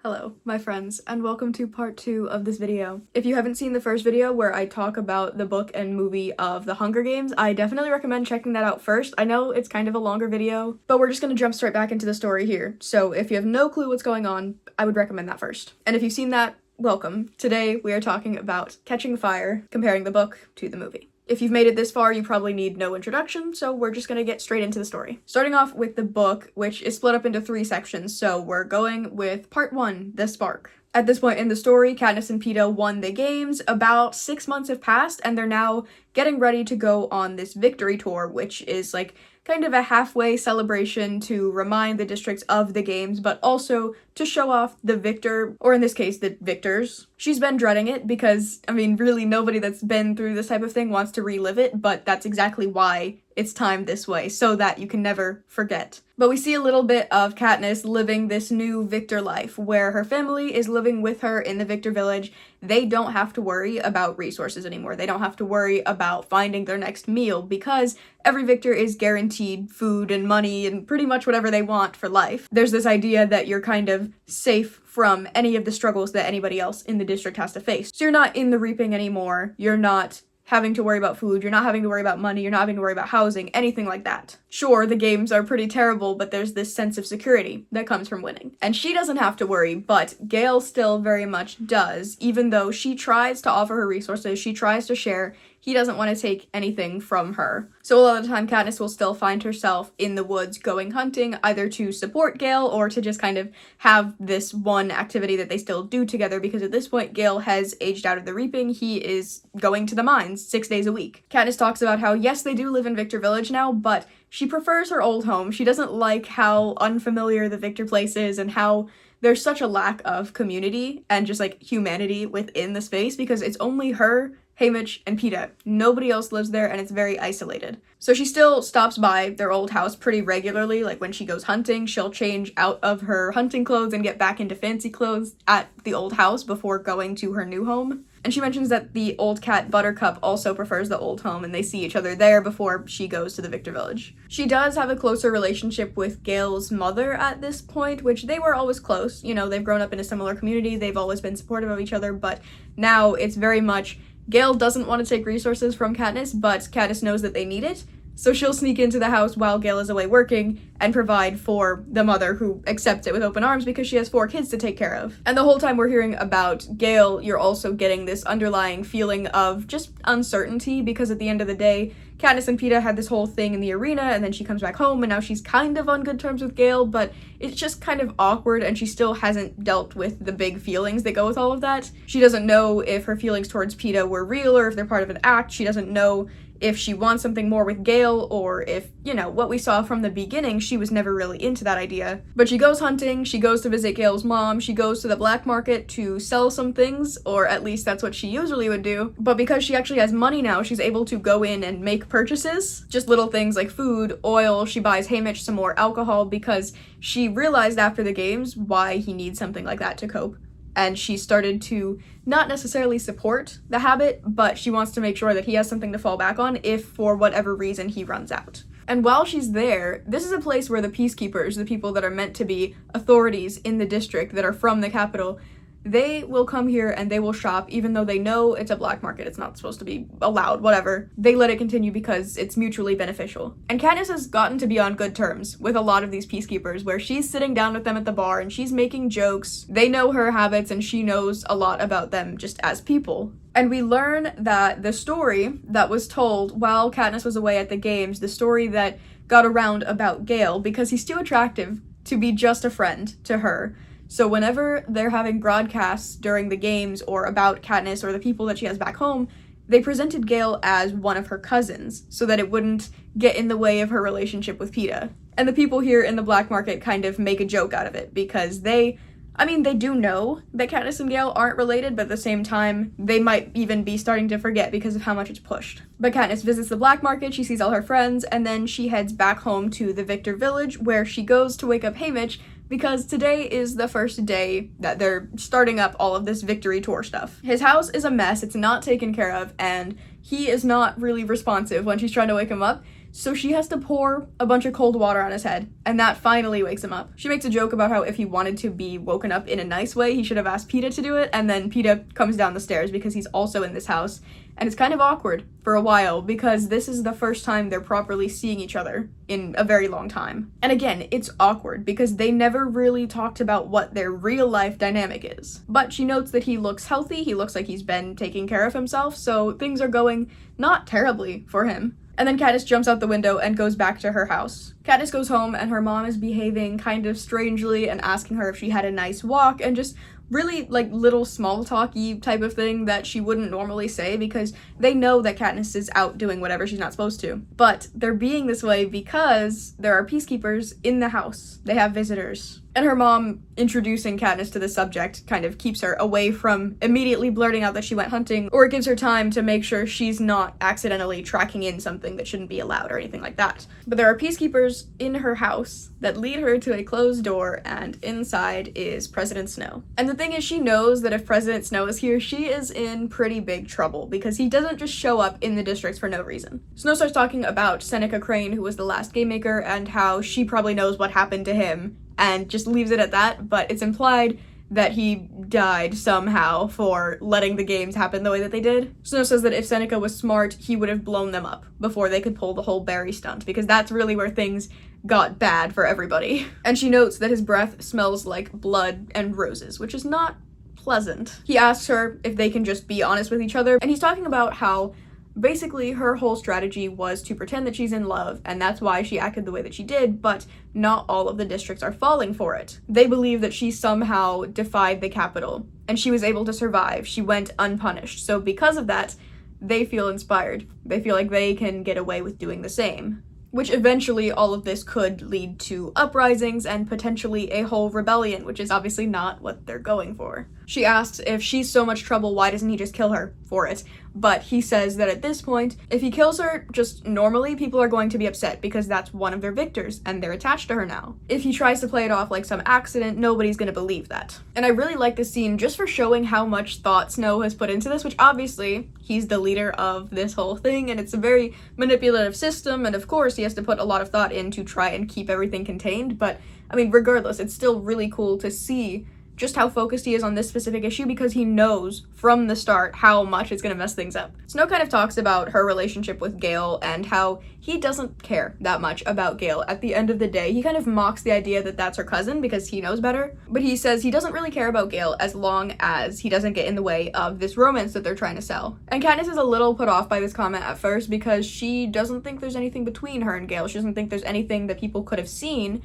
Hello, my friends, and welcome to part 2 of this video. If you haven't seen the first video where I talk about the book and movie of The Hunger Games, I definitely recommend checking that out first. I know it's kind of a longer video, but we're just gonna jump straight back into the story here. So if you have no clue what's going on, I would recommend that first. And if you've seen that, welcome. Today we are talking about Catching Fire, comparing the book to the movie. If you've made it this far, you probably need no introduction, so we're just gonna get straight into the story. Starting off with the book, which is split up into 3 sections, so we're going with part 1, The Spark. At this point in the story, Katniss and Peeta won the games. About 6 months have passed, and they're now getting ready to go on this victory tour, which is like kind of a halfway celebration to remind the districts of the games, but also to show off the victor, or in this case, the victors. She's been dreading it because, really nobody that's been through this type of thing wants to relive it, but that's exactly why it's timed this way, so that you can never forget. But we see a little bit of Katniss living this new victor life, where her family is living with her in the victor village. They don't have to worry about resources anymore. They don't have to worry about finding their next meal, because every victor is guaranteed food and money and pretty much whatever they want for life. There's this idea that you're kind of safe from any of the struggles that anybody else in the district has to face. So you're not in the reaping anymore. You're not having to worry about food, you're not having to worry about money, you're not having to worry about housing, anything like that. Sure, the games are pretty terrible, but there's this sense of security that comes from winning. And she doesn't have to worry, but Gale still very much does, even though she tries to offer her resources, she tries to share. He doesn't want to take anything from her. So a lot of the time, Katniss will still find herself in the woods going hunting, either to support Gale or to just kind of have this one activity that they still do together, because at this point, Gale has aged out of the reaping. He is going to the mines 6 days a week. Katniss talks about how, yes, they do live in Victor Village now, but she prefers her old home. She doesn't like how unfamiliar the Victor place is and how there's such a lack of community and just like humanity within the space, because it's only her, Haymitch, and Peeta. Nobody else lives there, and it's very isolated. So she still stops by their old house pretty regularly. Like when she goes hunting, she'll change out of her hunting clothes and get back into fancy clothes at the old house before going to her new home. And she mentions that the old cat Buttercup also prefers the old home, and they see each other there before she goes to the Victor Village. She does have a closer relationship with Gale's mother at this point, which they were always close. You know, they've grown up in a similar community, they've always been supportive of each other, but now it's very much Gale doesn't want to take resources from Katniss, but Katniss knows that they need it, so she'll sneak into the house while Gale is away working and provide for the mother, who accepts it with open arms because she has 4 kids to take care of. And the whole time we're hearing about Gale, you're also getting this underlying feeling of just uncertainty, because at the end of the day, Katniss and Peeta had this whole thing in the arena, and then she comes back home, and now she's kind of on good terms with Gale, but it's just kind of awkward, and she still hasn't dealt with the big feelings that go with all of that. She doesn't know if her feelings towards Peeta were real or if they're part of an act. She doesn't know if she wants something more with Gale, or if, what we saw from the beginning, she was never really into that idea. But she goes hunting, she goes to visit Gale's mom, she goes to the black market to sell some things, or at least that's what she usually would do. But because she actually has money now, she's able to go in and make purchases. Just little things like food, oil. She buys Haymitch some more alcohol because she realized after the games why he needs something like that to cope. And she started to not necessarily support the habit, but she wants to make sure that he has something to fall back on if for whatever reason he runs out. And while she's there, this is a place where the peacekeepers, the people that are meant to be authorities in the district that are from the capital, they will come here and they will shop, even though they know it's a black market, it's not supposed to be allowed, whatever. They let it continue because it's mutually beneficial. And Katniss has gotten to be on good terms with a lot of these peacekeepers, where she's sitting down with them at the bar and she's making jokes. They know her habits and she knows a lot about them just as people. And we learn that the story that was told while Katniss was away at the games, the story that got around about Gale, because he's too attractive to be just a friend to her. So whenever they're having broadcasts during the games or about Katniss or the people that she has back home, they presented Gale as one of her cousins so that it wouldn't get in the way of her relationship with Peeta. And the people here in the black market kind of make a joke out of it, because they do know that Katniss and Gale aren't related, but at the same time, they might even be starting to forget because of how much it's pushed. But Katniss visits the black market, she sees all her friends, and then she heads back home to the Victor Village, where she goes to wake up Haymitch, because today is the first day that they're starting up all of this victory tour stuff. His house is a mess, it's not taken care of, and he is not really responsive when she's trying to wake him up. so she has to pour a bunch of cold water on his head, and that finally wakes him up. She makes a joke about how if he wanted to be woken up in a nice way, he should have asked Peeta to do it, and then Peeta comes down the stairs because he's also in this house, and it's kind of awkward for a while because this is the first time they're properly seeing each other in a very long time. And again, it's awkward because they never really talked about what their real life dynamic is. But she notes that he looks healthy, he looks like he's been taking care of himself, so things are going not terribly for him. And then Katniss jumps out the window and goes back to her house. Katniss goes home and her mom is behaving kind of strangely and asking her if she had a nice walk and just really like little small talky type of thing that she wouldn't normally say because they know that Katniss is out doing whatever she's not supposed to. But they're being this way because there are peacekeepers in the house. They have visitors. And her mom introducing Katniss to the subject kind of keeps her away from immediately blurting out that she went hunting, or it gives her time to make sure she's not accidentally tracking in something that shouldn't be allowed or anything like that. But there are peacekeepers in her house that lead her to a closed door, and inside is President Snow. And the thing is, she knows that if President Snow is here, she is in pretty big trouble because he doesn't just show up in the districts for no reason. Snow starts talking about Seneca Crane, who was the last game maker, and how she probably knows what happened to him, and just leaves it at that, but it's implied that he died somehow for letting the games happen the way that they did. Snow says that if Seneca was smart, he would have blown them up before they could pull the whole Barry stunt, because that's really where things got bad for everybody. And she notes that his breath smells like blood and roses, which is not pleasant. He asks her if they can just be honest with each other, and he's talking about how basically, her whole strategy was to pretend that she's in love, and that's why she acted the way that she did, but not all of the districts are falling for it. They believe that she somehow defied the Capitol, and she was able to survive. She went unpunished. So because of that, they feel inspired. They feel like they can get away with doing the same. Which eventually all of this could lead to uprisings and potentially a whole rebellion, which is obviously not what they're going for. She asks if she's so much trouble, why doesn't he just kill her for it? But he says that at this point, if he kills her just normally, people are going to be upset because that's one of their victors and they're attached to her now. If he tries to play it off like some accident, nobody's gonna believe that. And I really like this scene just for showing how much thought Snow has put into this, which obviously he's the leader of this whole thing and it's a very manipulative system, and of course he has to put a lot of thought in to try and keep everything contained, but I mean, regardless, it's still really cool to see just how focused he is on this specific issue because he knows from the start how much it's going to mess things up. Snow kind of talks about her relationship with Gale and how he doesn't care that much about Gale. At the end of the day, he kind of mocks the idea that that's her cousin because he knows better, but he says he doesn't really care about Gale as long as he doesn't get in the way of this romance that they're trying to sell. And Katniss is a little put off by this comment at first because she doesn't think there's anything between her and Gale. She doesn't think there's anything that people could have seen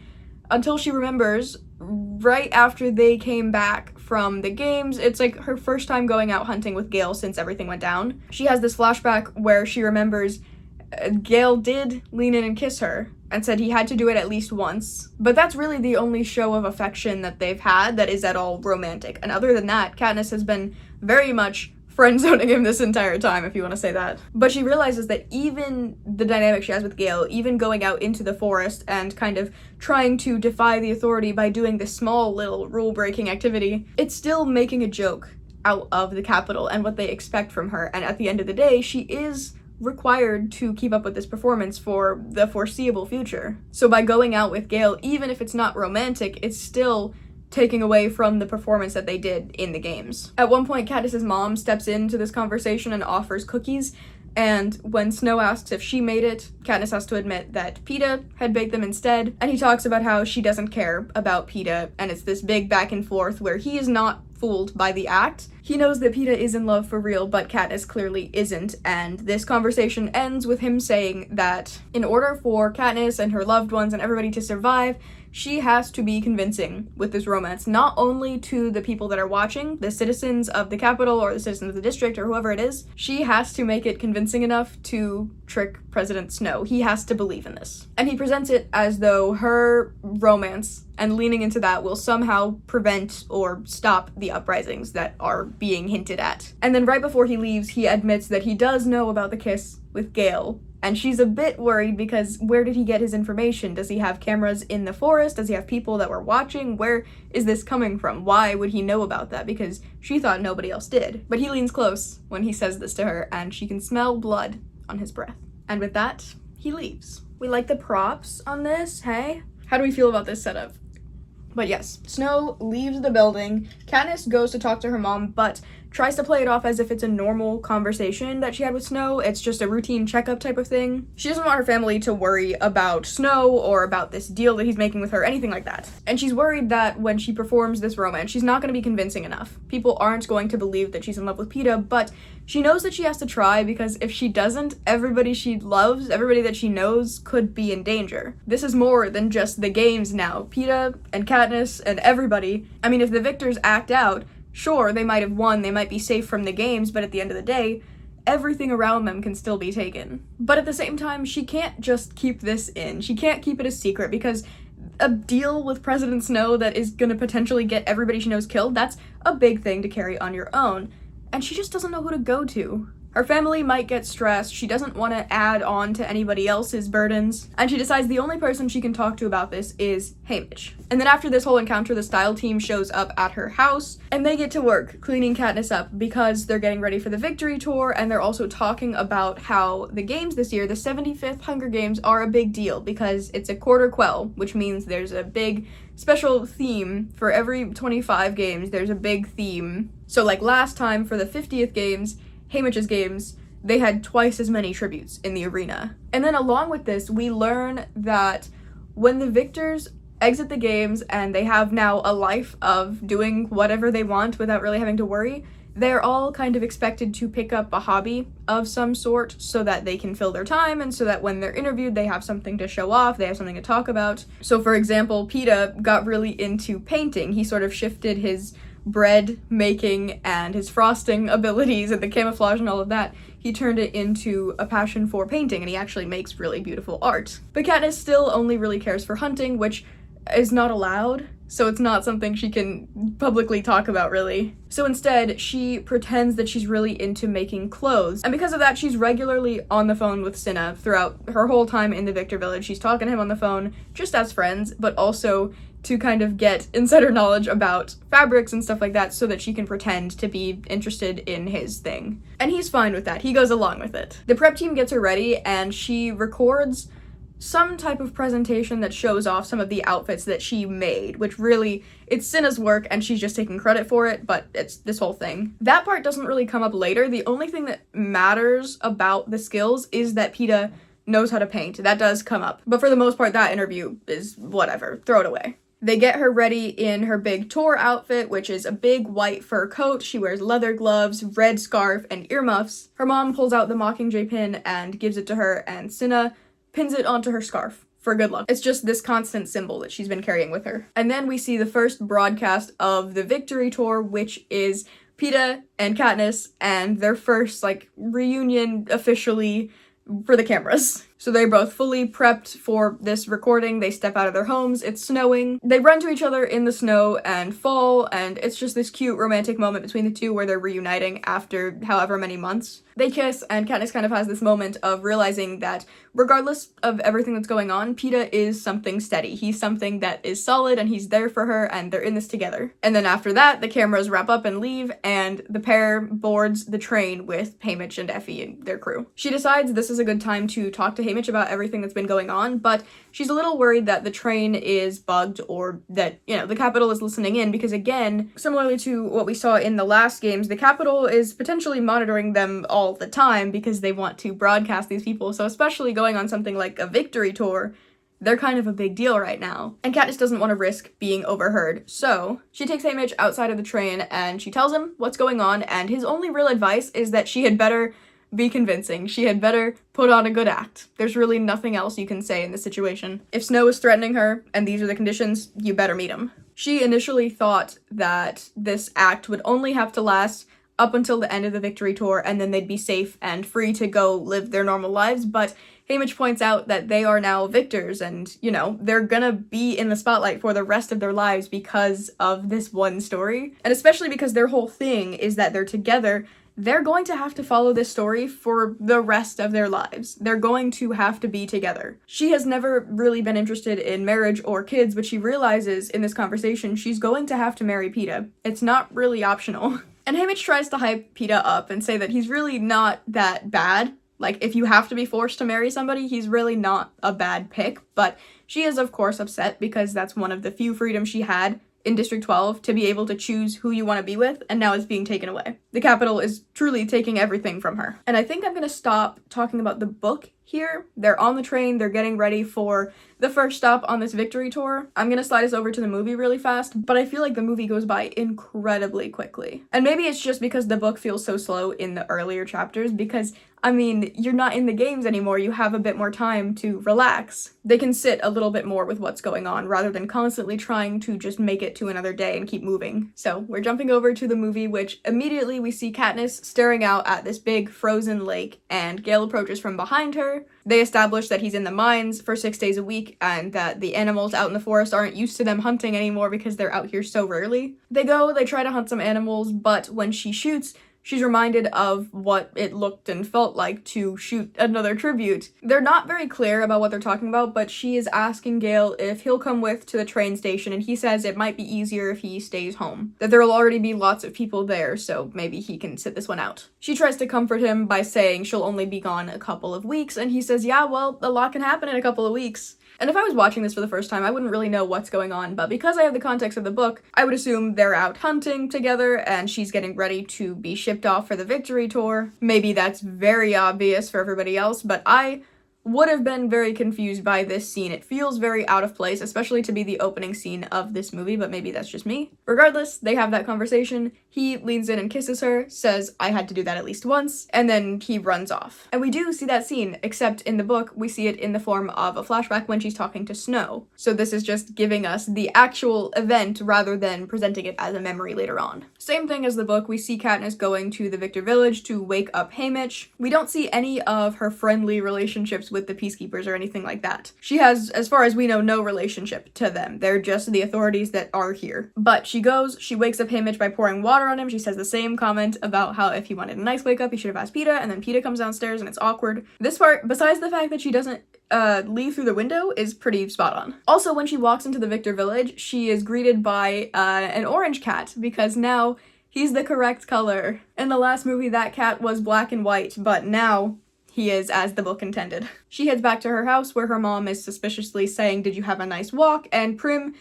until she remembers right after they came back from the games. It's like her first time going out hunting with Gale since everything went down. She has this flashback where she remembers Gale did lean in and kiss her and said he had to do it at least once. But that's really the only show of affection that they've had that is at all romantic. And other than that, Katniss has been very much friend-zoning him this entire time, if you want to say that. But she realizes that even the dynamic she has with Gale, even going out into the forest and kind of trying to defy the authority by doing this small little rule-breaking activity, it's still making a joke out of the Capitol and what they expect from her. And at the end of the day, she is required to keep up with this performance for the foreseeable future. So by going out with Gale, even if it's not romantic, it's still taking away from the performance that they did in the games. At one point, Katniss's mom steps into this conversation and offers cookies, and when Snow asks if she made it, Katniss has to admit that Peeta had baked them instead, and he talks about how she doesn't care about Peeta, and it's this big back and forth where he is not fooled by the act. He knows that Peeta is in love for real, but Katniss clearly isn't, and this conversation ends with him saying that in order for Katniss and her loved ones and everybody to survive, she has to be convincing with this romance, not only to the people that are watching, the citizens of the Capitol or the citizens of the district or whoever it is, she has to make it convincing enough to trick President Snow. He has to believe in this. And he presents it as though her romance and leaning into that will somehow prevent or stop the uprisings that are being hinted at. And then right before he leaves, he admits that he does know about the kiss with Gale, and she's a bit worried because where did he get his information? Does he have cameras in the forest? Does he have people that were watching? Where is this coming from? Why would he know about that? Because she thought nobody else did. But he leans close when he says this to her, and she can smell blood on his breath. And with that, he leaves. We like the props on this, hey? How do we feel about this setup? But yes, Snow leaves the building. Katniss goes to talk to her mom, but tries to play it off as if it's a normal conversation that she had with Snow. It's just a routine checkup type of thing. She doesn't want her family to worry about Snow or about this deal that he's making with her, anything like that. And she's worried that when she performs this romance, she's not going to be convincing enough. People aren't going to believe that she's in love with Peeta, but she knows that she has to try because if she doesn't, everybody she loves, everybody that she knows could be in danger. This is more than just the games now. Peeta and Katniss and everybody. I mean, if the victors act out, sure, they might have won, they might be safe from the games, but at the end of the day, everything around them can still be taken. But at the same time, she can't just keep this in. She can't keep it a secret because a deal with President Snow that is gonna potentially get everybody she knows killed, that's a big thing to carry on your own. And she just doesn't know who to go to. Her family might get stressed, she doesn't want to add on to anybody else's burdens, and she decides the only person she can talk to about this is Haymitch. And then after this whole encounter, the style team shows up at her house, and they get to work cleaning Katniss up because they're getting ready for the Victory Tour, and they're also talking about how the games this year, the 75th Hunger Games, are a big deal because it's a quarter quell, which means there's a big special theme for every 25 games. There's a big theme. So like last time for the 50th games, Haymitch's games, they had twice as many tributes in the arena. And then along with this, we learn that when the victors exit the games and they have now a life of doing whatever they want without really having to worry, they're all kind of expected to pick up a hobby of some sort so that they can fill their time and so that when they're interviewed, they have something to show off, they have something to talk about. So for example, Peeta got really into painting. He sort of shifted his bread making and his frosting abilities and the camouflage and all of that, he turned it into a passion for painting, and he actually makes really beautiful art. But Katniss still only really cares for hunting, which is not allowed, so it's not something she can publicly talk about, really. So instead, she pretends that she's really into making clothes, and because of that, she's regularly on the phone with Cinna throughout her whole time in the Victor Village. She's talking to him on the phone, just as friends, but also to kind of get insider knowledge about fabrics and stuff like that so that she can pretend to be interested in his thing. And he's fine with that. He goes along with it. The prep team gets her ready, and she records some type of presentation that shows off some of the outfits that she made, which really, it's Cinna's work and she's just taking credit for it, but it's this whole thing. That part doesn't really come up later. The only thing that matters about the skills is that Peeta knows how to paint. That does come up. But for the most part, that interview is whatever. Throw it away. They get her ready in her big tour outfit, which is a big white fur coat. She wears leather gloves, red scarf, and earmuffs. Her mom pulls out the Mockingjay pin and gives it to her, and Cinna pins it onto her scarf for good luck. It's just this constant symbol that she's been carrying with her. And then we see the first broadcast of the Victory Tour, which is Peeta and Katniss and their first, reunion officially for the cameras. So they're both fully prepped for this recording. They step out of their homes, it's snowing. They run to each other in the snow and fall, and it's just this cute romantic moment between the two where they're reuniting after however many months. They kiss, and Katniss kind of has this moment of realizing that regardless of everything that's going on, Peeta is something steady. He's something that is solid, and he's there for her, and they're in this together. And then after that, the cameras wrap up and leave, and the pair boards the train with Haymitch and Effie and their crew. She decides this is a good time to talk to Haymitch about everything that's been going on, but she's a little worried that the train is bugged or that, the Capitol is listening in because, again, similarly to what we saw in the last games, the Capitol is potentially monitoring them all the time because they want to broadcast these people, so especially going on something like a Victory Tour, they're kind of a big deal right now. And Katniss doesn't want to risk being overheard, so she takes Haymitch outside of the train and she tells him what's going on, and his only real advice is that she had better be convincing. She had better put on a good act. There's really nothing else you can say in this situation. If Snow is threatening her, and these are the conditions, you better meet him. She initially thought that this act would only have to last up until the end of the Victory Tour, and then they'd be safe and free to go live their normal lives, but Haymitch points out that they are now victors, and, they're gonna be in the spotlight for the rest of their lives because of this one story. And especially because their whole thing is that they're together, they're going to have to follow this story for the rest of their lives. They're going to have to be together. She has never really been interested in marriage or kids, but she realizes in this conversation she's going to have to marry Peeta. It's not really optional. And Haymitch tries to hype Peeta up and say that he's really not that bad, Like, if you have to be forced to marry somebody, he's really not a bad pick, but she is, of course, upset because that's one of the few freedoms she had in District 12 to be able to choose who you want to be with, and now it's being taken away. The Capitol is truly taking everything from her. And I think I'm gonna stop talking about the book here. They're on the train, they're getting ready for the first stop on this victory tour. I'm gonna slide us over to the movie really fast, but I feel like the movie goes by incredibly quickly. And maybe it's just because the book feels so slow in the earlier chapters, because I mean, you're not in the games anymore, you have a bit more time to relax. They can sit a little bit more with what's going on rather than constantly trying to just make it to another day and keep moving. So we're jumping over to the movie, which immediately we see Katniss staring out at this big frozen lake, and Gale approaches from behind her. They establish that he's in the mines for 6 days a week and that the animals out in the forest aren't used to them hunting anymore because they're out here so rarely. They try to hunt some animals, but when she shoots, she's reminded of what it looked and felt like to shoot another tribute. They're not very clear about what they're talking about, but she is asking Gale if he'll come with to the train station, and he says it might be easier if he stays home, that there will already be lots of people there, so maybe he can sit this one out. She tries to comfort him by saying she'll only be gone a couple of weeks, and he says, yeah, well, a lot can happen in a couple of weeks. And if I was watching this for the first time, I wouldn't really know what's going on, but because I have the context of the book, I would assume they're out hunting together and she's getting ready to be shipped off for the victory tour. Maybe that's very obvious for everybody else, but I would have been very confused by this scene. It feels very out of place, especially to be the opening scene of this movie, but maybe that's just me. Regardless, they have that conversation. He leans in and kisses her, says, I had to do that at least once, and then he runs off. And we do see that scene, except in the book, we see it in the form of a flashback when she's talking to Snow. So this is just giving us the actual event rather than presenting it as a memory later on. Same thing as the book, we see Katniss going to the Victor Village to wake up Haymitch. We don't see any of her friendly relationships with the Peacekeepers or anything like that. She has, as far as we know, no relationship to them. They're just the authorities that are here. But she goes, she wakes up Haymitch by pouring water on him. She says the same comment about how if he wanted a nice wake up, he should have asked Peeta, and then Peeta comes downstairs and it's awkward. This part, besides the fact that she doesn't leave through the window, is pretty spot on. Also, when she walks into the Victor Village, she is greeted by an orange cat, because now he's the correct color. In the last movie, that cat was black and white, but now he is as the book intended. She heads back to her house where her mom is suspiciously saying, did you have a nice walk? And Prim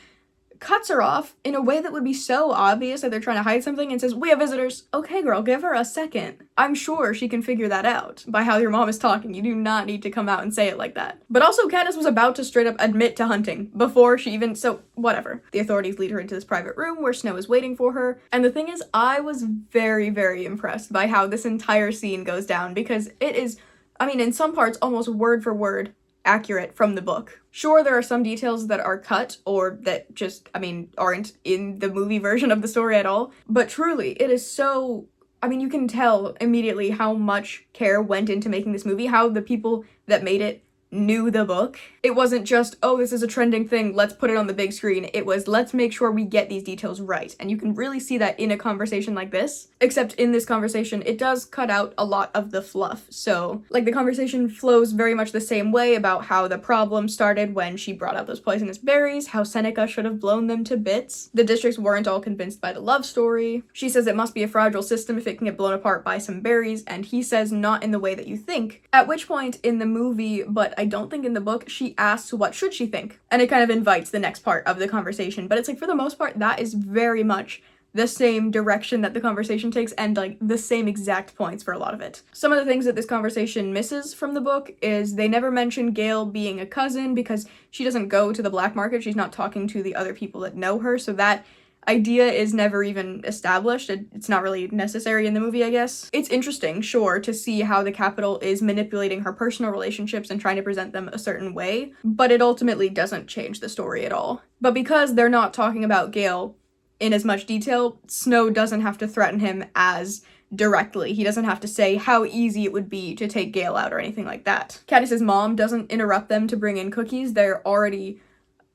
cuts her off in a way that would be so obvious that they're trying to hide something and says, we have visitors. Okay, girl, give her a second. I'm sure she can figure that out by how your mom is talking. You do not need to come out and say it like that. But also, Katniss was about to straight up admit to hunting before she even, so whatever. The authorities lead her into this private room where Snow is waiting for her. And the thing is, I was very, very impressed by how this entire scene goes down, because it is, I mean, in some parts, almost word for word accurate from the book. Sure, there are some details that are cut or that just, I mean, aren't in the movie version of the story at all, but truly, it is so, I mean, you can tell immediately how much care went into making this movie, how the people that made it knew the book. It wasn't just, oh, this is a trending thing, let's put it on the big screen. It was, let's make sure we get these details right. And you can really see that in a conversation like this. Except in this conversation, it does cut out a lot of the fluff. So, like, the conversation flows very much the same way about how the problem started when she brought out those poisonous berries, how Seneca should have blown them to bits. The districts weren't all convinced by the love story. She says it must be a fragile system if it can get blown apart by some berries, and he says not in the way that you think. At which point in the movie, but I don't think in the book, she asks what should she think, and it kind of invites the next part of the conversation. But it's like, for the most part, that is very much the same direction that the conversation takes, and like the same exact points for a lot of it. Some of the things that this conversation misses from the book is they never mention Gale being a cousin, because she doesn't go to the black market. She's not talking to the other people that know her, so that idea is never even established. It's not really necessary in the movie, I guess. It's interesting, sure, to see how the Capitol is manipulating her personal relationships and trying to present them a certain way, but it ultimately doesn't change the story at all. But because they're not talking about Gale in as much detail, Snow doesn't have to threaten him as directly. He doesn't have to say how easy it would be to take Gale out or anything like that. Katniss's mom doesn't interrupt them to bring in cookies. They're already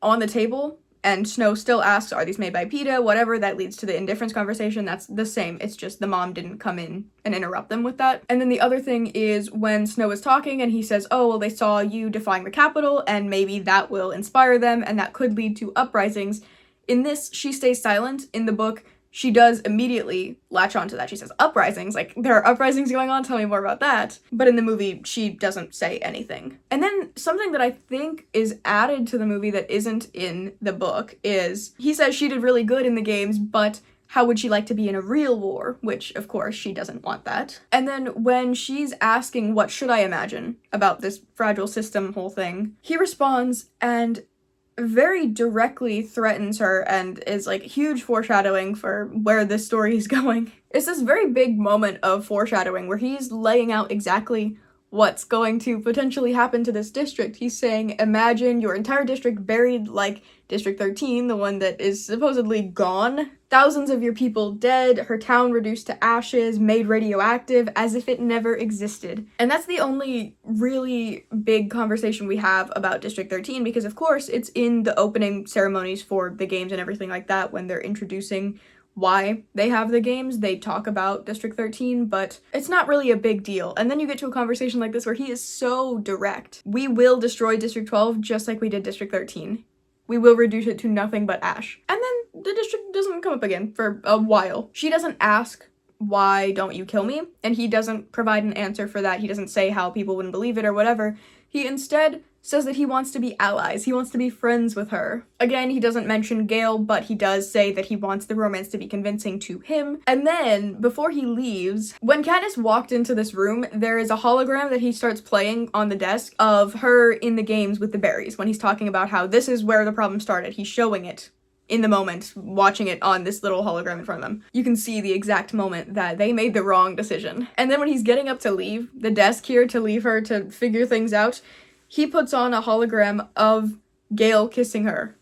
on the table, and Snow still asks, are these made by Peeta? Whatever, that leads to the indifference conversation. That's the same. It's just the mom didn't come in and interrupt them with that. And then the other thing is when Snow is talking and he says, oh, well, they saw you defying the Capitol and maybe that will inspire them and that could lead to uprisings. In this, she stays silent. In the book, she does immediately latch onto that. She says, uprisings, like, there are uprisings going on, tell me more about that. But in the movie, she doesn't say anything. And then something that I think is added to the movie that isn't in the book is, he says she did really good in the games, but how would she like to be in a real war? Which, of course, she doesn't want that. And then when she's asking, what should I imagine about this fragile system whole thing, he responds and very directly threatens her and is like huge foreshadowing for where this story is going. It's this very big moment of foreshadowing where he's laying out exactly what's going to potentially happen to this district. He's saying, imagine your entire district buried like District 13, the one that is supposedly gone. Thousands of your people dead, her town reduced to ashes, made radioactive, as if it never existed. And that's the only really big conversation we have about District 13, because of course it's in the opening ceremonies for the games and everything like that when they're introducing why they have the games. They talk about District 13, but it's not really a big deal. And then you get to a conversation like this where he is so direct. We will destroy District 12 just like we did District 13. We will reduce it to nothing but ash. And then the district doesn't come up again for a while. She doesn't ask, why don't you kill me? And he doesn't provide an answer for that. He doesn't say how people wouldn't believe it or whatever. He instead says that he wants to be allies. He wants to be friends with her. Again, he doesn't mention Gale, but he does say that he wants the romance to be convincing to him. And then, before he leaves, when Katniss walked into this room, there is a hologram that he starts playing on the desk of her in the games with the berries, when he's talking about how this is where the problem started. He's showing it in the moment, watching it on this little hologram in front of them. You can see the exact moment that they made the wrong decision. And then when he's getting up to leave the desk here to leave her to figure things out, he puts on a hologram of Gale kissing her.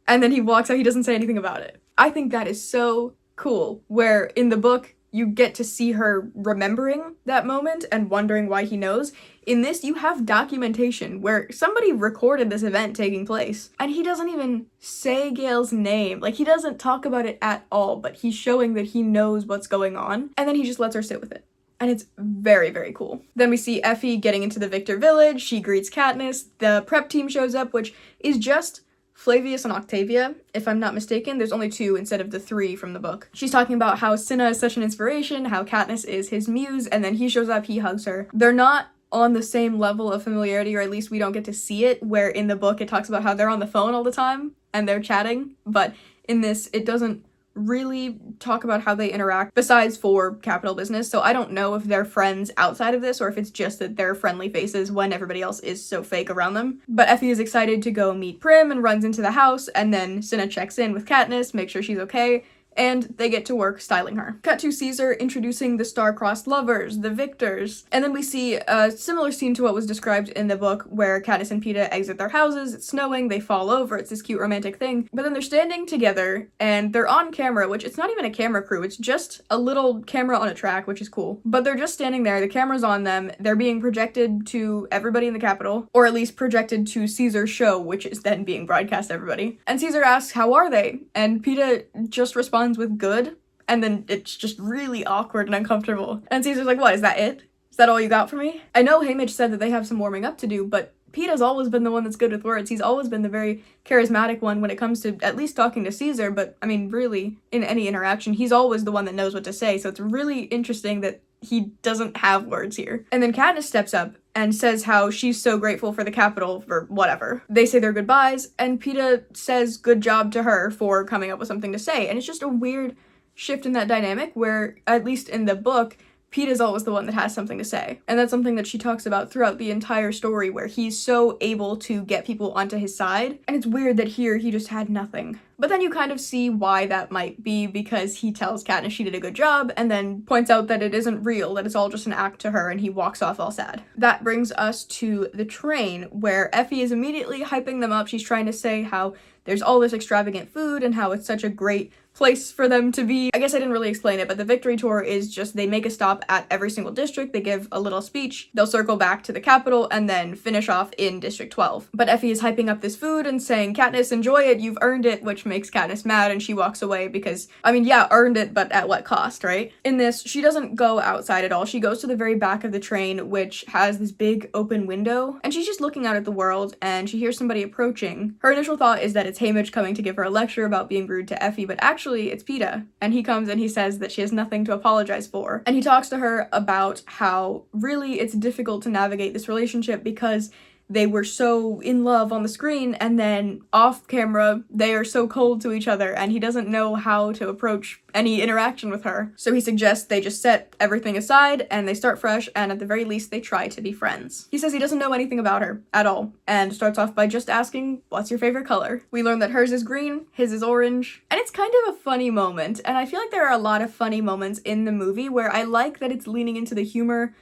And then he walks out, he doesn't say anything about it. I think that is so cool, where in the book, you get to see her remembering that moment and wondering why he knows. In this, you have documentation where somebody recorded this event taking place, and he doesn't even say Gale's name. Like, he doesn't talk about it at all, but he's showing that he knows what's going on, and then he just lets her sit with it. And it's very, very cool. Then we see Effie getting into the Victor Village. She greets Katniss. The prep team shows up, which is just Flavius and Octavia, if I'm not mistaken. There's only 2 instead of the 3 from the book. She's talking about how Cinna is such an inspiration, how Katniss is his muse, and then he shows up, he hugs her. They're not on the same level of familiarity, or at least we don't get to see it, where in the book it talks about how they're on the phone all the time and they're chatting, but in this it doesn't really talk about how they interact besides for capital business. So I don't know if they're friends outside of this or if it's just that they're friendly faces when everybody else is so fake around them. But Effie is excited to go meet Prim and runs into the house, and then Cinna checks in with Katniss, makes sure she's okay, and they get to work styling her. Cut to Caesar introducing the star-crossed lovers, the victors. And then we see a similar scene to what was described in the book where Katniss and Peeta exit their houses, it's snowing, they fall over, it's this cute romantic thing. But then they're standing together and they're on camera, which it's not even a camera crew, it's just a little camera on a track, which is cool. But they're just standing there, the camera's on them, they're being projected to everybody in the Capitol, or at least projected to Caesar's show, which is then being broadcast to everybody. And Caesar asks, how are they? And Peeta just responds with good, and then it's just really awkward and uncomfortable. And Caesar's like, what, is that it? Is that all you got for me? I know Haymitch said that they have some warming up to do, but Peeta's always been the one that's good with words. He's always been the very charismatic one when it comes to at least talking to Caesar, but I mean, really, in any interaction, he's always the one that knows what to say, so it's really interesting that he doesn't have words here. And then Katniss steps up and says how she's so grateful for the Capitol for whatever. They say their goodbyes, and Peeta says good job to her for coming up with something to say. And it's just a weird shift in that dynamic where, at least in the book, Peeta's always the one that has something to say. And that's something that she talks about throughout the entire story, where he's so able to get people onto his side. And it's weird that here he just had nothing. But then you kind of see why that might be, because he tells Katniss she did a good job and then points out that it isn't real, that it's all just an act to her, and he walks off all sad. That brings us to the train, where Effie is immediately hyping them up. She's trying to say how there's all this extravagant food and how it's such a great place for them to be. I guess I didn't really explain it, but the victory tour is just they make a stop at every single district, they give a little speech, they'll circle back to the capital, and then finish off in District 12. But Effie is hyping up this food and saying, Katniss, enjoy it, you've earned it, which makes Katniss mad, and she walks away because, I mean, yeah, earned it, but at what cost, right? In this, she doesn't go outside at all. She goes to the very back of the train, which has this big open window, and she's just looking out at the world, and she hears somebody approaching. Her initial thought is that it's Haymitch coming to give her a lecture about being rude to Effie, but actually actually, it's Peeta. And he comes and he says that she has nothing to apologize for. And he talks to her about how really it's difficult to navigate this relationship because they were so in love on the screen, and then off camera, they are so cold to each other, and he doesn't know how to approach any interaction with her. So he suggests they just set everything aside, and they start fresh, and at the very least, they try to be friends. He says he doesn't know anything about her at all, and starts off by just asking, what's your favorite color? We learn that hers is green, his is orange, and it's kind of a funny moment, and I feel like there are a lot of funny moments in the movie where I like that it's leaning into the humor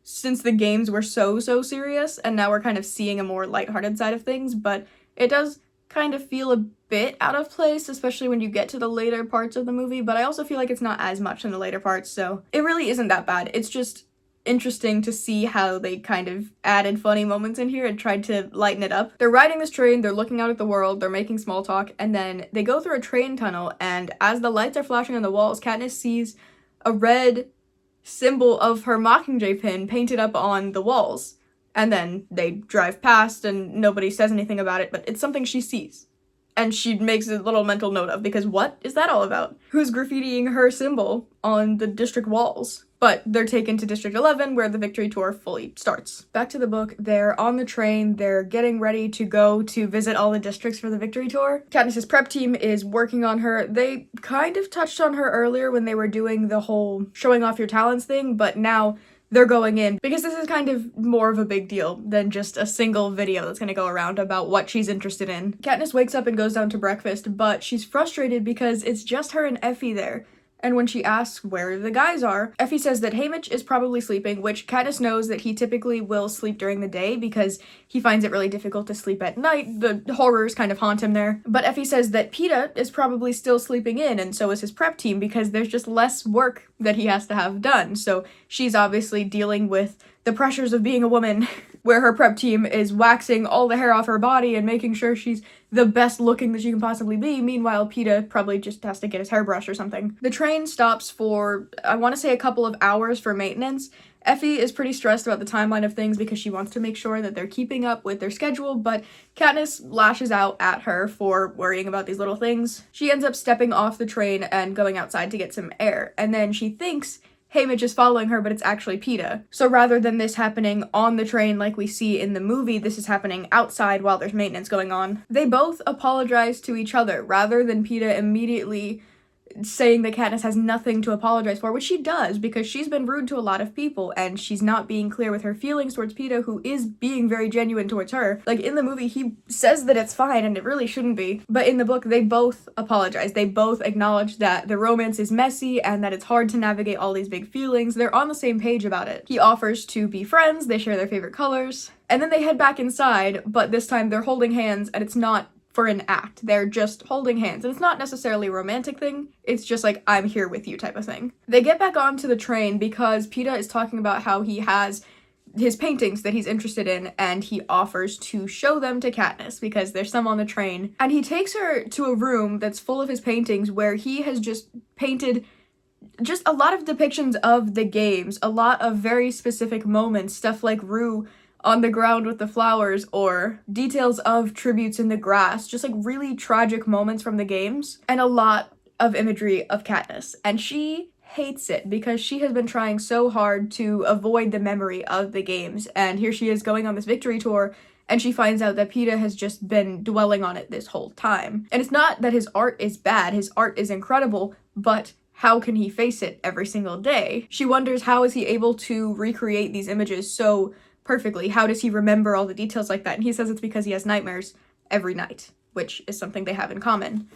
since the games were so serious, and now we're kind of seeing a more lighthearted side of things, but it does kind of feel a bit out of place, especially when you get to the later parts of the movie, but I also feel like it's not as much in the later parts, so it really isn't that bad. It's just interesting to see how they kind of added funny moments in here and tried to lighten it up. They're riding this train, they're looking out at the world, they're making small talk, and then they go through a train tunnel, and as the lights are flashing on the walls, Katniss sees a red symbol of her Mockingjay pin painted up on the walls. And then they drive past and nobody says anything about it, but it's something she sees. And she makes a little mental note of, because what is that all about? Who's graffitiing her symbol on the district walls? But they're taken to District 11, where the victory tour fully starts. Back to the book, they're on the train, they're getting ready to go to visit all the districts for the victory tour. Katniss's prep team is working on her. They kind of touched on her earlier when they were doing the whole showing off your talents thing, but now they're going in because this is kind of more of a big deal than just a single video that's going to go around about what she's interested in. Katniss wakes up and goes down to breakfast, but she's frustrated because it's just her and Effie there. And when she asks where the guys are, Effie says that Haymitch is probably sleeping, which Katniss knows that he typically will sleep during the day because he finds it really difficult to sleep at night. The horrors kind of haunt him there. But Effie says that Peeta is probably still sleeping in, and so is his prep team, because there's just less work that he has to have done. So she's obviously dealing with the pressures of being a woman, where her prep team is waxing all the hair off her body and making sure she's the best looking that she can possibly be. Meanwhile, Peeta probably just has to get his hair brushed or something. The train stops for, I want to say, a couple of hours for maintenance. Effie is pretty stressed about the timeline of things because she wants to make sure that they're keeping up with their schedule, but Katniss lashes out at her for worrying about these little things. She ends up stepping off the train and going outside to get some air, and then she thinks Haymitch is following her, but it's actually Peeta. So rather than this happening on the train like we see in the movie, this is happening outside while there's maintenance going on. They both apologize to each other rather than Peeta immediately saying that Katniss has nothing to apologize for, which she does because she's been rude to a lot of people and she's not being clear with her feelings towards Peeta, who is being very genuine towards her. Like in the movie, he says that it's fine and it really shouldn't be. But in the book, they both apologize. They both acknowledge that the romance is messy and that it's hard to navigate all these big feelings. They're on the same page about it. He offers to be friends, they share their favorite colors, and then they head back inside, but this time they're holding hands and it's not for an act. They're just holding hands. And it's not necessarily a romantic thing. It's just like, I'm here with you type of thing. They get back onto the train because Peeta is talking about how he has his paintings that he's interested in, and he offers to show them to Katniss because there's some on the train. And he takes her to a room that's full of his paintings where he has just painted just a lot of depictions of the games, a lot of very specific moments, stuff like Rue on the ground with the flowers, or details of tributes in the grass, just like really tragic moments from the games, and a lot of imagery of Katniss. And she hates it because she has been trying so hard to avoid the memory of the games, and here she is going on this victory tour, and she finds out that Peeta has just been dwelling on it this whole time. And it's not that his art is bad, his art is incredible, but how can he face it every single day? She wonders, how is he able to recreate these images so perfectly? How does he remember all the details like that? And he says it's because he has nightmares every night, which is something they have in common.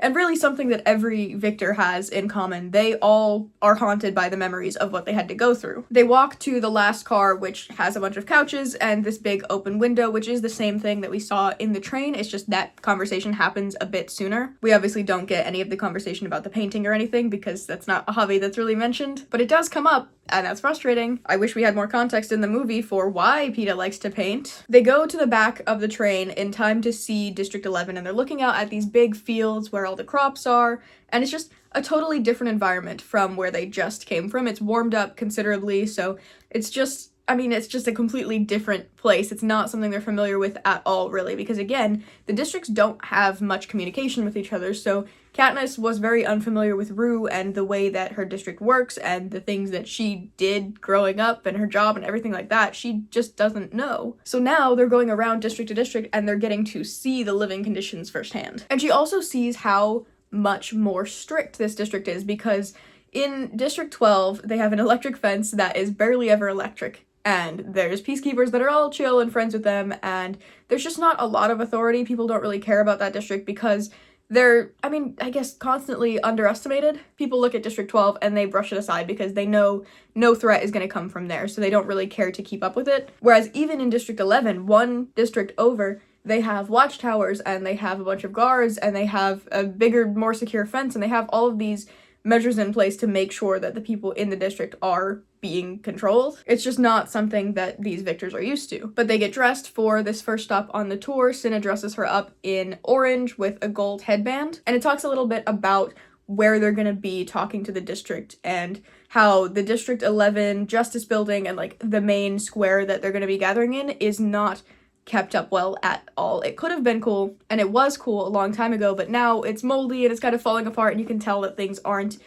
And really something that every victor has in common. They all are haunted by the memories of what they had to go through. They walk to the last car, which has a bunch of couches and this big open window, which is the same thing that we saw in the train. It's just that conversation happens a bit sooner. We obviously don't get any of the conversation about the painting or anything because that's not a hobby that's really mentioned, but it does come up, and that's frustrating. I wish we had more context in the movie for why Peeta likes to paint. They go to the back of the train in time to see District 11, and they're looking out at these big fields where all the crops are, and it's just a totally different environment from where they just came from. It's warmed up considerably, so it's just a completely different place. It's not something they're familiar with at all, really, because again, the districts don't have much communication with each other, so Katniss was very unfamiliar with Rue and the way that her district works and the things that she did growing up and her job and everything like that. She just doesn't know. So now they're going around district to district and they're getting to see the living conditions firsthand. And she also sees how much more strict this district is, because in District 12, they have an electric fence that is barely ever electric. And there's peacekeepers that are all chill and friends with them, and there's just not a lot of authority. People don't really care about that district because they're, I guess, constantly underestimated. People look at District 12 and they brush it aside because they know no threat is going to come from there, so they don't really care to keep up with it. Whereas even in District 11, one district over, they have watchtowers and they have a bunch of guards and they have a bigger, more secure fence, and they have all of these measures in place to make sure that the people in the district are being controlled. It's just not something that these victors are used to. But they get dressed for this first stop on the tour. Cinna dresses her up in orange with a gold headband, and it talks a little bit about where they're gonna be talking to the district and how the District 11 Justice Building and like the main square that they're gonna be gathering in is not kept up well at all. It could have been cool, and it was cool a long time ago, but now it's moldy and it's kind of falling apart, and you can tell that things aren't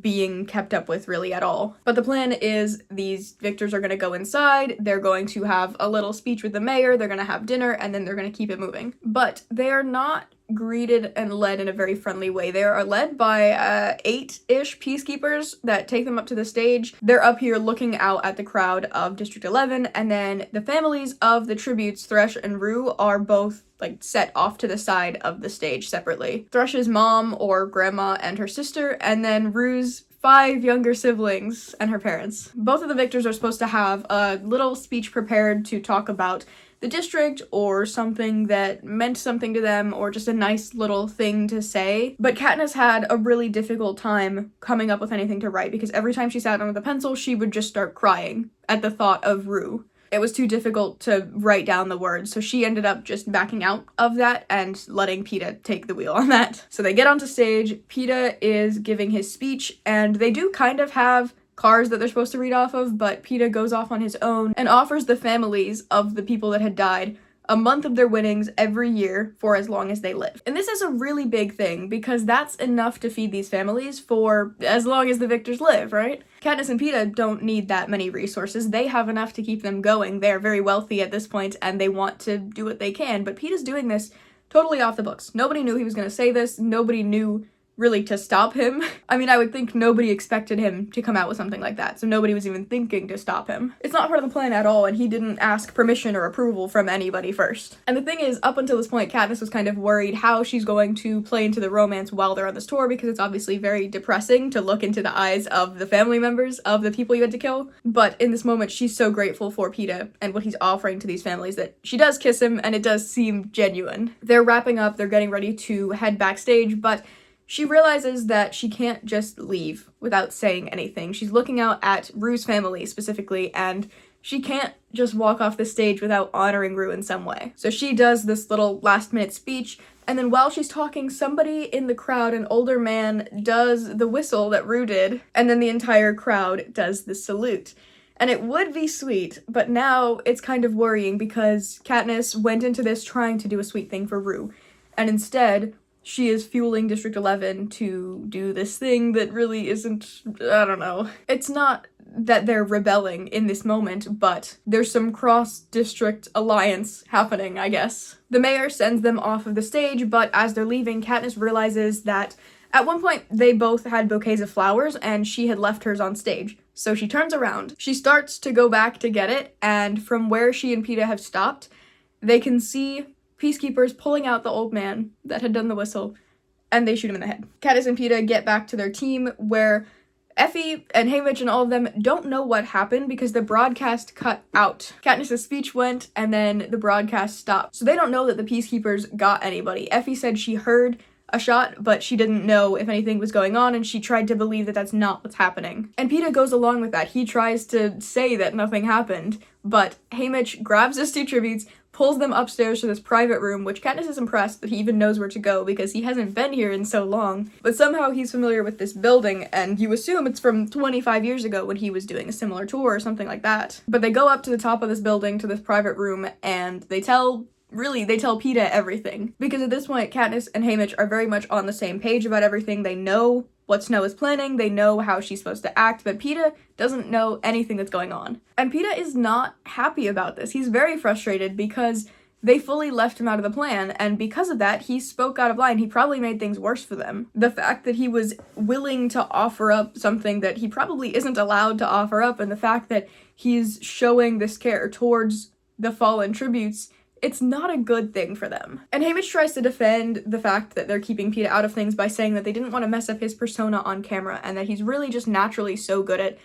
being kept up with really at all. But the plan is these victors are going to go inside, they're going to have a little speech with the mayor, they're going to have dinner, and then they're going to keep it moving. But they are not greeted and led in a very friendly way. They are led by 8-ish peacekeepers that take them up to the stage. They're up here looking out at the crowd of District 11, and then the families of the tributes, Thresh and Rue, are both like set off to the side of the stage separately. Thresh's mom or grandma and her sister, and then Rue's 5 younger siblings and her parents. Both of the victors are supposed to have a little speech prepared to talk about the district or something that meant something to them, or just a nice little thing to say. But Katniss had a really difficult time coming up with anything to write because every time she sat down with a pencil, she would just start crying at the thought of Rue. It was too difficult to write down the words, so she ended up just backing out of that and letting Peeta take the wheel on that. So they get onto stage, Peeta is giving his speech, and they do kind of have cards that they're supposed to read off of, but Peeta goes off on his own and offers the families of the people that had died a month of their winnings every year for as long as they live. And this is a really big thing because that's enough to feed these families for as long as the victors live, right? Katniss and Peeta don't need that many resources. They have enough to keep them going. They are very wealthy at this point and they want to do what they can, but Peeta's doing this totally off the books. Nobody knew he was going to say this. Nobody knew really to stop him. I mean, I would think nobody expected him to come out with something like that, so nobody was even thinking to stop him. It's not part of the plan at all, and he didn't ask permission or approval from anybody first. And the thing is, up until this point, Katniss was kind of worried how she's going to play into the romance while they're on this tour, because it's obviously very depressing to look into the eyes of the family members of the people you had to kill. But in this moment, she's so grateful for Peeta and what he's offering to these families that she does kiss him, and it does seem genuine. They're wrapping up, they're getting ready to head backstage, but she realizes that she can't just leave without saying anything. She's looking out at Rue's family specifically, and she can't just walk off the stage without honoring Rue in some way. So she does this little last-minute speech, and then while she's talking, somebody in the crowd, an older man, does the whistle that Rue did, and then the entire crowd does the salute. And it would be sweet, but now it's kind of worrying because Katniss went into this trying to do a sweet thing for Rue, and instead she is fueling District 11 to do this thing that really isn't, I don't know. It's not that they're rebelling in this moment, but there's some cross-district alliance happening, I guess. The mayor sends them off of the stage, but as they're leaving, Katniss realizes that at one point they both had bouquets of flowers and she had left hers on stage. So she turns around, she starts to go back to get it, and from where she and Peeta have stopped, they can see peacekeepers pulling out the old man that had done the whistle, and they shoot him in the head. Katniss and Peeta get back to their team, where Effie and Haymitch and all of them don't know what happened because the broadcast cut out. Katniss's speech went, and then the broadcast stopped. So they don't know that the peacekeepers got anybody. Effie said she heard a shot, but she didn't know if anything was going on, and she tried to believe that that's not what's happening. And Peeta goes along with that. He tries to say that nothing happened, but Haymitch grabs his 2 tributes, pulls them upstairs to this private room, which Katniss is impressed that he even knows where to go because he hasn't been here in so long. But somehow he's familiar with this building, and you assume it's from 25 years ago when he was doing a similar tour or something like that. But they go up to the top of this building, to this private room, and they tell really, they tell Peeta everything. Because at this point, Katniss and Haymitch are very much on the same page about everything. They know what Snow is planning, they know how she's supposed to act, but Peeta doesn't know anything that's going on. And Peeta is not happy about this. He's very frustrated because they fully left him out of the plan, and because of that, he spoke out of line. He probably made things worse for them. The fact that he was willing to offer up something that he probably isn't allowed to offer up, and the fact that he's showing this care towards the fallen tributes, it's not a good thing for them. And Haymitch tries to defend the fact that they're keeping Peeta out of things by saying that they didn't want to mess up his persona on camera, and that he's really just naturally so good at,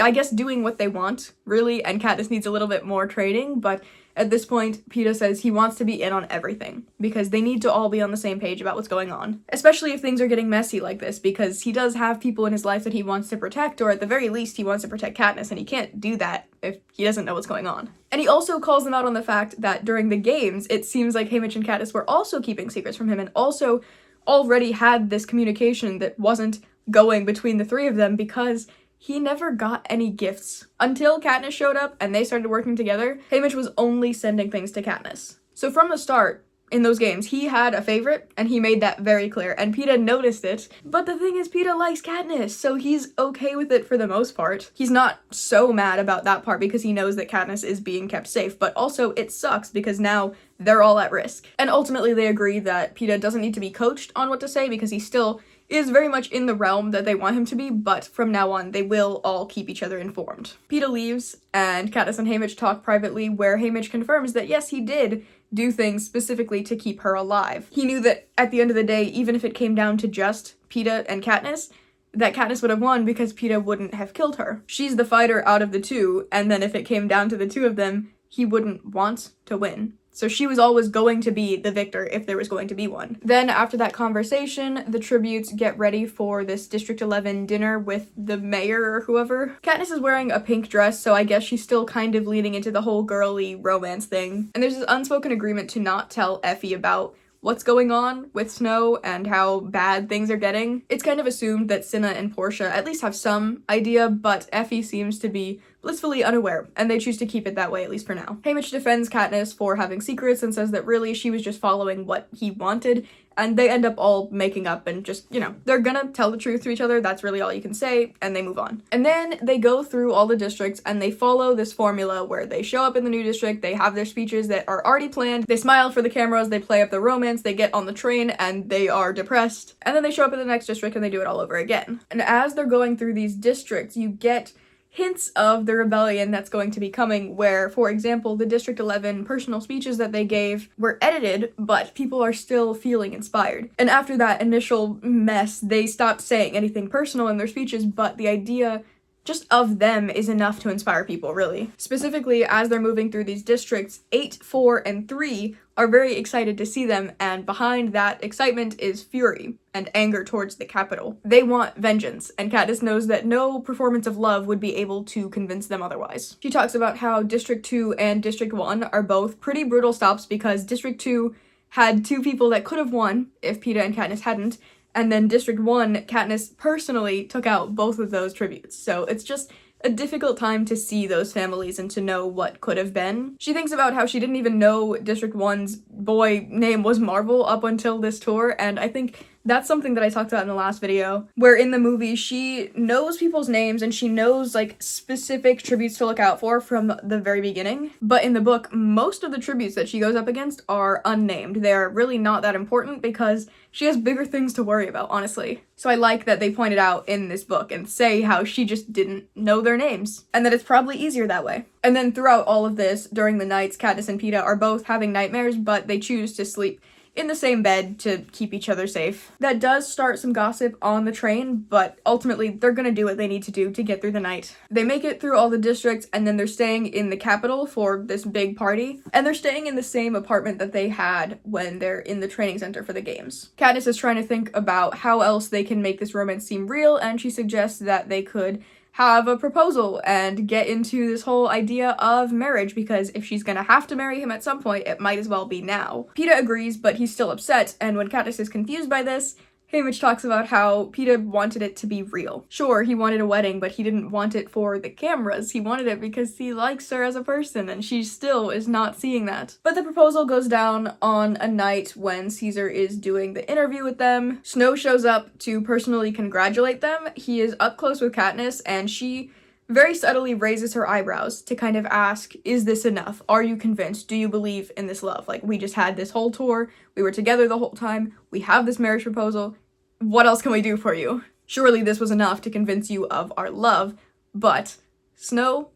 I guess, doing what they want, really, and Katniss needs a little bit more training, but at this point, Peeta says he wants to be in on everything, because they need to all be on the same page about what's going on. Especially if things are getting messy like this, because he does have people in his life that he wants to protect, or at the very least, he wants to protect Katniss, and he can't do that if he doesn't know what's going on. And he also calls them out on the fact that during the games, it seems like Haymitch and Katniss were also keeping secrets from him, and also already had this communication that wasn't going between the three of them, because he never got any gifts. Until Katniss showed up and they started working together, Haymitch was only sending things to Katniss. So from the start, in those games, he had a favorite, and he made that very clear, and Peeta noticed it. But the thing is, Peeta likes Katniss, so he's okay with it for the most part. He's not so mad about that part because he knows that Katniss is being kept safe, but also it sucks because now they're all at risk. And ultimately they agree that Peeta doesn't need to be coached on what to say because he still is very much in the realm that they want him to be, but from now on, they will all keep each other informed. Peeta leaves, and Katniss and Haymitch talk privately, where Haymitch confirms that yes, he did do things specifically to keep her alive. He knew that at the end of the day, even if it came down to just Peeta and Katniss, that Katniss would have won because Peeta wouldn't have killed her. She's the fighter out of the two, and then if it came down to the two of them, he wouldn't want to win. So she was always going to be the victor if there was going to be one. Then after that conversation, the tributes get ready for this District 11 dinner with the mayor or whoever. Katniss is wearing a pink dress, so I guess she's still kind of leaning into the whole girly romance thing. And there's this unspoken agreement to not tell Effie about what's going on with Snow and how bad things are getting. It's kind of assumed that Cinna and Portia at least have some idea, but Effie seems to be blissfully unaware, and they choose to keep it that way, at least for now. Haymitch defends Katniss for having secrets and says that really she was just following what he wanted, and they end up all making up and just, you know, they're gonna tell the truth to each other, that's really all you can say, and they move on. And then they go through all the districts and they follow this formula where they show up in the new district, they have their speeches that are already planned, they smile for the cameras, they play up the romance, they get on the train and they are depressed, and then they show up in the next district and they do it all over again. And as they're going through these districts, you get hints of the rebellion that's going to be coming, where, for example, the District 11 personal speeches that they gave were edited, but people are still feeling inspired. And after that initial mess, they stopped saying anything personal in their speeches, but the idea just of them is enough to inspire people, really. Specifically, as they're moving through these districts, 8, 4, and 3 are very excited to see them, and behind that excitement is fury and anger towards the capital. They want vengeance, and Katniss knows that no performance of love would be able to convince them otherwise. She talks about how District 2 and District 1 are both pretty brutal stops because District 2 had 2 people that could have won if Peeta and Katniss hadn't, and then District 1, Katniss personally took out both of those tributes. So it's just a difficult time to see those families and to know what could have been. She thinks about how she didn't even know District 1's boy name was Marvel up until this tour, and I think that's something that I talked about in the last video, where in the movie she knows people's names and she knows like specific tributes to look out for from the very beginning. But in the book, most of the tributes that she goes up against are unnamed. They're really not that important because she has bigger things to worry about, honestly. So I like that they pointed out in this book and say how she just didn't know their names, and that it's probably easier that way. And then throughout all of this, during the nights, Katniss and Peeta are both having nightmares, but they choose to sleep in the same bed to keep each other safe. That does start some gossip on the train, but ultimately they're gonna do what they need to do to get through the night. They make it through all the districts, and then they're staying in the capital for this big party, and they're staying in the same apartment that they had when they're in the training center for the games. Katniss is trying to think about how else they can make this romance seem real, and she suggests that they could have a proposal and get into this whole idea of marriage, because if she's gonna have to marry him at some point, it might as well be now. Peeta agrees, but he's still upset, and when Katniss is confused by this, Haymitch talks about how Peeta wanted it to be real. Sure, he wanted a wedding, but he didn't want it for the cameras. He wanted it because he likes her as a person, and she still is not seeing that. But the proposal goes down on a night when Caesar is doing the interview with them. Snow shows up to personally congratulate them. He is up close with Katniss, and she very subtly raises her eyebrows to kind of ask, is this enough? Are you convinced? Do you believe in this love? Like, we just had this whole tour, we were together the whole time, we have this marriage proposal, what else can we do for you? Surely this was enough to convince you of our love. But Snow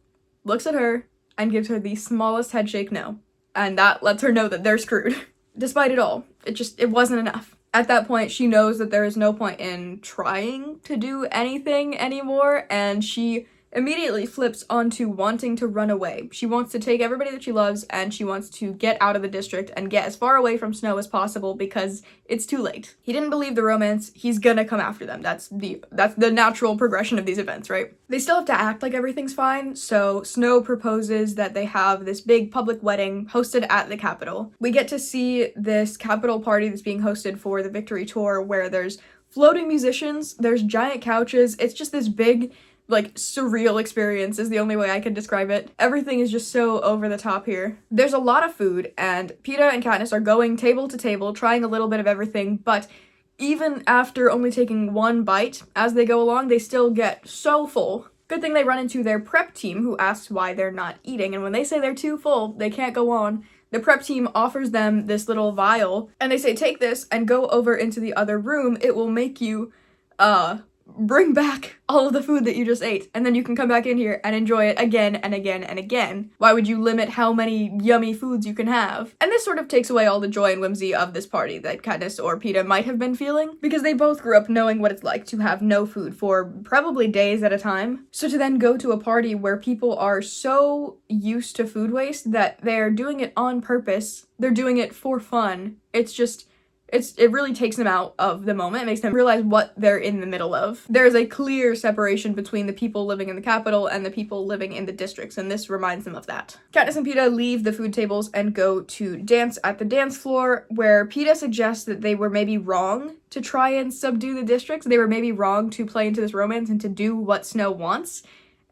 looks at her and gives her the smallest headshake no. And that lets her know that they're screwed. Despite it all, it wasn't enough. At that point, she knows that there is no point in trying to do anything anymore, and she immediately flips onto wanting to run away. She wants to take everybody that she loves, and she wants to get out of the district and get as far away from Snow as possible because it's too late. He didn't believe the romance, he's gonna come after them. That's the natural progression of these events, right? They still have to act like everything's fine, so Snow proposes that they have this big public wedding hosted at the Capitol. We get to see this Capitol party that's being hosted for the Victory Tour where there's floating musicians, there's giant couches, it's just this big, like, surreal experience is the only way I can describe it. Everything is just so over the top here. There's a lot of food, and Peeta and Katniss are going table to table, trying a little bit of everything, but even after only taking one bite as they go along, they still get so full. Good thing they run into their prep team, who asks why they're not eating, and when they say they're too full, they can't go on, the prep team offers them this little vial, and they say, take this and go over into the other room, it will make you, bring back all of the food that you just ate, and then you can come back in here and enjoy it again and again and again. Why would you limit how many yummy foods you can have? And this sort of takes away all the joy and whimsy of this party that Katniss or Peeta might have been feeling, because they both grew up knowing what it's like to have no food for probably days at a time. So to then go to a party where people are so used to food waste that they're doing it on purpose, they're doing it for fun, it really takes them out of the moment. It makes them realize what they're in the middle of. There is a clear separation between the people living in the capital and the people living in the districts, and this reminds them of that. Katniss and Peeta leave the food tables and go to dance at the dance floor, where Peeta suggests that they were maybe wrong to try and subdue the districts. They were maybe wrong to play into this romance and to do what Snow wants,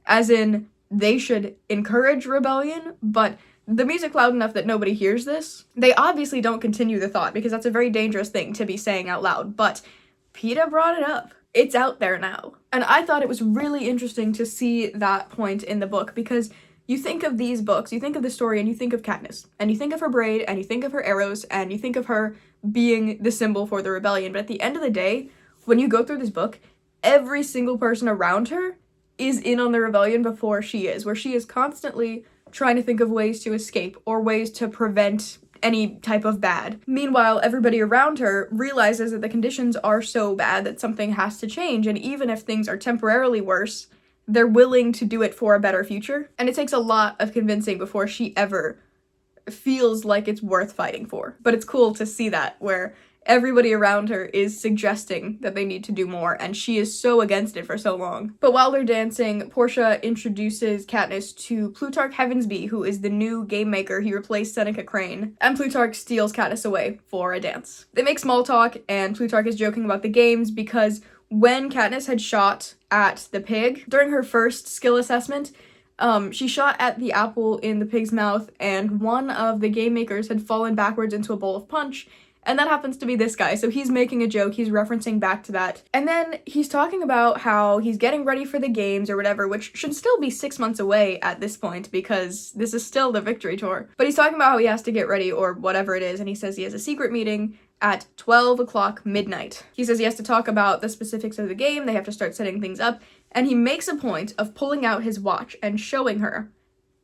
as in they should encourage rebellion, but the music loud enough that nobody hears this. They obviously don't continue the thought because that's a very dangerous thing to be saying out loud, but Peeta brought it up. It's out there now. And I thought it was really interesting to see that point in the book, because you think of these books, you think of the story, and you think of Katniss, and you think of her braid, and you think of her arrows, and you think of her being the symbol for the rebellion. But at the end of the day, when you go through this book, every single person around her is in on the rebellion before she is, where she is constantly trying to think of ways to escape or ways to prevent any type of bad. Meanwhile, everybody around her realizes that the conditions are so bad that something has to change, and even if things are temporarily worse, they're willing to do it for a better future. And it takes a lot of convincing before she ever feels like it's worth fighting for. But it's cool to see that, where everybody around her is suggesting that they need to do more, and she is so against it for so long. But while they're dancing, Portia introduces Katniss to Plutarch Heavensbee, who is the new game maker. He replaced Seneca Crane, and Plutarch steals Katniss away for a dance. They make small talk, and Plutarch is joking about the games because when Katniss had shot at the pig during her first skill assessment, she shot at the apple in the pig's mouth, and one of the game makers had fallen backwards into a bowl of punch. And that happens to be this guy, so he's making a joke, he's referencing back to that. And then he's talking about how he's getting ready for the games or whatever, which should still be 6 months away at this point because this is still the Victory Tour. But he's talking about how he has to get ready or whatever it is, and he says he has a secret meeting at 12 o'clock midnight. He says he has to talk about the specifics of the game, they have to start setting things up, and he makes a point of pulling out his watch and showing her.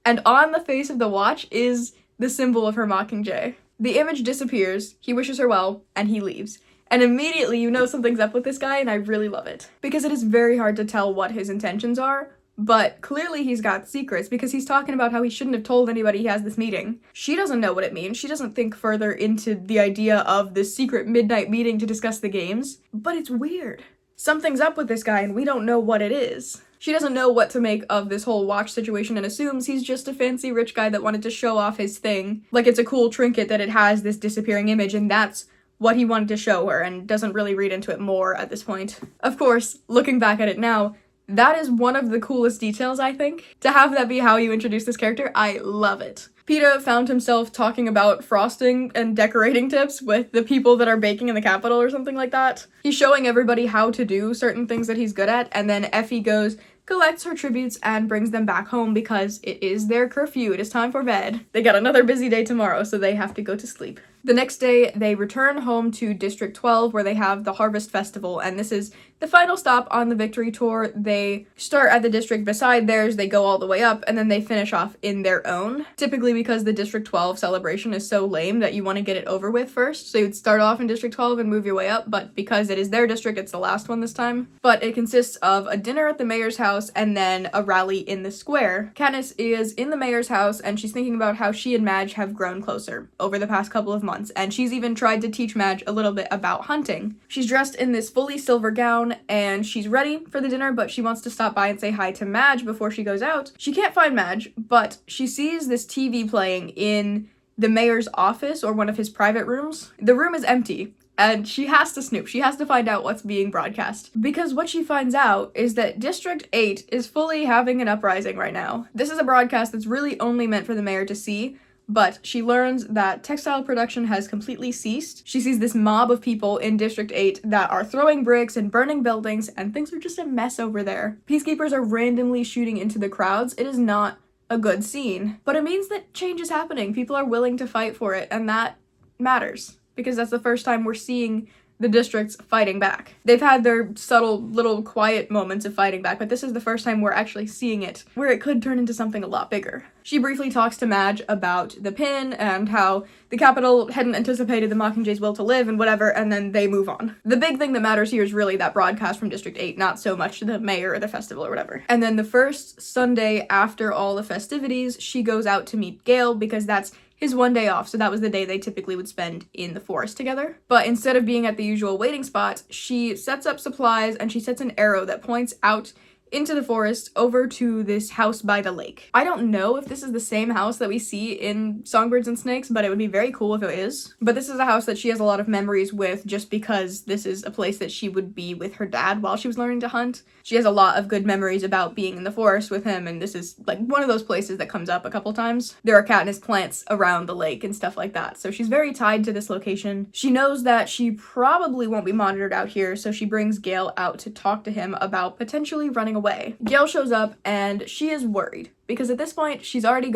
And on the face of the watch is the symbol of her Mockingjay. The image disappears, he wishes her well, and he leaves. And immediately you know something's up with this guy, and I really love it. Because it is very hard to tell what his intentions are, but clearly he's got secrets because he's talking about how he shouldn't have told anybody he has this meeting. She doesn't know what it means, she doesn't think further into the idea of this secret midnight meeting to discuss the games, but it's weird. Something's up with this guy and we don't know what it is. She doesn't know what to make of this whole watch situation and assumes he's just a fancy rich guy that wanted to show off his thing. Like it's a cool trinket that it has this disappearing image, and that's what he wanted to show her and doesn't really read into it more at this point. Of course, looking back at it now, that is one of the coolest details, I think. To have that be how you introduce this character, I love it. Peeta found himself talking about frosting and decorating tips with the people that are baking in the capital or something like that. He's showing everybody how to do certain things that he's good at, and then Effie goes, collects her tributes, and brings them back home because it is their curfew. It is time for bed. They got another busy day tomorrow, so they have to go to sleep. The next day, they return home to District 12, where they have the Harvest Festival, and this is the final stop on the Victory Tour. They start at the district beside theirs, they go all the way up, and then they finish off in their own. Typically because the District 12 celebration is so lame that you want to get it over with first, so you'd start off in District 12 and move your way up, but because it is their district, it's the last one this time. But it consists of a dinner at the mayor's house and then a rally in the square. Katniss is in the mayor's house, and she's thinking about how she and Madge have grown closer over the past couple of months. And she's even tried to teach Madge a little bit about hunting. She's dressed in this fully silver gown, and she's ready for the dinner, but she wants to stop by and say hi to Madge before she goes out. She can't find Madge, but she sees this TV playing in the mayor's office or one of his private rooms. The room is empty, and she has to snoop. She has to find out what's being broadcast. Because what she finds out is that District 8 is fully having an uprising right now. This is a broadcast that's really only meant for the mayor to see, but she learns that textile production has completely ceased. She sees this mob of people in District 8 that are throwing bricks and burning buildings, and things are just a mess over there. Peacekeepers are randomly shooting into the crowds. It is not a good scene, but it means that change is happening. People are willing to fight for it, and that matters, because that's the first time we're seeing the districts fighting back. They've had their subtle little quiet moments of fighting back, but this is the first time we're actually seeing it, where it could turn into something a lot bigger. She briefly talks to Madge about the pin and how the Capitol hadn't anticipated the Mockingjay's will to live and whatever, and then they move on. The big thing that matters here is really that broadcast from District 8, not so much the mayor or the festival or whatever. And then the first Sunday after all the festivities, she goes out to meet Gale because that's his one day off, so that was the day they typically would spend in the forest together. But instead of being at the usual waiting spot, she sets up supplies and she sets an arrow that points out into the forest over to this house by the lake. I don't know if this is the same house that we see in Songbirds and Snakes, but it would be very cool if it is. But this is a house that she has a lot of memories with just because this is a place that she would be with her dad while she was learning to hunt. She has a lot of good memories about being in the forest with him, and this is like one of those places that comes up a couple times. There are Katniss plants around the lake and stuff like that, so she's very tied to this location. She knows that she probably won't be monitored out here, so she brings Gale out to talk to him about potentially running away. Gale shows up and she is worried because at this point she's already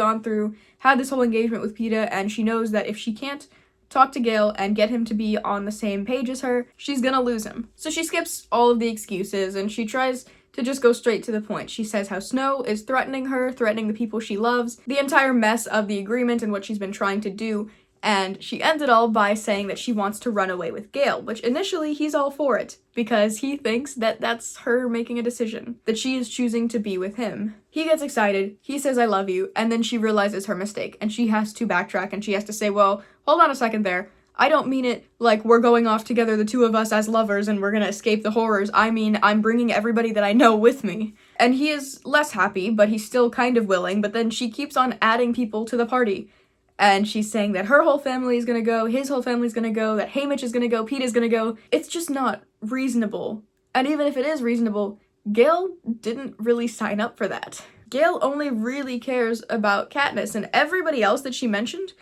had this whole engagement with Peeta, and she knows that if she can't talk to Gale and get him to be on the same page as her, she's gonna lose him. So she skips all of the excuses and she tries to just go straight to the point. She says how Snow is threatening her, threatening the people she loves, the entire mess of the agreement and what she's been trying to do. And she ends it all by saying that she wants to run away with Gale, which initially he's all for it, because he thinks that that's her making a decision, that she is choosing to be with him. He gets excited, he says I love you, and then she realizes her mistake, and she has to backtrack, and she has to say, well, hold on a second there. I don't mean it like we're going off together, the two of us as lovers, and we're gonna escape the horrors. I mean, I'm bringing everybody that I know with me. And he is less happy, but he's still kind of willing, but then she keeps on adding people to the party. And she's saying that her whole family is gonna go, his whole family's gonna go, that Haymitch is gonna go, Peeta's gonna go. It's just not reasonable. And even if it is reasonable, Gale didn't really sign up for that. Gale only really cares about Katniss, and everybody else that she mentioned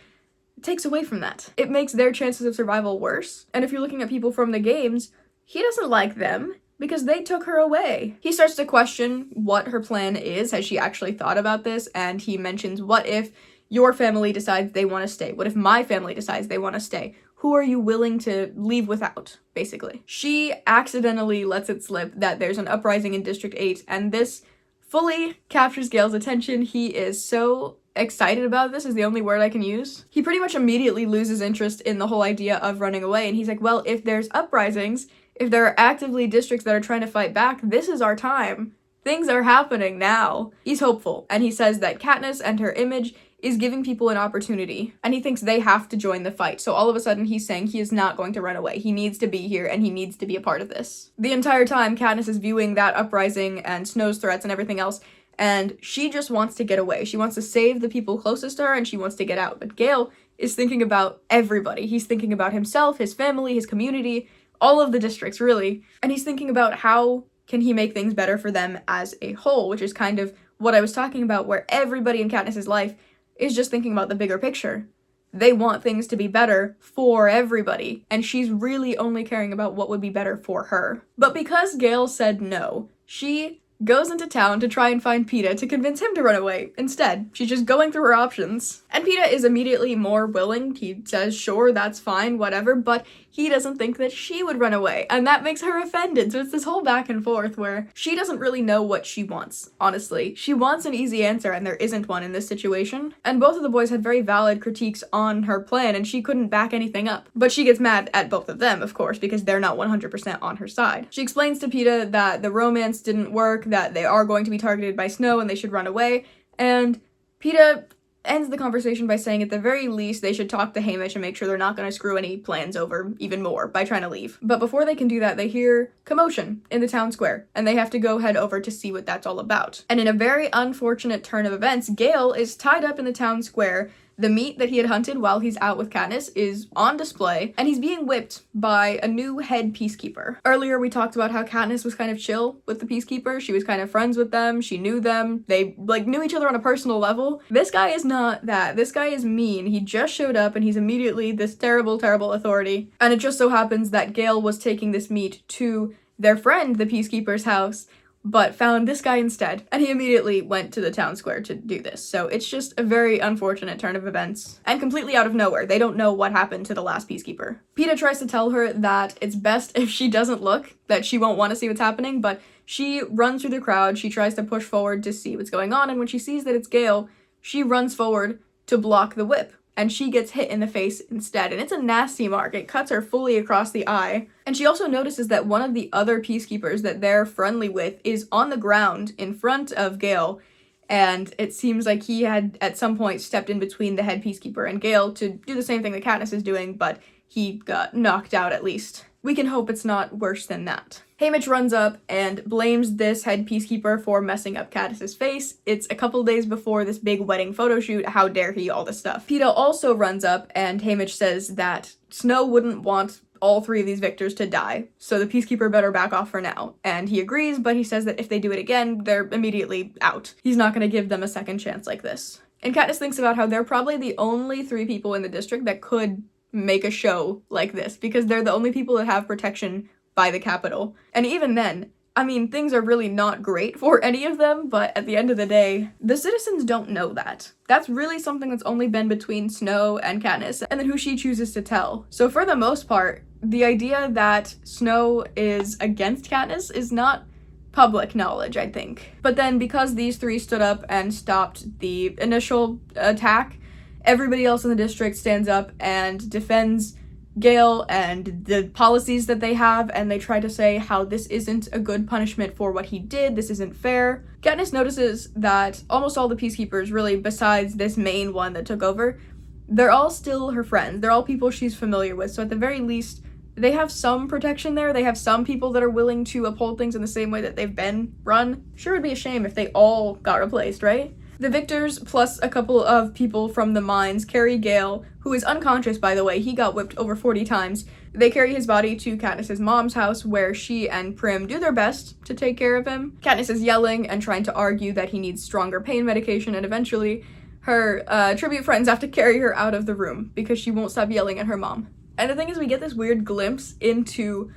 takes away from that. It makes their chances of survival worse. And if you're looking at people from the games, he doesn't like them because they took her away. He starts to question what her plan is. Has she actually thought about this? And he mentions, what if your family decides they want to stay? What if my family decides they want to stay? Who are you willing to leave without, basically? She accidentally lets it slip that there's an uprising in District 8, and this fully captures Gale's attention. He is so excited about this, is the only word I can use. He pretty much immediately loses interest in the whole idea of running away, and he's like, well, if there's uprisings, if there are actively districts that are trying to fight back, this is our time. Things are happening now. He's hopeful, and he says that Katniss and her image is giving people an opportunity, and he thinks they have to join the fight. So all of a sudden he's saying he is not going to run away. He needs to be here, and he needs to be a part of this. The entire time, Katniss is viewing that uprising and Snow's threats and everything else, and she just wants to get away. She wants to save the people closest to her, and she wants to get out. But Gale is thinking about everybody. He's thinking about himself, his family, his community, all of the districts, really. And he's thinking about how can he make things better for them as a whole, which is kind of what I was talking about, where everybody in Katniss's life is just thinking about the bigger picture. They want things to be better for everybody, and she's really only caring about what would be better for her. But because Gale said no, she goes into town to try and find Peeta to convince him to run away. Instead, she's just going through her options. And Peeta is immediately more willing. He says, sure, that's fine, whatever, but he doesn't think that she would run away, and that makes her offended. So it's this whole back and forth where she doesn't really know what she wants, honestly. She wants an easy answer, and there isn't one in this situation. And both of the boys had very valid critiques on her plan, and she couldn't back anything up. But she gets mad at both of them, of course, because they're not 100% on her side. She explains to Peeta that the romance didn't work, that they are going to be targeted by Snow and they should run away, and Peeta ends the conversation by saying at the very least they should talk to Haymitch and make sure they're not going to screw any plans over even more by trying to leave. But before they can do that, they hear commotion in the town square, and they have to go head over to see what that's all about. And in a very unfortunate turn of events, Gale is tied up in the town square. The meat that he had hunted while he's out with Katniss is on display, and he's being whipped by a new head peacekeeper. Earlier, we talked about how Katniss was kind of chill with the peacekeepers. She was kind of friends with them. She knew them. They, knew each other on a personal level. This guy is not that. This guy is mean. He just showed up, and he's immediately this terrible, terrible authority. And it just so happens that Gale was taking this meat to their friend, the peacekeeper's house, but found this guy instead, and he immediately went to the town square to do this. So it's just a very unfortunate turn of events, and completely out of nowhere. They don't know what happened to the last peacekeeper. Peeta tries to tell her that it's best if she doesn't look, that she won't want to see what's happening, but she runs through the crowd. She tries to push forward to see what's going on, and when she sees that it's Gale, she runs forward to block the whip, and she gets hit in the face instead, and it's a nasty mark. It cuts her fully across the eye. And she also notices that one of the other peacekeepers that they're friendly with is on the ground in front of Gale, and it seems like he had at some point stepped in between the head peacekeeper and Gale to do the same thing that Katniss is doing, but he got knocked out at least. We can hope it's not worse than that. Haymitch runs up and blames this head peacekeeper for messing up Katniss's face. It's a couple days before this big wedding photo shoot. How dare he, all this stuff. Peeta also runs up, and Haymitch says that Snow wouldn't want all three of these victors to die, so the peacekeeper better back off for now. And he agrees, but he says that if they do it again, they're immediately out. He's not going to give them a second chance like this. And Katniss thinks about how they're probably the only 3 people in the district that could make a show like this, because they're the only people that have protection by the Capitol. And even then, I mean, things are really not great for any of them, but at the end of the day, the citizens don't know that. That's really something that's only been between Snow and Katniss, and then who she chooses to tell. So for the most part, the idea that Snow is against Katniss is not public knowledge, I think. But then because these 3 stood up and stopped the initial attack, everybody else in the district stands up and defends Gale and the policies that they have, and they try to say how this isn't a good punishment for what he did, this isn't fair. Katniss notices that almost all the peacekeepers, really, besides this main one that took over, they're all still her friends. They're all people she's familiar with, so at the very least, they have some protection there. They have some people that are willing to uphold things in the same way that they've been run. Sure, it'd be a shame if they all got replaced, right? The victors, plus a couple of people from the mines, carry Gale, who is unconscious, by the way. He got whipped over 40 times. They carry his body to Katniss's mom's house, where she and Prim do their best to take care of him. Katniss is yelling and trying to argue that he needs stronger pain medication, and eventually her tribute friends have to carry her out of the room because she won't stop yelling at her mom. And the thing is, we get this weird glimpse into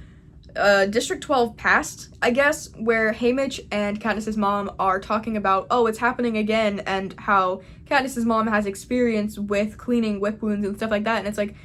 District 12 past, I guess, where Haymitch and Katniss's mom are talking about, oh, it's happening again, and how Katniss's mom has experience with cleaning whip wounds and stuff like that, and it's like,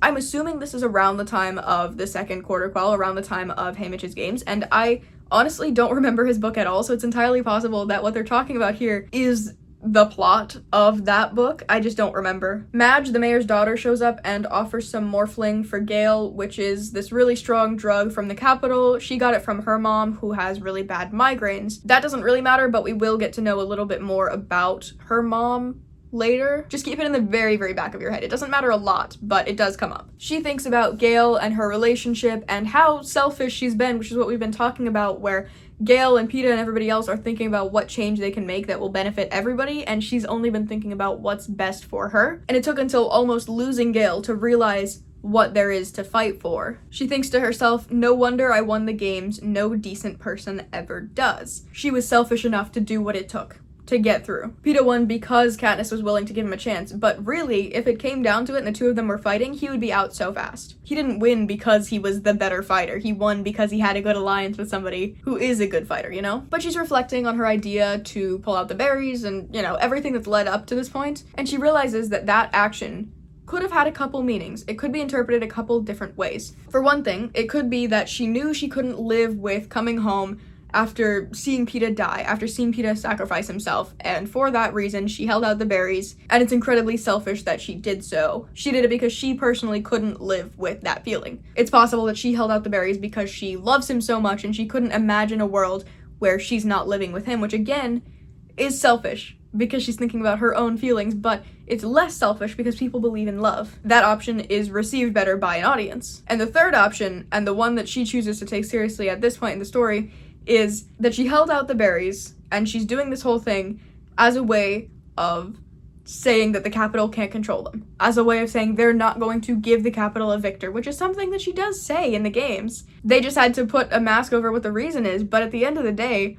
I'm assuming this is around the time of the second quarter quell, around the time of Haymitch's games, and I honestly don't remember his book at all, so it's entirely possible that what they're talking about here is the plot of that book. I just don't remember. Madge, the mayor's daughter, shows up and offers some morphling for Gale, which is this really strong drug from the Capitol. She got it from her mom, who has really bad migraines. That doesn't really matter, but we will get to know a little bit more about her mom later. Just keep it in the very, very back of your head. It doesn't matter a lot, but it does come up. She thinks about Gale and her relationship and how selfish she's been, which is what we've been talking about, where Gale and Peeta and everybody else are thinking about what change they can make that will benefit everybody, and she's only been thinking about what's best for her. And it took until almost losing Gale to realize what there is to fight for. She thinks to herself, no wonder I won the games, no decent person ever does. She was selfish enough to do what it took to get through. Peeta won because Katniss was willing to give him a chance, but really, if it came down to it and the two of them were fighting, he would be out so fast. He didn't win because he was the better fighter. He won because he had a good alliance with somebody who is a good fighter, you know? But she's reflecting on her idea to pull out the berries and, you know, everything that's led up to this point, and she realizes that that action could have had a couple meanings. It could be interpreted a couple different ways. For one thing, it could be that she knew she couldn't live with coming home after seeing Peeta die, after seeing Peeta sacrifice himself, and for that reason, she held out the berries, and it's incredibly selfish that she did so. She did it because she personally couldn't live with that feeling. It's possible that she held out the berries because she loves him so much and she couldn't imagine a world where she's not living with him, which again, is selfish because she's thinking about her own feelings, but it's less selfish because people believe in love. That option is received better by an audience. And the third option, and the one that she chooses to take seriously at this point in the story, is that she held out the berries, and she's doing this whole thing as a way of saying that the Capitol can't control them. As a way of saying they're not going to give the Capitol a victor, which is something that she does say in the games. They just had to put a mask over what the reason is, but at the end of the day,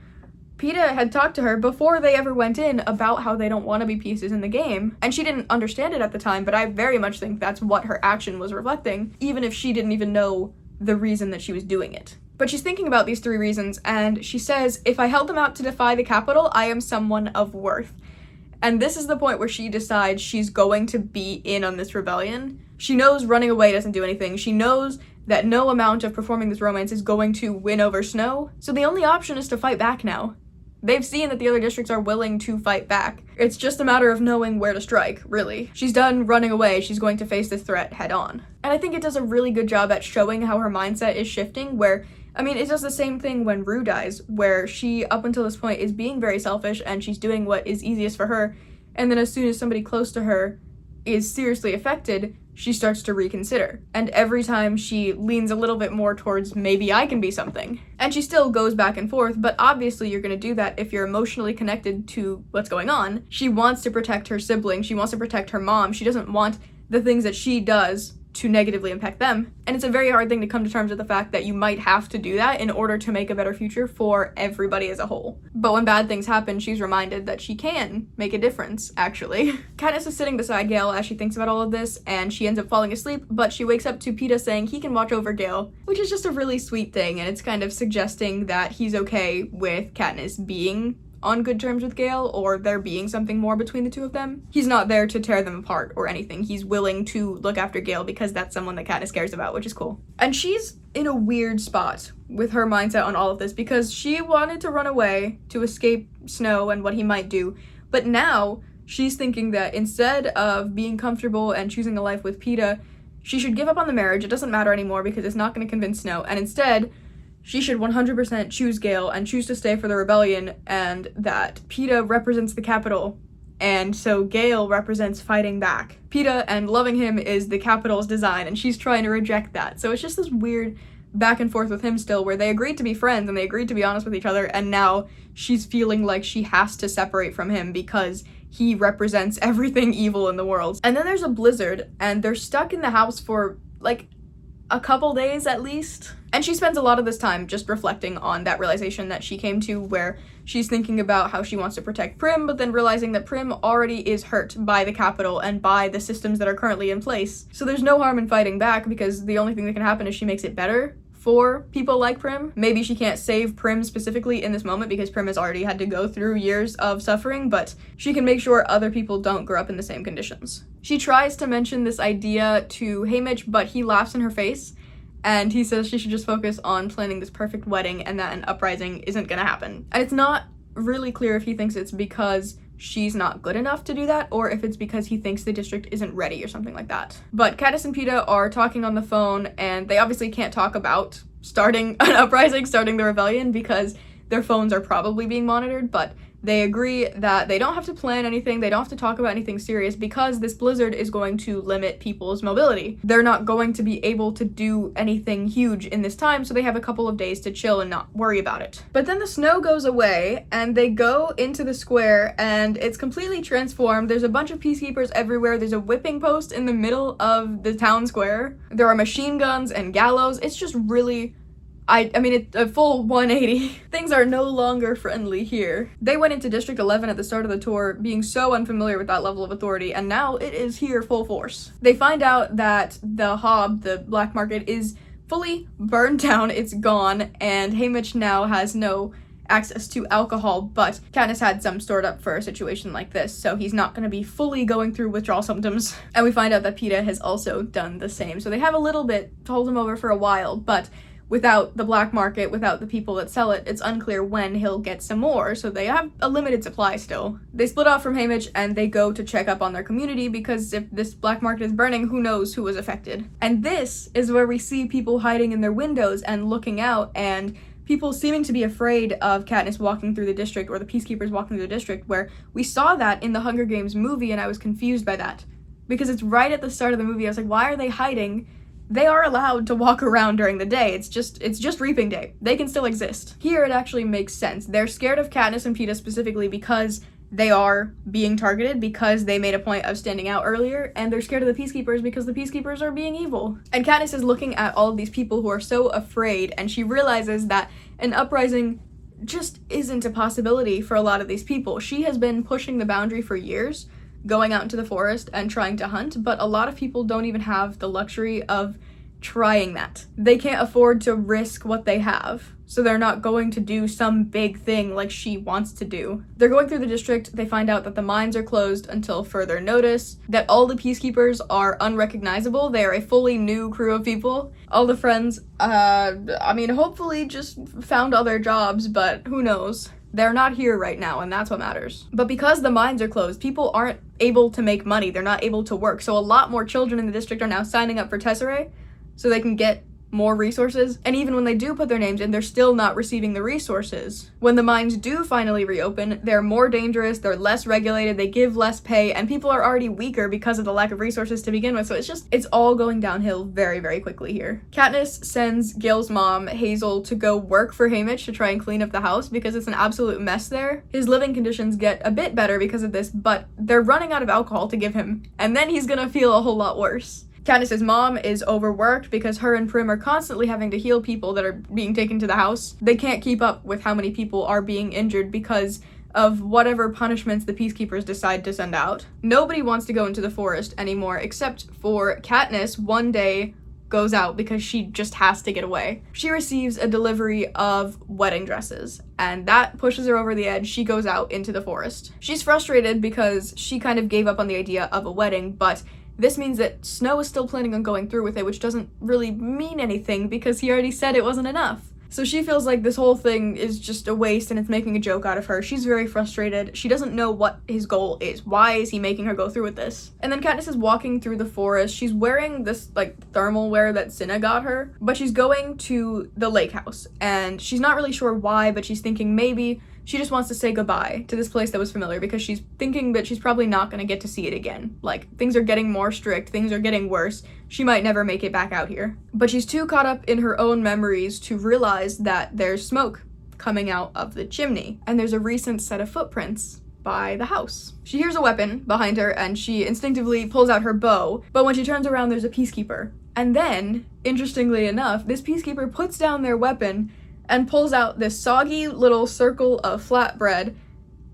Peeta had talked to her before they ever went in about how they don't want to be pieces in the game, and she didn't understand it at the time, but I very much think that's what her action was reflecting, even if she didn't even know the reason that she was doing it. But she's thinking about these three reasons, and she says, if I held them out to defy the Capitol, I am someone of worth. And this is the point where she decides she's going to be in on this rebellion. She knows running away doesn't do anything. She knows that no amount of performing this romance is going to win over Snow, so the only option is to fight back now. They've seen that the other districts are willing to fight back. It's just a matter of knowing where to strike, really. She's done running away, she's going to face this threat head on. And I think it does a really good job at showing how her mindset is shifting, where, I mean, it does the same thing when Rue dies, where she, up until this point, is being very selfish and she's doing what is easiest for her, and then as soon as somebody close to her is seriously affected, she starts to reconsider. And every time she leans a little bit more towards maybe I can be something. And she still goes back and forth, but obviously you're gonna do that if you're emotionally connected to what's going on. She wants to protect her sibling, she wants to protect her mom, she doesn't want the things that she does to negatively impact them. And it's a very hard thing to come to terms with the fact that you might have to do that in order to make a better future for everybody as a whole. But when bad things happen, she's reminded that she can make a difference, actually. Katniss is sitting beside Gale as she thinks about all of this, and she ends up falling asleep, but she wakes up to Peeta saying he can watch over Gale, which is just a really sweet thing, and it's kind of suggesting that he's okay with Katniss being on good terms with Gale, or there being something more between the two of them. He's not there to tear them apart or anything. He's willing to look after Gale because that's someone that Katniss cares about, which is cool. And she's in a weird spot with her mindset on all of this because she wanted to run away to escape Snow and what he might do, but now she's thinking that instead of being comfortable and choosing a life with Peeta, she should give up on the marriage. It doesn't matter anymore because it's not going to convince Snow, and instead she should 100% choose Gale and choose to stay for the rebellion, and that Peeta represents the Capitol, and so Gale represents fighting back. Peeta and loving him is the Capitol's design, and she's trying to reject that. So it's just this weird back and forth with him still, where they agreed to be friends and they agreed to be honest with each other, and now she's feeling like she has to separate from him because he represents everything evil in the world. And then there's a blizzard, and they're stuck in the house for, like, a couple days at least. And she spends a lot of this time just reflecting on that realization that she came to, where she's thinking about how she wants to protect Prim, but then realizing that Prim already is hurt by the Capitol and by the systems that are currently in place. So there's no harm in fighting back because the only thing that can happen is she makes it better for people like Prim. Maybe she can't save Prim specifically in this moment because Prim has already had to go through years of suffering, but she can make sure other people don't grow up in the same conditions. She tries to mention this idea to Haymitch, but he laughs in her face, and he says she should just focus on planning this perfect wedding and that an uprising isn't gonna happen. And it's not really clear if he thinks it's because she's not good enough to do that, or if it's because he thinks the district isn't ready or something like that. But Katniss and Peeta are talking on the phone, and they obviously can't talk about starting an uprising, starting the rebellion, because their phones are probably being monitored, but they agree that they don't have to plan anything, they don't have to talk about anything serious because this blizzard is going to limit people's mobility. They're not going to be able to do anything huge in this time, so they have a couple of days to chill and not worry about it. But then the snow goes away and they go into the square and it's completely transformed. There's a bunch of peacekeepers everywhere. There's a whipping post in the middle of the town square. There are machine guns and gallows. It's just really I mean, it's a full 180. Things are no longer friendly here. They went into District 11 at the start of the tour being so unfamiliar with that level of authority, and now it is here full force. They find out that the Hob, the black market, is fully burned down, it's gone, and Haymitch now has no access to alcohol, but Katniss had some stored up for a situation like this, so he's not going to be fully going through withdrawal symptoms. And we find out that Peeta has also done the same. So they have a little bit to hold him over for a while, but without the black market, without the people that sell it, it's unclear when he'll get some more, so they have a limited supply still. They split off from Haymitch and they go to check up on their community because if this black market is burning, who knows who was affected. And this is where we see people hiding in their windows and looking out, and people seeming to be afraid of Katniss walking through the district, or the peacekeepers walking through the district, where we saw that in the Hunger Games movie, and I was confused by that. Because it's right at the start of the movie, I was like, why are they hiding? They are allowed to walk around during the day. It's just reaping day. They can still exist. Here it actually makes sense. They're scared of Katniss and Peeta specifically because they are being targeted, because they made a point of standing out earlier, and they're scared of the peacekeepers because the peacekeepers are being evil. And Katniss is looking at all of these people who are so afraid, and she realizes that an uprising just isn't a possibility for a lot of these people. She has been pushing the boundary for years, going out into the forest and trying to hunt, but a lot of people don't even have the luxury of trying that. They can't afford to risk what they have, so they're not going to do some big thing like she wants to do. They're going through the district, they find out that the mines are closed until further notice, that all the peacekeepers are unrecognizable, they are a fully new crew of people. All the friends, hopefully just found other jobs, but who knows. They're not here right now, and that's what matters. But because the mines are closed, people aren't able to make money, they're not able to work, so a lot more children in the district are now signing up for Tesserae, so they can get more resources, and even when they do put their names in, they're still not receiving the resources. When the mines do finally reopen, they're more dangerous, they're less regulated, they give less pay, and people are already weaker because of the lack of resources to begin with, so it's all going downhill very, very quickly here. Katniss sends Gil's mom, Hazel, to go work for Haymitch to try and clean up the house because it's an absolute mess there. His living conditions get a bit better because of this, but they're running out of alcohol to give him, and then he's gonna feel a whole lot worse. Katniss's mom is overworked because her and Prim are constantly having to heal people that are being taken to the house. They can't keep up with how many people are being injured because of whatever punishments the peacekeepers decide to send out. Nobody wants to go into the forest anymore except for Katniss. One day goes out because she just has to get away. She receives a delivery of wedding dresses, and that pushes her over the edge. She goes out into the forest. She's frustrated because she kind of gave up on the idea of a wedding, but this means that Snow is still planning on going through with it, which doesn't really mean anything because he already said it wasn't enough. So she feels like this whole thing is just a waste and it's making a joke out of her. She's very frustrated. She doesn't know what his goal is. Why is he making her go through with this? And then Katniss is walking through the forest. She's wearing this thermal wear that Cinna got her, but she's going to the lake house and she's not really sure why, but she's thinking maybe she just wants to say goodbye to this place that was familiar because she's thinking that she's probably not going to get to see it again. Things are getting more strict, things are getting worse. She might never make it back out here. But she's too caught up in her own memories to realize that there's smoke coming out of the chimney, and there's a recent set of footprints by the house. She hears a weapon behind her and she instinctively pulls out her bow, but when she turns around, there's a peacekeeper. And then, interestingly enough, this peacekeeper puts down their weapon and pulls out this soggy little circle of flatbread,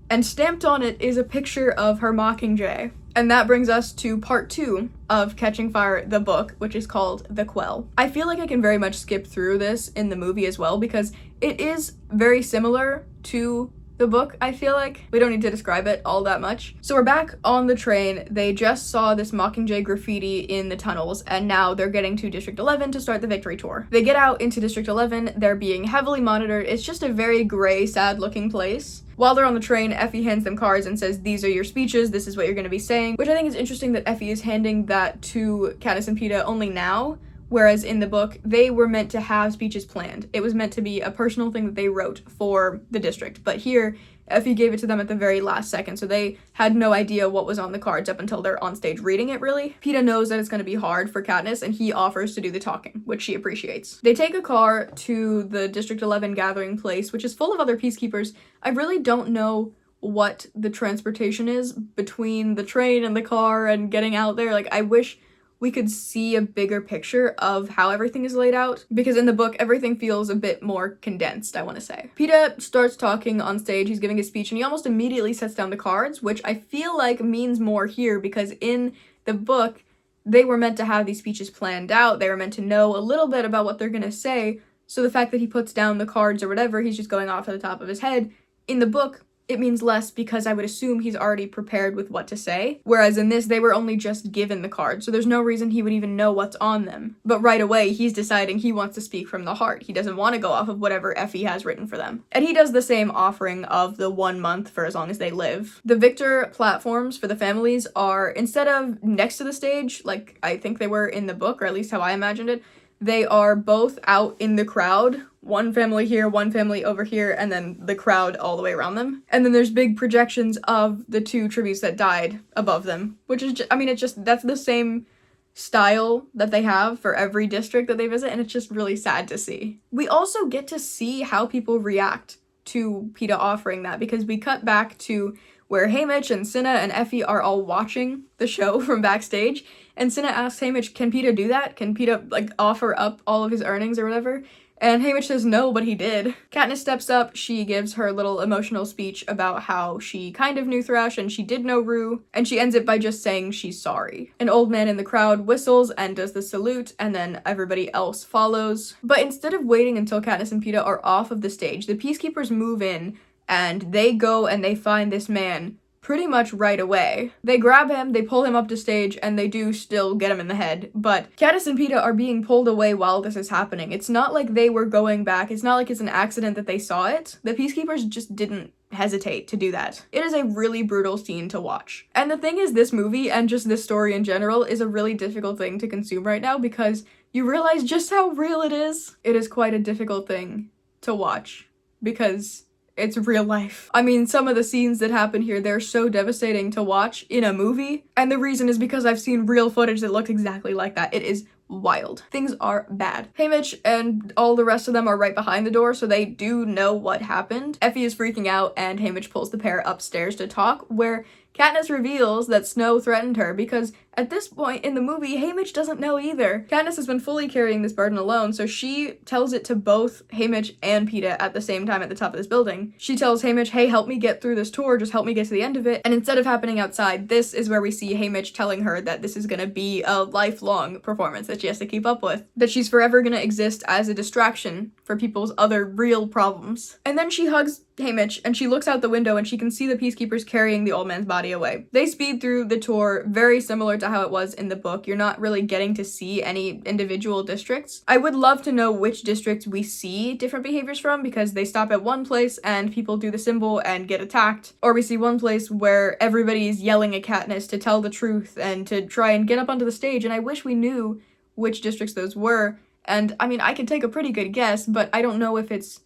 and stamped on it is a picture of her Mockingjay. And that brings us to part 2 of Catching Fire, the book, which is called The Quell. I feel like I can very much skip through this in the movie as well because it is very similar to the book, I feel like. We don't need to describe it all that much. So we're back on the train. They just saw this Mockingjay graffiti in the tunnels, and now they're getting to District 11 to start the victory tour. They get out into District 11, they're being heavily monitored. It's just a very gray, sad-looking place. While they're on the train, Effie hands them cards and says, these are your speeches, this is what you're going to be saying, which I think is interesting that Effie is handing that to Katniss and Peeta only now, whereas in the book, they were meant to have speeches planned. It was meant to be a personal thing that they wrote for the district. But here, Effie gave it to them at the very last second, so they had no idea what was on the cards up until they're on stage reading it, really. Peeta knows that it's going to be hard for Katniss, and he offers to do the talking, which she appreciates. They take a car to the District 11 gathering place, which is full of other peacekeepers. I really don't know what the transportation is between the train and the car and getting out there. Like, I wish we could see a bigger picture of how everything is laid out, because in the book everything feels a bit more condensed, I want to say. Peeta starts talking on stage, he's giving his speech, and he almost immediately sets down the cards, which I feel like means more here, because in the book they were meant to have these speeches planned out, they were meant to know a little bit about what they're gonna say, so the fact that he puts down the cards or whatever, he's just going off at the top of his head, in the book it means less, because I would assume he's already prepared with what to say. Whereas in this, they were only just given the cards, so there's no reason he would even know what's on them. But right away, he's deciding he wants to speak from the heart. He doesn't want to go off of whatever Effie has written for them. And he does the same offering of the 1 month for as long as they live. The victor platforms for the families are, instead of next to the stage, like I think they were in the book, or at least how I imagined it, they are both out in the crowd. One family here, one family over here, and then the crowd all the way around them. And then there's big projections of the 2 tributes that died above them, which is just, I mean, it's just, that's the same style that they have for every district that they visit, and it's just really sad to see. We also get to see how people react to Peeta offering that, because we cut back to where Haymitch and Cinna and Effie are all watching the show from backstage, and Cinna asks Haymitch, can Peeta do that? Can Peeta, like, offer up all of his earnings or whatever? And Haymitch says no, but he did. Katniss steps up, she gives her little emotional speech about how she kind of knew Thresh and she did know Rue, and she ends it by just saying she's sorry. An old man in the crowd whistles and does the salute, and then everybody else follows. But instead of waiting until Katniss and Peeta are off of the stage, the peacekeepers move in, and they go and they find this man pretty much right away. They grab him, they pull him up to stage, and they do still get him in the head, but Katniss and Peeta are being pulled away while this is happening. It's not like they were going back, it's not like it's an accident that they saw it. The peacekeepers just didn't hesitate to do that. It is a really brutal scene to watch. And the thing is, this movie, and just this story in general, is a really difficult thing to consume right now, because you realize just how real it is. It is quite a difficult thing to watch, because it's real life. I mean, some of the scenes that happen here, they're so devastating to watch in a movie, and the reason is because I've seen real footage that looks exactly like that. It is wild. Things are bad. Haymitch and all the rest of them are right behind the door, so they do know what happened. Effie is freaking out, and Haymitch pulls the pair upstairs to talk, where Katniss reveals that Snow threatened her, because at this point in the movie, Haymitch doesn't know either. Katniss has been fully carrying this burden alone, so she tells it to both Haymitch and Peeta at the same time at the top of this building. She tells Haymitch, hey, help me get through this tour, just help me get to the end of it. And instead of happening outside, this is where we see Haymitch telling her that this is gonna be a lifelong performance that she has to keep up with, that she's forever gonna exist as a distraction for people's other real problems. And then she hugs Haymitch, and she looks out the window and she can see the peacekeepers carrying the old man's body away. They speed through the tour very similar to how it was in the book. You're not really getting to see any individual districts. I would love to know which districts we see different behaviors from, because they stop at one place and people do the symbol and get attacked, or we see one place where everybody is yelling at Katniss to tell the truth and to try and get up onto the stage, and I wish we knew which districts those were. And I mean, I could take a pretty good guess, but I don't know if it's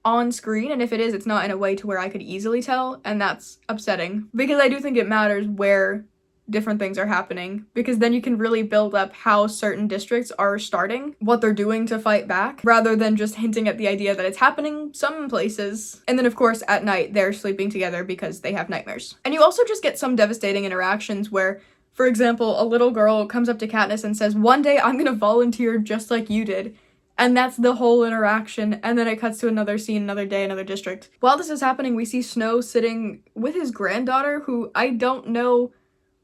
on screen, and if it is, it's not in a way to where I could easily tell, and that's upsetting, because I do think it matters where different things are happening, because then you can really build up how certain districts are starting, what they're doing to fight back, rather than just hinting at the idea that it's happening some places. And then of course at night they're sleeping together because they have nightmares. And you also just get some devastating interactions where, for example, a little girl comes up to Katniss and says, one day I'm gonna volunteer just like you did. And that's the whole interaction, and then it cuts to another scene, another day, another district. While this is happening, we see Snow sitting with his granddaughter, who I don't know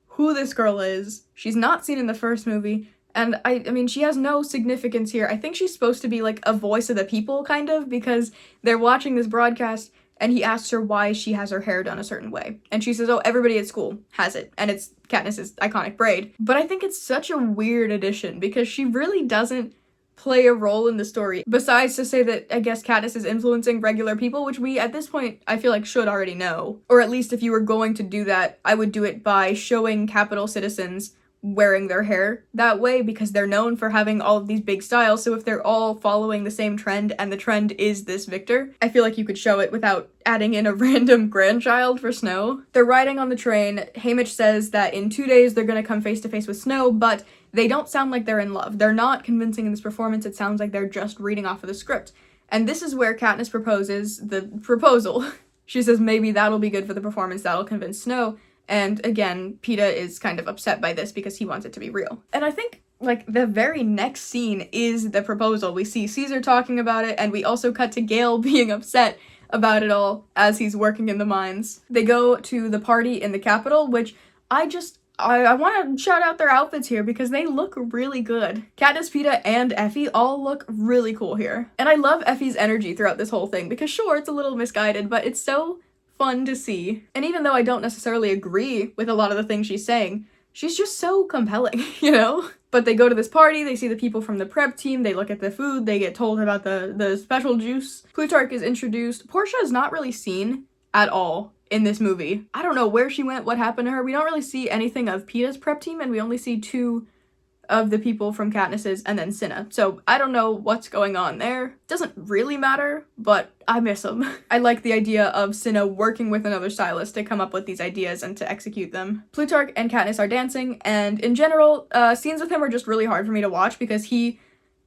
who this girl is. She's not seen in the first movie, and I mean, she has no significance here. I think she's supposed to be like a voice of the people, kind of, because they're watching this broadcast, and he asks her why she has her hair done a certain way. And she says, oh, everybody at school has it, and it's Katniss's iconic braid. But I think it's such a weird addition, because she really doesn't play a role in the story, besides to say that I guess Katniss is influencing regular people, which we, at this point, I feel like should already know. Or at least if you were going to do that, I would do it by showing capital citizens wearing their hair that way because they're known for having all of these big styles. So if they're all following the same trend and the trend is this Victor, I feel like you could show it without adding in a random grandchild for Snow. They're riding on the train. Haymitch says that in 2 days they're gonna come face to face with Snow, but they don't sound like they're in love. They're not convincing in this performance. It sounds like they're just reading off of the script. And this is where Katniss proposes the proposal. She says maybe that'll be good for the performance, that'll convince Snow. And again, Peeta is kind of upset by this because he wants it to be real. And I think, like, the very next scene is the proposal. We see Caesar talking about it, and we also cut to Gale being upset about it all as he's working in the mines. They go to the party in the Capitol, which I want to shout out their outfits here because they look really good. Katniss, Peeta, and Effie all look really cool here. And I love Effie's energy throughout this whole thing because sure, it's a little misguided, but it's so fun to see. And even though I don't necessarily agree with a lot of the things she's saying, she's just so compelling, you know? But they go to this party, they see the people from the prep team, they look at the food, they get told about the special juice. Plutarch is introduced. Portia is not really seen at all in this movie. I don't know where she went, what happened to her. We don't really see anything of Peeta's prep team, and we only see 2 of the people from Katniss's and then Cinna. So I don't know what's going on there. Doesn't really matter, but I miss them. I like the idea of Cinna working with another stylist to come up with these ideas and to execute them. Plutarch and Katniss are dancing, and in general, scenes with him are just really hard for me to watch because he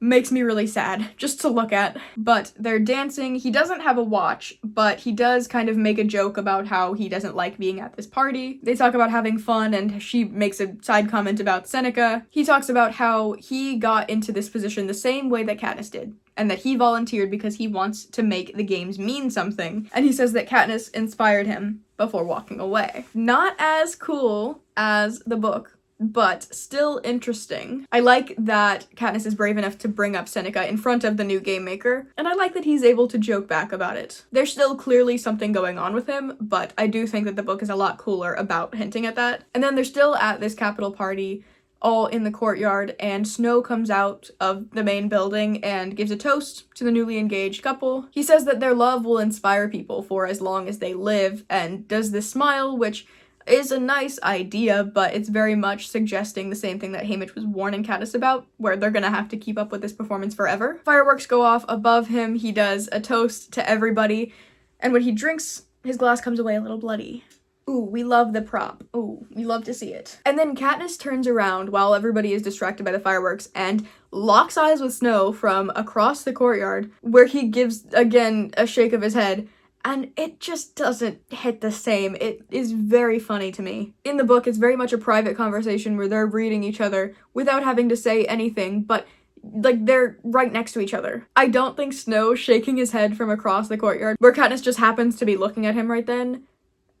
makes me really sad just to look at. But they're dancing. He doesn't have a watch, but he does kind of make a joke about how he doesn't like being at this party. They talk about having fun, and she makes a side comment about Seneca. He talks about how he got into this position the same way that Katniss did, and that he volunteered because he wants to make the games mean something. And he says that Katniss inspired him before walking away. Not as cool as the book, but still interesting. I like that Katniss is brave enough to bring up Seneca in front of the new game maker, and I like that he's able to joke back about it. There's still clearly something going on with him, but I do think that the book is a lot cooler about hinting at that. And then they're still at this Capitol party, all in the courtyard, and Snow comes out of the main building and gives a toast to the newly engaged couple. He says that their love will inspire people for as long as they live, and does this smile, which is a nice idea, but it's very much suggesting the same thing that Haymitch was warning Katniss about, where they're gonna have to keep up with this performance forever. Fireworks go off above him, he does a toast to everybody, and when he drinks, his glass comes away a little bloody. Ooh, we love the prop. Ooh, we love to see it. And then Katniss turns around while everybody is distracted by the fireworks and locks eyes with Snow from across the courtyard, where he gives, again, a shake of his head, and it just doesn't hit the same. It is very funny to me. In the book, it's very much a private conversation where they're reading each other without having to say anything, but like they're right next to each other. I don't think Snow shaking his head from across the courtyard, where Katniss just happens to be looking at him right then,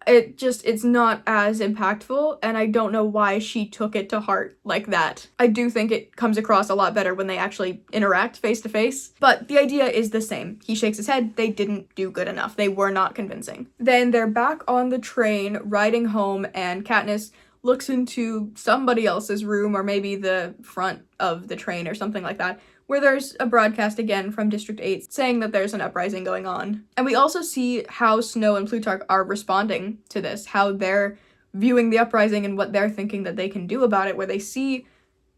it's not as impactful, and I don't know why she took it to heart like that. I do think it comes across a lot better when they actually interact face to face, but the idea is the same. He shakes his head, they didn't do good enough. They were not convincing. Then they're back on the train, riding home, and Katniss looks into somebody else's room, or maybe the front of the train or something like that, where there's a broadcast again from District 8 saying that there's an uprising going on. And we also see how Snow and Plutarch are responding to this, how they're viewing the uprising and what they're thinking that they can do about it, where they see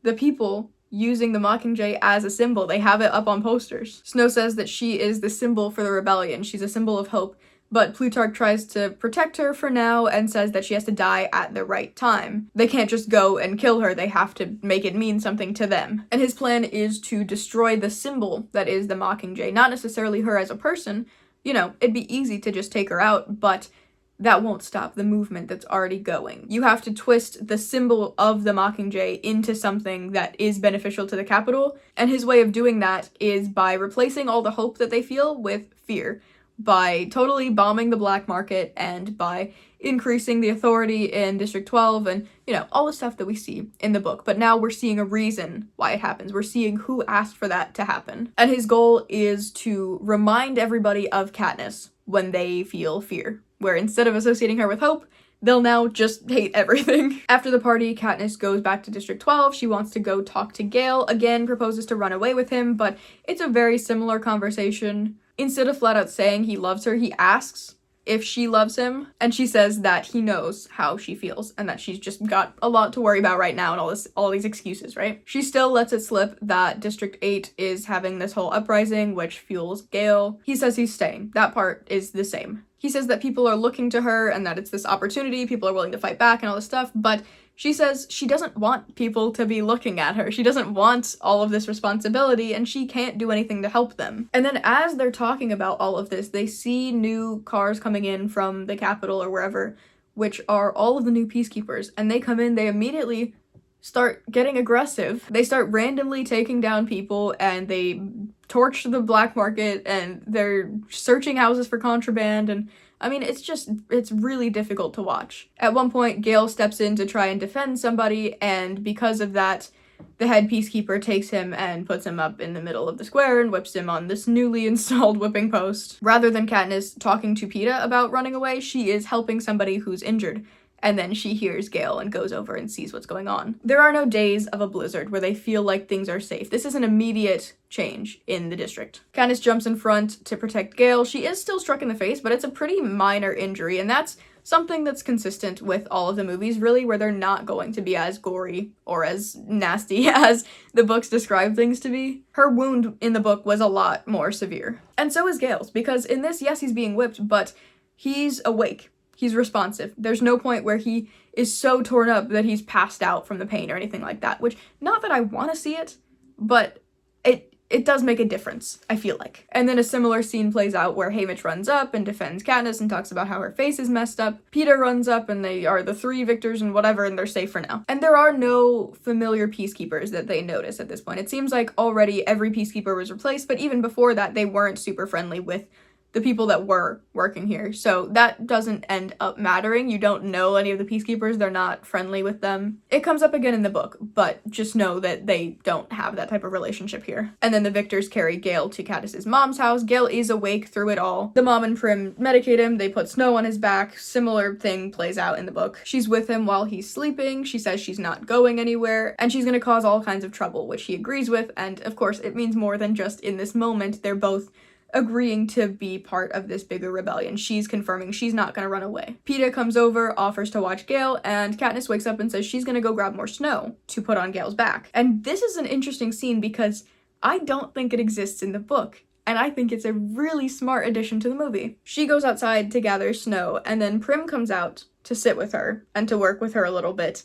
the people using the Mockingjay as a symbol. They have it up on posters. Snow says that she is the symbol for the rebellion. She's a symbol of hope. But Plutarch tries to protect her for now and says that she has to die at the right time. They can't just go and kill her, they have to make it mean something to them. And his plan is to destroy the symbol that is the Mockingjay, not necessarily her as a person. You know, it'd be easy to just take her out, but that won't stop the movement that's already going. You have to twist the symbol of the Mockingjay into something that is beneficial to the Capitol, and his way of doing that is by replacing all the hope that they feel with fear, by totally bombing the black market, and by increasing the authority in District 12, and, you know, all the stuff that we see in the book. But now we're seeing a reason why it happens. We're seeing who asked for that to happen. And his goal is to remind everybody of Katniss when they feel fear, where instead of associating her with hope, they'll now just hate everything. After the party, Katniss goes back to District 12. She wants to go talk to Gale. Again, proposes to run away with him, but it's a very similar conversation. Instead of flat out saying he loves her, he asks if she loves him, and she says that he knows how she feels and that she's just got a lot to worry about right now and all these excuses, right? She still lets it slip that District 8 is having this whole uprising, which fuels Gale. He says he's staying. That part is the same. He says that people are looking to her and that it's this opportunity, people are willing to fight back and all this stuff, but she says she doesn't want people to be looking at her. She doesn't want all of this responsibility, and she can't do anything to help them. And then as they're talking about all of this, they see new cars coming in from the Capitol or wherever, which are all of the new peacekeepers. And they come in, they immediately start getting aggressive. They start randomly taking down people, and they torch the black market, and they're searching houses for contraband, and I mean, it's really difficult to watch. At one point, Gale steps in to try and defend somebody, and because of that, the head peacekeeper takes him and puts him up in the middle of the square and whips him on this newly installed whipping post. Rather than Katniss talking to Peeta about running away, she is helping somebody who's injured. And then she hears Gale and goes over and sees what's going on. There are no days of a blizzard where they feel like things are safe. This is an immediate change in the district. Katniss jumps in front to protect Gale. She is still struck in the face, but it's a pretty minor injury, and that's something that's consistent with all of the movies, really, where they're not going to be as gory or as nasty as the books describe things to be. Her wound in the book was a lot more severe. And so is Gale's, because in this, yes, he's being whipped, but he's awake. He's responsive. There's no point where he is so torn up that he's passed out from the pain or anything like that, which, not that I want to see it, but it does make a difference, I feel like. And then a similar scene plays out where Haymitch runs up and defends Katniss and talks about how her face is messed up. Peeta runs up and they are the three victors and whatever, and they're safe for now. And there are no familiar peacekeepers that they notice at this point. It seems like already every peacekeeper was replaced, but even before that, they weren't super friendly with the people that were working here. So that doesn't end up mattering. You don't know any of the peacekeepers. They're not friendly with them. It comes up again in the book, but just know that they don't have that type of relationship here. And then the victors carry Gale to Katniss's mom's house. Gale is awake through it all. The mom and Prim medicate him. They put snow on his back. Similar thing plays out in the book. She's with him while he's sleeping. She says she's not going anywhere, and she's gonna cause all kinds of trouble, which he agrees with. And of course, it means more than just in this moment. They're both agreeing to be part of this bigger rebellion. She's confirming she's not gonna run away. Peeta comes over, offers to watch Gale, and Katniss wakes up and says she's gonna go grab more snow to put on Gale's back. And this is an interesting scene because I don't think it exists in the book, and I think it's a really smart addition to the movie. She goes outside to gather snow, and then Prim comes out to sit with her and to work with her a little bit.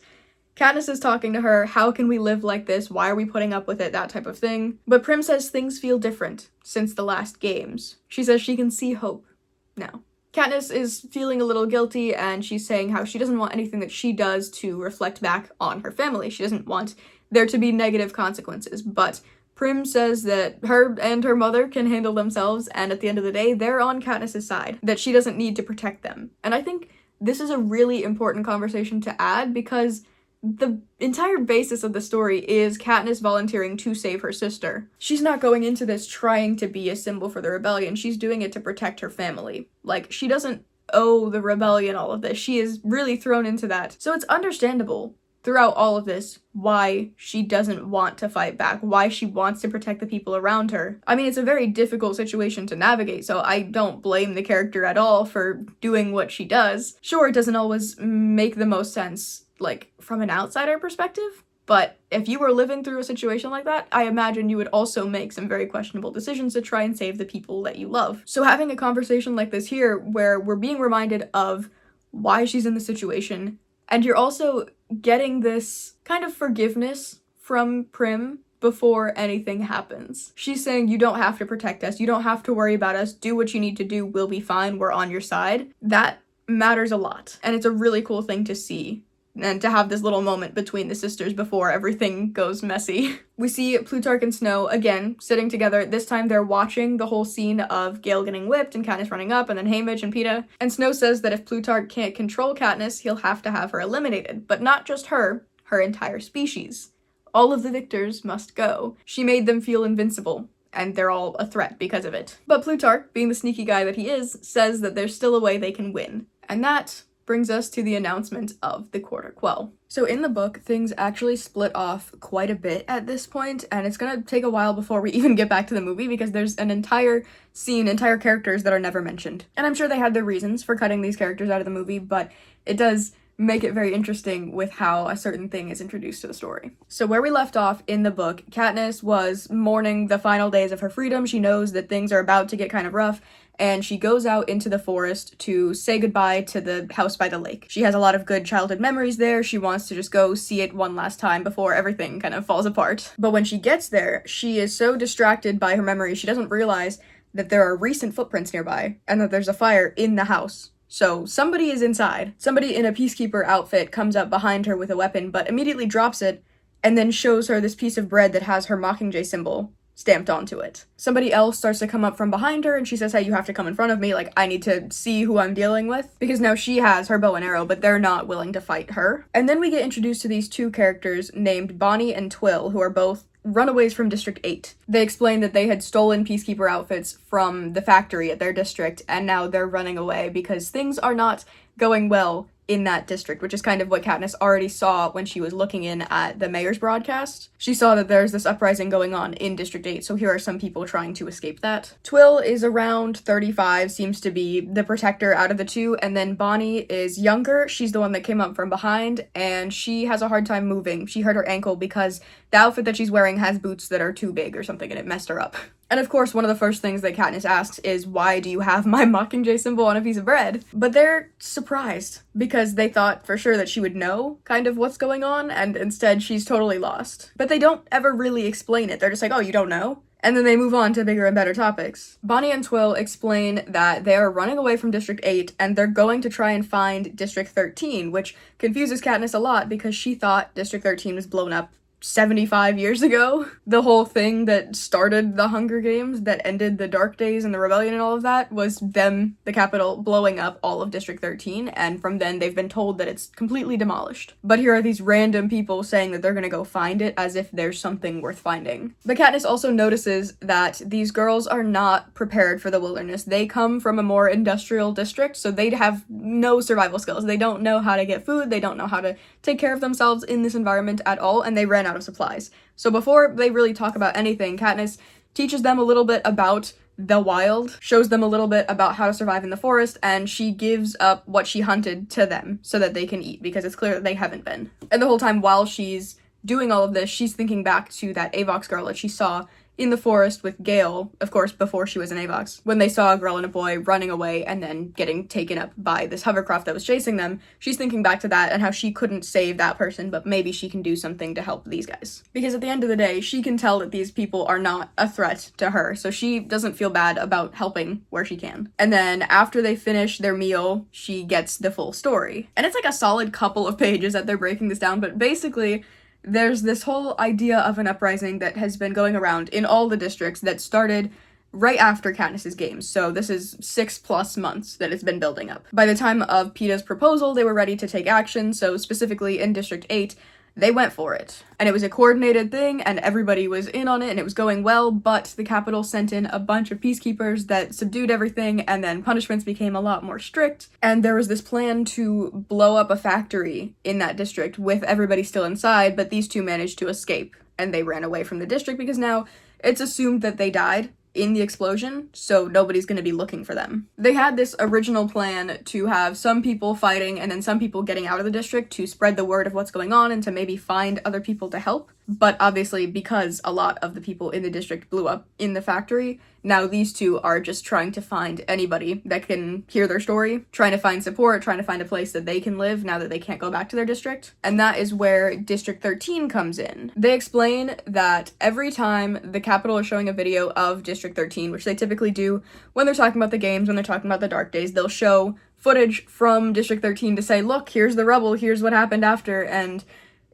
Katniss is talking to her, how can we live like this? Why are we putting up with it? That type of thing. But Prim says things feel different since the last games. She says she can see hope now. Katniss is feeling a little guilty, and she's saying how she doesn't want anything that she does to reflect back on her family. She doesn't want there to be negative consequences, but Prim says that her and her mother can handle themselves, and at the end of the day, they're on Katniss's side, that she doesn't need to protect them. And I think this is a really important conversation to add because the entire basis of the story is Katniss volunteering to save her sister. She's not going into this trying to be a symbol for the rebellion. She's doing it to protect her family. Like, she doesn't owe the rebellion all of this. She is really thrown into that. So it's understandable throughout all of this why she doesn't want to fight back, why she wants to protect the people around her. I mean, it's a very difficult situation to navigate, so I don't blame the character at all for doing what she does. Sure, it doesn't always make the most sense, like, from an outsider perspective, but if you were living through a situation like that, I imagine you would also make some very questionable decisions to try and save the people that you love. So having a conversation like this here, where we're being reminded of why she's in the situation, and you're also getting this kind of forgiveness from Prim before anything happens. She's saying, you don't have to protect us, you don't have to worry about us, do what you need to do, we'll be fine, we're on your side. That matters a lot, and it's a really cool thing to see. And to have this little moment between the sisters before everything goes messy. We see Plutarch and Snow, again, sitting together. This time they're watching the whole scene of Gale getting whipped and Katniss running up, and then Haymitch and Peeta. And Snow says that if Plutarch can't control Katniss, he'll have to have her eliminated. But not just her entire species. All of the victors must go. She made them feel invincible, and they're all a threat because of it. But Plutarch, being the sneaky guy that he is, says that there's still a way they can win. And that brings us to the announcement of the Quarter Quell. So in the book, things actually split off quite a bit at this point, and it's gonna take a while before we even get back to the movie because there's an entire scene, entire characters that are never mentioned. And I'm sure they had their reasons for cutting these characters out of the movie, but it does make it very interesting with how a certain thing is introduced to the story. So where we left off in the book, Katniss was mourning the final days of her freedom. She knows that things are about to get kind of rough, and she goes out into the forest to say goodbye to the house by the lake. She has a lot of good childhood memories there. She wants to just go see it one last time before everything kind of falls apart. But when she gets there, she is so distracted by her memories, she doesn't realize that there are recent footprints nearby and that there's a fire in the house. So somebody is inside. Somebody in a peacekeeper outfit comes up behind her with a weapon, but immediately drops it and then shows her this piece of bread that has her Mockingjay symbol stamped onto it. Somebody else starts to come up from behind her and she says, hey, you have to come in front of me, like, I need to see who I'm dealing with, because now she has her bow and arrow, but they're not willing to fight her. And then we get introduced to these two characters named Bonnie and Twill, who are both runaways from District 8. They explain that they had stolen peacekeeper outfits from the factory at their district, and now they're running away because things are not going well in that district, which is kind of what Katniss already saw when she was looking in at the mayor's broadcast. She saw that there's this uprising going on in District 8, so here are some people trying to escape that. Twill is around 35, seems to be the protector out of the two, and then Bonnie is younger. She's the one that came up from behind, and she has a hard time moving. She hurt her ankle because the outfit that she's wearing has boots that are too big or something, and it messed her up. And of course, one of the first things that Katniss asks is, why do you have my Mockingjay symbol on a piece of bread? But they're surprised, because they thought for sure that she would know kind of what's going on, and instead she's totally lost. But they don't ever really explain it. They're just like, oh, you don't know? And then they move on to bigger and better topics. Bonnie and Twill explain that they are running away from District 8, and they're going to try and find District 13, which confuses Katniss a lot because she thought District 13 was blown up 75 years ago. The whole thing that started the Hunger Games, that ended the Dark Days and the Rebellion and all of that, was them, the Capitol, blowing up all of District 13, and from then they've been told that it's completely demolished. But here are these random people saying that they're gonna go find it as if there's something worth finding. But Katniss also notices that these girls are not prepared for the wilderness. They come from a more industrial district, so they'd have no survival skills. They don't know how to get food, they don't know how to take care of themselves in this environment at all, and they ran out of supplies. So before they really talk about anything, Katniss teaches them a little bit about the wild, shows them a little bit about how to survive in the forest, and she gives up what she hunted to them so that they can eat, because it's clear that they haven't been. And the whole time while she's doing all of this, she's thinking back to that Avox girl that she saw in the forest with Gale, of course, before she was an Avox. When they saw a girl and a boy running away and then getting taken up by this hovercraft that was chasing them, she's thinking back to that and how she couldn't save that person, but maybe she can do something to help these guys. Because at the end of the day, she can tell that these people are not a threat to her, so she doesn't feel bad about helping where she can. And then after they finish their meal, she gets the full story. And it's like a solid couple of pages that they're breaking this down, but basically, there's this whole idea of an uprising that has been going around in all the districts that started right after Katniss's games. So this is 6+ months that it's been building up. By the time of Peeta's proposal, they were ready to take action. So specifically in District 8, they went for it. And it was a coordinated thing, and everybody was in on it, and it was going well, but the Capitol sent in a bunch of peacekeepers that subdued everything, and then punishments became a lot more strict, and there was this plan to blow up a factory in that district with everybody still inside, but these two managed to escape, and they ran away from the district because now it's assumed that they died in the explosion, so nobody's gonna be looking for them. They had this original plan to have some people fighting and then some people getting out of the district to spread the word of what's going on and to maybe find other people to help. But obviously, because a lot of the people in the district blew up in the factory, now these two are just trying to find anybody that can hear their story, trying to find support, trying to find a place that they can live now that they can't go back to their district. And that is where District 13 comes in. They explain that every time the Capitol is showing a video of District 13, which they typically do when they're talking about the games, when they're talking about the Dark Days, they'll show footage from District 13 to say, look, here's the rubble, here's what happened after, and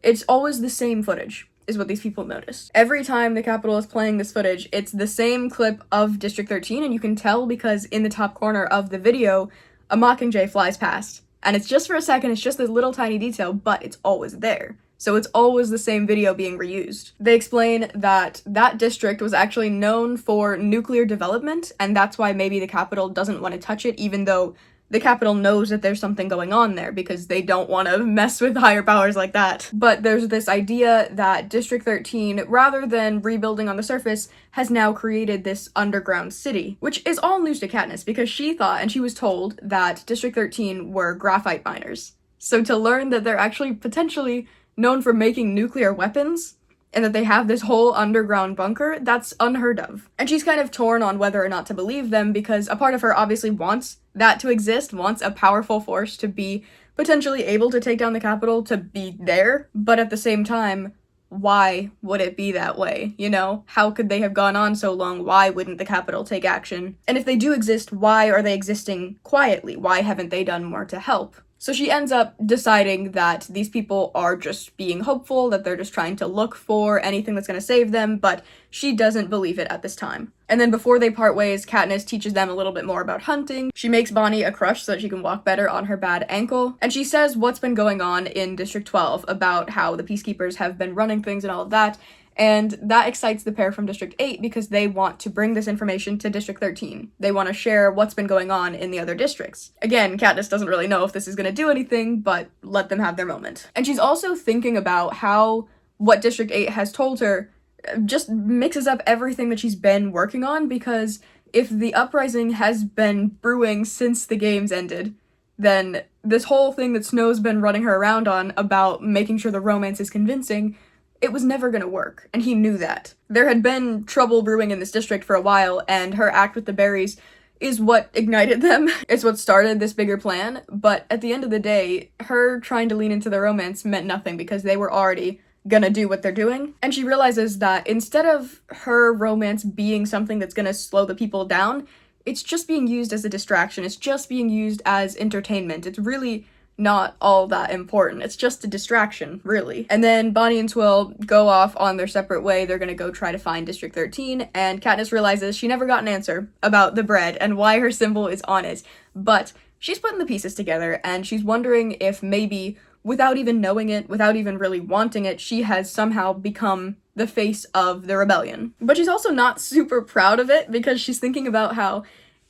it's always the same footage, is what these people noticed. Every time the Capitol is playing this footage, it's the same clip of District 13, and you can tell because in the top corner of the video, a Mockingjay flies past. And it's just for a second, it's just this little tiny detail, but it's always there. So it's always the same video being reused. They explain that that district was actually known for nuclear development, and that's why maybe the Capitol doesn't want to touch it, even though the Capitol knows that there's something going on there because they don't want to mess with higher powers like that. But there's this idea that District 13, rather than rebuilding on the surface, has now created this underground city, which is all news to Katniss because she thought, and she was told, that District 13 were graphite miners. So to learn that they're actually potentially known for making nuclear weapons, and that they have this whole underground bunker, that's unheard of. And she's kind of torn on whether or not to believe them because a part of her obviously wants that to exist, wants a powerful force to be potentially able to take down the Capitol, to be there, but at the same time, why would it be that way, you know? How could they have gone on so long? Why wouldn't the Capitol take action? And if they do exist, why are they existing quietly? Why haven't they done more to help? So she ends up deciding that these people are just being hopeful, that they're just trying to look for anything that's going to save them, but she doesn't believe it at this time. And then before they part ways, Katniss teaches them a little bit more about hunting. She makes Bonnie a crutch so that she can walk better on her bad ankle. And she says what's been going on in District 12 about how the Peacekeepers have been running things and all of that. And that excites the pair from District 8 because they want to bring this information to District 13. They want to share what's been going on in the other districts. Again, Katniss doesn't really know if this is going to do anything, but let them have their moment. And she's also thinking about how what District 8 has told her just mixes up everything that she's been working on, because if the uprising has been brewing since the games ended, then this whole thing that Snow's been running her around on about making sure the romance is convincing, it was never gonna work, and he knew that. There had been trouble brewing in this district for a while, and her act with the berries is what ignited them. It's what started this bigger plan, but at the end of the day, her trying to lean into the romance meant nothing because they were already gonna do what they're doing. And she realizes that instead of her romance being something that's gonna slow the people down, it's just being used as a distraction. It's just being used as entertainment. It's really not all that important. It's just a distraction, really. And then Bonnie and Twill go off on their separate way. They're gonna go try to find District 13, and Katniss realizes she never got an answer about the bread and why her symbol is on it. But she's putting the pieces together, and she's wondering if maybe, without even knowing it, without even really wanting it, she has somehow become the face of the rebellion. But she's also not super proud of it because she's thinking about how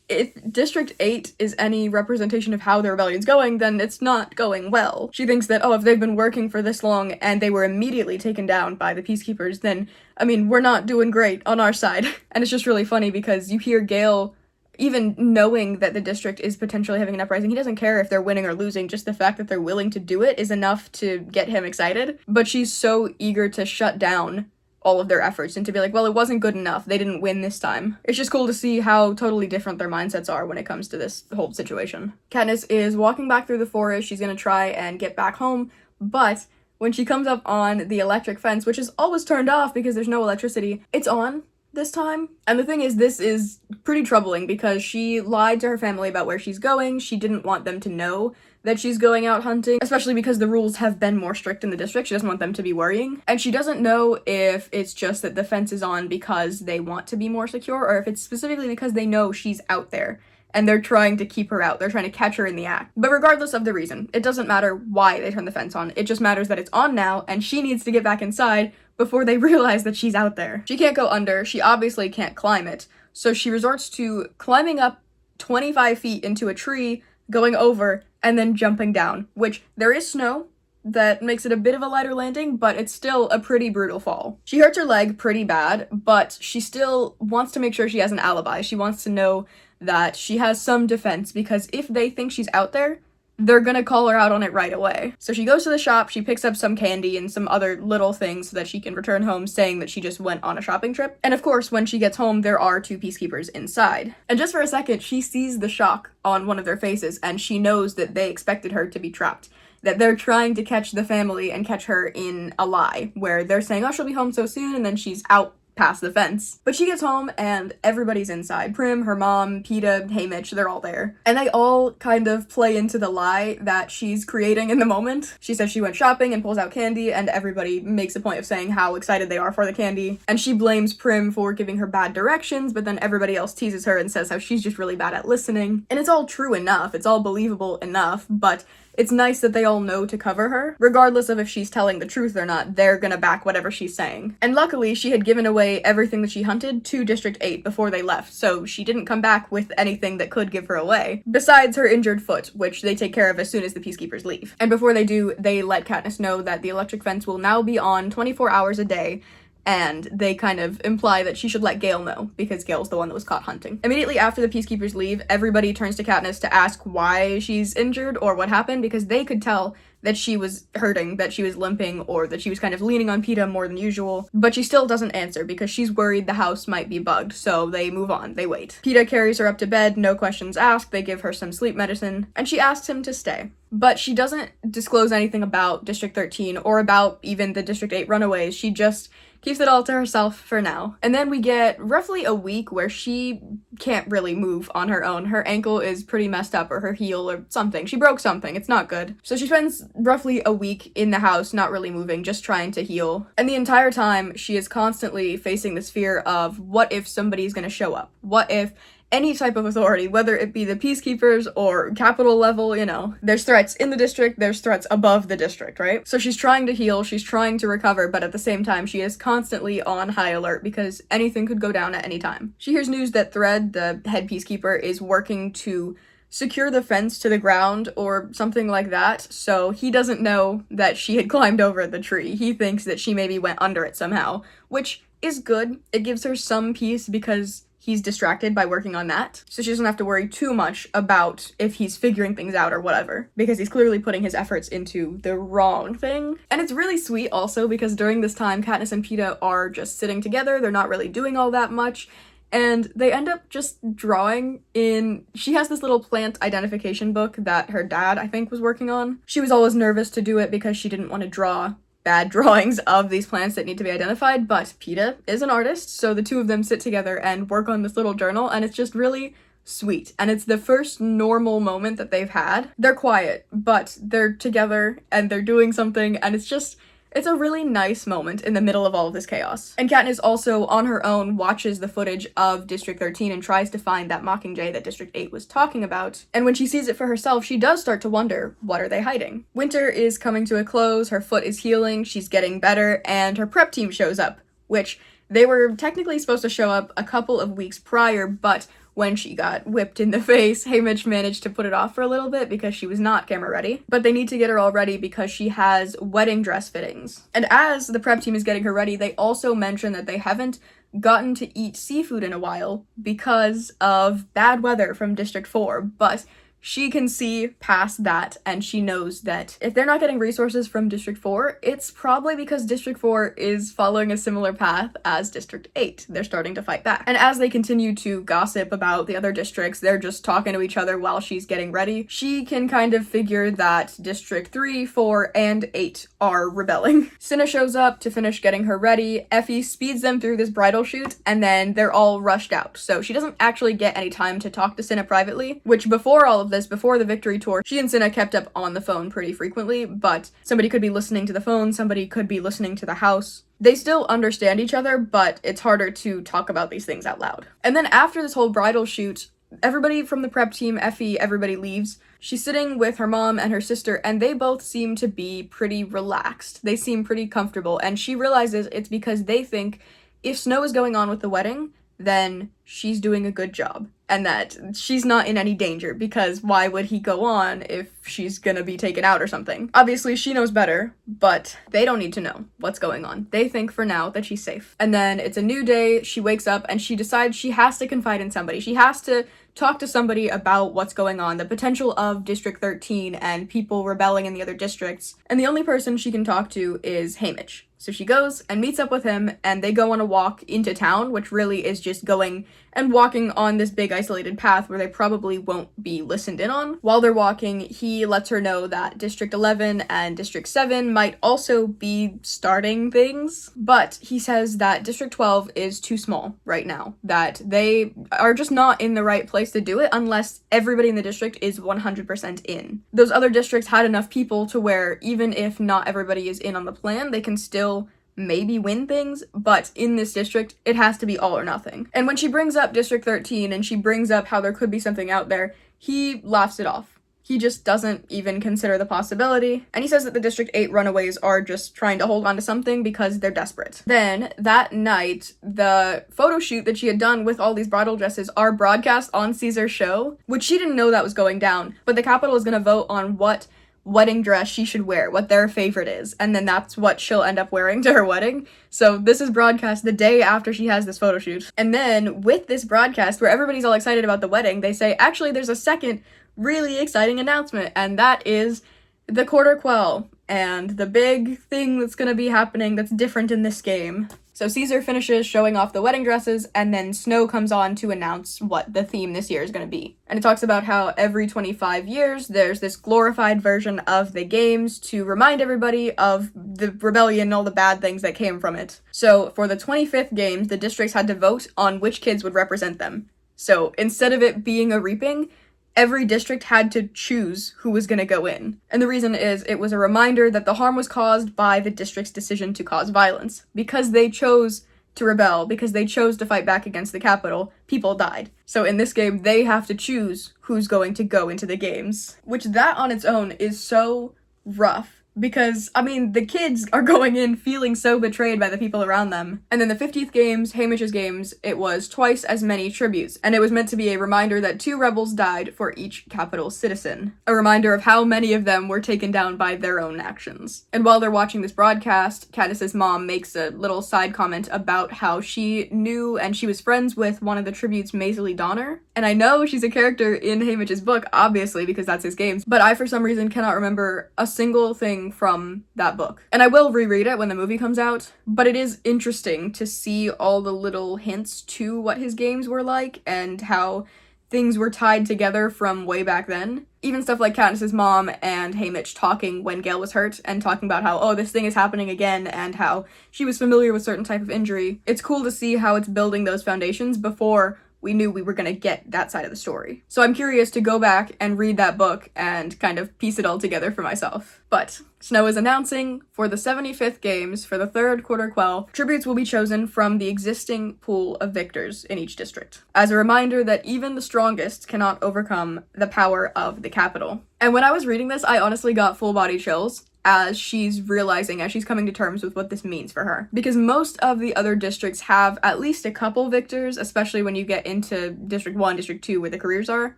if District 8 is any representation of how the rebellion's going, then it's not going well. She thinks that, oh, if they've been working for this long and they were immediately taken down by the Peacekeepers, then, I mean, we're not doing great on our side. And it's just really funny because you hear Gale, even knowing that the district is potentially having an uprising, he doesn't care if they're winning or losing, just the fact that they're willing to do it is enough to get him excited. But she's so eager to shut down all of their efforts and to be like, well, it wasn't good enough. They didn't win this time. It's just cool to see how totally different their mindsets are when it comes to this whole situation. Katniss is walking back through the forest. She's gonna try and get back home, but when she comes up on the electric fence, which is always turned off because there's no electricity, it's on this time. And the thing is, this is pretty troubling because she lied to her family about where she's going. She didn't want them to know that she's going out hunting, especially because the rules have been more strict in the district. She doesn't want them to be worrying. And she doesn't know if it's just that the fence is on because they want to be more secure, or if it's specifically because they know she's out there and they're trying to keep her out. They're trying to catch her in the act. But regardless of the reason, it doesn't matter why they turn the fence on. It just matters that it's on now, and she needs to get back inside before they realize that she's out there. She can't go under. She obviously can't climb it. So she resorts to climbing up 25 feet into a tree, going over, and then jumping down, which there is snow that makes it a bit of a lighter landing, but it's still a pretty brutal fall. She hurts her leg pretty bad, but she still wants to make sure she has an alibi. She wants to know that she has some defense, because if they think she's out there, they're gonna call her out on it right away. So she goes to the shop, she picks up some candy and some other little things so that she can return home saying that she just went on a shopping trip. And of course, when she gets home, there are two Peacekeepers inside. And just for a second, she sees the shock on one of their faces, and she knows that they expected her to be trapped. That they're trying to catch the family and catch her in a lie, where they're saying, oh, she'll be home so soon, and then she's out past the fence. But she gets home and everybody's inside. Prim, her mom, Peeta, Haymitch, they're all there. And they all kind of play into the lie that she's creating in the moment. She says she went shopping and pulls out candy, and everybody makes a point of saying how excited they are for the candy. And she blames Prim for giving her bad directions, but then everybody else teases her and says how she's just really bad at listening. And it's all true enough, it's all believable enough, but it's nice that they all know to cover her. Regardless of if she's telling the truth or not, they're gonna back whatever she's saying. And luckily, she had given away everything that she hunted to District 8 before they left, so she didn't come back with anything that could give her away, besides her injured foot, which they take care of as soon as the Peacekeepers leave. And before they do, they let Katniss know that the electric fence will now be on 24 hours a day, and they kind of imply that she should let Gale know, because Gale's the one that was caught hunting. Immediately after the Peacekeepers leave, everybody turns to Katniss to ask why she's injured or what happened, because they could tell that she was hurting, that she was limping, or that she was kind of leaning on Peeta more than usual, but she still doesn't answer because she's worried the house might be bugged, so they move on, they wait. Peeta carries her up to bed, no questions asked, they give her some sleep medicine, and she asks him to stay. But she doesn't disclose anything about District 13 or about even the District 8 runaways, she just keeps it all to herself for now. And then we get roughly a week where she can't really move on her own. Her ankle is pretty messed up, or her heel or something. She broke something, it's not good. So she spends roughly a week in the house, not really moving, just trying to heal. And the entire time, she is constantly facing this fear of what if somebody's gonna show up? What if any type of authority, whether it be the Peacekeepers or capital level, you know, there's threats in the district, there's threats above the district, right? So she's trying to heal, she's trying to recover, but at the same time, she is constantly on high alert because anything could go down at any time. She hears news that Thread, the head Peacekeeper, is working to secure the fence to the ground or something like that, so he doesn't know that she had climbed over the tree. He thinks that she maybe went under it somehow, which is good. It gives her some peace because he's distracted by working on that, so she doesn't have to worry too much about if he's figuring things out or whatever, because he's clearly putting his efforts into the wrong thing. And it's really sweet also because during this time, Katniss and Peeta are just sitting together, they're not really doing all that much, and they end up just drawing in. She has this little plant identification book that her dad, I think, was working on. She was always nervous to do it because she didn't want to draw bad drawings of these plants that need to be identified, but Peeta is an artist, so the two of them sit together and work on this little journal, and it's just really sweet. And it's the first normal moment that they've had. They're quiet, but they're together and they're doing something, and it's a really nice moment in the middle of all of this chaos. And Katniss also, on her own, watches the footage of District 13 and tries to find that Mockingjay that District 8 was talking about. And when she sees it for herself, she does start to wonder, what are they hiding? Winter is coming to a close, her foot is healing, she's getting better, and her prep team shows up, which they were technically supposed to show up a couple of weeks prior, but when she got whipped in the face, Haymitch managed to put it off for a little bit because she was not camera ready. But they need to get her all ready because she has wedding dress fittings. And as the prep team is getting her ready, they also mention that they haven't gotten to eat seafood in a while because of bad weather from District 4, but she can see past that, and she knows that if they're not getting resources from District 4, it's probably because District 4 is following a similar path as District 8. They're starting to fight back. And as they continue to gossip about the other districts, they're just talking to each other while she's getting ready. She can kind of figure that District 3, 4, and 8 are rebelling. Cinna shows up to finish getting her ready. Effie speeds them through this bridal shoot, and then they're all rushed out. So she doesn't actually get any time to talk to Cinna privately, which before all of this, before the victory tour, she and Cinna kept up on the phone pretty frequently, but somebody could be listening to the phone, somebody could be listening to the house. They still understand each other, but it's harder to talk about these things out loud. And then after this whole bridal shoot, everybody from the prep team, Effie, everybody leaves. She's sitting with her mom and her sister, and they both seem to be pretty relaxed. They seem pretty comfortable, and she realizes it's because they think if Snow is going on with the wedding, then she's doing a good job, and that she's not in any danger, because why would he go on if she's gonna be taken out or something? Obviously, she knows better, but they don't need to know what's going on. They think for now that she's safe. And then it's a new day, she wakes up, and she decides she has to confide in somebody. She has to talk to somebody about what's going on, the potential of District 13 and people rebelling in the other districts, and the only person she can talk to is Haymitch. So she goes and meets up with him, and they go on a walk into town, which really is just going and walking on this big isolated path where they probably won't be listened in on. While they're walking, he lets her know that District 11 and District 7 might also be starting things, but he says that District 12 is too small right now, that they are just not in the right place to do it unless everybody in the district is 100% in. Those other districts had enough people to where even if not everybody is in on the plan, they can still maybe win things, but in this district, it has to be all or nothing. And when she brings up District 13 and she brings up how there could be something out there, he laughs it off. He just doesn't even consider the possibility, and he says that the District 8 runaways are just trying to hold on to something because they're desperate. Then, that night, the photo shoot that she had done with all these bridal dresses are broadcast on Caesar's show, which she didn't know that was going down, but the Capitol is gonna vote on what wedding dress she should wear, what their favorite is, and then that's what she'll end up wearing to her wedding. So this is broadcast the day after she has this photo shoot. And then, with this broadcast, where everybody's all excited about the wedding, they say, actually, there's a second really exciting announcement, and that is the quarter quell and the big thing that's gonna be happening that's different in this game. So Caesar finishes showing off the wedding dresses, and then Snow comes on to announce what the theme this year is going to be. And it talks about how every 25 years there's this glorified version of the games to remind everybody of the rebellion and all the bad things that came from it. So for the 25th games, the districts had to vote on which kids would represent them. So instead of it being a reaping, every district had to choose who was going to go in. And the reason is it was a reminder that the harm was caused by the district's decision to cause violence. Because they chose to rebel, because they chose to fight back against the Capitol, people died. So in this game, they have to choose who's going to go into the games. Which that on its own is so rough. Because, I mean, the kids are going in feeling so betrayed by the people around them. And then the 50th games, Hamish's games, it was twice as many tributes. And it was meant to be a reminder that 2 rebels died for each Capitol citizen. A reminder of how many of them were taken down by their own actions. And while they're watching this broadcast, Katniss's mom makes a little side comment about how she knew and she was friends with one of the tributes, Maisley Donner. And I know she's a character in Hamish's book, obviously, because that's his games, but I for some reason cannot remember a single thing from that book. And I will reread it when the movie comes out, but it is interesting to see all the little hints to what his games were like and how things were tied together from way back then. Even stuff like Katniss's mom and Haymitch talking when Gale was hurt and talking about how, oh, this thing is happening again, and how she was familiar with certain type of injury. It's cool to see how it's building those foundations before we knew we were gonna get that side of the story. So I'm curious to go back and read that book and kind of piece it all together for myself. But Snow is announcing for the 75th games, for the 3rd quarter quell, tributes will be chosen from the existing pool of victors in each district, as a reminder that even the strongest cannot overcome the power of the Capitol. And when I was reading this, I honestly got full body chills as she's realizing, as she's coming to terms with what this means for her. Because most of the other districts have at least a couple victors, especially when you get into District 1, District 2, where the careers are.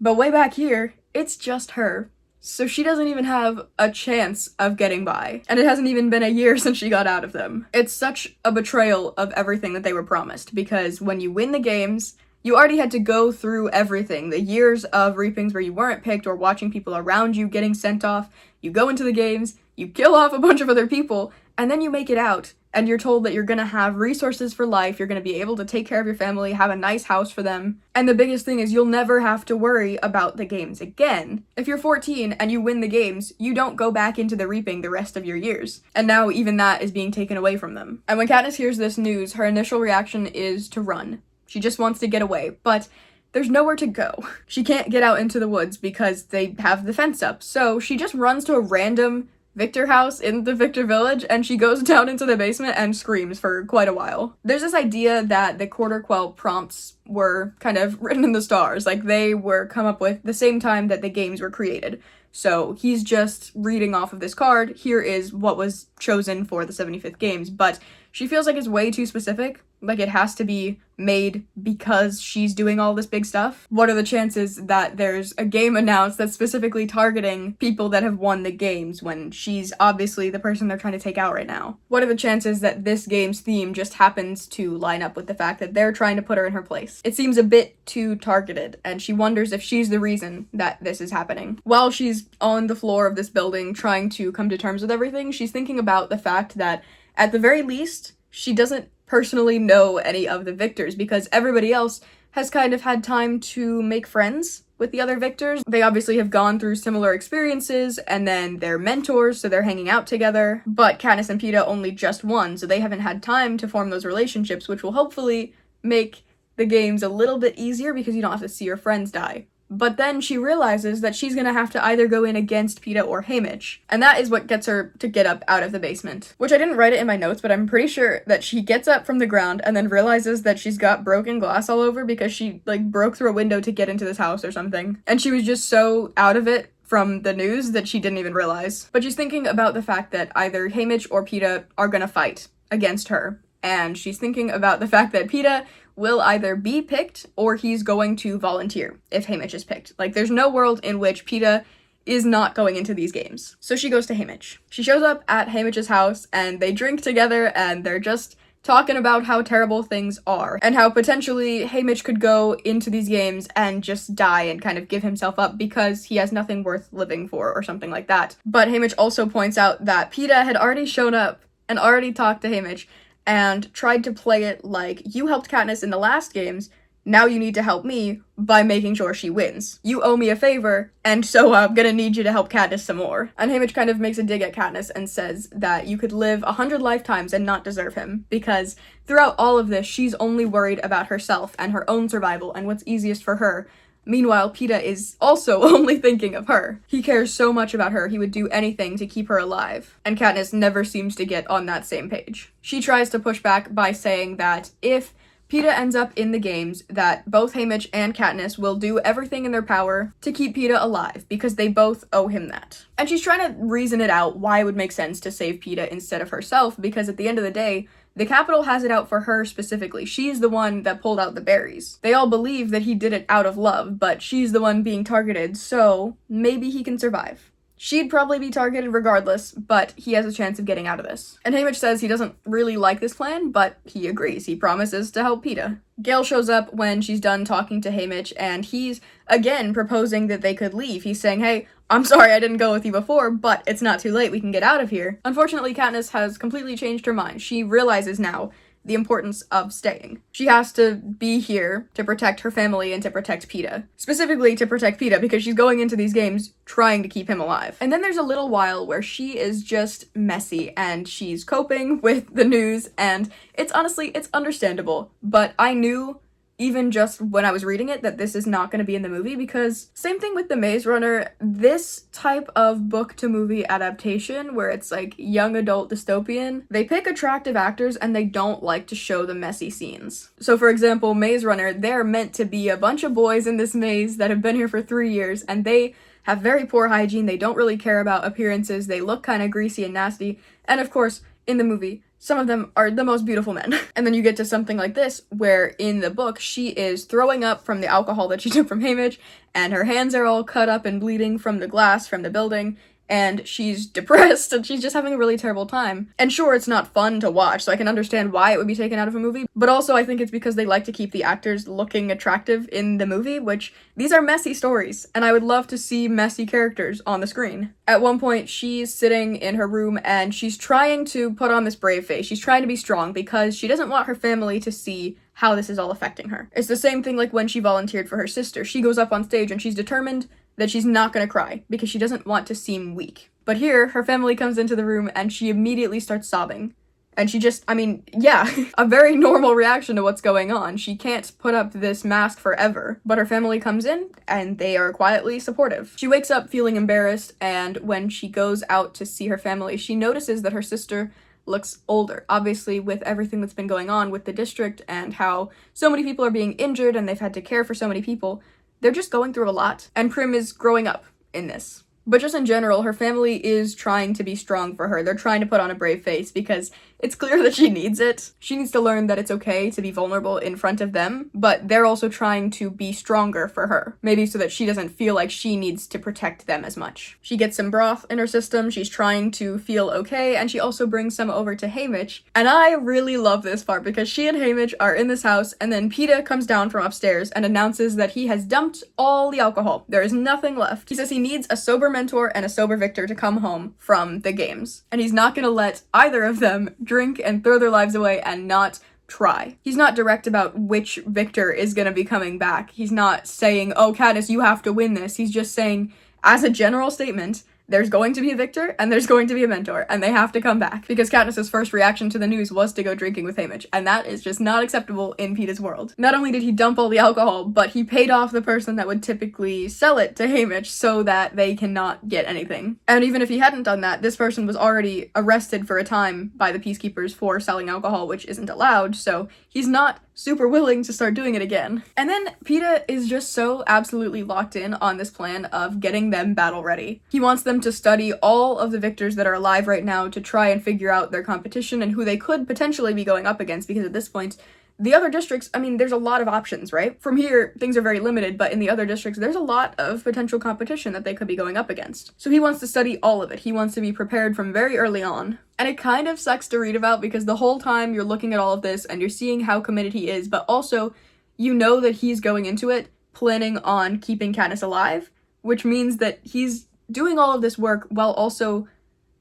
But way back here, it's just her. So she doesn't even have a chance of getting by. And it hasn't even been a year since she got out of them. It's such a betrayal of everything that they were promised, because when you win the games, you already had to go through everything. The years of reapings where you weren't picked or watching people around you getting sent off. You go into the games, you kill off a bunch of other people, and then you make it out. And you're told that you're gonna have resources for life, you're gonna be able to take care of your family, have a nice house for them. And the biggest thing is you'll never have to worry about the games again. If you're 14 and you win the games, you don't go back into the reaping the rest of your years. And now even that is being taken away from them. And when Katniss hears this news, her initial reaction is to run. She just wants to get away, but there's nowhere to go. She can't get out into the woods because they have the fence up. So she just runs to a random Victor house in the Victor village, and she goes down into the basement and screams for quite a while. There's this idea that the quarter quell prompts were kind of written in the stars, like they were come up with the same time that the games were created. So he's just reading off of this card, here is what was chosen for the 75th games, but she feels like it's way too specific, like it has to be made because she's doing all this big stuff. What are the chances that there's a game announced that's specifically targeting people that have won the games when she's obviously the person they're trying to take out right now? What are the chances that this game's theme just happens to line up with the fact that they're trying to put her in her place? It seems a bit too targeted, and she wonders if she's the reason that this is happening. While she's on the floor of this building trying to come to terms with everything, she's thinking about the fact that at the very least, she doesn't personally know any of the victors because everybody else has kind of had time to make friends with the other victors. They obviously have gone through similar experiences, and then they're mentors, so they're hanging out together. But Katniss and Peeta only just won, so they haven't had time to form those relationships, which will hopefully make the games a little bit easier because you don't have to see your friends die. But then she realizes that she's gonna have to either go in against Peeta or Haymitch. And that is what gets her to get up out of the basement. Which I didn't write it in my notes, but I'm pretty sure that she gets up from the ground and then realizes that she's got broken glass all over because she, broke through a window to get into this house or something. And she was just so out of it from the news that she didn't even realize. But she's thinking about the fact that either Haymitch or Peeta are gonna fight against her. And she's thinking about the fact that Peeta will either be picked or he's going to volunteer if Haymitch is picked. Like, there's no world in which Peeta is not going into these games. So she goes to Haymitch. She shows up at Haymitch's house and they drink together and they're just talking about how terrible things are and how potentially Haymitch could go into these games and just die and kind of give himself up because he has nothing worth living for or something like that. But Haymitch also points out that Peeta had already shown up and already talked to Haymitch and tried to play it like, you helped Katniss in the last games, now you need to help me by making sure she wins. You owe me a favor, and so I'm gonna need you to help Katniss some more. And Haymitch kind of makes a dig at Katniss and says that you could live 100 lifetimes and not deserve him, because throughout all of this, she's only worried about herself and her own survival and what's easiest for her. Meanwhile, Peeta is also only thinking of her. He cares so much about her, he would do anything to keep her alive. And Katniss never seems to get on that same page. She tries to push back by saying that if Peeta ends up in the games, that both Haymitch and Katniss will do everything in their power to keep Peeta alive, because they both owe him that. And she's trying to reason it out why it would make sense to save Peeta instead of herself, because at the end of the day, the Capitol has it out for her specifically. She's the one that pulled out the berries. They all believe that he did it out of love, but she's the one being targeted, so maybe he can survive. She'd probably be targeted regardless, but he has a chance of getting out of this. And Haymitch says he doesn't really like this plan, but he agrees. He promises to help Peeta. Gale shows up when she's done talking to Haymitch, and he's, again, proposing that they could leave. He's saying, hey, I'm sorry I didn't go with you before, but it's not too late, we can get out of here. Unfortunately, Katniss has completely changed her mind. She realizes now the importance of staying. She has to be here to protect her family and to protect Peeta. Specifically to protect Peeta because she's going into these games trying to keep him alive. And then there's a little while where she is just messy and she's coping with the news, and it's understandable, but I knew even just when I was reading it that this is not going to be in the movie, because same thing with The Maze Runner, this type of book to movie adaptation where it's like young adult dystopian, they pick attractive actors and they don't like to show the messy scenes. So for example, Maze Runner, they're meant to be a bunch of boys in this maze that have been here for 3 years and they have very poor hygiene, they don't really care about appearances, they look kind of greasy and nasty, and of course, in the movie, some of them are the most beautiful men. And then you get to something like this, where in the book, she is throwing up from the alcohol that she took from Haymitch, and her hands are all cut up and bleeding from the glass from the building, and she's depressed, and she's just having a really terrible time. And sure, it's not fun to watch, so I can understand why it would be taken out of a movie, but also I think it's because they like to keep the actors looking attractive in the movie, which these are messy stories, and I would love to see messy characters on the screen. At one point, she's sitting in her room, and she's trying to put on this brave face. She's trying to be strong because she doesn't want her family to see how this is all affecting her. It's the same thing like when she volunteered for her sister. She goes up on stage and she's determined that she's not gonna cry because she doesn't want to seem weak. But here, her family comes into the room and she immediately starts sobbing. And she just, a very normal reaction to what's going on. She can't put up this mask forever. But her family comes in and they are quietly supportive. She wakes up feeling embarrassed, and when she goes out to see her family, she notices that her sister looks older. Obviously, with everything that's been going on with the district and how so many people are being injured and they've had to care for so many people, they're just going through a lot, and Prim is growing up in this. But just in general, her family is trying to be strong for her. They're trying to put on a brave face because it's clear that she needs it. She needs to learn that it's okay to be vulnerable in front of them, but they're also trying to be stronger for her. Maybe so that she doesn't feel like she needs to protect them as much. She gets some broth in her system, she's trying to feel okay, and she also brings some over to Haymitch. And I really love this part because she and Haymitch are in this house, and then Peeta comes down from upstairs and announces that he has dumped all the alcohol. There is nothing left. He says he needs a sober mentor and a sober Victor to come home from the games. And he's not gonna let either of them drink and throw their lives away and not try. He's not direct about which Victor is gonna be coming back. He's not saying, oh, Katniss, you have to win this. He's just saying, as a general statement, there's going to be a victor and there's going to be a mentor, and they have to come back because Katniss's first reaction to the news was to go drinking with Haymitch, and that is just not acceptable in Peeta's world. Not only did he dump all the alcohol, but he paid off the person that would typically sell it to Haymitch so that they cannot get anything. And even if he hadn't done that, this person was already arrested for a time by the peacekeepers for selling alcohol, which isn't allowed, so he's not super willing to start doing it again. And then Peeta is just so absolutely locked in on this plan of getting them battle ready. He wants them to study all of the victors that are alive right now to try and figure out their competition and who they could potentially be going up against, because at this point, the other districts, I mean, there's a lot of options, right? From here, things are very limited, but in the other districts, there's a lot of potential competition that they could be going up against. So he wants to study all of it. He wants to be prepared from very early on. And it kind of sucks to read about because the whole time you're looking at all of this and you're seeing how committed he is, but also you know that he's going into it planning on keeping Katniss alive, which means that he's doing all of this work while also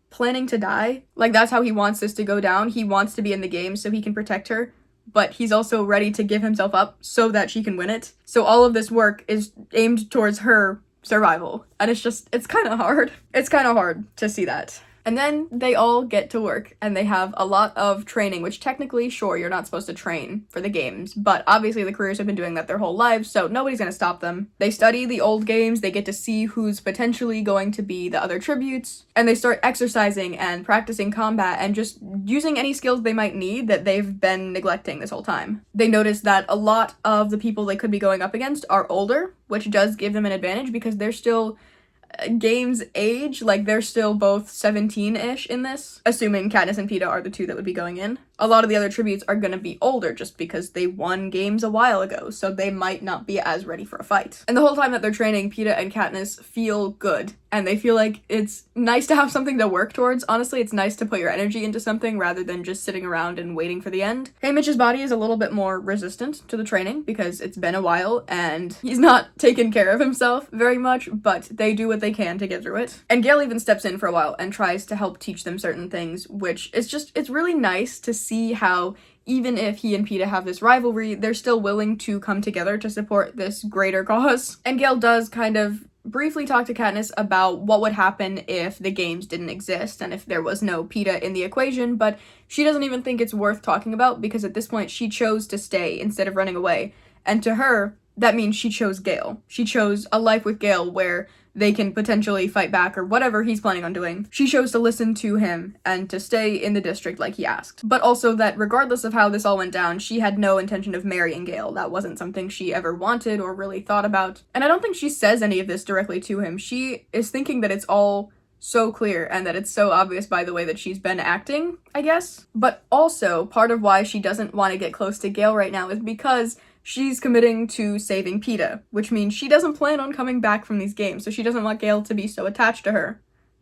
planning to die. Like, that's how he wants this to go down. He wants to be in the game so he can protect her, but he's also ready to give himself up so that she can win it. So all of this work is aimed towards her survival. And it's kind of hard. It's kind of hard to see that. And then they all get to work, and they have a lot of training, which technically, sure, you're not supposed to train for the games, but obviously the careers have been doing that their whole lives, so nobody's gonna stop them. They study the old games, they get to see who's potentially going to be the other tributes, and they start exercising and practicing combat and just using any skills they might need that they've been neglecting this whole time. They notice that a lot of the people they could be going up against are older, which does give them an advantage because they're still game's age, like they're still both 17-ish in this, assuming Katniss and Peeta are the two that would be going in. A lot of the other tributes are gonna be older just because they won games a while ago, so they might not be as ready for a fight. And the whole time that they're training, Peeta and Katniss feel good, and they feel like it's nice to have something to work towards. Honestly, it's nice to put your energy into something rather than just sitting around and waiting for the end. Haymitch's body is a little bit more resistant to the training because it's been a while and he's not taken care of himself very much, but they do what they can to get through it. And Gale even steps in for a while and tries to help teach them certain things, which is it's really nice to see how even if he and Peeta have this rivalry, they're still willing to come together to support this greater cause. And Gale does kind of briefly talk to Katniss about what would happen if the games didn't exist and if there was no Peeta in the equation, but she doesn't even think it's worth talking about because at this point she chose to stay instead of running away. And to her, that means she chose Gale. She chose a life with Gale where they can potentially fight back or whatever he's planning on doing. She chose to listen to him and to stay in the district like he asked. But also that regardless of how this all went down, she had no intention of marrying Gale. That wasn't something she ever wanted or really thought about. And I don't think she says any of this directly to him. She is thinking that it's all so clear and that it's so obvious by the way that she's been acting, I guess. But also, part of why she doesn't want to get close to Gale right now is because she's committing to saving Peeta, which means she doesn't plan on coming back from these games, so she doesn't want Gale to be so attached to her,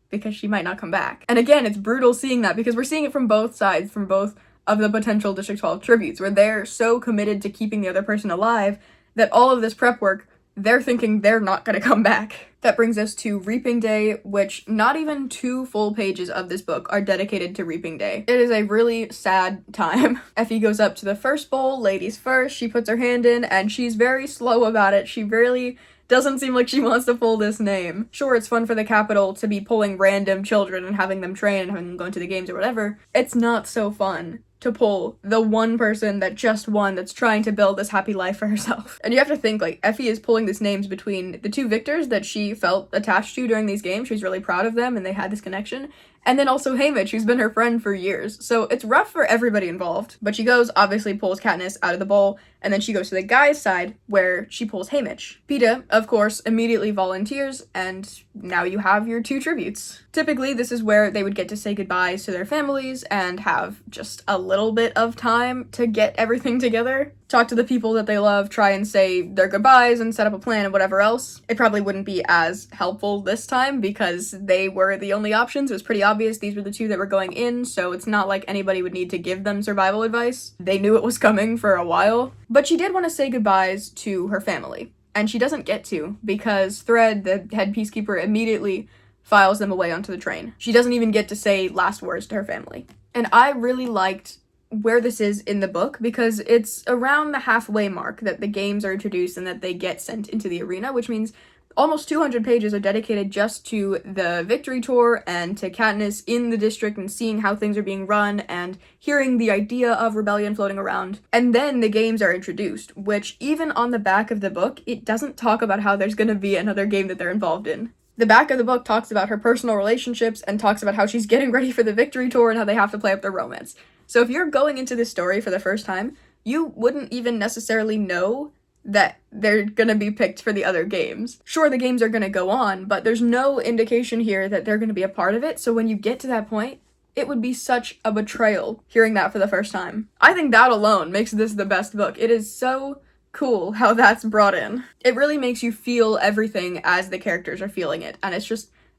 because she might not come back. And again, it's brutal seeing that, because we're seeing it from both sides, from both of the potential District 12 tributes, where they're so committed to keeping the other person alive that all of this prep work, they're thinking they're not gonna come back. That brings us to Reaping Day, which not even 2 full pages of this book are dedicated to Reaping Day. It is a really sad time. Effie goes up to the first bowl, ladies first, she puts her hand in, and she's very slow about it. She really doesn't seem like she wants to pull this name. Sure, it's fun for the Capitol to be pulling random children and having them train and having them go into the games or whatever. It's not so fun to pull the one person that just won that's trying to build this happy life for herself. And you have to think, like, Effie is pulling these names between the 2 victors that she felt attached to during these games. She was really proud of them and they had this connection. And then also Haymitch, who's been her friend for years. So it's rough for everybody involved. But she goes, obviously pulls Katniss out of the bowl, and then she goes to the guys' side, where she pulls Haymitch. Peeta, of course, immediately volunteers, and now you have your 2 tributes. Typically, this is where they would get to say goodbyes to their families and have just a little bit of time to get everything together. Talk to the people that they love, try and say their goodbyes and set up a plan and whatever else. It probably wouldn't be as helpful this time because they were the only options. It was pretty obvious these were the 2 that were going in, so it's not like anybody would need to give them survival advice. They knew it was coming for a while. But she did want to say goodbyes to her family, and she doesn't get to because Thread, the head peacekeeper, immediately files them away onto the train. She doesn't even get to say last words to her family. And I really liked where this is in the book because it's around the halfway mark that the games are introduced and that they get sent into the arena, which means Almost 200 pages are dedicated just to the victory tour and to Katniss in the district and seeing how things are being run and hearing the idea of rebellion floating around. And then the games are introduced, which even on the back of the book, it doesn't talk about how there's gonna be another game that they're involved in. The back of the book talks about her personal relationships and talks about how she's getting ready for the victory tour and how they have to play up their romance. So if you're going into this story for the first time, you wouldn't even necessarily know that they're gonna be picked for the other games. Sure, the games are gonna go on, but there's no indication here that they're gonna be a part of it, so when you get to that point, it would be such a betrayal hearing that for the first time. I think that alone makes this the best book. It is so cool how that's brought in. It really makes you feel everything as the characters are feeling it, and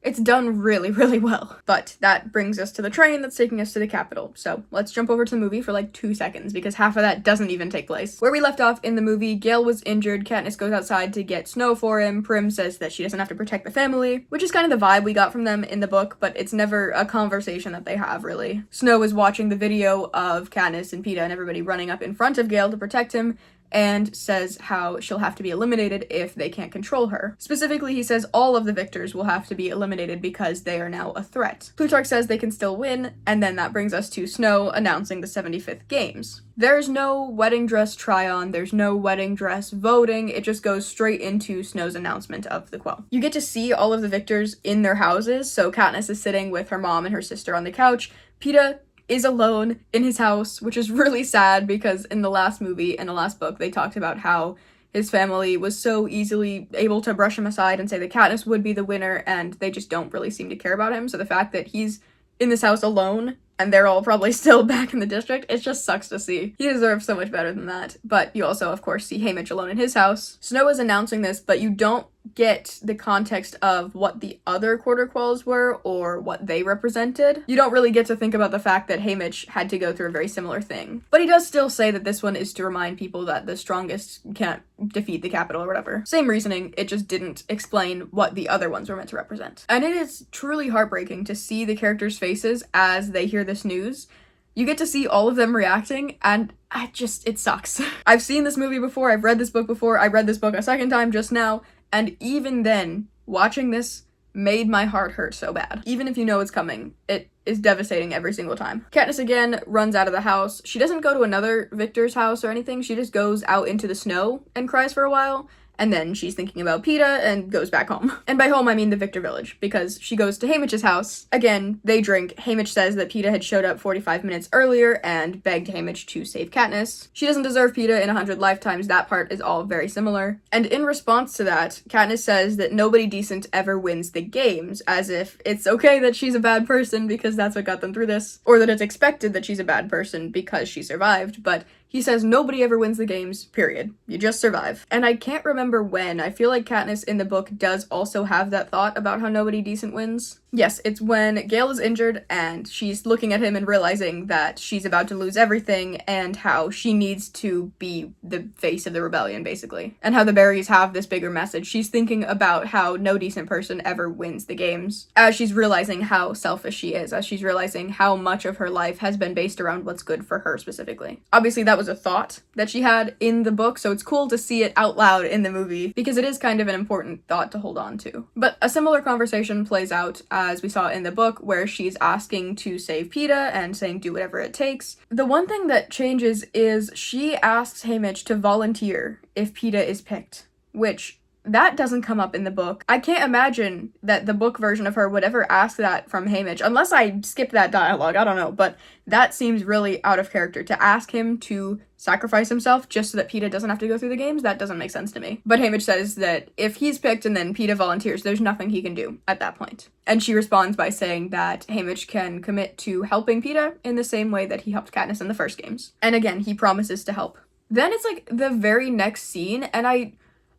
it's done really, really well. But that brings us to the train that's taking us to the Capitol. So let's jump over to the movie for like 2 seconds, because half of that doesn't even take place. Where we left off in the movie, Gale was injured, Katniss goes outside to get Snow for him, Prim says that she doesn't have to protect the family, which is kind of the vibe we got from them in the book, but it's never a conversation that they have, really. Snow is watching the video of Katniss and Peeta and everybody running up in front of Gale to protect him, and says how she'll have to be eliminated if they can't control her. Specifically, he says all of the victors will have to be eliminated because they are now a threat. Plutarch says they can still win, and then that brings us to Snow announcing the 75th games. There's no wedding dress try-on, there's no wedding dress voting, it just goes straight into Snow's announcement of the quell. You get to see all of the victors in their houses, so Katniss is sitting with her mom and her sister on the couch. Peeta is alone in his house, which is really sad because in the last movie and the last book, they talked about how his family was so easily able to brush him aside and say that Katniss would be the winner, and they just don't really seem to care about him. So the fact that he's in this house alone and they're all probably still back in the district, it just sucks to see. He deserves so much better than that. But you also, of course, see Haymitch alone in his house. Snow is announcing this, but you don't get the context of what the other quarter quells were or what they represented. You don't really get to think about the fact that Haymitch had to go through a very similar thing. But he does still say that this one is to remind people that the strongest can't defeat the Capitol or whatever. Same reasoning, it just didn't explain what the other ones were meant to represent. And it is truly heartbreaking to see the characters' faces as they hear this news. You get to see all of them reacting, and it sucks. I've seen this movie before, I've read this book before, I read this book a second time just now, and even then, watching this made my heart hurt so bad. Even if you know it's coming, it is devastating every single time. Katniss again runs out of the house. She doesn't go to another Victor's house or anything, she just goes out into the snow and cries for a while. And then she's thinking about Peeta and goes back home. And by home, I mean the Victor Village, because she goes to Haymitch's house. Again, they drink. Haymitch says that Peeta had showed up 45 minutes earlier and begged Haymitch to save Katniss. She doesn't deserve Peeta in 100 lifetimes. That part is all very similar. And in response to that, Katniss says that nobody decent ever wins the games, as if it's okay that she's a bad person because that's what got them through this, or that it's expected that she's a bad person because she survived, but he says nobody ever wins the games, period. You just survive. And I can't remember when. I feel like Katniss in the book does also have that thought about how nobody decent wins. Yes, it's when Gale is injured and she's looking at him and realizing that she's about to lose everything and how she needs to be the face of the rebellion, basically. And how the berries have this bigger message. She's thinking about how no decent person ever wins the games. As she's realizing how selfish she is, as she's realizing how much of her life has been based around what's good for her specifically. Obviously, that was a thought that she had in the book, so it's cool to see it out loud in the movie because it is kind of an important thought to hold on to. But a similar conversation plays out as we saw in the book, where she's asking to save Peeta and saying do whatever it takes. The one thing that changes is she asks Haymitch to volunteer if Peeta is picked, which that doesn't come up in the book. I can't imagine that the book version of her would ever ask that from Haymitch, unless I skipped that dialogue, I don't know, but that seems really out of character. To ask him to sacrifice himself just so that Peeta doesn't have to go through the games, that doesn't make sense to me. But Haymitch says that if he's picked and then Peeta volunteers, there's nothing he can do at that point. And she responds by saying that Haymitch can commit to helping Peeta in the same way that he helped Katniss in the first games. And again, he promises to help. Then it's like the very next scene, and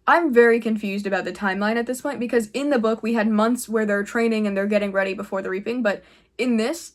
I'm very confused about the timeline at this point, because in the book we had months where they're training and they're getting ready before the reaping, but in this,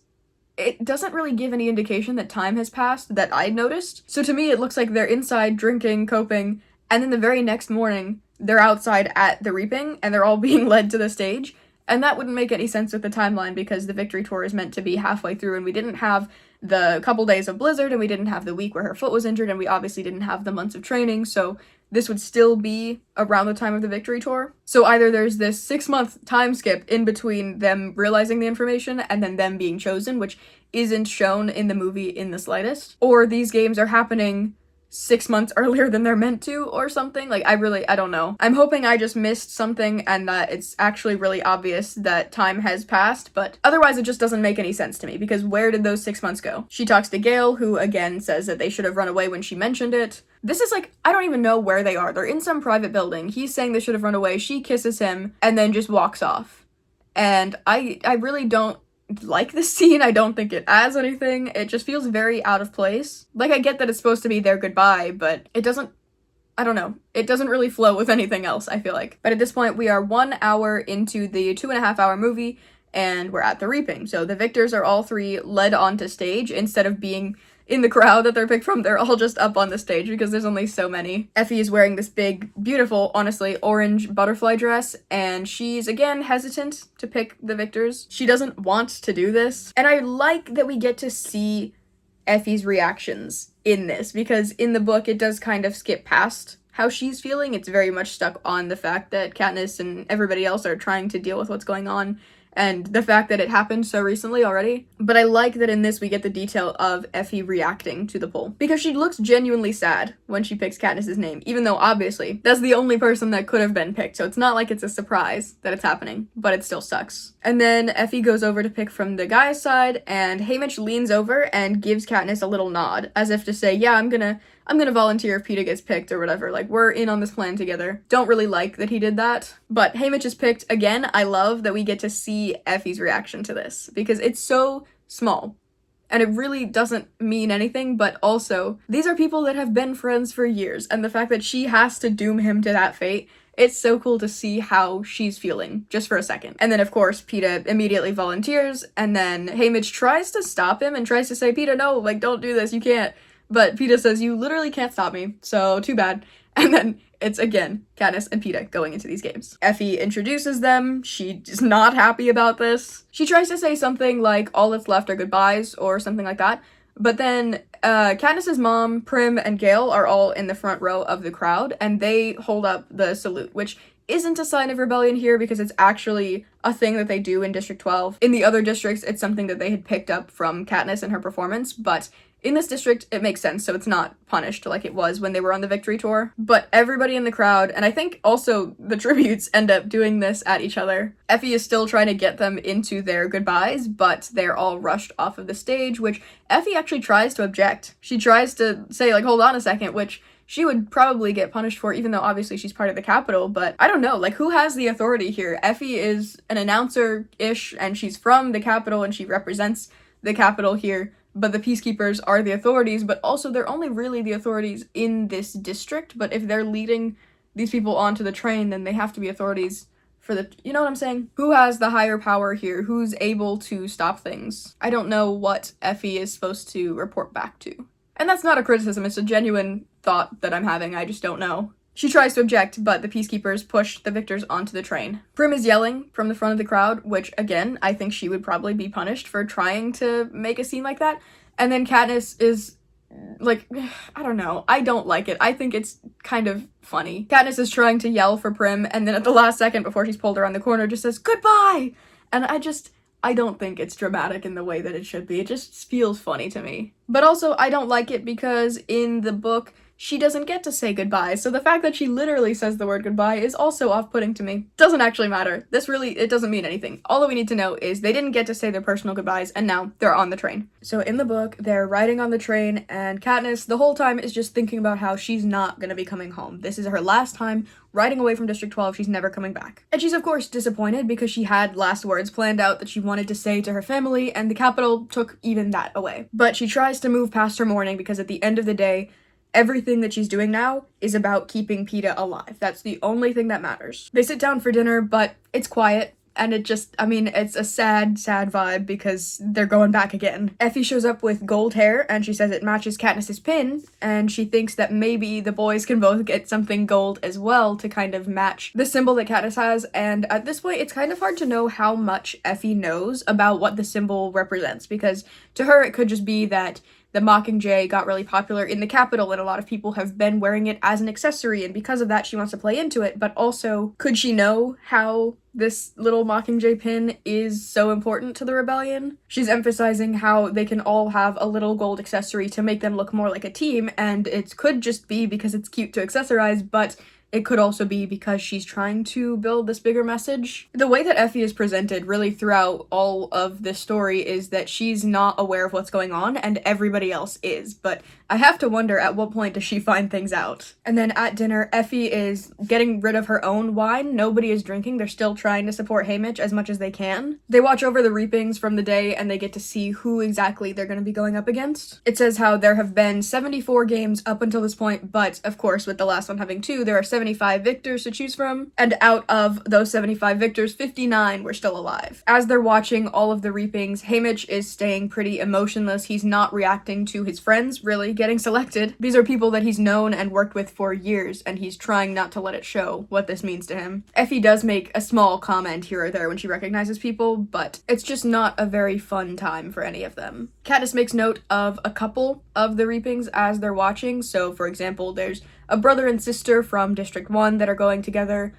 it doesn't really give any indication that time has passed that I noticed. So to me, it looks like they're inside drinking, coping, and then the very next morning, they're outside at the reaping and they're all being led to the stage. And that wouldn't make any sense with the timeline because the victory tour is meant to be halfway through and we didn't have the couple days of blizzard and we didn't have the week where her foot was injured and we obviously didn't have the months of training, so this would still be around the time of the victory tour. So either there's this 6-month time skip in between them realizing the information and then them being chosen, which isn't shown in the movie in the slightest, or these games are happening 6 months earlier than they're meant to or something. Like, I don't know. I'm hoping I just missed something and that it's actually really obvious that time has passed, but otherwise it just doesn't make any sense to me, because where did those 6 months go? She talks to Gale, who again says that they should have run away when she mentioned it. This is like, I don't even know where they are. They're in some private building. He's saying they should have run away. She kisses him and then just walks off. And I really don't like this scene. I don't think it adds anything. It just feels very out of place. Like, I get that it's supposed to be their goodbye, but it doesn't, I don't know. It doesn't really flow with anything else, I feel like. But at this point, we are 1 hour into the 2.5-hour movie, and we're at the reaping. So the victors are all 3 led onto stage instead of being in the crowd that they're picked from. They're all just up on the stage because there's only so many. Effie is wearing this big, beautiful, honestly, orange butterfly dress, and she's, again, hesitant to pick the victors. She doesn't want to do this. And I like that we get to see Effie's reactions in this, because in the book, it does kind of skip past how she's feeling. It's very much stuck on the fact that Katniss and everybody else are trying to deal with what's going on, and the fact that it happened so recently already. But I like that in this we get the detail of Effie reacting to the poll, because she looks genuinely sad when she picks Katniss's name, even though obviously that's the only person that could have been picked, so it's not like it's a surprise that it's happening, but it still sucks. And then Effie goes over to pick from the guy's side, and Haymitch leans over and gives Katniss a little nod, as if to say, yeah, I'm gonna volunteer if Peeta gets picked or whatever, like, we're in on this plan together. Don't really like that he did that. But Haymitch is picked. Again, I love that we get to see Effie's reaction to this, because it's so small. And it really doesn't mean anything, but also, these are people that have been friends for years, and the fact that she has to doom him to that fate, it's so cool to see how she's feeling, just for a second. And then, of course, Peeta immediately volunteers, and then Haymitch tries to stop him and tries to say, Peeta, no, like, don't do this, you can't. But Peeta says, you literally can't stop me, so too bad. And then it's, again, Katniss and Peeta going into these games. Effie introduces them. She's not happy about this. She tries to say something like, all that's left are goodbyes, or something like that. But then Katniss's mom, Prim, and Gale are all in the front row of the crowd, and they hold up the salute, which isn't a sign of rebellion here, because it's actually a thing that they do in District 12. In the other districts, it's something that they had picked up from Katniss and her performance, but in this district, it makes sense, so it's not punished like it was when they were on the victory tour. But everybody in the crowd, and I think also the tributes, end up doing this at each other. Effie is still trying to get them into their goodbyes, but they're all rushed off of the stage, which Effie actually tries to object. She tries to say, like, hold on a second, which she would probably get punished for, even though obviously she's part of the Capitol, but I don't know, like, who has the authority here? Effie is an announcer-ish, and she's from the Capitol, and she represents the Capitol here, but the Peacekeepers are the authorities, but also they're only really the authorities in this district, but if they're leading these people onto the train, then they have to be authorities for the, you know what I'm saying? Who has the higher power here? Who's able to stop things? I don't know what Effie is supposed to report back to. And that's not a criticism, it's a genuine thought that I'm having, I just don't know. She tries to object, but the Peacekeepers push the victors onto the train. Prim is yelling from the front of the crowd, which, again, I think she would probably be punished for trying to make a scene like that. And then Katniss is, like, I don't know. I don't like it. I think it's kind of funny. Katniss is trying to yell for Prim, and then at the last second, before she's pulled around the corner, just says, goodbye! And I don't think it's dramatic in the way that it should be. It just feels funny to me. But also, I don't like it because in the book, she doesn't get to say goodbye, so the fact that she literally says the word goodbye is also off-putting to me. Doesn't actually matter. It doesn't mean anything. All that we need to know is they didn't get to say their personal goodbyes, and now they're on the train. So in the book, they're riding on the train, and Katniss the whole time is just thinking about how she's not gonna be coming home. This is her last time riding away from District 12, she's never coming back. And she's of course disappointed because she had last words planned out that she wanted to say to her family, and the Capitol took even that away. But she tries to move past her mourning because at the end of the day, everything that she's doing now is about keeping Peeta alive. That's the only thing that matters. They sit down for dinner, but it's quiet, and it's a sad, sad vibe because they're going back again. Effie shows up with gold hair, and she says it matches Katniss's pin, and she thinks that maybe the boys can both get something gold as well to kind of match the symbol that Katniss has, and at this point, it's kind of hard to know how much Effie knows about what the symbol represents, because to her, it could just be that the Mockingjay got really popular in the capital and a lot of people have been wearing it as an accessory, and because of that she wants to play into it. But also, could she know how this little Mockingjay pin is so important to the rebellion? She's emphasizing how they can all have a little gold accessory to make them look more like a team, and it could just be because it's cute to accessorize, but it could also be because she's trying to build this bigger message. The way that Effie is presented really throughout all of this story is that she's not aware of what's going on and everybody else is, but I have to wonder at what point does she find things out. And then at dinner, Effie is getting rid of her own wine. Nobody is drinking. They're still trying to support Haymitch as much as they can. They watch over the reapings from the day and they get to see who exactly they're going to be going up against. It says how there have been 74 games up until this point, but of course with the last one having 2, there are 75 victors to choose from, and out of those 75 victors, 59 were still alive. As they're watching all of the reapings, Haymitch is staying pretty emotionless. He's not reacting to his friends really getting selected. These are people that he's known and worked with for years, and he's trying not to let it show what this means to him. Effie does make a small comment here or there when she recognizes people, but it's just not a very fun time for any of them. Katniss makes note of a couple of the reapings as they're watching. So for example, there's a brother and sister from District 1 that are going together.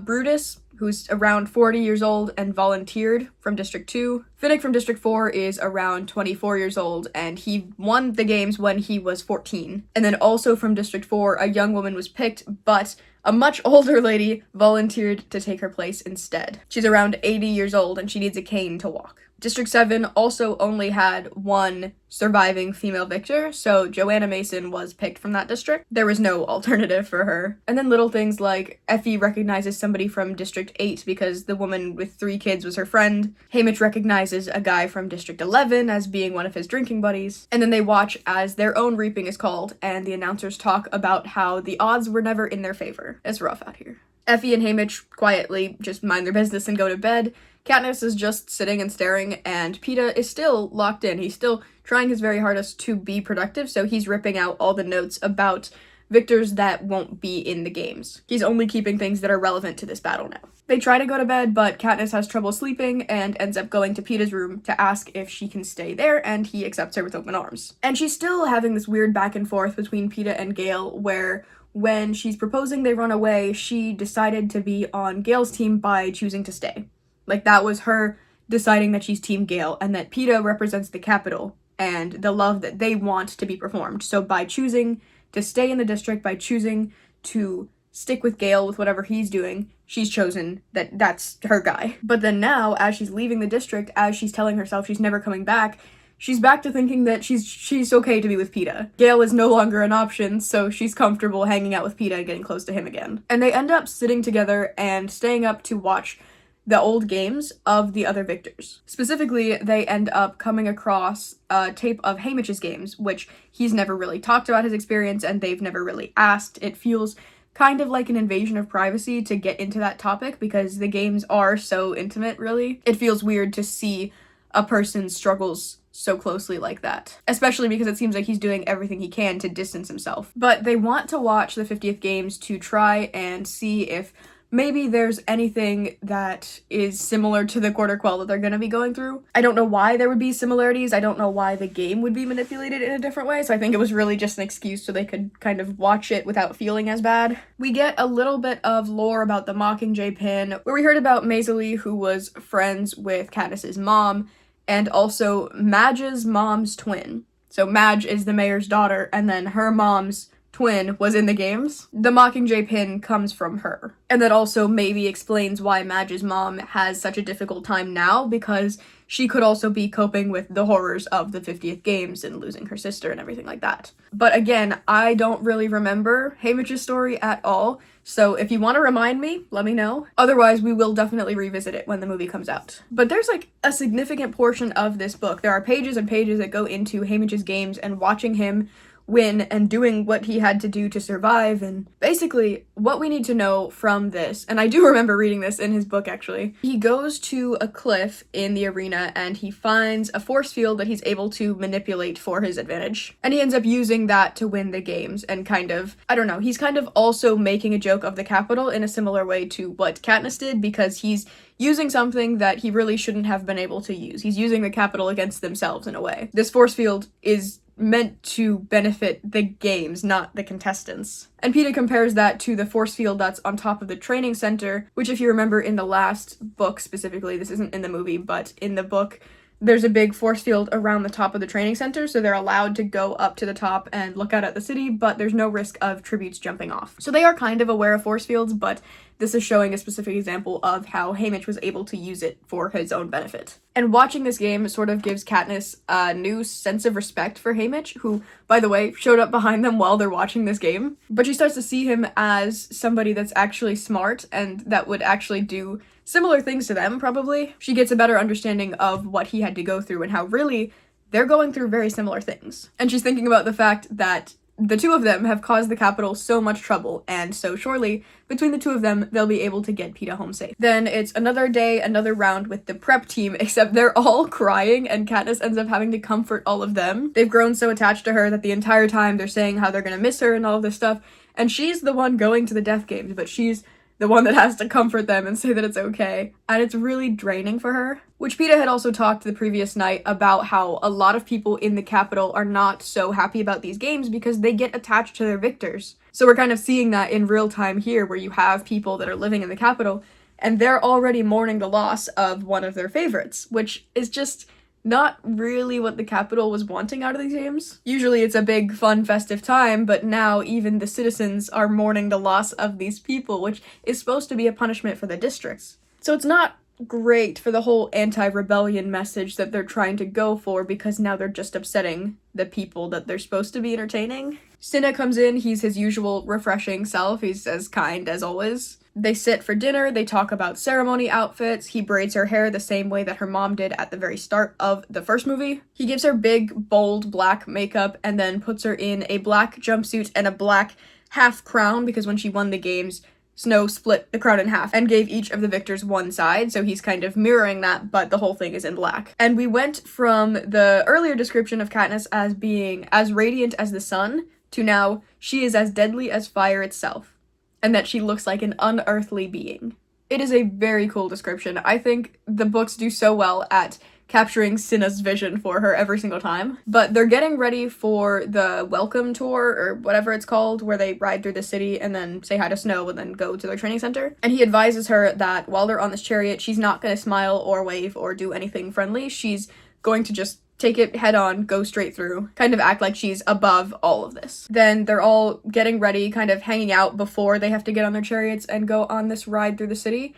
Brutus, who's around 40 years old and volunteered from District 2. Finnick from District 4 is around 24 years old, and he won the games when he was 14. And then also from District 4, a young woman was picked, but a much older lady volunteered to take her place instead. She's around 80 years old, and she needs a cane to walk. District 7 also only had one surviving female victor, so Joanna Mason was picked from that district. There was no alternative for her. And then little things like Effie recognizes somebody from District 8 because the woman with 3 kids was her friend. Haymitch recognizes a guy from District 11 as being one of his drinking buddies. And then they watch as their own reaping is called, and the announcers talk about how the odds were never in their favor. It's rough out here. Effie and Haymitch quietly just mind their business and go to bed. Katniss is just sitting and staring, and Peeta is still locked in. He's still trying his very hardest to be productive, so he's ripping out all the notes about victors that won't be in the games. He's only keeping things that are relevant to this battle now. They try to go to bed, but Katniss has trouble sleeping and ends up going to Peeta's room to ask if she can stay there, and he accepts her with open arms. And she's still having this weird back and forth between Peeta and Gale, where when she's proposing they run away, she decided to be on Gale's team by choosing to stay. Like, that was her deciding that she's Team Gale, and that Peeta represents the capital and the love that they want to be performed. So by choosing to stay in the district, by choosing to stick with Gale with whatever he's doing, she's chosen that that's her guy. But then now, as she's leaving the district, as she's telling herself she's never coming back, she's back to thinking that she's okay to be with Peeta. Gale is no longer an option, so she's comfortable hanging out with Peeta and getting close to him again. And they end up sitting together and staying up to watch the old games of the other victors. Specifically, they end up coming across a tape of Haymitch's games, which he's never really talked about his experience and they've never really asked. It feels kind of like an invasion of privacy to get into that topic because the games are so intimate, really. It feels weird to see a person's struggles so closely like that, especially because it seems like he's doing everything he can to distance himself. But they want to watch the 50th games to try and see if maybe there's anything that is similar to the quarter quell that they're going to be going through. I don't know why there would be similarities. I don't know why the game would be manipulated in a different way, so I think it was really just an excuse so they could kind of watch it without feeling as bad. We get a little bit of lore about the Mockingjay pin, where we heard about Maisie, who was friends with Katniss's mom, and also Madge's mom's twin. So Madge is the mayor's daughter, and then her mom's twin was in the games. The Mockingjay pin comes from her. And that also maybe explains why Madge's mom has such a difficult time now, because she could also be coping with the horrors of the 50th games and losing her sister and everything like that. But again, I don't really remember Haymitch's story at all, so if you want to remind me, let me know. Otherwise, we will definitely revisit it when the movie comes out. But there's like a significant portion of this book. There are pages and pages that go into Haymitch's games and watching him win and doing what he had to do to survive, and basically what we need to know from this, and I do remember reading this in his book actually. He goes to a cliff in the arena and he finds a force field that he's able to manipulate for his advantage, and he ends up using that to win the games and kind of, I don't know, he's kind of also making a joke of the Capitol in a similar way to what Katniss did, because he's using something that he really shouldn't have been able to use. He's using the Capitol against themselves in a way. This force field is meant to benefit the games, not the contestants. And Peeta compares that to the force field that's on top of the training center, which if you remember in the last book specifically, this isn't in the movie, but in the book, there's a big force field around the top of the training center, so they're allowed to go up to the top and look out at the city, but there's no risk of tributes jumping off. So they are kind of aware of force fields, but this is showing a specific example of how Haymitch was able to use it for his own benefit. And watching this game sort of gives Katniss a new sense of respect for Haymitch, who, by the way, showed up behind them while they're watching this game. But she starts to see him as somebody that's actually smart and that would actually do similar things to them, probably. She gets a better understanding of what he had to go through and how really they're going through very similar things. And she's thinking about the fact that the two of them have caused the Capitol so much trouble, and so surely, between the two of them, they'll be able to get Peeta home safe. Then it's another day, another round with the prep team, except they're all crying, and Katniss ends up having to comfort all of them. They've grown so attached to her that the entire time they're saying how they're gonna miss her and all of this stuff, and she's the one going to the death games, but she's the one that has to comfort them and say that it's okay, and it's really draining for her. Which Peeta had also talked the previous night about how a lot of people in the Capitol are not so happy about these games because they get attached to their victors. So we're kind of seeing that in real time here, where you have people that are living in the Capitol, and they're already mourning the loss of one of their favorites, which is just not really what the Capitol was wanting out of these games. Usually it's a big, fun, festive time, but now even the citizens are mourning the loss of these people, which is supposed to be a punishment for the districts. So it's not great for the whole anti-rebellion message that they're trying to go for, because now they're just upsetting the people that they're supposed to be entertaining. Cinna comes in, he's his usual refreshing self, he's as kind as always. They sit for dinner, they talk about ceremony outfits, he braids her hair the same way that her mom did at the very start of the first movie. He gives her big, bold black makeup and then puts her in a black jumpsuit and a black half crown, because when she won the games, Snow split the crown in half and gave each of the victors one side, so he's kind of mirroring that, but the whole thing is in black. And we went from the earlier description of Katniss as being as radiant as the sun to now she is as deadly as fire itself, and that she looks like an unearthly being. It is a very cool description. I think the books do so well at capturing Cinna's vision for her every single time. But they're getting ready for the welcome tour, or whatever it's called, where they ride through the city and then say hi to Snow and then go to their training center. And he advises her that while they're on this chariot, she's not going to smile or wave or do anything friendly. She's going to just take it head on, go straight through, kind of act like she's above all of this. Then they're all getting ready, kind of hanging out before they have to get on their chariots and go on this ride through the city.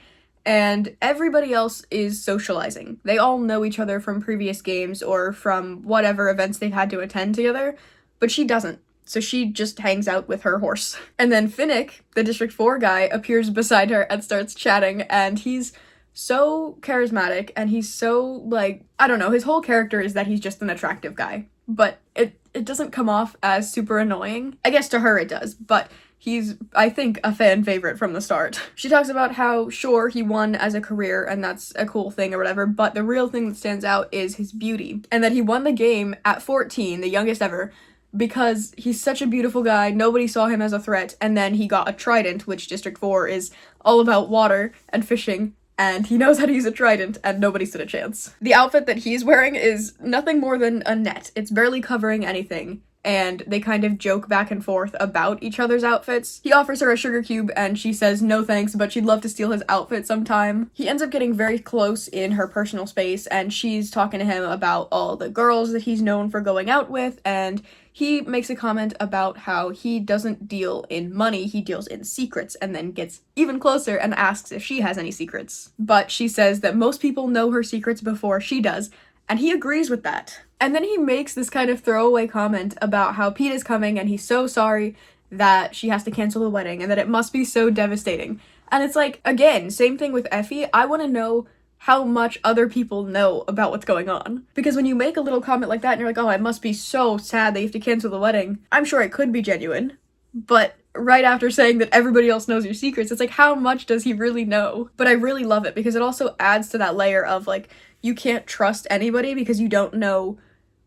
And everybody else is socializing. They all know each other from previous games or from whatever events they've had to attend together, but she doesn't. So she just hangs out with her horse. And then Finnick, the District 4 guy, appears beside her and starts chatting, and he's so charismatic, and he's so, like, I don't know, his whole character is that he's just an attractive guy. But it doesn't come off as super annoying. I guess to her it does, but he's, I think, a fan favorite from the start. She talks about how, sure, he won as a career, and that's a cool thing or whatever, but the real thing that stands out is his beauty. And that he won the game at 14, the youngest ever, because he's such a beautiful guy, nobody saw him as a threat, and then he got a trident, which District 4 is all about water and fishing, and he knows how to use a trident, and nobody stood a chance. The outfit that he's wearing is nothing more than a net. It's barely covering anything, and they kind of joke back and forth about each other's outfits. He offers her a sugar cube, and she says no thanks, but she'd love to steal his outfit sometime. He ends up getting very close in her personal space, and she's talking to him about all the girls that he's known for going out with, and he makes a comment about how he doesn't deal in money, he deals in secrets, and then gets even closer and asks if she has any secrets. But she says that most people know her secrets before she does, and he agrees with that. And then he makes this kind of throwaway comment about how Peeta's coming and he's so sorry that she has to cancel the wedding and that it must be so devastating. And it's like, again, same thing with Effie. I want to know how much other people know about what's going on. Because when you make a little comment like that and you're like, oh, it must be so sad that you have to cancel the wedding, I'm sure it could be genuine. But right after saying that everybody else knows your secrets, it's like, how much does he really know? But I really love it because it also adds to that layer of, like, you can't trust anybody because you don't know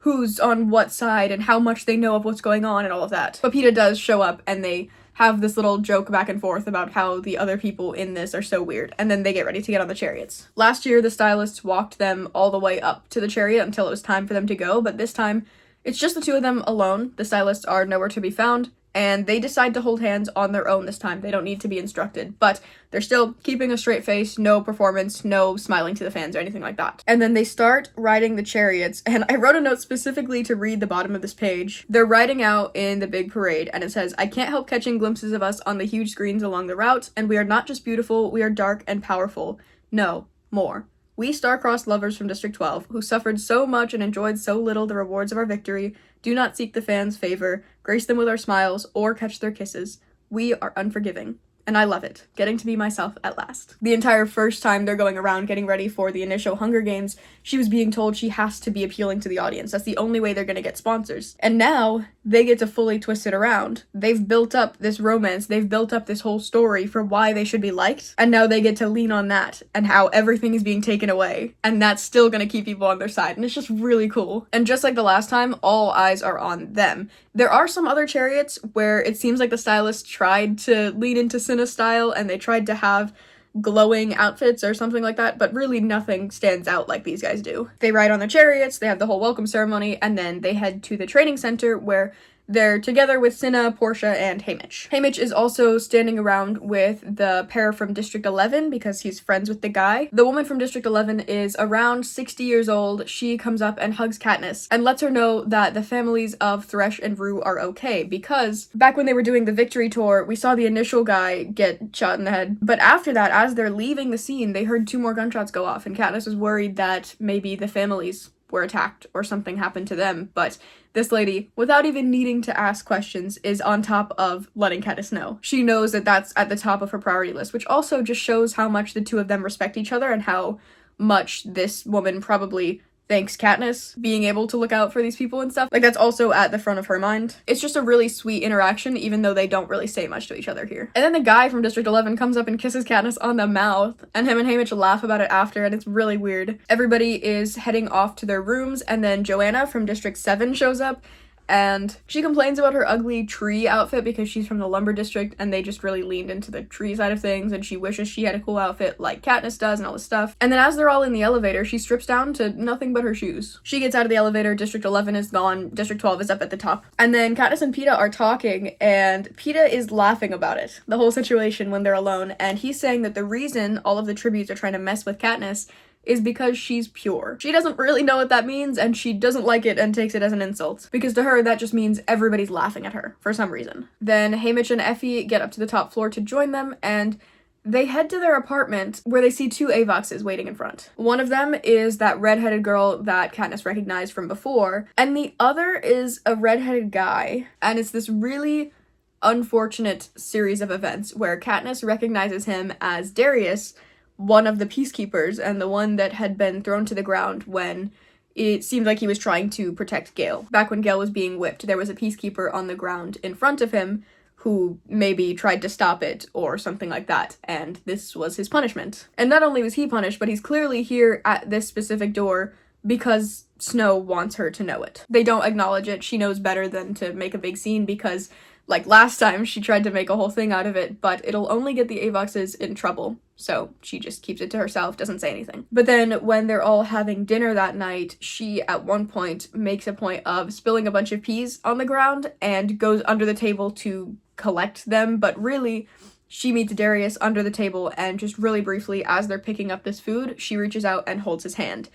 who's on what side and how much they know of what's going on and all of that. But Peeta does show up and they have this little joke back and forth about how the other people in this are so weird, and then they get ready to get on the chariots. Last year, the stylists walked them all the way up to the chariot until it was time for them to go, but this time, It's just the two of them alone. The stylists are nowhere to be found, and they decide to hold hands on their own this time. They don't need to be instructed, but they're still keeping a straight face, no performance, no smiling to the fans or anything like that. And then they start riding the chariots, and I wrote a note specifically to read the bottom of this page. They're riding out in the big parade, and it says, "I can't help catching glimpses of us on the huge screens along the route, and we are not just beautiful, we are dark and powerful. No, more. We star-crossed lovers from District 12, who suffered so much and enjoyed so little the rewards of our victory, do not seek the fans' favor, grace them with our smiles, or catch their kisses. We are unforgiving." And I love it. Getting to be myself at last. The entire first time they're going around getting ready for the initial Hunger Games, she was being told she has to be appealing to the audience. That's the only way they're gonna get sponsors. And now, they get to fully twist it around. They've built up this romance, they've built up this whole story for why they should be liked, and now they get to lean on that, and how everything is being taken away, and that's still gonna keep people on their side, and it's just really cool. And just like the last time, all eyes are on them. There are some other chariots where it seems like the stylist tried to lean into Cinna style, and they tried to have glowing outfits or something like that, but really nothing stands out like these guys do. They ride on the chariots, they have the whole welcome ceremony, and then they head to the training center where they're together with Cinna, Portia, and Haymitch. Haymitch is also standing around with the pair from District 11 because he's friends with the guy. The woman from District 11 is around 60 years old. She comes up and hugs Katniss and lets her know that the families of Thresh and Rue are okay, because back when they were doing the victory tour, we saw the initial guy get shot in the head. But after that, as they're leaving the scene, they heard 2 more gunshots go off, and Katniss was worried that maybe the families were attacked or something happened to them, but this lady, without even needing to ask questions, is on top of letting Katniss know. She knows that that's at the top of her priority list, which also just shows how much the two of them respect each other and how much this woman probably thanks Katniss being able to look out for these people and stuff. Like, that's also at the front of her mind. It's just a really sweet interaction, even though they don't really say much to each other here. And then the guy from District 11 comes up and kisses Katniss on the mouth, and him and Haymitch laugh about it after, and it's really weird. Everybody is heading off to their rooms, and then Joanna from District 7 shows up, and she complains about her ugly tree outfit because she's from the lumber district and they just really leaned into the tree side of things, and she wishes she had a cool outfit like Katniss does and all this stuff. And then as they're all in the elevator, she strips down to nothing but her shoes. She gets out of the elevator, District 11 is gone, District 12 is up at the top. And then Katniss and Peeta are talking, and Peeta is laughing about it, the whole situation when they're alone, and he's saying that the reason all of the tributes are trying to mess with Katniss is because she's pure. She doesn't really know what that means, and she doesn't like it and takes it as an insult, because to her that just means everybody's laughing at her for some reason. Then Haymitch and Effie get up to the top floor to join them, and they head to their apartment where they see 2 Avoxes waiting in front. One of them is that redheaded girl that Katniss recognized from before, and the other is a redheaded guy, and it's this really unfortunate series of events where Katniss recognizes him as Darius, one of the peacekeepers, and the one that had been thrown to the ground when it seemed like he was trying to protect Gale. Back when Gale was being whipped, there was a peacekeeper on the ground in front of him who maybe tried to stop it or something like that, and this was his punishment. And not only was he punished, but he's clearly here at this specific door because Snow wants her to know it. They don't acknowledge it. She knows better than to make a big scene because, like last time, she tried to make a whole thing out of it, but it'll only get the Avoxes in trouble. So she just keeps it to herself, doesn't say anything. But then when they're all having dinner that night, she at one point makes a point of spilling a bunch of peas on the ground and goes under the table to collect them. But really, she meets Darius under the table, and just really briefly, as they're picking up this food, she reaches out and holds his hand.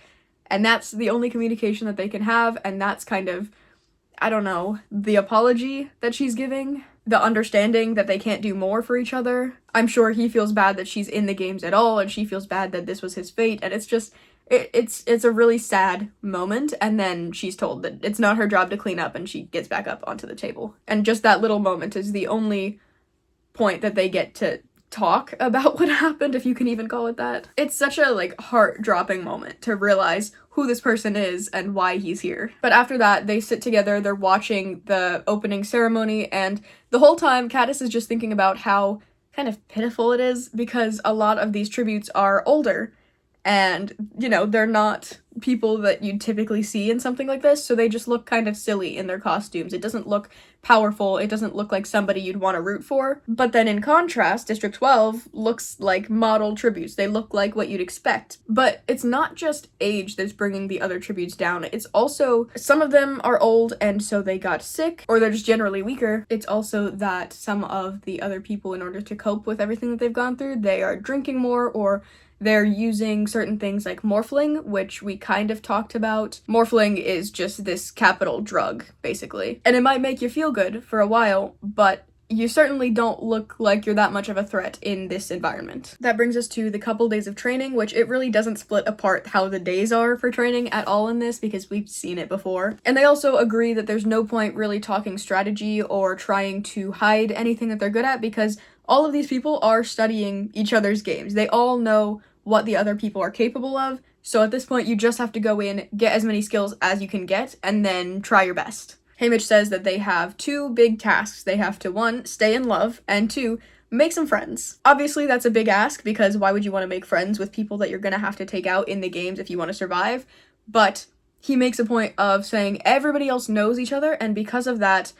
And that's the only communication that they can have, and that's kind of, I don't know, the apology that she's giving, the understanding that they can't do more for each other. I'm sure he feels bad that she's in the games at all, and she feels bad that this was his fate, and it's just, it's a really sad moment, and then she's told that it's not her job to clean up, and she gets back up onto the table. And just that little moment is the only point that they get to talk about what happened, if you can even call it that. It's such a, like, heart-dropping moment to realize who this person is and why he's here. But after that, they sit together, they're watching the opening ceremony, and the whole time, Katniss is just thinking about how kind of pitiful it is, because a lot of these tributes are older, and, you know, they're not people that you'd typically see in something like this, so they just look kind of silly in their costumes. It doesn't look powerful, it doesn't look like somebody you'd want to root for. But then in contrast, District 12 looks like model tributes. They look like what you'd expect. But it's not just age that's bringing the other tributes down, it's also some of them are old and so they got sick, or they're just generally weaker. It's also that some of the other people, in order to cope with everything that they've gone through, they are drinking more, or they're using certain things like morphling, which we kind of talked about. Morphling is just this capital drug, basically. And it might make you feel good for a while, but you certainly don't look like you're that much of a threat in this environment. That brings us to the couple days of training, which it really doesn't split apart how the days are for training at all in this, because we've seen it before. And they also agree that there's no point really talking strategy or trying to hide anything that they're good at, because all of these people are studying each other's games. They all know what the other people are capable of, so at this point you just have to go in, get as many skills as you can get, and then try your best. Haymitch says that they have 2 big tasks. They have to 1, stay in love, and 2, make some friends. Obviously that's a big ask, because why would you want to make friends with people that you're gonna have to take out in the games if you want to survive? But he makes a point of saying everybody else knows each other, and because of that,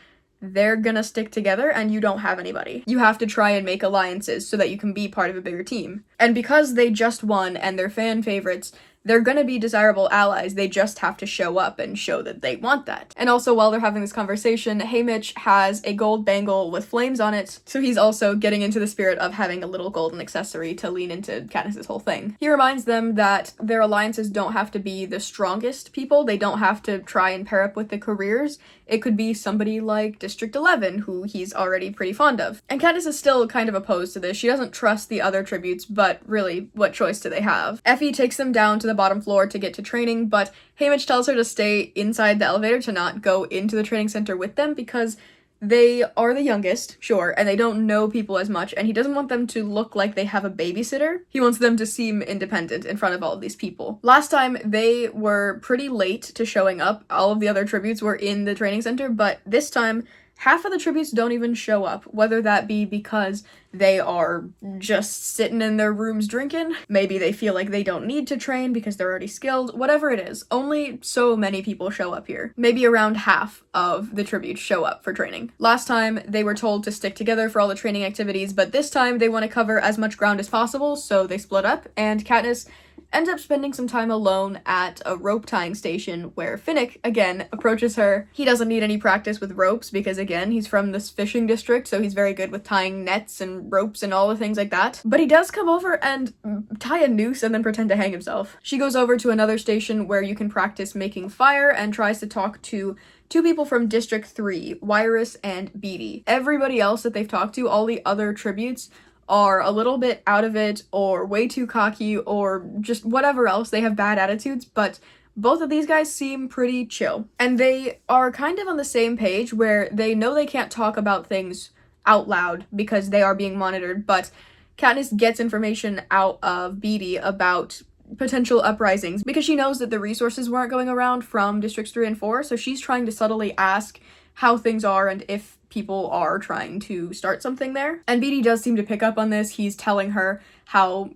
they're gonna stick together and you don't have anybody. You have to try and make alliances so that you can be part of a bigger team. And because they just won and they're fan favorites, they're gonna be desirable allies. They just have to show up and show that they want that. And also, while they're having this conversation, Haymitch has a gold bangle with flames on it, so he's also getting into the spirit of having a little golden accessory to lean into Katniss's whole thing. He reminds them that their alliances don't have to be the strongest people. They don't have to try and pair up with the careers. It could be somebody like District 11, who he's already pretty fond of. And Katniss is still kind of opposed to this. She doesn't trust the other tributes, but really, what choice do they have? Effie takes them down to the bottom floor to get to training, but Haymitch tells her to stay inside the elevator, to not go into the training center with them, because they are the youngest, sure, and they don't know people as much, and he doesn't want them to look like they have a babysitter. He wants them to seem independent in front of all of these people. Last time, they were pretty late to showing up. All of the other tributes were in the training center, but this time, half of the tributes don't even show up, whether that be because they are just sitting in their rooms drinking, maybe they feel like they don't need to train because they're already skilled, whatever it is. Only so many people show up here. Maybe around half of the tributes show up for training. Last time, they were told to stick together for all the training activities, but this time they want to cover as much ground as possible, so they split up, and Katniss ends up spending some time alone at a rope tying station where Finnick, again, approaches her. He doesn't need any practice with ropes because, again, he's from this fishing district, so he's very good with tying nets and ropes and all the things like that. But he does come over and tie a noose and then pretend to hang himself. She goes over to another station where you can practice making fire and tries to talk to 2 people from District 3, Wyrus and Beatty. Everybody else that they've talked to, all the other tributes, are a little bit out of it, or way too cocky, or just whatever else. They have bad attitudes, but both of these guys seem pretty chill. And they are kind of on the same page where they know they can't talk about things out loud because they are being monitored, but Katniss gets information out of Beatty about potential uprisings because she knows that the resources weren't going around from Districts 3 and 4, so she's trying to subtly ask how things are and if people are trying to start something there. And Beatty does seem to pick up on this. He's telling her how,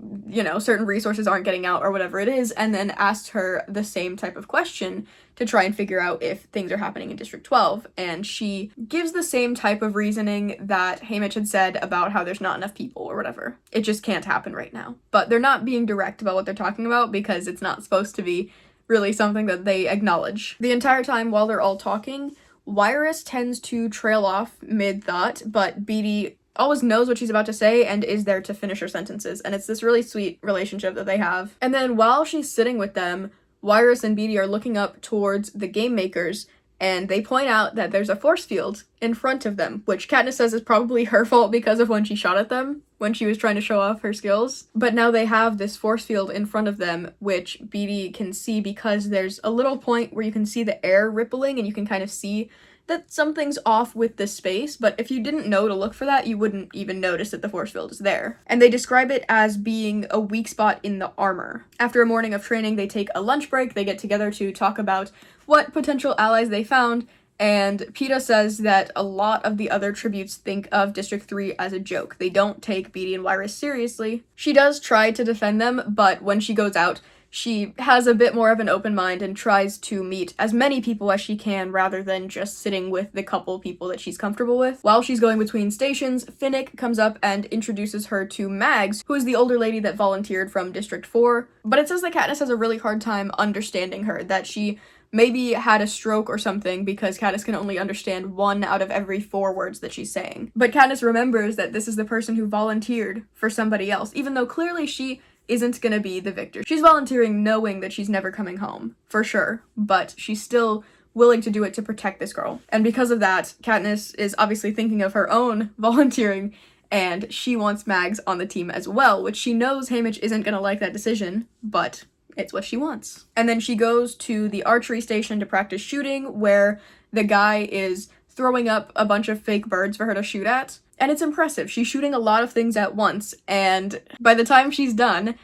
certain resources aren't getting out or whatever it is, and then asks her the same type of question to try and figure out if things are happening in District 12. And she gives the same type of reasoning that Haymitch had said about how there's not enough people or whatever. It just can't happen right now. But they're not being direct about what they're talking about because it's not supposed to be really something that they acknowledge. The entire time while they're all talking, Wyrus tends to trail off mid-thought, but Beatty always knows what she's about to say and is there to finish her sentences, and it's this really sweet relationship that they have. And then while she's sitting with them, Wyrus and Beatty are looking up towards the game makers, and they point out that there's a force field in front of them, which Katniss says is probably her fault because of when she shot at them, when she was trying to show off her skills. But now they have this force field in front of them, which Beatty can see because there's a little point where you can see the air rippling and you can kind of see that something's off with the space, but if you didn't know to look for that, you wouldn't even notice that the force field is there. And they describe it as being a weak spot in the armor. After a morning of training, they take a lunch break, they get together to talk about what potential allies they found, and Peeta says that a lot of the other tributes think of District 3 as a joke. They don't take Beatty and Wyrus seriously. She does try to defend them, but when she goes out, she has a bit more of an open mind and tries to meet as many people as she can rather than just sitting with the couple people that she's comfortable with. While she's going between stations, Finnick comes up and introduces her to Mags, who is the older lady that volunteered from District 4, but it says that Katniss has a really hard time understanding her, that she maybe had a stroke or something because Katniss can only understand 1 out of every 4 words that she's saying. But Katniss remembers that this is the person who volunteered for somebody else, even though clearly she isn't gonna be the victor. She's volunteering knowing that she's never coming home, for sure, but she's still willing to do it to protect this girl. And because of that, Katniss is obviously thinking of her own volunteering, and she wants Mags on the team as well, which she knows Haymitch isn't gonna like that decision, but it's what she wants. And then she goes to the archery station to practice shooting, where the guy is throwing up a bunch of fake birds for her to shoot at. And it's impressive. She's shooting a lot of things at once, and by the time she's done,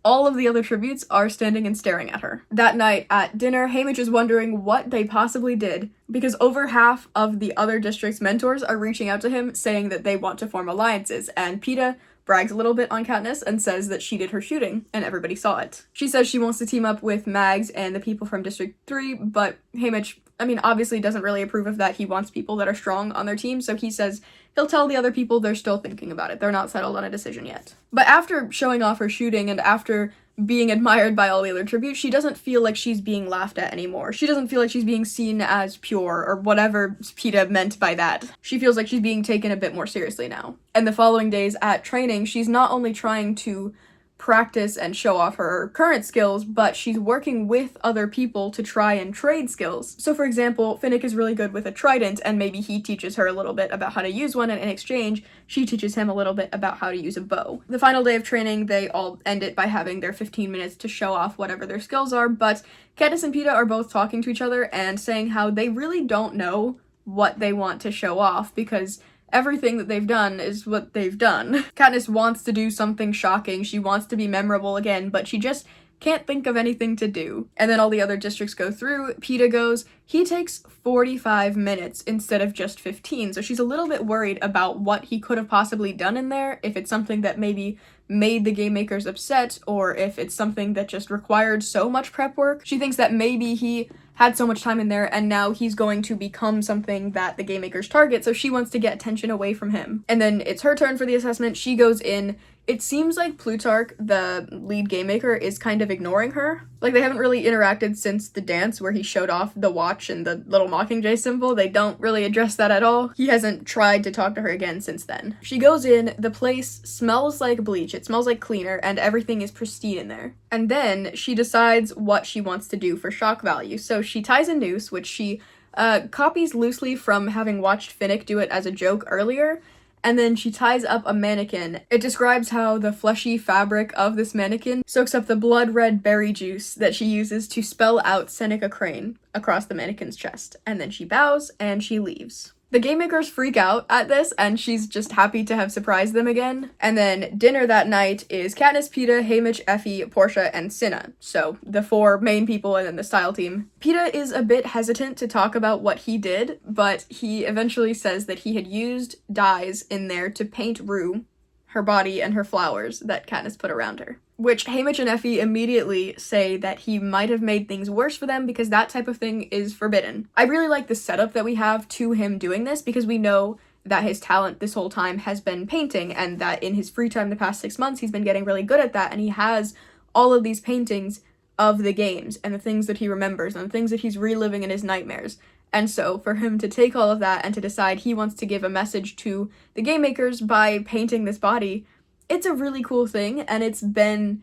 all of the other tributes are standing and staring at her. That night at dinner, Haymitch is wondering what they possibly did, because over half of the other district's mentors are reaching out to him saying that they want to form alliances, and Peeta brags a little bit on Katniss and says that she did her shooting, and everybody saw it. She says she wants to team up with Mags and the people from District 3, but Haymitch, obviously doesn't really approve of that. He wants people that are strong on their team, so he says he'll tell the other people they're still thinking about it. They're not settled on a decision yet. But after showing off her shooting and after being admired by all the other tributes, she doesn't feel like she's being laughed at anymore. She doesn't feel like she's being seen as pure, or whatever Peeta meant by that. She feels like she's being taken a bit more seriously now. And the following days at training, she's not only trying to practice and show off her current skills, but she's working with other people to try and trade skills. So for example, Finnick is really good with a trident, and maybe he teaches her a little bit about how to use one, and in exchange, she teaches him a little bit about how to use a bow. The final day of training, they all end it by having their 15 minutes to show off whatever their skills are, but Katniss and Peeta are both talking to each other and saying how they really don't know what they want to show off, because everything that they've done is what they've done. Katniss wants to do something shocking, she wants to be memorable again, but she just can't think of anything to do. And then all the other districts go through. Peeta goes, he takes 45 minutes instead of just 15, so she's a little bit worried about what he could have possibly done in there, if it's something that maybe made the game makers upset, or if it's something that just required so much prep work. She thinks that maybe he had so much time in there and now he's going to become something that the game makers target, so she wants to get attention away from him. And then it's her turn for the assessment. She goes in. It seems like Plutarch, the lead game maker, is kind of ignoring her. Like, they haven't really interacted since the dance where he showed off the watch and the little Mockingjay symbol. They don't really address that at all. He hasn't tried to talk to her again since then. She goes in, the place smells like bleach, it smells like cleaner, and everything is pristine in there. And then she decides what she wants to do for shock value. So she ties a noose, which she copies loosely from having watched Finnick do it as a joke earlier, and then she ties up a mannequin. It describes how the fleshy fabric of this mannequin soaks up the blood-red berry juice that she uses to spell out Seneca Crane across the mannequin's chest. And then she bows and she leaves. The game makers freak out at this, and she's just happy to have surprised them again. And then dinner that night is Katniss, Peeta, Haymitch, Effie, Portia, and Cinna. So the 4 main people and then the style team. Peeta is a bit hesitant to talk about what he did, but he eventually says that he had used dyes in there to paint Rue, her body, and her flowers that Katniss put around her. Which Haymitch and Effie immediately say that he might have made things worse for them because that type of thing is forbidden. I really like the setup that we have to him doing this, because we know that his talent this whole time has been painting, and that in his free time the past 6 months he's been getting really good at that, and he has all of these paintings of the games and the things that he remembers and the things that he's reliving in his nightmares. And so for him to take all of that and to decide he wants to give a message to the game makers by painting this body, it's a really cool thing, and it's been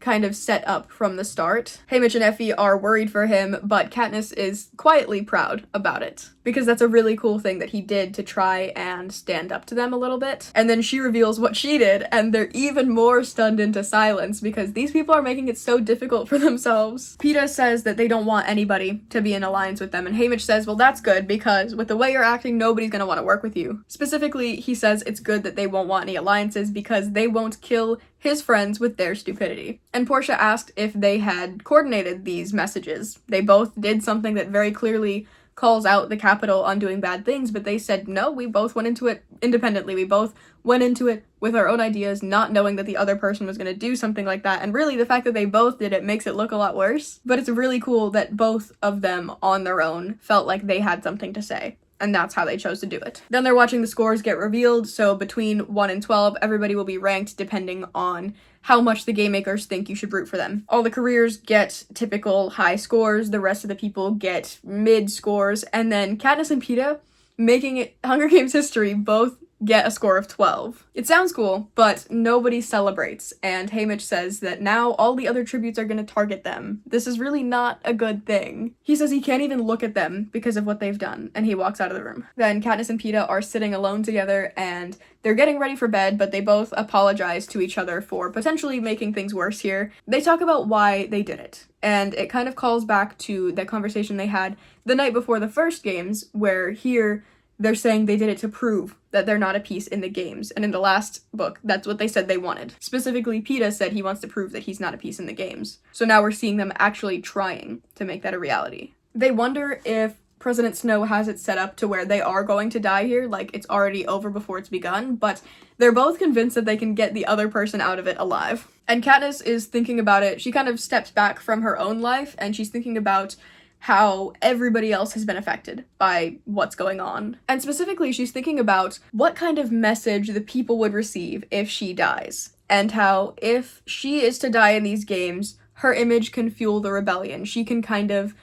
kind of set up from the start. Haymitch and Effie are worried for him, but Katniss is quietly proud about it, because that's a really cool thing that he did to try and stand up to them a little bit. And then she reveals what she did, and they're even more stunned into silence because these people are making it so difficult for themselves. Peeta says that they don't want anybody to be in alliance with them, and Haymitch says, well, that's good, because with the way you're acting, nobody's gonna want to work with you. Specifically, he says it's good that they won't want any alliances because they won't kill his friends with their stupidity. And Portia asked if they had coordinated these messages. They both did something that very clearly calls out the Capitol on doing bad things, but they said, no, we both went into it independently. We both went into it with our own ideas, not knowing that the other person was going to do something like that. And really, the fact that they both did it makes it look a lot worse. But it's really cool that both of them on their own felt like they had something to say. And that's how they chose to do it. Then they're watching the scores get revealed, so between 1 and 12, everybody will be ranked depending on how much the game makers think you should root for them. All the careers get typical high scores, the rest of the people get mid scores, and then Katniss and Peeta, making it Hunger Games history, both get a score of 12. It sounds cool, but nobody celebrates, and Haymitch says that now all the other tributes are going to target them. This is really not a good thing. He says he can't even look at them because of what they've done, and he walks out of the room. Then Katniss and Peeta are sitting alone together, and they're getting ready for bed, but they both apologize to each other for potentially making things worse here. They talk about why they did it, and it kind of calls back to that conversation they had the night before the first games, where here they're saying they did it to prove that they're not a piece in the games. And in the last book, that's what they said they wanted. Specifically, Peeta said he wants to prove that he's not a piece in the games. So now we're seeing them actually trying to make that a reality. They wonder if President Snow has it set up to where they are going to die here, like it's already over before it's begun, but they're both convinced that they can get the other person out of it alive. And Katniss is thinking about it. She kind of steps back from her own life, and she's thinking about how everybody else has been affected by what's going on. And specifically, she's thinking about what kind of message the people would receive if she dies, and how if she is to die in these games, her image can fuel the rebellion. She can kind of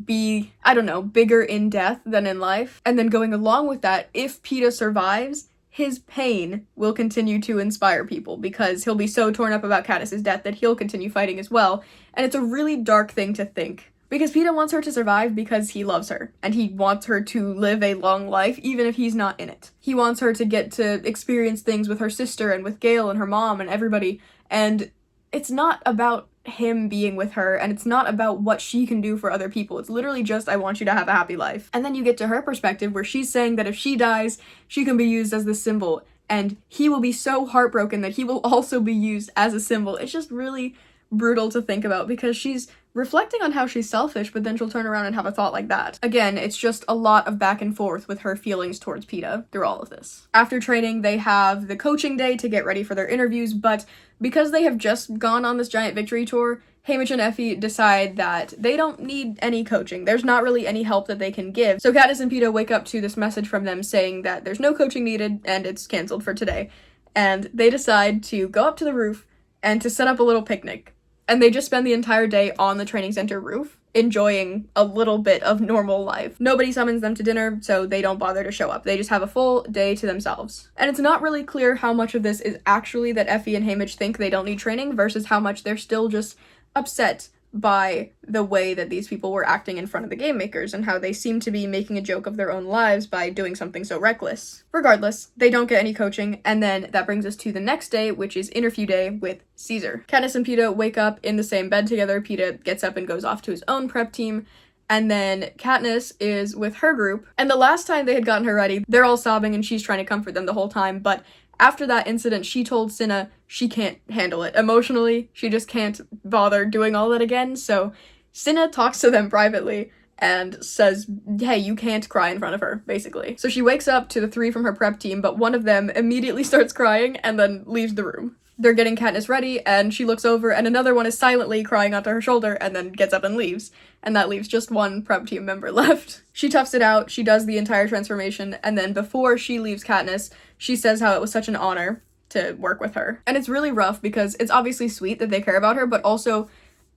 be, I don't know, bigger in death than in life. And then going along with that, if Peeta survives, his pain will continue to inspire people because he'll be so torn up about Katniss's death that he'll continue fighting as well. And it's a really dark thing to think. Because Peeta wants her to survive because he loves her, and he wants her to live a long life, even if he's not in it. He wants her to get to experience things with her sister and with Gale and her mom and everybody, and it's not about him being with her, and it's not about what she can do for other people. It's literally just, I want you to have a happy life. And then you get to her perspective, where she's saying that if she dies, she can be used as the symbol, and he will be so heartbroken that he will also be used as a symbol. It's just really brutal to think about, because she's reflecting on how she's selfish, but then she'll turn around and have a thought like that. Again, it's just a lot of back and forth with her feelings towards Peeta through all of this. After training, they have the coaching day to get ready for their interviews, but because they have just gone on this giant victory tour, Haymitch and Effie decide that they don't need any coaching. There's not really any help that they can give. So Katniss and Peeta wake up to this message from them saying that there's no coaching needed and it's canceled for today. And they decide to go up to the roof and to set up a little picnic. And they just spend the entire day on the training center roof, enjoying a little bit of normal life. Nobody summons them to dinner, so they don't bother to show up. They just have a full day to themselves. And it's not really clear how much of this is actually that Effie and Haymitch think they don't need training versus how much they're still just upset by the way that these people were acting in front of the game makers and how they seem to be making a joke of their own lives by doing something so reckless. Regardless, they don't get any coaching, and then that brings us to the next day, which is interview day with Caesar. Katniss and Peeta wake up in the same bed together. Peeta gets up and goes off to his own prep team, and then Katniss is with her group, and the last time they had gotten her ready, they're all sobbing and she's trying to comfort them the whole time, but after that incident, she told Cinna she can't handle it emotionally. She just can't bother doing all that again. So Cinna talks to them privately and says, hey, you can't cry in front of her, basically. So she wakes up to the 3 from her prep team, but one of them immediately starts crying and then leaves the room. They're getting Katniss ready, and she looks over, and another one is silently crying onto her shoulder, and then gets up and leaves. And that leaves just one prep team member left. She toughs it out, she does the entire transformation, and then before she leaves Katniss, she says how it was such an honor to work with her. And it's really rough, because it's obviously sweet that they care about her, but also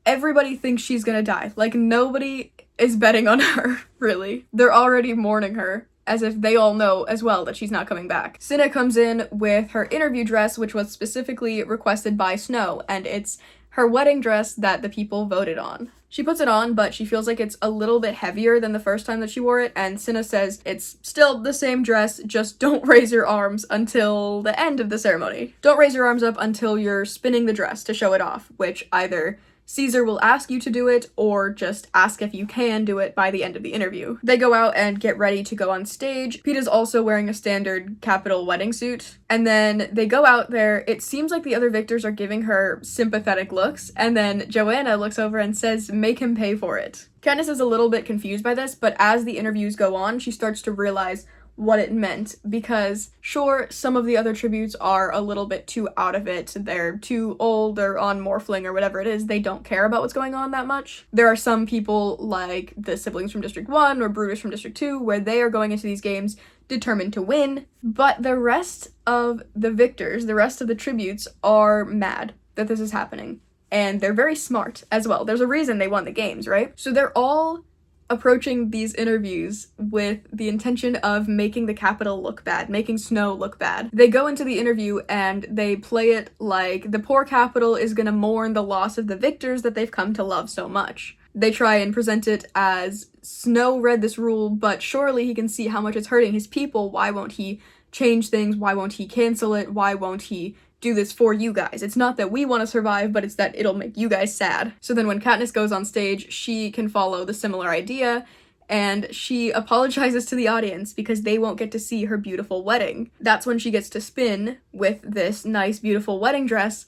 everybody thinks she's gonna die. Like, nobody is betting on her, really. They're already mourning her, as if they all know as well that she's not coming back. Cinna comes in with her interview dress, which was specifically requested by Snow, and it's her wedding dress that the people voted on. She puts it on, but she feels like it's a little bit heavier than the first time that she wore it, and Cinna says it's still the same dress, just don't raise your arms until the end of the ceremony. Don't raise your arms up until you're spinning the dress to show it off, which either Caesar will ask you to do it or just ask if you can do it by the end of the interview. They go out and get ready to go on stage. Peeta's also wearing a standard Capitol wedding suit. And then they go out there. It seems like the other victors are giving her sympathetic looks. And then Joanna looks over and says, "Make him pay for it." Katniss is a little bit confused by this, but as the interviews go on, she starts to realize what it meant, because sure, some of the other tributes are a little bit too out of it. They're too old, they're on Morphling or whatever it is. They don't care about what's going on that much. There are some people like the siblings from District 1 or Brutus from District 2 where they are going into these games determined to win, but the rest of the victors, the rest of the tributes are mad that this is happening. And they're very smart as well. There's a reason they won the games, right? So they're all approaching these interviews with the intention of making the Capitol look bad, making Snow look bad. They go into the interview and they play it like the poor Capitol is gonna mourn the loss of the victors that they've come to love so much. They try and present it as Snow read this rule, but surely he can see how much it's hurting his people. Why won't he change things? Why won't he cancel it? Why won't he do this for you guys? It's not that we want to survive, but it's that it'll make you guys sad. So then when Katniss goes on stage, she can follow the similar idea, and she apologizes to the audience because they won't get to see her beautiful wedding. That's when she gets to spin with this nice, beautiful wedding dress,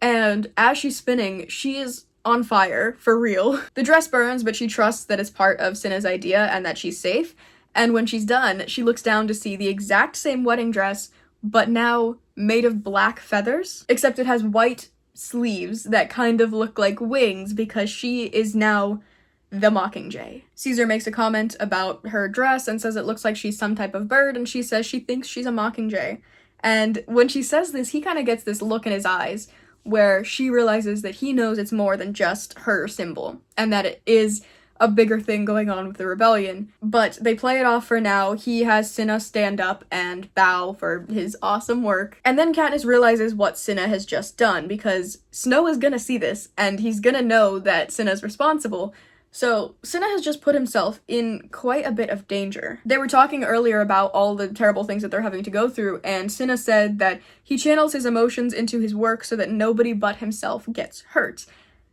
and as she's spinning, she is on fire, for real. The dress burns, but she trusts that it's part of Cinna's idea and that she's safe, and when she's done, she looks down to see the exact same wedding dress, but now made of black feathers, except it has white sleeves that kind of look like wings because she is now the Mockingjay. Caesar makes a comment about her dress and says it looks like she's some type of bird, and she says she thinks she's a Mockingjay. And when she says this, he kind of gets this look in his eyes where she realizes that he knows it's more than just her symbol, and that it is a bigger thing going on with the rebellion. But they play it off for now. He has Cinna stand up and bow for his awesome work. And then Katniss realizes what Cinna has just done, because Snow is gonna see this, and he's gonna know that Cinna's responsible. So Cinna has just put himself in quite a bit of danger. They were talking earlier about all the terrible things that they're having to go through, and Cinna said that he channels his emotions into his work so that nobody but himself gets hurt.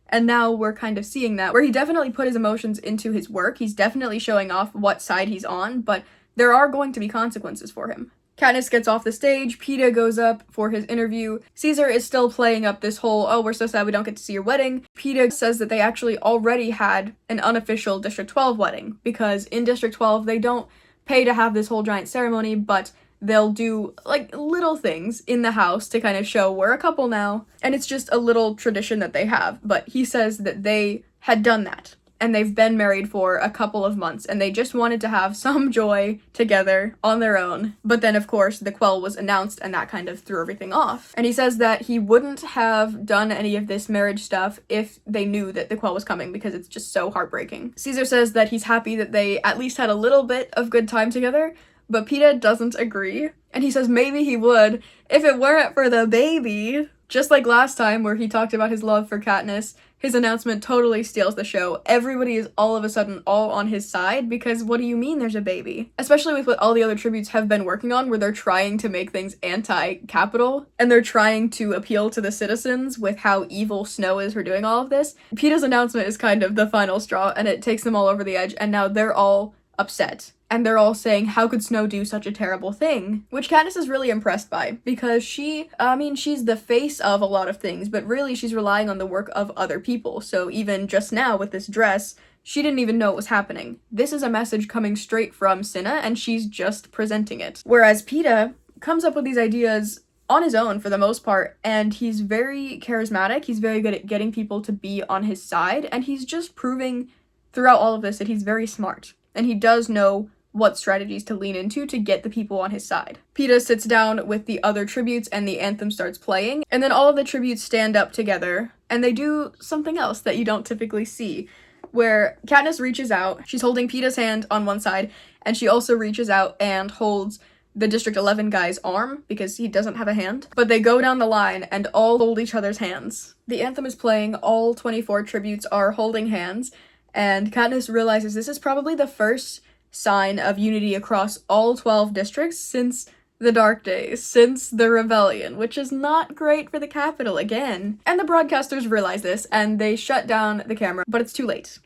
And now we're kind of seeing that, where he definitely put his emotions into his work. He's definitely showing off what side he's on, but there are going to be consequences for him. Katniss gets off the stage, Peeta goes up for his interview. Caesar is still playing up this whole, "Oh, we're so sad we don't get to see your wedding." Peeta says that they actually already had an unofficial District 12 wedding, because in District 12 they don't pay to have this whole giant ceremony, but they'll do, like, little things in the house to kind of show we're a couple now, and it's just a little tradition that they have. But he says that they had done that, and they've been married for a couple of months, and they just wanted to have some joy together on their own. But then, of course, the Quell was announced, and that kind of threw everything off. And he says that he wouldn't have done any of this marriage stuff if they knew that the Quell was coming, because it's just so heartbreaking. Caesar says that he's happy that they at least had a little bit of good time together, but Peeta doesn't agree, and he says maybe he would if it weren't for the baby. Just like last time where he talked about his love for Katniss, his announcement totally steals the show. Everybody is all of a sudden all on his side, because what do you mean there's a baby? Especially with what all the other tributes have been working on, where they're trying to make things anti-Capitol, and they're trying to appeal to the citizens with how evil Snow is for doing all of this. Peeta's announcement is kind of the final straw, and it takes them all over the edge, and now they're all upset. And they're all saying, how could Snow do such a terrible thing? Which Katniss is really impressed by, because she's the face of a lot of things, but really she's relying on the work of other people. So even just now with this dress, she didn't even know it was happening. This is a message coming straight from Cinna, and she's just presenting it. Whereas Peeta comes up with these ideas on his own for the most part, and he's very charismatic, he's very good at getting people to be on his side, and he's just proving throughout all of this that he's very smart. And he does know what strategies to lean into to get the people on his side. Peeta sits down with the other tributes and the anthem starts playing, and then all of the tributes stand up together, and they do something else that you don't typically see, where Katniss reaches out, she's holding Peeta's hand on one side, and she also reaches out and holds the District 11 guy's arm, because he doesn't have a hand, but they go down the line and all hold each other's hands. The anthem is playing, all 24 tributes are holding hands, and Katniss realizes this is probably the first sign of unity across all 12 districts since the dark days since the rebellion, which is not great for the capital again. And the broadcasters realize this and they shut down the camera, but it's too late.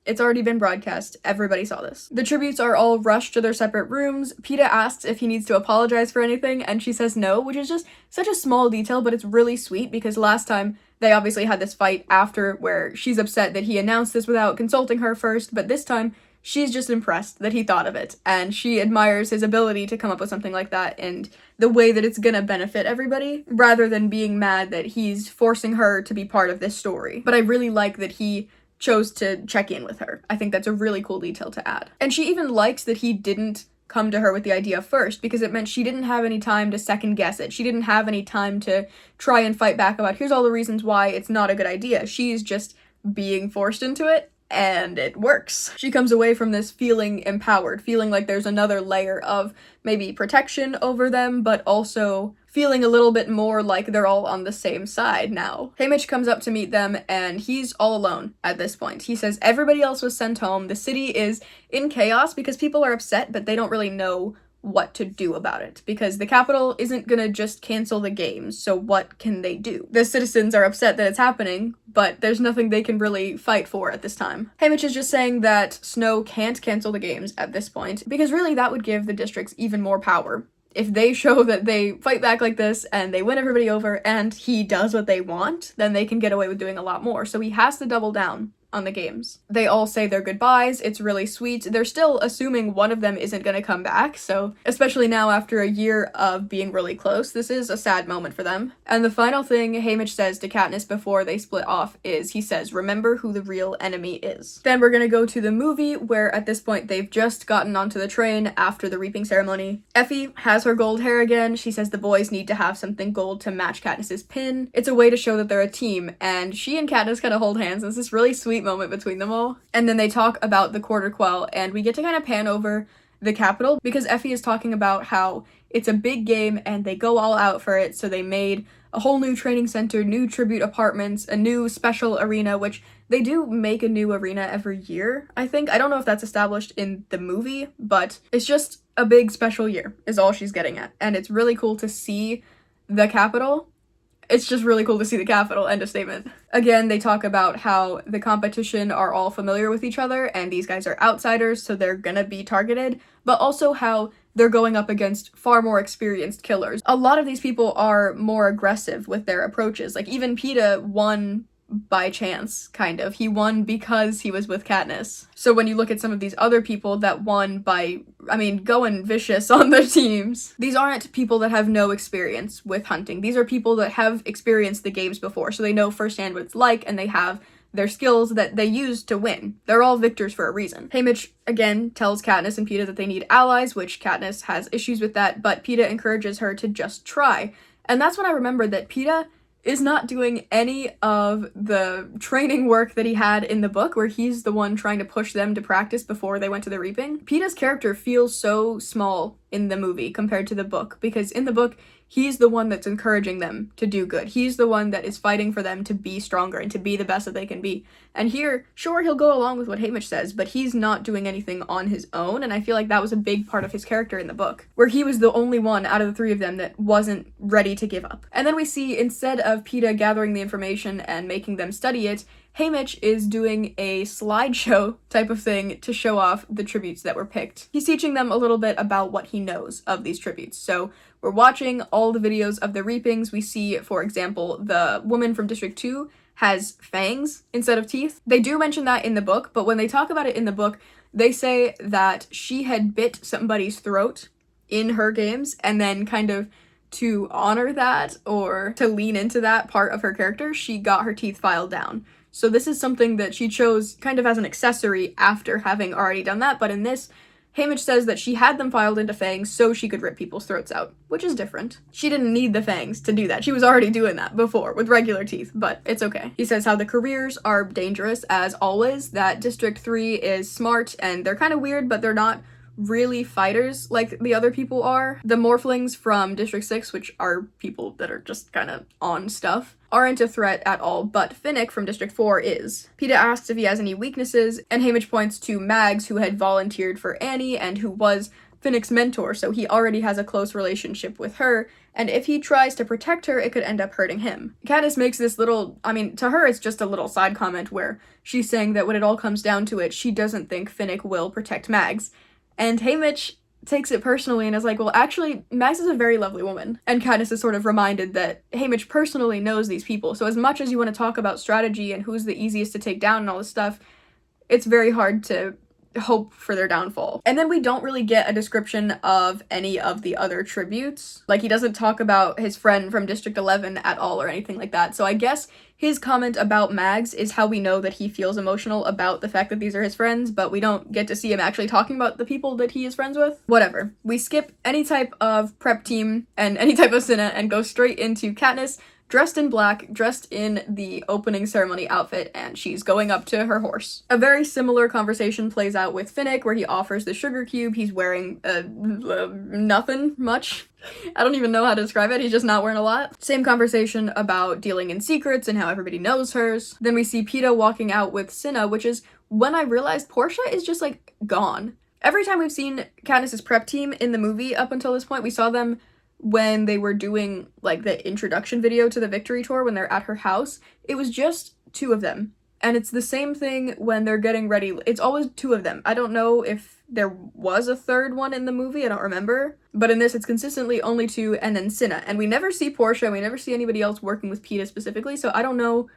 It's already been broadcast. Everybody saw this. The tributes are all rushed to their separate rooms. Peeta asks if he needs to apologize for anything, and she says no, which is just such a small detail, but it's really sweet because last time they obviously had this fight after where she's upset that he announced this without consulting her first, but this time she's just impressed that he thought of it, and she admires his ability to come up with something like that and the way that it's gonna benefit everybody, rather than being mad that he's forcing her to be part of this story. But I really like that he chose to check in with her. I think that's a really cool detail to add. And she even likes that he didn't come to her with the idea first, because it meant she didn't have any time to second guess it. She didn't have any time to try and fight back about here's all the reasons why it's not a good idea. She's just being forced into it, and it works. She comes away from this feeling empowered, feeling like there's another layer of maybe protection over them, but also feeling a little bit more like they're all on the same side now. Haymitch comes up to meet them, and he's all alone at this point. He says everybody else was sent home. The city is in chaos because people are upset, but they don't really know what to do about it, because the capital isn't gonna just cancel the games, so what can they do? The citizens are upset that it's happening, but there's nothing they can really fight for at this time. Haymitch is just saying that Snow can't cancel the games at this point, because really that would give the districts even more power. If they show that they fight back like this and they win everybody over and he does what they want, then they can get away with doing a lot more. So he has to double down on the games. They all say their goodbyes. It's really sweet. They're still assuming one of them isn't gonna come back, so especially now after a year of being really close, this is a sad moment for them. And the final thing Haymitch says to Katniss before they split off is, he says, remember who the real enemy is. Then we're gonna go to the movie, where at this point they've just gotten onto the train after the reaping ceremony. Effie has her gold hair again. She says the boys need to have something gold to match Katniss's pin. It's a way to show that they're a team, and she and Katniss kind of hold hands. It's this really sweet moment between them all. And then they talk about the quarter quell, and we get to kind of pan over the capital because Effie is talking about how it's a big game and they go all out for it, so they made a whole new training center, new tribute apartments, a new special arena, which they do make a new arena every year, I think. I don't know if that's established in the movie, but it's just a big special year is all she's getting at. And it's really cool to see the capital. It's just really cool to see the capital, end of statement. Again, they talk about how the competition are all familiar with each other and these guys are outsiders, so they're gonna be targeted, but also how they're going up against far more experienced killers. A lot of these people are more aggressive with their approaches. Like, even Peeta won by chance, kind of. He won because he was with Katniss. So when you look at some of these other people that won by, going vicious on their teams, these aren't people that have no experience with hunting. These are people that have experienced the games before, so they know firsthand what it's like, and they have their skills that they use to win. They're all victors for a reason. Haymitch, again, tells Katniss and Peeta that they need allies, which Katniss has issues with that, but Peeta encourages her to just try. And that's when I remembered that Peeta is not doing any of the training work that he had in the book, where he's the one trying to push them to practice before they went to the reaping. Peeta's character feels so small in the movie compared to the book, because in the book, he's the one that's encouraging them to do good. He's the one that is fighting for them to be stronger and to be the best that they can be. And here, sure, he'll go along with what Haymitch says, but he's not doing anything on his own, and I feel like that was a big part of his character in the book, where he was the only one out of the three of them that wasn't ready to give up. And then we see, instead of Peeta gathering the information and making them study it, Haymitch is doing a slideshow type of thing to show off the tributes that were picked. He's teaching them a little bit about what he knows of these tributes. So we're watching all the videos of the reapings. We see, for example, the woman from District 2 has fangs instead of teeth. They do mention that in the book, but when they talk about it in the book, they say that she had bit somebody's throat in her games, and then kind of to honor that, or to lean into that part of her character, she got her teeth filed down. So this is something that she chose kind of as an accessory after having already done that, but in this, Haymitch says that she had them filed into fangs so she could rip people's throats out, which is different. She didn't need the fangs to do that. She was already doing that before with regular teeth, but it's okay. He says how the careers are dangerous, as always, that District 3 is smart and they're kind of weird, but they're not really fighters like the other people are. The morphlings from District 6, which are people that are just kind of on stuff, aren't a threat at all, but Finnick from District 4 is. Peeta asks if he has any weaknesses, and Haymitch points to Mags, who had volunteered for Annie and who was Finnick's mentor, so he already has a close relationship with her, and if he tries to protect her, it could end up hurting him. Katniss makes this little, I mean, to her it's just a little side comment where she's saying that when it all comes down to it, she doesn't think Finnick will protect Mags. And Haymitch takes it personally and is like, well, actually, Mags is a very lovely woman. And Katniss is sort of reminded that Haymitch personally knows these people, so as much as you want to talk about strategy and who's the easiest to take down and all this stuff, it's very hard to hope for their downfall. And then we don't really get a description of any of the other tributes. Like, he doesn't talk about his friend from District 11 at all or anything like that. So I guess his comment about Mags is how we know that he feels emotional about the fact that these are his friends, but we don't get to see him actually talking about the people that he is friends with. Whatever. We skip any type of prep team and any type of Cinna and go straight into Katniss, dressed in black, dressed in the opening ceremony outfit, and she's going up to her horse. A very similar conversation plays out with Finnick, where he offers the sugar cube. He's wearing nothing much. I don't even know how to describe it. He's just not wearing a lot. Same conversation about dealing in secrets and how everybody knows hers. Then we see Peeta walking out with Cinna, which is when I realized Portia is just, like, gone. Every time we've seen Katniss's prep team in the movie up until this point, we saw them when they were doing, like, the introduction video to the Victory Tour when they're at her house. It was just 2 of them. And it's the same thing when they're getting ready. It's always 2 of them. I don't know if there was a 3rd one in the movie, I don't remember. But in this, it's consistently only 2 and then Cinna. And we never see Portia, we never see anybody else working with Peeta specifically, so I don't know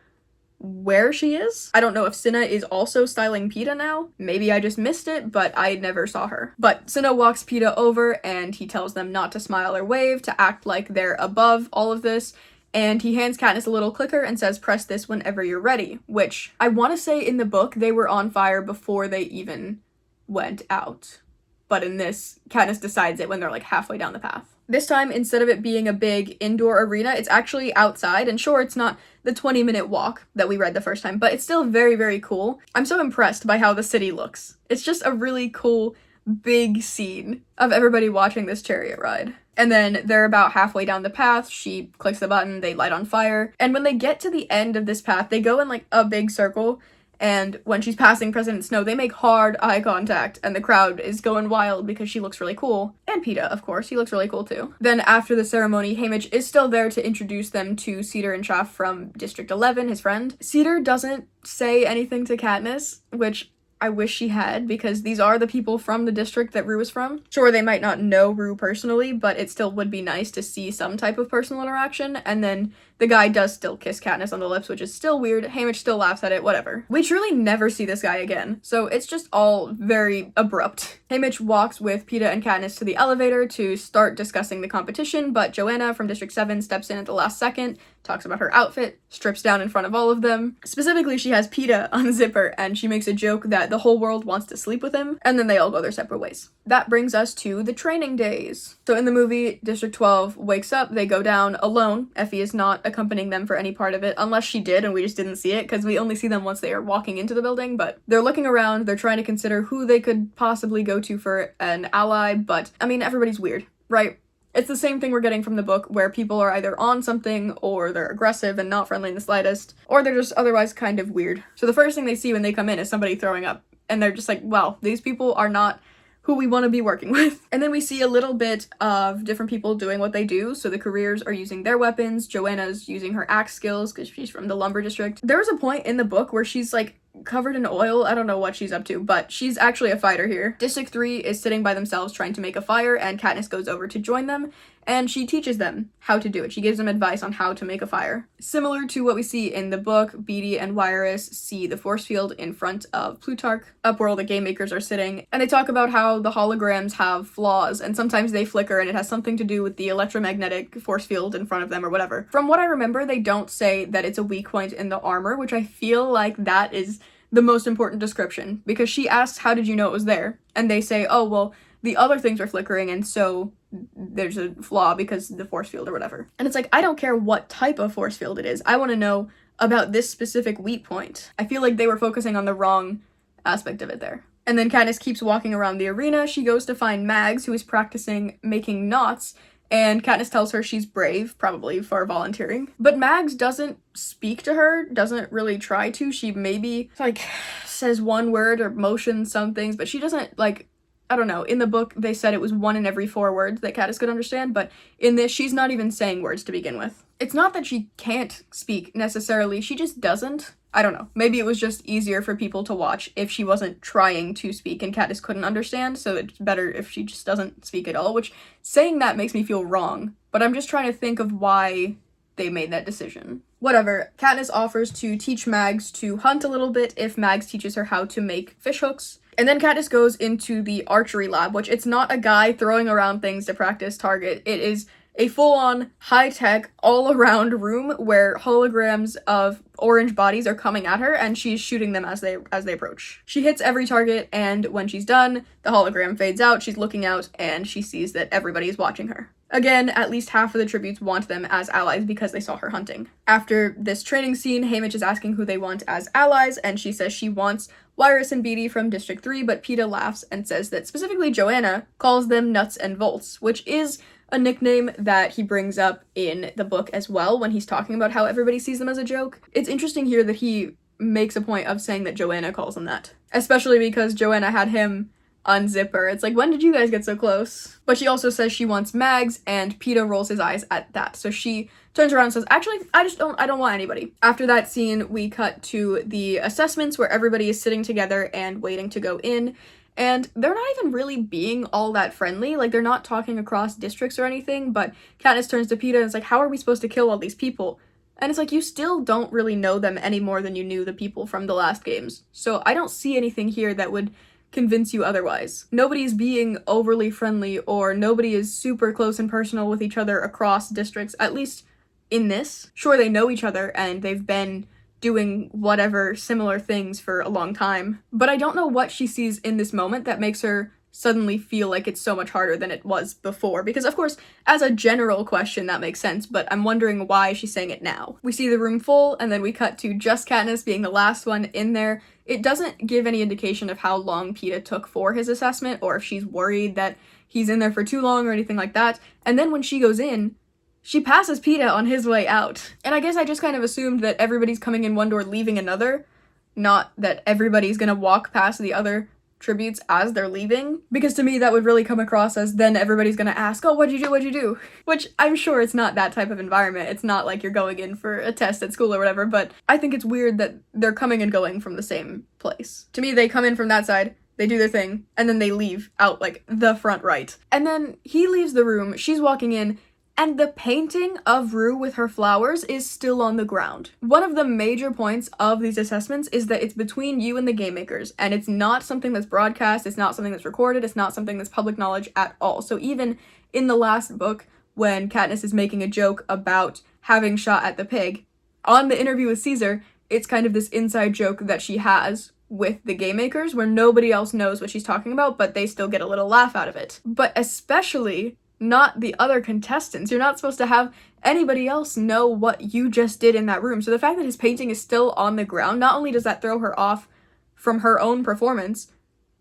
where she is. I don't know if Cinna is also styling Peeta now. Maybe I just missed it, but I never saw her. But Cinna walks Peeta over and he tells them not to smile or wave, to act like they're above all of this. And he hands Katniss a little clicker and says, press this whenever you're ready, which I want to say in the book they were on fire before they even went out. But in this, Katniss decides it when they're like halfway down the path. This time, instead of it being a big indoor arena, it's actually outside, and sure, it's not the 20-minute walk that we read the first time, but it's still very, very cool. I'm so impressed by how the city looks. It's just a really cool, big scene of everybody watching this chariot ride. And then they're about halfway down the path, she clicks the button, they light on fire, and when they get to the end of this path, they go in like a big circle, and when she's passing President Snow, they make hard eye contact, and the crowd is going wild because she looks really cool. And Peeta, of course, he looks really cool too. Then after the ceremony, Haymitch is still there to introduce them to Cedar and Chaff from District 11, his friend. Cedar doesn't say anything to Katniss, which I wish she had, because these are the people from the district that Rue is from. Sure, they might not know Rue personally, but it still would be nice to see some type of personal interaction, and then the guy does still kiss Katniss on the lips, which is still weird. Haymitch still laughs at it, whatever. We truly never see this guy again, so it's just all very abrupt. Haymitch walks with Peeta and Katniss to the elevator to start discussing the competition, but Joanna from District 7 steps in at the last second, talks about her outfit, strips down in front of all of them. Specifically, she has Peeta unzip her, and she makes a joke that the whole world wants to sleep with him, and then they all go their separate ways. That brings us to the training days. So in the movie, District 12 wakes up, they go down alone. Effie is not accompanying them for any part of it, unless she did and we just didn't see it, because we only see them once they are walking into the building, but they're looking around, they're trying to consider who they could possibly go to for an ally, but, I mean, everybody's weird, right? It's the same thing we're getting from the book, where people are either on something, or they're aggressive and not friendly in the slightest, or they're just otherwise kind of weird. So the first thing they see when they come in is somebody throwing up, and they're just like, wow, these people are not who we want to be working with. And then we see a little bit of different people doing what they do. So the careers are using their weapons, Joanna's using her axe skills because she's from the lumber district. There was a point in the book where she's like covered in oil. I don't know what she's up to, but she's actually a fighter here. District 3 is sitting by themselves trying to make a fire, and Katniss goes over to join them, and she teaches them how to do it. She gives them advice on how to make a fire. Similar to what we see in the book, Beetee and Wiress see the force field in front of Plutarch, up where all the game makers are sitting, and they talk about how the holograms have flaws, and sometimes they flicker, and it has something to do with the electromagnetic force field in front of them or whatever. From what I remember, they don't say that it's a weak point in the armor, which I feel like that is the most important description, because she asks, how did you know it was there? And they say, oh, well, the other things are flickering, and so there's a flaw because of the force field or whatever. And it's like, I don't care what type of force field it is. I want to know about this specific weak point. I feel like they were focusing on the wrong aspect of it there. And then Katniss keeps walking around the arena. She goes to find Mags, who is practicing making knots, and Katniss tells her she's brave, probably for volunteering. But Mags doesn't speak to her, doesn't really try to. She maybe, like, says one word or motions some things, but she doesn't, like, I don't know, in the book they said it was 1 in every 4 words that Katniss could understand, but in this she's not even saying words to begin with. It's not that she can't speak necessarily, she just doesn't. I don't know, maybe it was just easier for people to watch if she wasn't trying to speak and Katniss couldn't understand, so it's better if she just doesn't speak at all, which saying that makes me feel wrong, but I'm just trying to think of why they made that decision. Whatever, Katniss offers to teach Mags to hunt a little bit if Mags teaches her how to make fishhooks. And then Katniss goes into the archery lab, which it's not a guy throwing around things to practice target. It is a full-on, high-tech, all-around room where holograms of orange bodies are coming at her, and she's shooting them as they approach. She hits every target, and when she's done, the hologram fades out, she's looking out, and she sees that everybody is watching her. Again, at least half of the tributes want them as allies because they saw her hunting. After this training scene, Haymitch is asking who they want as allies, and she says she wants Wyrus and Beetee from District 3, but Peeta laughs and says that specifically Joanna calls them Nuts and Volts, which is a nickname that he brings up in the book as well when he's talking about how everybody sees them as a joke. It's interesting here that he makes a point of saying that Joanna calls him that, especially because Joanna had him unzip her. It's like, when did you guys get so close? But she also says she wants Mags, and Peeta rolls his eyes at that. So she turns around and says, actually, I don't want anybody. After that scene, we cut to the assessments where everybody is sitting together and waiting to go in. And they're not even really being all that friendly. Like, they're not talking across districts or anything, but Katniss turns to Peeta and is like, how are we supposed to kill all these people? And it's like, you still don't really know them any more than you knew the people from the last games. So I don't see anything here that would convince you otherwise. Nobody's being overly friendly, or nobody is super close and personal with each other across districts, at least in this. Sure, they know each other and they've been doing whatever similar things for a long time, but I don't know what she sees in this moment that makes her suddenly feel like it's so much harder than it was before, because of course, as a general question, that makes sense, but I'm wondering why she's saying it now. We see the room full, and then we cut to just Katniss being the last one in there. It doesn't give any indication of how long Peeta took for his assessment, or if she's worried that he's in there for too long or anything like that, and then when she goes in, she passes Peeta on his way out. And I guess I just kind of assumed that everybody's coming in one door, leaving another, not that everybody's gonna walk past the other tributes as they're leaving, because to me that would really come across as then everybody's gonna ask, oh, what'd you do? Which I'm sure it's not that type of environment. It's not like you're going in for a test at school or whatever, but I think it's weird that they're coming and going from the same place. To me, they come in from that side, they do their thing, and then they leave out like the front right. And then he leaves the room, she's walking in, and the painting of Rue with her flowers is still on the ground. One of the major points of these assessments is that it's between you and the game makers, and it's not something that's broadcast, it's not something that's recorded, it's not something that's public knowledge at all. So even in the last book, when Katniss is making a joke about having shot at the pig, on the interview with Caesar, it's kind of this inside joke that she has with the game makers where nobody else knows what she's talking about, but they still get a little laugh out of it. But especially not the other contestants. You're not supposed to have anybody else know what you just did in that room. So the fact that his painting is still on the ground, not only does that throw her off from her own performance,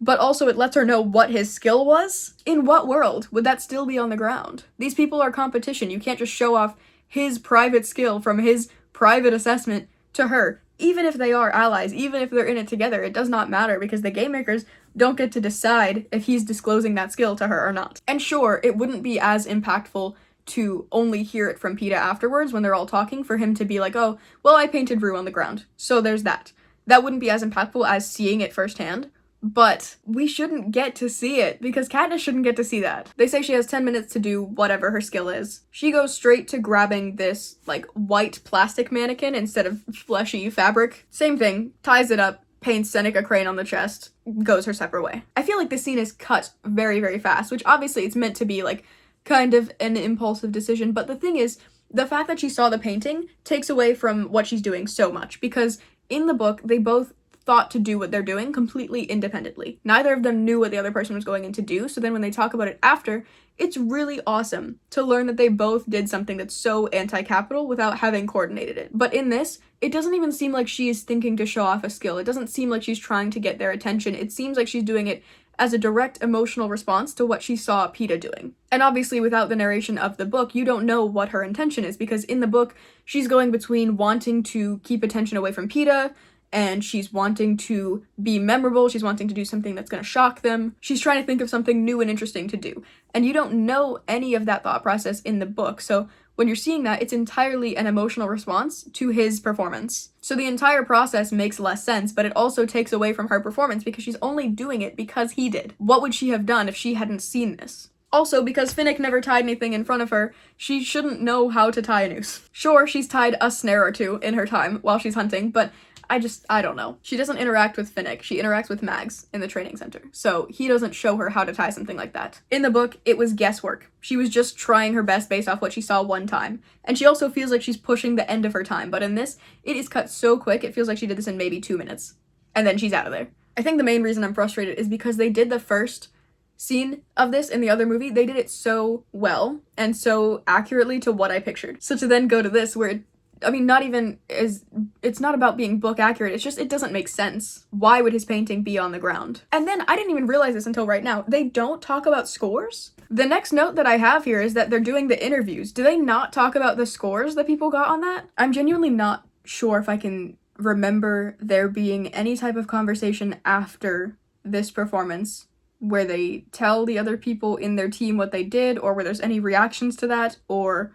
but also it lets her know what his skill was. In what world would that still be on the ground? These people are competition. You can't just show off his private skill from his private assessment to her. Even if they are allies, even if they're in it together, it does not matter because the game makers don't get to decide if he's disclosing that skill to her or not. And sure, it wouldn't be as impactful to only hear it from Peeta afterwards when they're all talking for him to be like, oh, well, I painted Rue on the ground. So there's that. That wouldn't be as impactful as seeing it firsthand, but we shouldn't get to see it because Katniss shouldn't get to see that. They say she has 10 minutes to do whatever her skill is. She goes straight to grabbing this, like, white plastic mannequin instead of fleshy fabric. Same thing, ties it up, paints Seneca Crane on the chest, goes her separate way. I feel like this scene is cut very, very fast, which obviously it's meant to be, like, kind of an impulsive decision, but the thing is, the fact that she saw the painting takes away from what she's doing so much, because in the book, they both thought to do what they're doing completely independently. Neither of them knew what the other person was going in to do, so then when they talk about it after, it's really awesome to learn that they both did something that's so anti-capital without having coordinated it. But in this, it doesn't even seem like she is thinking to show off a skill. It doesn't seem like she's trying to get their attention. It seems like she's doing it as a direct emotional response to what she saw Peeta doing. And obviously, without the narration of the book, you don't know what her intention is, because in the book, she's going between wanting to keep attention away from Peeta and she's wanting to be memorable, she's wanting to do something that's gonna shock them, she's trying to think of something new and interesting to do. And you don't know any of that thought process in the book, so when you're seeing that, it's entirely an emotional response to his performance. So the entire process makes less sense, but it also takes away from her performance because she's only doing it because he did. What would she have done if she hadn't seen this? Also, because Finnick never tied anything in front of her, she shouldn't know how to tie a noose. Sure, she's tied a snare or two in her time while she's hunting, but I don't know. She doesn't interact with Finnick, she interacts with Mags in the training center, so he doesn't show her how to tie something like that. In the book, it was guesswork. She was just trying her best based off what she saw one time, and she also feels like she's pushing the end of her time, but in this, it is cut so quick, it feels like she did this in maybe 2 minutes, and then she's out of there. I think the main reason I'm frustrated is because they did the first scene of this in the other movie, they did it so well, and so accurately to what I pictured. So to then go to this, where it's not about being book accurate, it's just, it doesn't make sense. Why would his painting be on the ground? And then, I didn't even realize this until right now, they don't talk about scores? The next note that I have here is that they're doing the interviews. Do they not talk about the scores that people got on that? I'm genuinely not sure if I can remember there being any type of conversation after this performance where they tell the other people in their team what they did, or where there's any reactions to that, or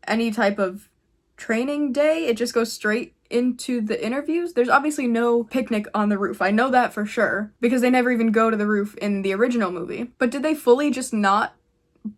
any type of training day. It just goes straight into the interviews. There's obviously no picnic on the roof. I know that for sure, because they never even go to the roof in the original movie. But did they fully just not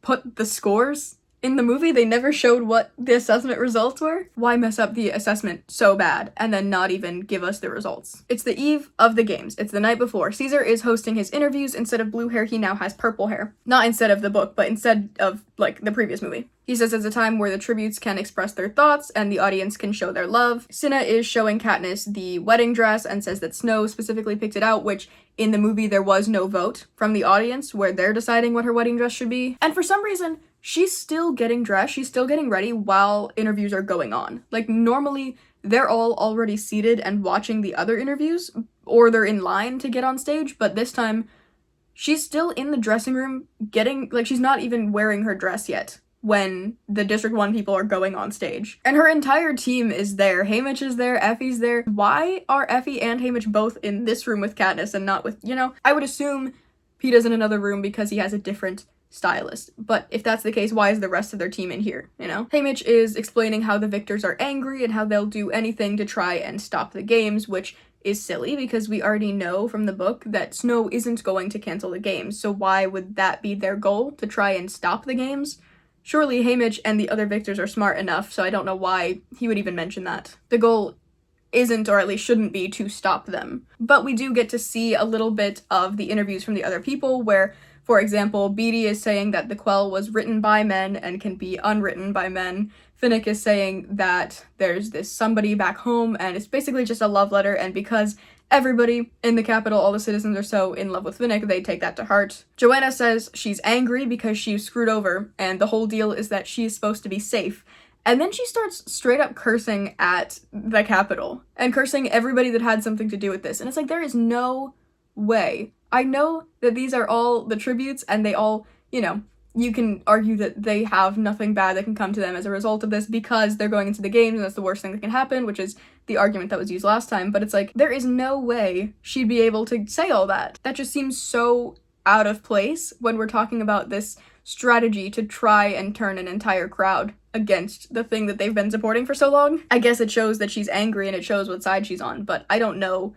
put the scores in the movie? They never showed what the assessment results were? Why mess up the assessment so bad and then not even give us the results? It's the eve of the games. It's the night before. Caesar is hosting his interviews. Instead of blue hair, he now has purple hair. Not instead of the book, but instead of, like, the previous movie. He says it's a time where the tributes can express their thoughts and the audience can show their love. Cinna is showing Katniss the wedding dress and says that Snow specifically picked it out, which in the movie there was no vote from the audience where they're deciding what her wedding dress should be. And for some reason, she's still getting dressed, she's still getting ready while interviews are going on. Like, normally, they're all already seated and watching the other interviews, or they're in line to get on stage, but this time, she's still in the dressing room she's not even wearing her dress yet when the District 1 people are going on stage. And her entire team is there. Haymitch is there, Effie's there. Why are Effie and Haymitch both in this room with Katniss and not with, I would assume Peeta's in another room because he has a different stylist. But if that's the case, why is the rest of their team in here, Haymitch is explaining how the victors are angry and how they'll do anything to try and stop the games, which is silly because we already know from the book that Snow isn't going to cancel the games, so why would that be their goal, to try and stop the games? Surely Haymitch and the other victors are smart enough, so I don't know why he would even mention that. The goal isn't, or at least shouldn't be, to stop them. But we do get to see a little bit of the interviews from the other people where, for example, Beetee is saying that the Quell was written by men and can be unwritten by men. Finnick is saying that there's this somebody back home and it's basically just a love letter, and because everybody in the capital, all the citizens are so in love with Finnick, they take that to heart. Joanna says she's angry because she was screwed over, and the whole deal is that she's supposed to be safe. And then she starts straight up cursing at the capital, and cursing everybody that had something to do with this. And it's like, there is no way. I know that these are all the tributes, and they all, you can argue that they have nothing bad that can come to them as a result of this because they're going into the games and that's the worst thing that can happen, which is the argument that was used last time. But it's like, there is no way she'd be able to say all that. That just seems so out of place when we're talking about this strategy to try and turn an entire crowd against the thing that they've been supporting for so long. I guess it shows that she's angry and it shows what side she's on, but I don't know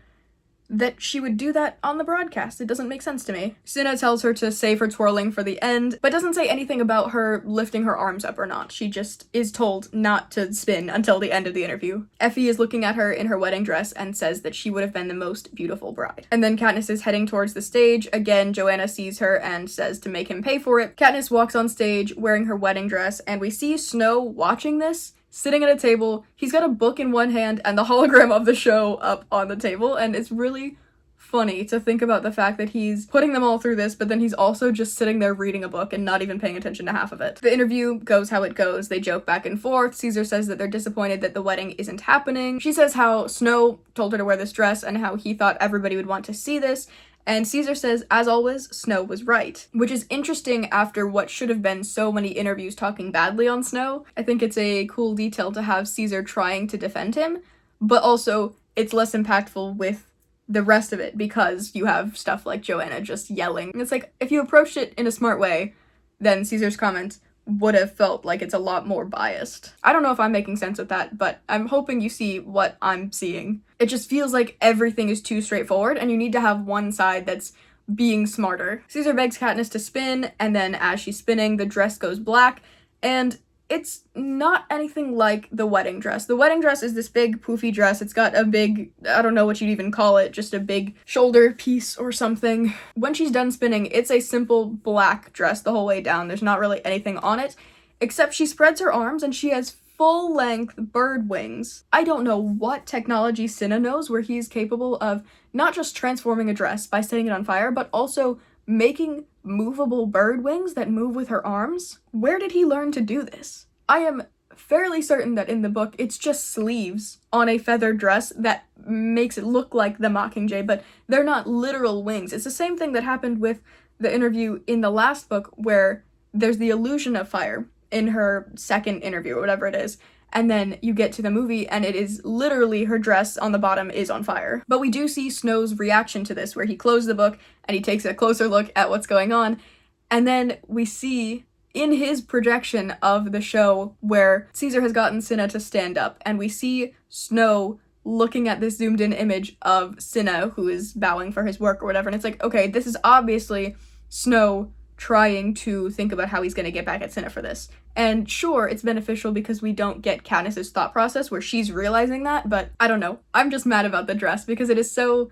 that she would do that on the broadcast. It doesn't make sense to me. Cinna tells her to save her twirling for the end, but doesn't say anything about her lifting her arms up or not. She just is told not to spin until the end of the interview. Effie is looking at her in her wedding dress and says that she would have been the most beautiful bride. And then Katniss is heading towards the stage. Again, Joanna sees her and says to make him pay for it. Katniss walks on stage wearing her wedding dress, and we see Snow watching this, sitting at a table. He's got a book in one hand and the hologram of the show up on the table, and it's really funny to think about the fact that he's putting them all through this, but then he's also just sitting there reading a book and not even paying attention to half of it. The interview goes how it goes. They joke back and forth. Caesar says that they're disappointed that the wedding isn't happening. She says how Snow told her to wear this dress and how he thought everybody would want to see this. And Caesar says, as always, Snow was right. Which is interesting after what should have been so many interviews talking badly on Snow. I think it's a cool detail to have Caesar trying to defend him, but also it's less impactful with the rest of it because you have stuff like Joanna just yelling. And it's like, if you approached it in a smart way, then Caesar's comment would have felt like it's a lot more biased. I don't know if I'm making sense with that, but I'm hoping you see what I'm seeing. It just feels like everything is too straightforward and you need to have one side that's being smarter. Caesar begs Katniss to spin, and then as she's spinning, the dress goes black, and it's not anything like the wedding dress. The wedding dress is this big poofy dress. It's got a big, I don't know what you'd even call it, just a big shoulder piece or something. When she's done spinning, it's a simple black dress the whole way down. There's not really anything on it, except she spreads her arms and she has full-length bird wings. I don't know what technology Cinna knows where he's capable of not just transforming a dress by setting it on fire, but also making movable bird wings that move with her arms. Where did he learn to do this? I am fairly certain that in the book it's just sleeves on a feathered dress that makes it look like the Mockingjay, but they're not literal wings. It's the same thing that happened with the interview in the last book where there's the illusion of fire in her second interview or whatever it is, and then you get to the movie and it is literally her dress on the bottom is on fire. But we do see Snow's reaction to this, where he closed the book and he takes a closer look at what's going on, and then we see in his projection of the show where Caesar has gotten Cinna to stand up, and we see Snow looking at this zoomed in image of Cinna who is bowing for his work or whatever, and it's like, okay, this is obviously Snow trying to think about how he's going to get back at Cinna for this. And sure, it's beneficial because we don't get Katniss's thought process where she's realizing that, but I don't know. I'm just mad about the dress because it is so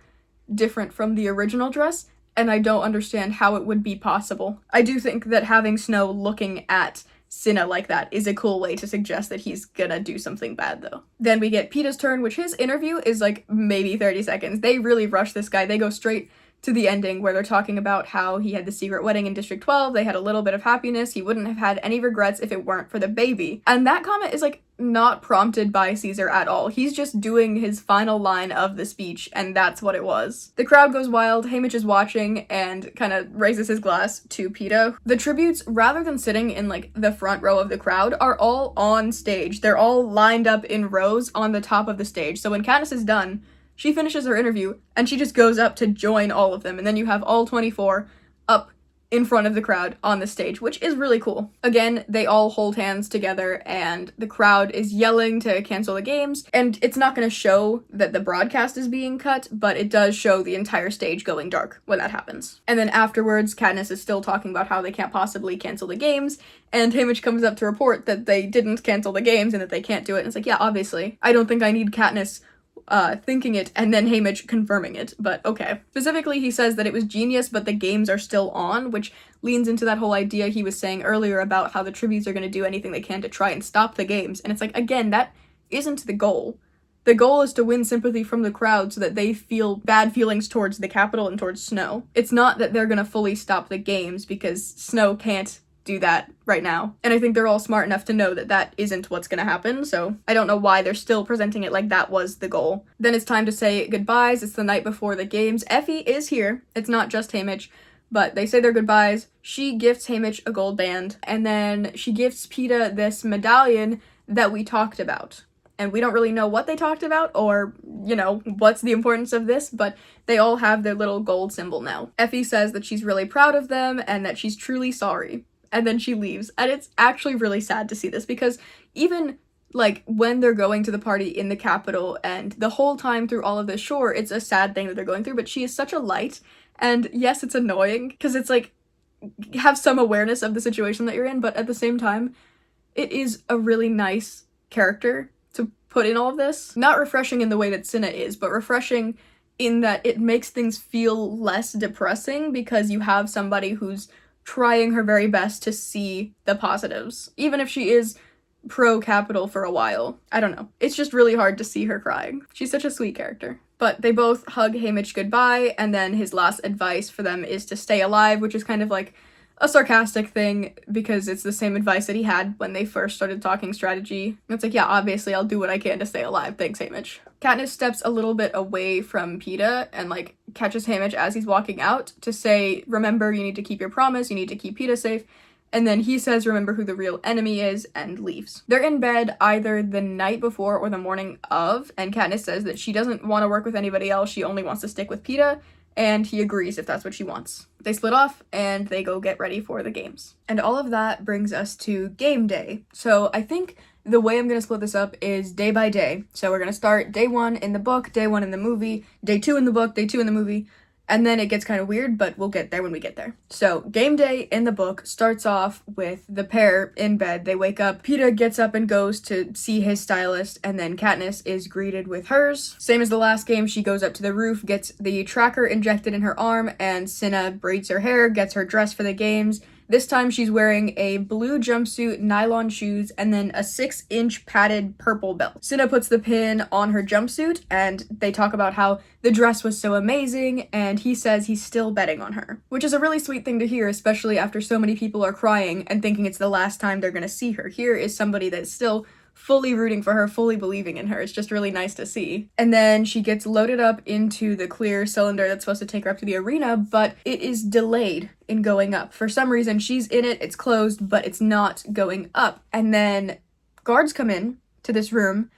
different from the original dress, and I don't understand how it would be possible. I do think that having Snow looking at Cinna like that is a cool way to suggest that he's gonna do something bad, though. Then we get Peeta's turn, which his interview is like maybe 30 seconds. They really rush this guy. They go straight to the ending where they're talking about how he had the secret wedding in District 12, they had a little bit of happiness, he wouldn't have had any regrets if it weren't for the baby. And that comment is like not prompted by Caesar at all. He's just doing his final line of the speech, and that's what it was. The crowd goes wild, Haymitch is watching and kind of raises his glass to Peeta. The tributes, rather than sitting in like the front row of the crowd, are all on stage. They're all lined up in rows on the top of the stage. So when Katniss is done, she finishes her interview, and she just goes up to join all of them, and then you have all 24 up in front of the crowd on the stage, which is really cool. Again, they all hold hands together, and the crowd is yelling to cancel the games, and it's not going to show that the broadcast is being cut, but it does show the entire stage going dark when that happens. And then afterwards, Katniss is still talking about how they can't possibly cancel the games, and Haymitch comes up to report that they didn't cancel the games and that they can't do it, and it's like, yeah, obviously. I don't think I need Katniss thinking it and then Haymitch confirming it, but okay. Specifically, he says that it was genius, but the games are still on, which leans into that whole idea he was saying earlier about how the tributes are going to do anything they can to try and stop the games. And it's like, again, that isn't the goal. The goal is to win sympathy from the crowd so that they feel bad feelings towards the Capitol and towards Snow. It's not that they're going to fully stop the games because Snow can't do that right now. And I think they're all smart enough to know that that isn't what's gonna happen, so I don't know why they're still presenting it like that was the goal. Then it's time to say goodbyes. It's the night before the games. Effie is here. It's not just Haymitch, but they say their goodbyes. She gifts Haymitch a gold band, and then she gifts Peeta this medallion that we talked about. And we don't really know what they talked about or, you know, what's the importance of this, but they all have their little gold symbol now. Effie says that she's really proud of them and that she's truly sorry. And then she leaves. And it's actually really sad to see this because even like when they're going to the party in the Capitol and the whole time through all of this, sure, it's a sad thing that they're going through, but she is such a light. And yes, it's annoying because it's like, have some awareness of the situation that you're in, but at the same time, it is a really nice character to put in all of this. Not refreshing in the way that Cinna is, but refreshing in that it makes things feel less depressing because you have somebody who's trying her very best to see the positives, even if she is pro-Capitol for a while. I don't know. It's just really hard to see her crying. She's such a sweet character. But they both hug Haymitch goodbye, and then his last advice for them is to stay alive, which is kind of like a sarcastic thing because it's the same advice that he had when they first started talking strategy. It's like, yeah, obviously I'll do what I can to stay alive. Thanks, Haymitch. Katniss steps a little bit away from Peeta and like catches Haymitch as he's walking out to say, remember, you need to keep your promise, you need to keep Peeta safe. And then he says, remember who the real enemy is, and leaves. They're in bed either the night before or the morning of, and Katniss says that she doesn't want to work with anybody else, she only wants to stick with Peeta, and he agrees if that's what she wants. They split off, and they go get ready for the games. And all of that brings us to game day. So I think the way I'm going to split this up is day by day. So we're going to start day 1 in the book, day 1 in the movie, day 2 in the book, day 2 in the movie, and then it gets kind of weird, but we'll get there when we get there. So game day in the book starts off with the pair in bed. They wake up, Peeta gets up and goes to see his stylist, and then Katniss is greeted with hers. Same as the last game, she goes up to the roof, gets the tracker injected in her arm, and Cinna braids her hair, gets her dressed for the games. This time she's wearing a blue jumpsuit, nylon shoes, and then a 6-inch padded purple belt. Cinna puts the pin on her jumpsuit, and they talk about how the dress was so amazing, and he says he's still betting on her. Which is a really sweet thing to hear, especially after so many people are crying and thinking it's the last time they're gonna see her. Here is somebody that's still fully rooting for her, fully believing in her. It's just really nice to see. And then she gets loaded up into the clear cylinder that's supposed to take her up to the arena, but it is delayed in going up. For some reason, she's in it, it's closed, but it's not going up. And then guards come in to this room,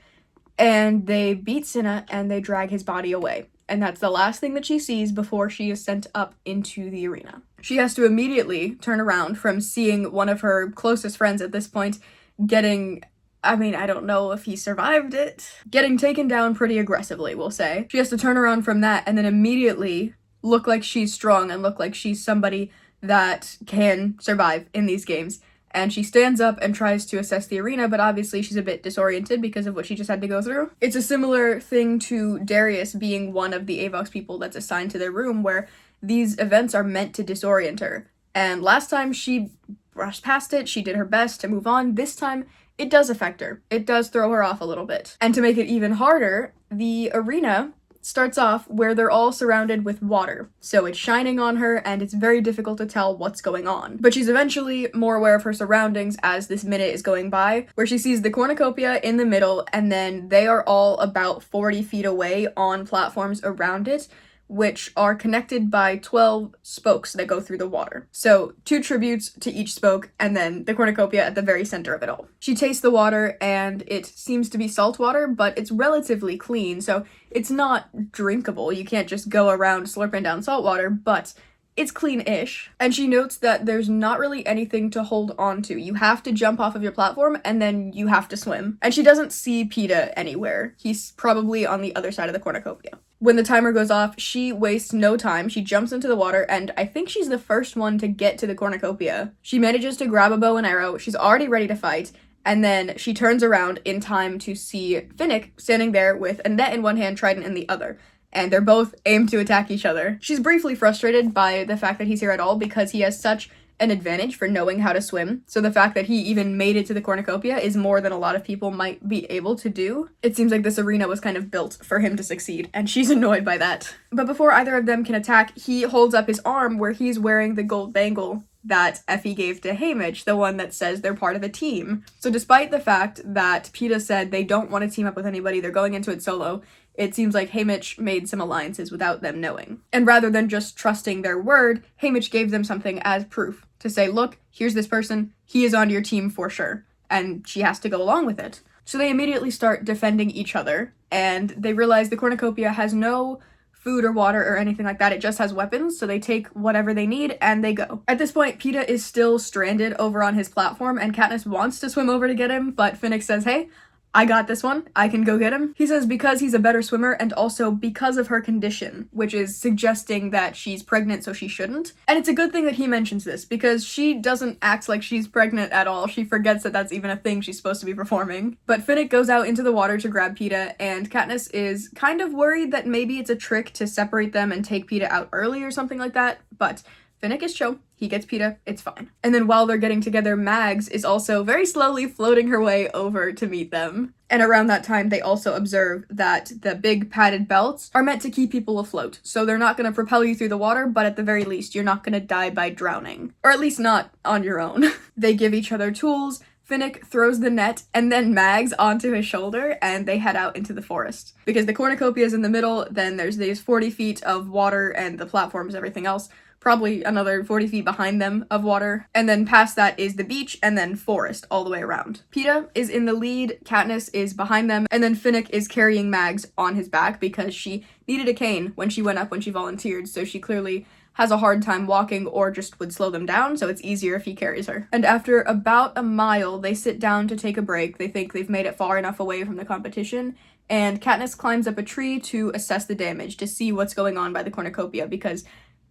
and they beat Cinna, and they drag his body away. And that's the last thing that she sees before she is sent up into the arena. She has to immediately turn around from seeing one of her closest friends at this point getting, I don't know if he survived it, getting taken down pretty aggressively, we'll say. She has to turn around from that and then immediately look like she's strong and look like she's somebody that can survive in these games. And she stands up and tries to assess the arena, but obviously she's a bit disoriented because of what she just had to go through. It's a similar thing to Darius being one of the Avox people that's assigned to their room, where these events are meant to disorient her. And last time she brushed past it, she did her best to move on. This time, it does affect her. It does throw her off a little bit. And to make it even harder, the arena starts off where they're all surrounded with water. So it's shining on her, and it's very difficult to tell what's going on. But she's eventually more aware of her surroundings as this minute is going by, where she sees the cornucopia in the middle, and then they are all about 40 feet away on platforms around it, which are connected by 12 spokes that go through the water. So 2 tributes to each spoke, and then the cornucopia at the very center of it all. She tastes the water, and it seems to be salt water, but it's relatively clean, so it's not drinkable. You can't just go around slurping down salt water, but it's clean-ish. And she notes that there's not really anything to hold on to. You have to jump off of your platform, and then you have to swim. And she doesn't see Peeta anywhere. He's probably on the other side of the cornucopia. When the timer goes off, she wastes no time. She jumps into the water, and I think she's the first one to get to the cornucopia. She manages to grab a bow and arrow. She's already ready to fight, and then she turns around in time to see Finnick standing there with a net in one hand, trident in the other. And they're both aimed to attack each other. She's briefly frustrated by the fact that he's here at all because he has such an advantage for knowing how to swim. So the fact that he even made it to the cornucopia is more than a lot of people might be able to do. It seems like this arena was kind of built for him to succeed, and she's annoyed by that. But before either of them can attack, he holds up his arm where he's wearing the gold bangle that Effie gave to Haymitch, the one that says they're part of a team. So despite the fact that Peeta said they don't want to team up with anybody, they're going into it solo, it seems like Haymitch made some alliances without them knowing. And rather than just trusting their word, Haymitch gave them something as proof to say, look, here's this person, he is on your team for sure, and she has to go along with it. So they immediately start defending each other, and they realize the cornucopia has no food or water or anything like that, it just has weapons, so they take whatever they need and they go. At this point, Peeta is still stranded over on his platform, and Katniss wants to swim over to get him, but Finnick says, hey, I got this one, I can go get him. He says because he's a better swimmer and also because of her condition, which is suggesting that she's pregnant so she shouldn't. And it's a good thing that he mentions this because she doesn't act like she's pregnant at all. She forgets that that's even a thing she's supposed to be performing. But Finnick goes out into the water to grab Peeta, and Katniss is kind of worried that maybe it's a trick to separate them and take Peeta out early or something like that, but Finnick is chill. He gets Peeta, it's fine. And then while they're getting together, Mags is also very slowly floating her way over to meet them. And around that time, they also observe that the big padded belts are meant to keep people afloat. So they're not going to propel you through the water, but at the very least, you're not going to die by drowning. Or at least not on your own. They give each other tools. Finnick throws the net and then Mags onto his shoulder, and they head out into the forest. Because the cornucopia is in the middle, then there's these 40 feet of water and the platforms, everything else, probably another 40 feet behind them of water. And then past that is the beach and then forest all the way around. Peeta is in the lead, Katniss is behind them, and then Finnick is carrying Mags on his back because she needed a cane when she went up when she volunteered, so she clearly has a hard time walking or just would slow them down, so it's easier if he carries her. And after about a mile, they sit down to take a break. They think they've made it far enough away from the competition, and Katniss climbs up a tree to assess the damage, to see what's going on by the cornucopia, because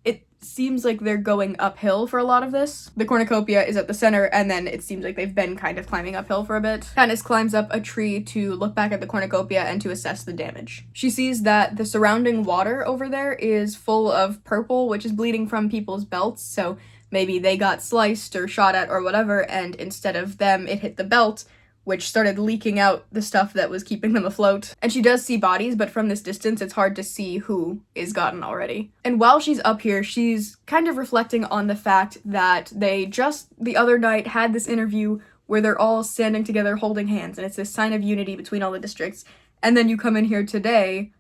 it seems like they're going uphill for a lot of this. The cornucopia is at the center, and then it seems like they've been kind of climbing uphill for a bit. Katniss climbs up a tree to look back at the cornucopia and to assess the damage. She sees that the surrounding water over there is full of purple, which is bleeding from people's belts, so maybe they got sliced or shot at or whatever, and instead of them, it hit the belt, which started leaking out the stuff that was keeping them afloat. And she does see bodies, but from this distance, it's hard to see who is gotten already. And while she's up here, she's kind of reflecting on the fact that they just the other night had this interview where they're all standing together holding hands, and it's this sign of unity between all the districts. And then you come in here today,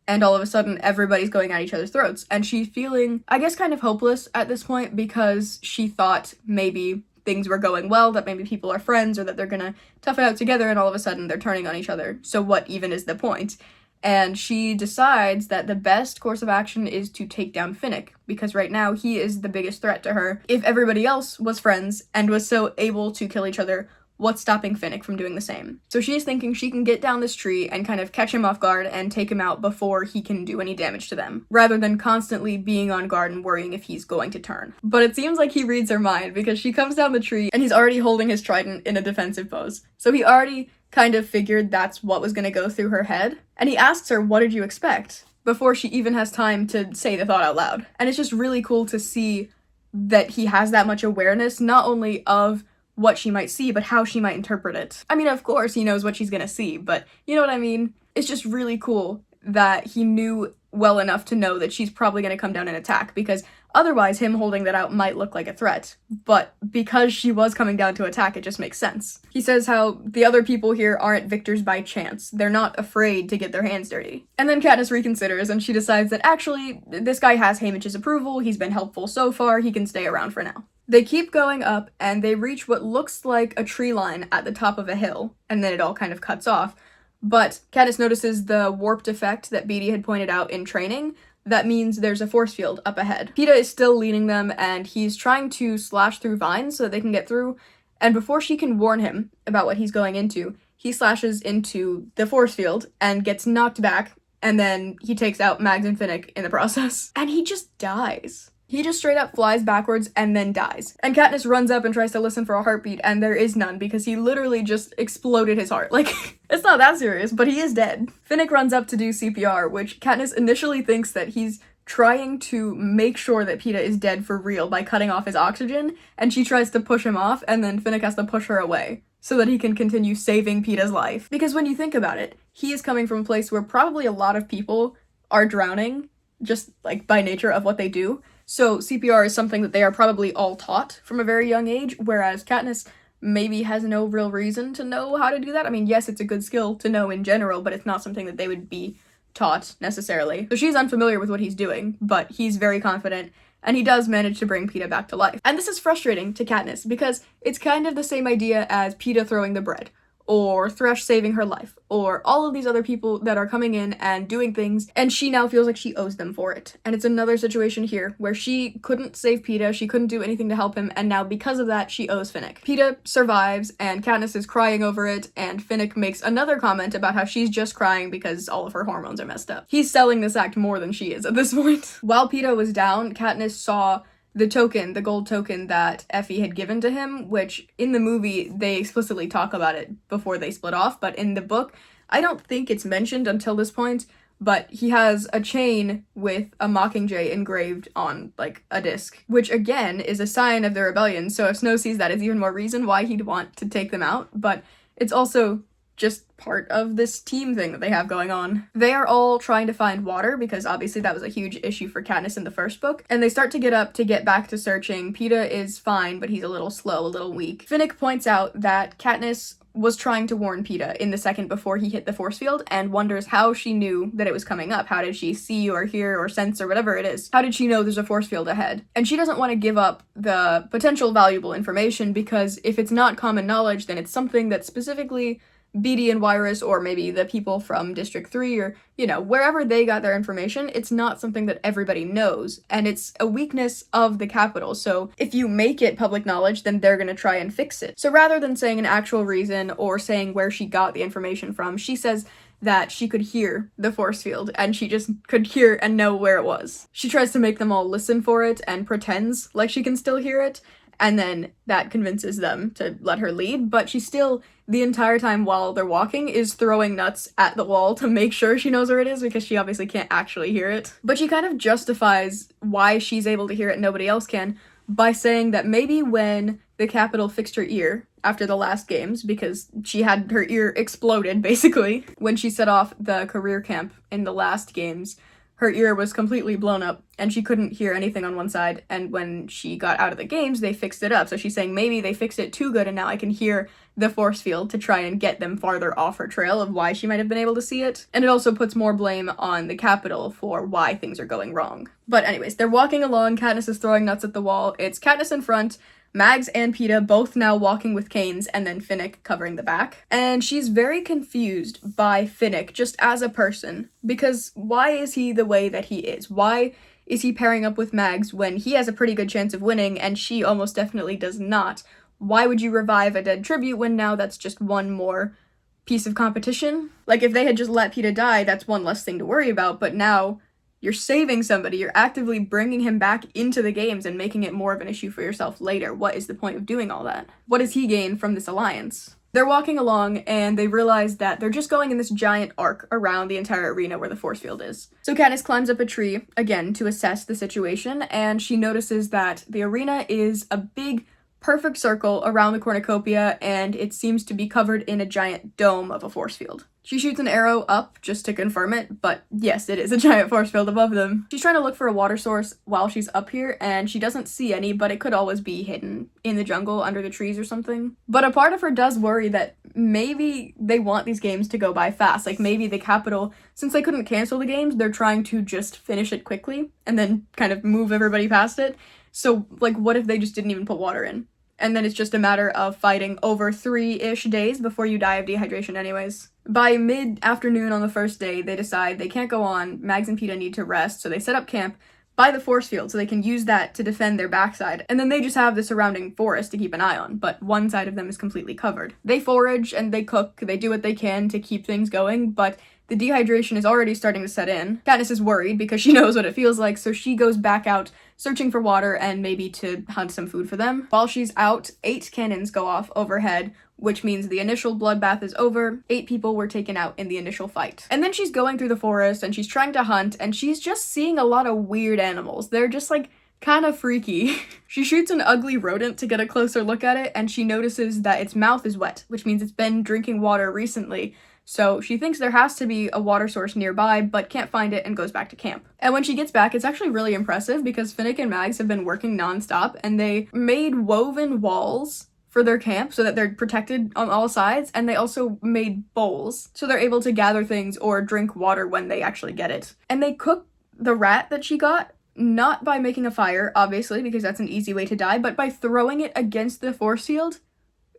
and all of a sudden everybody's going at each other's throats. And she's feeling, I guess, kind of hopeless at this point because she thought maybe things were going well, that maybe people are friends or that they're gonna tough it out together, and all of a sudden they're turning on each other. So what even is the point? And she decides that the best course of action is to take down Finnick, because right now he is the biggest threat to her. If everybody else was friends and was so able to kill each other, what's stopping Finnick from doing the same? So she's thinking she can get down this tree and kind of catch him off guard and take him out before he can do any damage to them, rather than constantly being on guard and worrying if he's going to turn. But it seems like he reads her mind, because she comes down the tree and he's already holding his trident in a defensive pose. So he already kind of figured that's what was going to go through her head. And he asks her, "What did you expect?" before she even has time to say the thought out loud. And it's just really cool to see that he has that much awareness, not only of what she might see, but how she might interpret it. I mean, of course, he knows what she's gonna see, but you know what I mean? It's just really cool that he knew well enough to know that she's probably gonna come down and attack, because otherwise him holding that out might look like a threat. But because she was coming down to attack, it just makes sense. He says how the other people here aren't victors by chance. They're not afraid to get their hands dirty. And then Katniss reconsiders, and she decides that actually, this guy has Haymitch's approval, he's been helpful so far, he can stay around for now. They keep going up, and they reach what looks like a tree line at the top of a hill, and then it all kind of cuts off. But Katniss notices the warped effect that Beetee had pointed out in training. That means there's a force field up ahead. Peeta is still leading them, and he's trying to slash through vines so that they can get through, and before she can warn him about what he's going into, he slashes into the force field and gets knocked back, and then he takes out Mags and Finnick in the process. And he just dies. He just straight up flies backwards and then dies. And Katniss runs up and tries to listen for a heartbeat, and there is none because he literally just exploded his heart. Like, it's not that serious, but he is dead. Finnick runs up to do CPR, which Katniss initially thinks that he's trying to make sure that Peeta is dead for real by cutting off his oxygen, and she tries to push him off, and then Finnick has to push her away so that he can continue saving Peeta's life. Because when you think about it, he is coming from a place where probably a lot of people are drowning, just like by nature of what they do. So CPR is something that they are probably all taught from a very young age, whereas Katniss maybe has no real reason to know how to do that. I mean, yes, it's a good skill to know in general, but it's not something that they would be taught necessarily. So she's unfamiliar with what he's doing, but he's very confident, and he does manage to bring Peeta back to life. And this is frustrating to Katniss, because it's kind of the same idea as Peeta throwing the bread, or Thresh saving her life, or all of these other people that are coming in and doing things, and she now feels like she owes them for it. And it's another situation here where she couldn't save Peeta, she couldn't do anything to help him, and now because of that, she owes Finnick. Peeta survives, and Katniss is crying over it, and Finnick makes another comment about how she's just crying because all of her hormones are messed up. He's selling this act more than she is at this point. While Peeta was down, Katniss saw the token, the gold token that Effie had given to him, which in the movie, they explicitly talk about it before they split off, but in the book, I don't think it's mentioned until this point, but he has a chain with a Mockingjay engraved on, like, a disc, which again is a sign of the rebellion, so if Snow sees that, it's even more reason why he'd want to take them out, but it's also just part of this team thing that they have going on. They are all trying to find water, because obviously that was a huge issue for Katniss in the first book, and they start to get up to get back to searching. Peeta is fine, but he's a little slow, a little weak. Finnick points out that Katniss was trying to warn Peeta in the second before he hit the force field and wonders how she knew that it was coming up. How did she see or hear or sense or whatever it is? How did she know there's a force field ahead? And she doesn't want to give up the potential valuable information because if it's not common knowledge, then it's something that specifically BD and Wyrus, or maybe the people from District 3, or, you know, wherever they got their information, it's not something that everybody knows, and it's a weakness of the Capitol, so if you make it public knowledge, then they're gonna try and fix it. So rather than saying an actual reason, or saying where she got the information from, she says that she could hear the force field, and she just could hear and know where it was. She tries to make them all listen for it, and pretends like she can still hear it, and then that convinces them to let her lead, but she still, the entire time while they're walking, is throwing nuts at the wall to make sure she knows where it is, because she obviously can't actually hear it. But she kind of justifies why she's able to hear it and nobody else can by saying that maybe when the Capitol fixed her ear after the last games, because she had her ear exploded, basically, when she set off the career camp in the last games, her ear was completely blown up, and she couldn't hear anything on one side, and when she got out of the games, they fixed it up. So she's saying maybe they fixed it too good, and now I can hear the force field to try and get them farther off her trail of why she might have been able to see it. And it also puts more blame on the Capitol for why things are going wrong. But anyways, they're walking along, Katniss is throwing nuts at the wall, it's Katniss in front, Mags and Peeta both now walking with canes, and then Finnick covering the back. And she's very confused by Finnick just as a person, because why is he the way that he is? Why is he pairing up with Mags when he has a pretty good chance of winning and she almost definitely does not? Why would you revive a dead tribute when now that's just one more piece of competition? Like, if they had just let Peeta die, that's one less thing to worry about, but now you're saving somebody, you're actively bringing him back into the games and making it more of an issue for yourself later. What is the point of doing all that? What does he gain from this alliance? They're walking along and they realize that they're just going in this giant arc around the entire arena where the force field is. So Katniss climbs up a tree, again, to assess the situation, and she notices that the arena is a big, perfect circle around the cornucopia, and it seems to be covered in a giant dome of a force field. She shoots an arrow up just to confirm it, but yes, it is a giant force field above them. She's trying to look for a water source while she's up here, and she doesn't see any, but it could always be hidden in the jungle under the trees or something. But a part of her does worry that maybe they want these games to go by fast. Like, maybe the Capitol, since they couldn't cancel the games, they're trying to just finish it quickly and then kind of move everybody past it. So, like, what if they just didn't even put water in? And then it's just a matter of fighting over 3-ish days before you die of dehydration anyways. By mid-afternoon on the first day, they decide they can't go on, Mags and Peeta need to rest, so they set up camp by the force field so they can use that to defend their backside, and then they just have the surrounding forest to keep an eye on, but one side of them is completely covered. They forage and they cook, they do what they can to keep things going, but the dehydration is already starting to set in. Katniss is worried because she knows what it feels like, so she goes back out searching for water and maybe to hunt some food for them. While she's out, 8 cannons go off overhead, which means the initial bloodbath is over. 8 people were taken out in the initial fight. And then she's going through the forest and she's trying to hunt, and she's just seeing a lot of weird animals. They're just like kind of freaky. She shoots an ugly rodent to get a closer look at it, and she notices that its mouth is wet, which means it's been drinking water recently. So she thinks there has to be a water source nearby, but can't find it and goes back to camp. And when she gets back, it's actually really impressive because Finnick and Mags have been working nonstop, and they made woven walls for their camp so that they're protected on all sides, and they also made bowls so they're able to gather things or drink water when they actually get it. And they cook the rat that she got, not by making a fire, obviously, because that's an easy way to die, but by throwing it against the force field.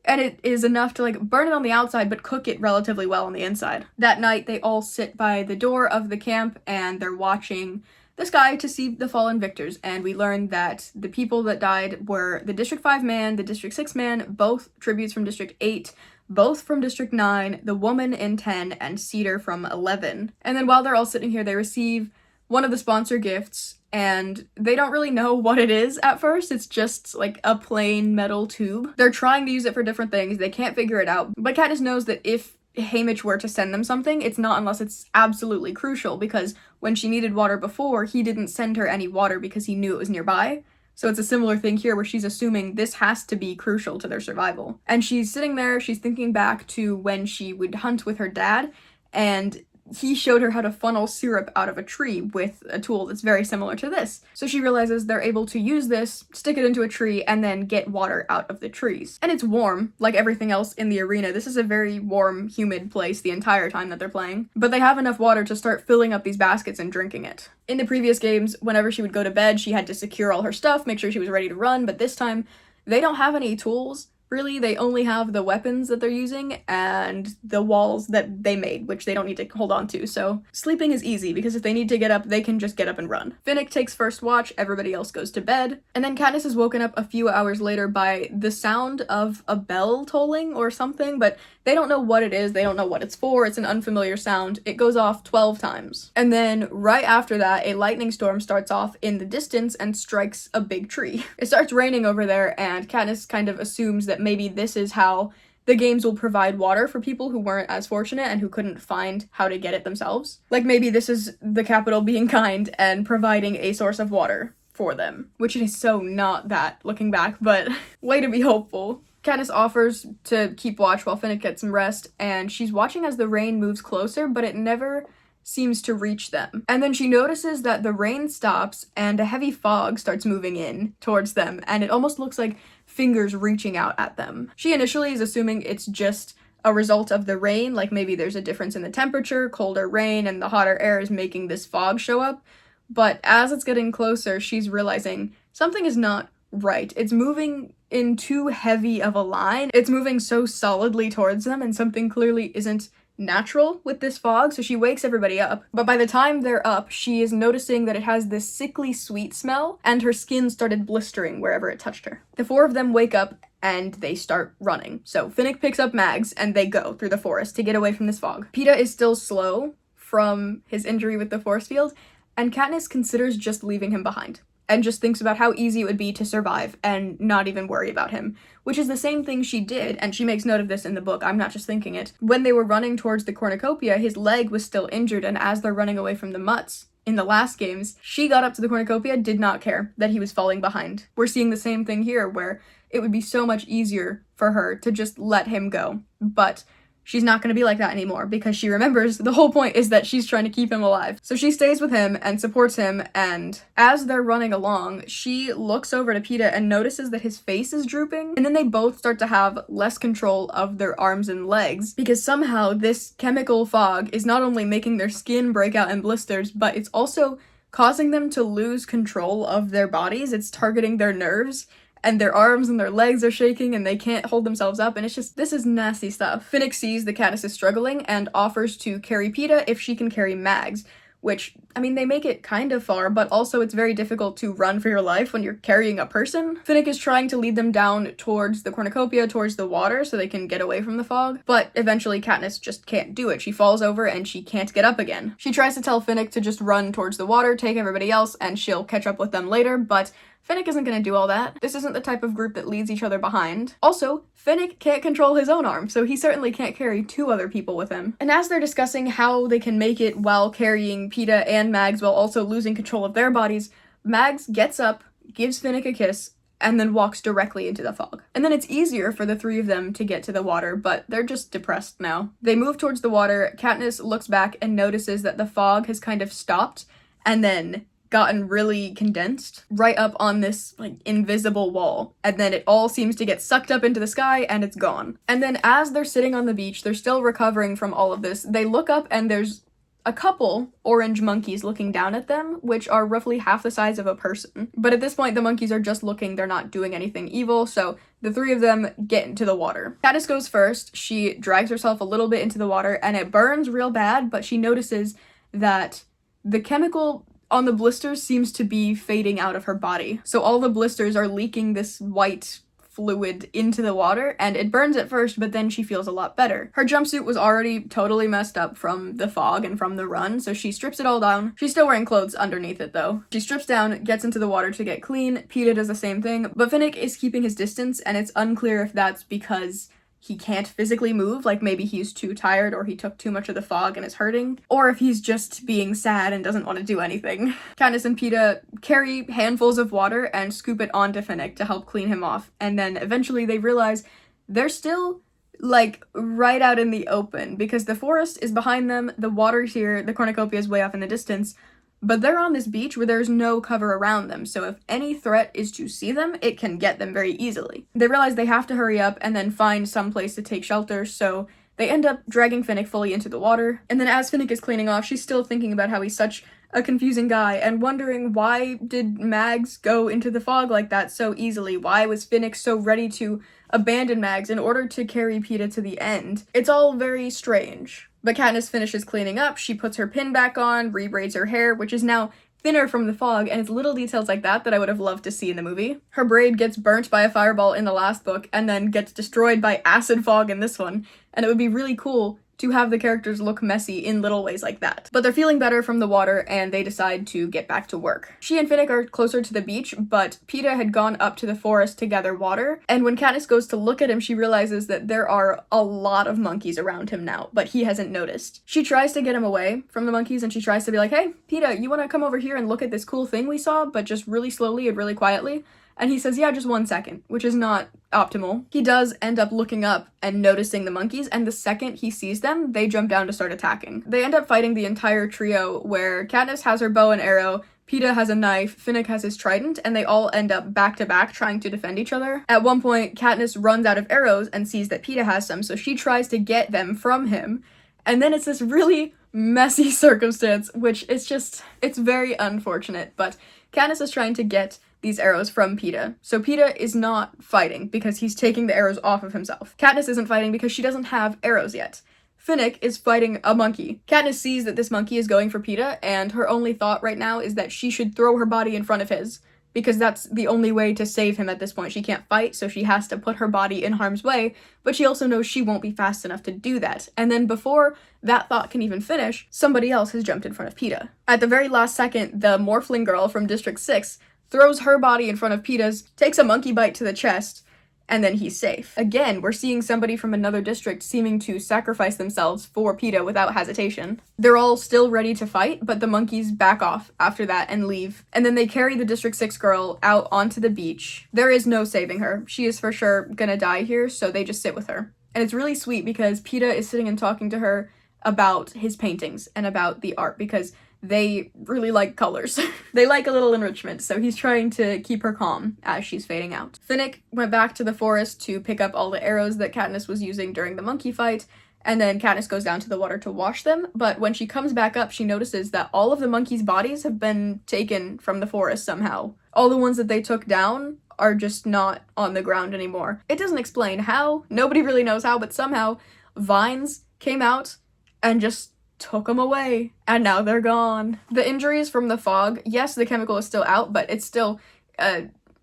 And it is enough to, like, burn it on the outside, but cook it relatively well on the inside. That night, they all sit by the door of the camp, and they're watching the sky to see the fallen victors. And we learned that the people that died were the District 5 man, the District 6 man, both tributes from District 8, both from District 9, the woman in 10, and Cedar from 11. And then while they're all sitting here, they receive one of the sponsor gifts, and they don't really know what it is at first. It's just like a plain metal tube. They're trying to use it for different things. They can't figure it out. But Katniss knows that if Haymitch were to send them something, it's not unless it's absolutely crucial, because when she needed water before, he didn't send her any water because he knew it was nearby. So it's a similar thing here where she's assuming this has to be crucial to their survival. And she's sitting there, she's thinking back to when she would hunt with her dad, and he showed her how to funnel syrup out of a tree with a tool that's very similar to this. So she realizes they're able to use this, stick it into a tree, and then get water out of the trees. And it's warm, like everything else in the arena. This is a very warm, humid place the entire time that they're playing. But they have enough water to start filling up these baskets and drinking it. In the previous games, whenever she would go to bed, she had to secure all her stuff, make sure she was ready to run, but this time, they don't have any tools. Really, they only have the weapons that they're using and the walls that they made, which they don't need to hold on to, so sleeping is easy, because if they need to get up, they can just get up and run. Finnick takes first watch, everybody else goes to bed, and then Katniss is woken up a few hours later by the sound of a bell tolling or something, but they don't know what it is, they don't know what it's for, it's an unfamiliar sound. It goes off 12 times. And then, right after that, a lightning storm starts off in the distance and strikes a big tree. It starts raining over there, and Katniss kind of assumes that maybe this is how the games will provide water for people who weren't as fortunate and who couldn't find how to get it themselves. Like maybe this is the capital being kind and providing a source of water for them. Which is so not that, looking back, but way to be hopeful. Katniss offers to keep watch while Finnick gets some rest, and she's watching as the rain moves closer, but it never seems to reach them. And then she notices that the rain stops and a heavy fog starts moving in towards them, and it almost looks like fingers reaching out at them. She initially is assuming it's just a result of the rain, like maybe there's a difference in the temperature, colder rain, and the hotter air is making this fog show up. But as it's getting closer, she's realizing something is not right. It's moving in too heavy of a line. It's moving so solidly towards them, and something clearly isn't natural with this fog, so she wakes everybody up. But by the time they're up, she is noticing that it has this sickly sweet smell, and her skin started blistering wherever it touched her. The four of them wake up and they start running. So Finnick picks up Mags and they go through the forest to get away from this fog. Peeta is still slow from his injury with the force field, and Katniss considers just leaving him behind, and just thinks about how easy it would be to survive and not even worry about him, which is the same thing she did, and she makes note of this in the book, I'm not just thinking it. When they were running towards the cornucopia, his leg was still injured, and as they're running away from the mutts in the last games, she got up to the cornucopia, did not care that he was falling behind. We're seeing the same thing here, where it would be so much easier for her to just let him go, but she's not going to be like that anymore, because she remembers the whole point is that she's trying to keep him alive. So she stays with him and supports him, and as they're running along, she looks over to Peeta and notices that his face is drooping, and then they both start to have less control of their arms and legs, because somehow this chemical fog is not only making their skin break out in blisters, but it's also causing them to lose control of their bodies. It's targeting their nerves, and their arms and their legs are shaking and they can't hold themselves up, and it's just, this is nasty stuff. Finnick sees that Katniss is struggling and offers to carry Peeta if she can carry Mags, which, I mean, they make it kind of far, but also it's very difficult to run for your life when you're carrying a person. Finnick is trying to lead them down towards the cornucopia, towards the water, so they can get away from the fog, but eventually Katniss just can't do it. She falls over and she can't get up again. She tries to tell Finnick to just run towards the water, take everybody else, and she'll catch up with them later, but Finnick isn't gonna do all that. This isn't the type of group that leaves each other behind. Also, Finnick can't control his own arm, so he certainly can't carry two other people with him. And as they're discussing how they can make it while carrying Peeta and Mags while also losing control of their bodies, Mags gets up, gives Finnick a kiss, and then walks directly into the fog. And then it's easier for the three of them to get to the water, but they're just depressed now. They move towards the water, Katniss looks back and notices that the fog has kind of stopped, and then gotten really condensed right up on this like invisible wall, and then it all seems to get sucked up into the sky and it's gone. And then as they're sitting on the beach, they're still recovering from all of this, they look up and there's a couple orange monkeys looking down at them, which are roughly half the size of a person. But at this point, the monkeys are just looking, they're not doing anything evil, so the three of them get into the water. Katniss goes first, she drags herself a little bit into the water, and it burns real bad, but she notices that the chemical on the blisters seems to be fading out of her body. So all the blisters are leaking this white fluid into the water, and it burns at first, but then she feels a lot better. Her jumpsuit was already totally messed up from the fog and from the run, so she strips it all down. She's still wearing clothes underneath it though. She strips down, gets into the water to get clean. Peeta does the same thing, but Finnick is keeping his distance, and it's unclear if that's because he can't physically move, like maybe he's too tired or he took too much of the fog and is hurting, or if he's just being sad and doesn't want to do anything. Katniss and Peeta carry handfuls of water and scoop it onto Finnick to help clean him off, and then eventually they realize they're still like right out in the open, because the forest is behind them, the water's here, the cornucopia is way off in the distance, but they're on this beach where there's no cover around them, so if any threat is to see them, it can get them very easily. They realize they have to hurry up and then find some place to take shelter, so they end up dragging Finnick fully into the water, and then as Finnick is cleaning off, she's still thinking about how he's such a confusing guy and wondering why did Mags go into the fog like that so easily? Why was Finnick so ready to abandon Mags in order to carry Peeta to the end? It's all very strange. But Katniss finishes cleaning up, she puts her pin back on, rebraids her hair, which is now thinner from the fog, and it's little details like that that I would have loved to see in the movie. Her braid gets burnt by a fireball in the last book, and then gets destroyed by acid fog in this one, and it would be really cool to have the characters look messy in little ways like that. But they're feeling better from the water, and they decide to get back to work. She and Finnick are closer to the beach, but Peeta had gone up to the forest to gather water, and when Katniss goes to look at him, she realizes that there are a lot of monkeys around him now, but he hasn't noticed. She tries to get him away from the monkeys, and she tries to be like, hey, Peeta, you wanna come over here and look at this cool thing we saw, but just really slowly and really quietly? And he says, yeah, just 1 second, which is not optimal. He does end up looking up and noticing the monkeys, and the second he sees them, they jump down to start attacking. They end up fighting the entire trio, where Katniss has her bow and arrow, Peeta has a knife, Finnick has his trident, and they all end up back to back trying to defend each other. At one point, Katniss runs out of arrows and sees that Peeta has some, so she tries to get them from him. And then it's this really messy circumstance, which is just, it's very unfortunate, but Katniss is trying to get these arrows from Peeta. So Peeta is not fighting because he's taking the arrows off of himself. Katniss isn't fighting because she doesn't have arrows yet. Finnick is fighting a monkey. Katniss sees that this monkey is going for Peeta, and her only thought right now is that she should throw her body in front of his, because that's the only way to save him at this point. She can't fight, so she has to put her body in harm's way, but she also knows she won't be fast enough to do that. And then before that thought can even finish, somebody else has jumped in front of Peeta. At the very last second, the Morphling girl from District 6 throws her body in front of Peeta's, takes a monkey bite to the chest, and then he's safe. Again, we're seeing somebody from another district seeming to sacrifice themselves for Peeta without hesitation. They're all still ready to fight, but the monkeys back off after that and leave. And then they carry the District 6 girl out onto the beach. There is no saving her. She is for sure gonna die here, so they just sit with her. And it's really sweet because Peeta is sitting and talking to her about his paintings and about the art, because they really like colors. They like a little enrichment, so he's trying to keep her calm as she's fading out. Finnick went back to the forest to pick up all the arrows that Katniss was using during the monkey fight, and then Katniss goes down to the water to wash them, but when she comes back up, she notices that all of the monkeys' bodies have been taken from the forest somehow. All the ones that they took down are just not on the ground anymore. It doesn't explain how, nobody really knows how, but somehow vines came out and just took them away, and now they're gone. The injuries from the fog, yes, the chemical is still out, but it's still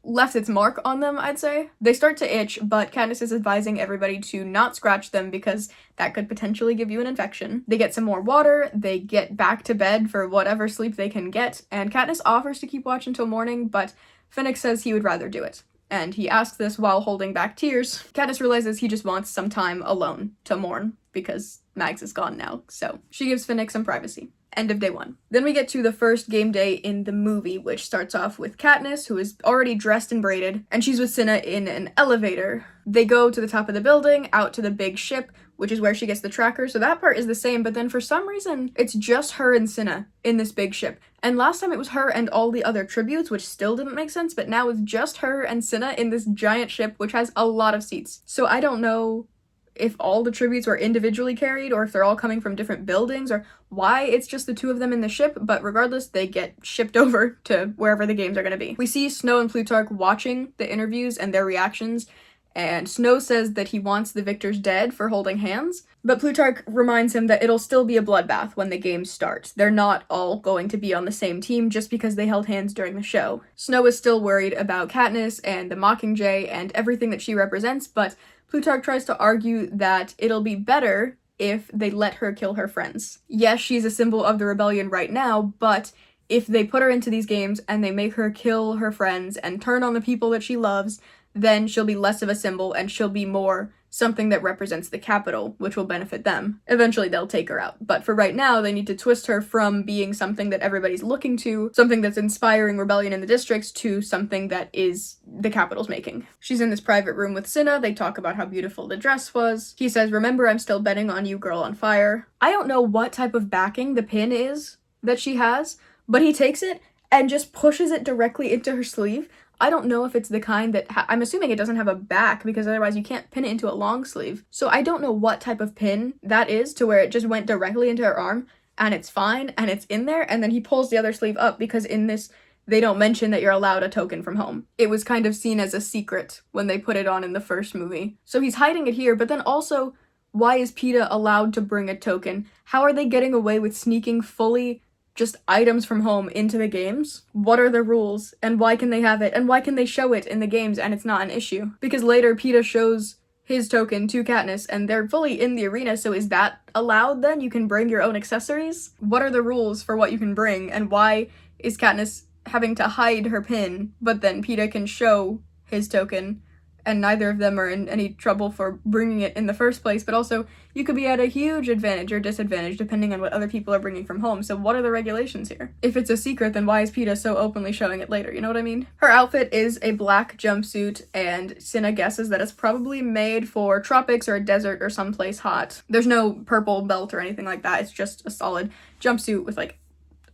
left its mark on them, I'd say. They start to itch, but Katniss is advising everybody to not scratch them because that could potentially give you an infection. They get some more water, they get back to bed for whatever sleep they can get, and Katniss offers to keep watch until morning, but Finnick says he would rather do it. And he asks this while holding back tears. Katniss realizes he just wants some time alone to mourn, because Mags is gone now, so she gives Finnick some privacy. End of day 1. Then we get to the first game day in the movie, which starts off with Katniss, who is already dressed and braided, and she's with Cinna in an elevator. They go to the top of the building, out to the big ship, which is where she gets the tracker, so that part is the same, but then for some reason, it's just her and Cinna in this big ship. And last time it was her and all the other tributes, which still didn't make sense, but now it's just her and Cinna in this giant ship, which has a lot of seats. So I don't know if all the tributes were individually carried, or if they're all coming from different buildings, or why it's just the two of them in the ship, but regardless, they get shipped over to wherever the games are gonna be. We see Snow and Plutarch watching the interviews and their reactions, and Snow says that he wants the victors dead for holding hands, but Plutarch reminds him that it'll still be a bloodbath when the games start. They're not all going to be on the same team just because they held hands during the show. Snow is still worried about Katniss and the Mockingjay and everything that she represents, but Plutarch tries to argue that it'll be better if they let her kill her friends. Yes, she's a symbol of the rebellion right now, but if they put her into these games and they make her kill her friends and turn on the people that she loves, then she'll be less of a symbol and she'll be more something that represents the capital, which will benefit them. Eventually they'll take her out. But for right now, they need to twist her from being something that everybody's looking to, something that's inspiring rebellion in the districts, to something that is the capital's making. She's in this private room with Cinna. They talk about how beautiful the dress was. He says, "Remember, I'm still betting on you, girl on fire." I don't know what type of backing the pin is that she has, but he takes it and just pushes it directly into her sleeve. I don't know if it's the kind that, I'm assuming it doesn't have a back, because otherwise you can't pin it into a long sleeve. So I don't know what type of pin that is, to where it just went directly into her arm, and it's fine, and it's in there, and then he pulls the other sleeve up, because in this, they don't mention that you're allowed a token from home. It was kind of seen as a secret when they put it on in the first movie. So he's hiding it here, but then also, why is Peeta allowed to bring a token? How are they getting away with sneaking fully just items from home into the games? What are the rules, and why can they have it, and why can they show it in the games and it's not an issue? Because later Peeta shows his token to Katniss and they're fully in the arena, so is that allowed then? You can bring your own accessories? What are the rules for what you can bring, and why is Katniss having to hide her pin, but then Peeta can show his token, and neither of them are in any trouble for bringing it in the first place, but also you could be at a huge advantage or disadvantage depending on what other people are bringing from home. So what are the regulations here? If it's a secret, then why is Peeta so openly showing it later? You know what I mean? Her outfit is a black jumpsuit, and Cinna guesses that it's probably made for tropics or a desert or someplace hot. There's no purple belt or anything like that. It's just a solid jumpsuit with, like,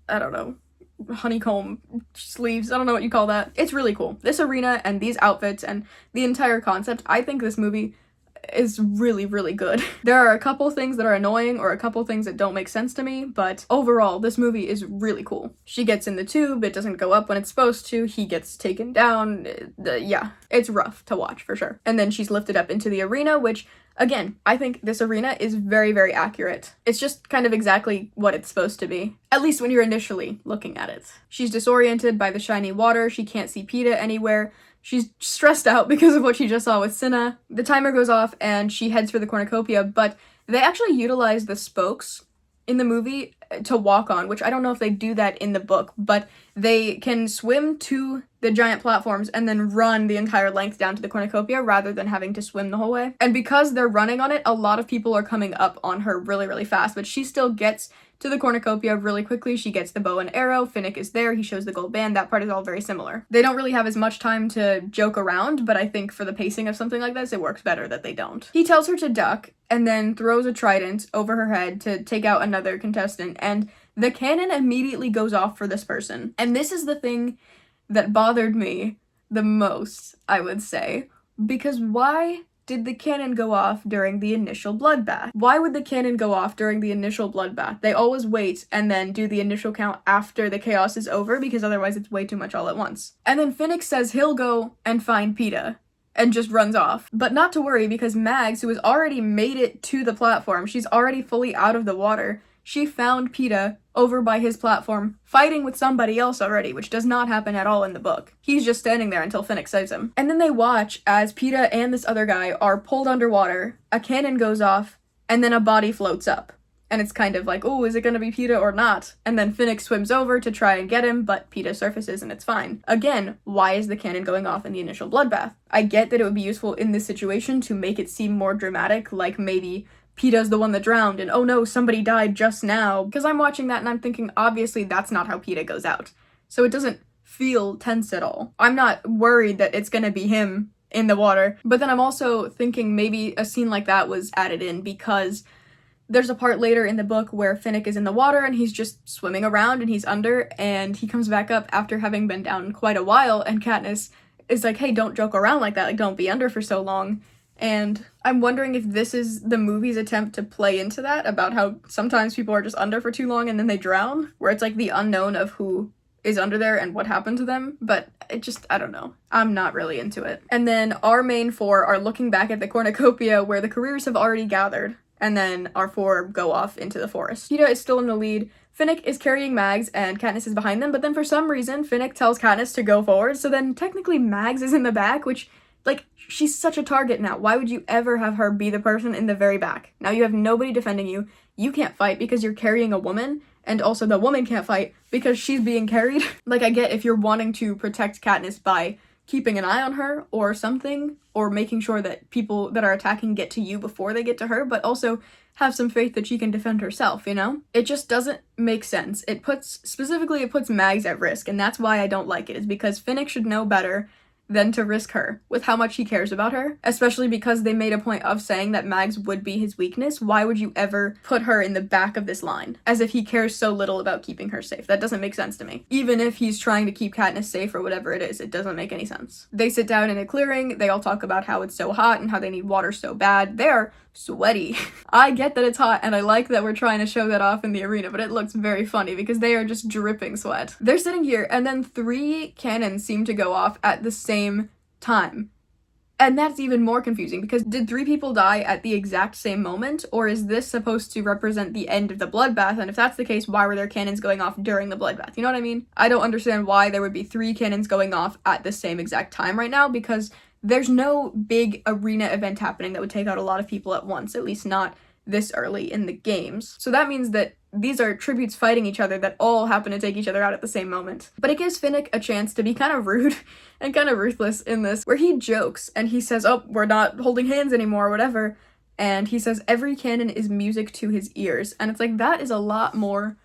I don't know, honeycomb sleeves. I don't know what you call that. It's really cool. This arena and these outfits and the entire concept, I think this movie is really, really good. There are a couple things that are annoying or a couple things that don't make sense to me, but overall, this movie is really cool. She gets in the tube, it doesn't go up when it's supposed to, he gets taken down, yeah, it's rough to watch for sure. And then she's lifted up into the arena, which, again, I think this arena is very, very accurate. It's just kind of exactly what it's supposed to be, at least when you're initially looking at it. She's disoriented by the shiny water, she can't see Peeta anywhere. She's stressed out because of what she just saw with Cinna. The timer goes off and she heads for the cornucopia, but they actually utilize the spokes in the movie to walk on, which I don't know if they do that in the book, but they can swim to the giant platforms and then run the entire length down to the cornucopia rather than having to swim the whole way. And because they're running on it, a lot of people are coming up on her really, really fast, but she still gets to the cornucopia really quickly. She gets the bow and arrow, Finnick is there, he shows the gold band, that part is all very similar. They don't really have as much time to joke around, but I think for the pacing of something like this, it works better that they don't. He tells her to duck, and then throws a trident over her head to take out another contestant, and the cannon immediately goes off for this person. And this is the thing that bothered me the most, I would say, because why did the cannon go off during the initial bloodbath? Why would the cannon go off during the initial bloodbath? They always wait and then do the initial count after the chaos is over, because otherwise it's way too much all at once. And then Finnick says he'll go and find Peeta, and just runs off. But not to worry, because Mags, who has already made it to the platform, she's already fully out of the water, she found Peeta over by his platform, fighting with somebody else already, which does not happen at all in the book. He's just standing there until Finnick saves him. And then they watch as Peeta and this other guy are pulled underwater, a cannon goes off, and then a body floats up. And it's kind of like, oh, is it gonna be Peeta or not? And then Finnick swims over to try and get him, but Peeta surfaces and it's fine. Again, why is the cannon going off in the initial bloodbath? I get that it would be useful in this situation to make it seem more dramatic, like maybe Peeta's the one that drowned, and oh no, somebody died just now. Because I'm watching that and I'm thinking, obviously that's not how Peeta goes out. So it doesn't feel tense at all. I'm not worried that it's gonna be him in the water. But then I'm also thinking maybe a scene like that was added in because there's a part later in the book where Finnick is in the water and he's just swimming around and he's under, and he comes back up after having been down quite a while, and Katniss is like, hey, don't joke around like that, like don't be under for so long. And I'm wondering if this is the movie's attempt to play into that, about how sometimes people are just under for too long and then they drown, where it's like the unknown of who is under there and what happened to them, but it just, I don't know. I'm not really into it. And then our main four are looking back at the cornucopia where the careers have already gathered, and then our four go off into the forest. Peeta is still in the lead. Finnick is carrying Mags and Katniss is behind them, but then for some reason, Finnick tells Katniss to go forward, so then technically Mags is in the back, which, like, she's such a target now. Why would you ever have her be the person in the very back? Now you have nobody defending you. You can't fight because you're carrying a woman, and also the woman can't fight because she's being carried. Like, I get if you're wanting to protect Katniss by keeping an eye on her or something, or making sure that people that are attacking get to you before they get to her, but also have some faith that she can defend herself, you know? It just doesn't make sense. It puts Mags at risk, and that's why I don't like it, is because Finnick should know better than to risk her with how much he cares about her, especially because they made a point of saying that Mags would be his weakness. Why would you ever put her in the back of this line? As if he cares so little about keeping her safe. That doesn't make sense to me. Even if he's trying to keep Katniss safe or whatever it is, it doesn't make any sense. They sit down in a clearing, they all talk about how it's so hot and how they need water so bad. They're sweaty. I get that it's hot, and I like that we're trying to show that off in the arena, but it looks very funny because they are just dripping sweat. They're sitting here, and then 3 cannons seem to go off at the same time. And that's even more confusing, because did 3 people die at the exact same moment, or is this supposed to represent the end of the bloodbath? And if that's the case, why were there cannons going off during the bloodbath? You know what I mean? I don't understand why there would be 3 cannons going off at the same exact time right now, because there's no big arena event happening that would take out a lot of people at once, at least not this early in the games. So that means that these are tributes fighting each other that all happen to take each other out at the same moment. But it gives Finnick a chance to be kind of rude and kind of ruthless in this, where he jokes and he says, oh, we're not holding hands anymore, or whatever. And he says every cannon is music to his ears. And it's like, that is a lot more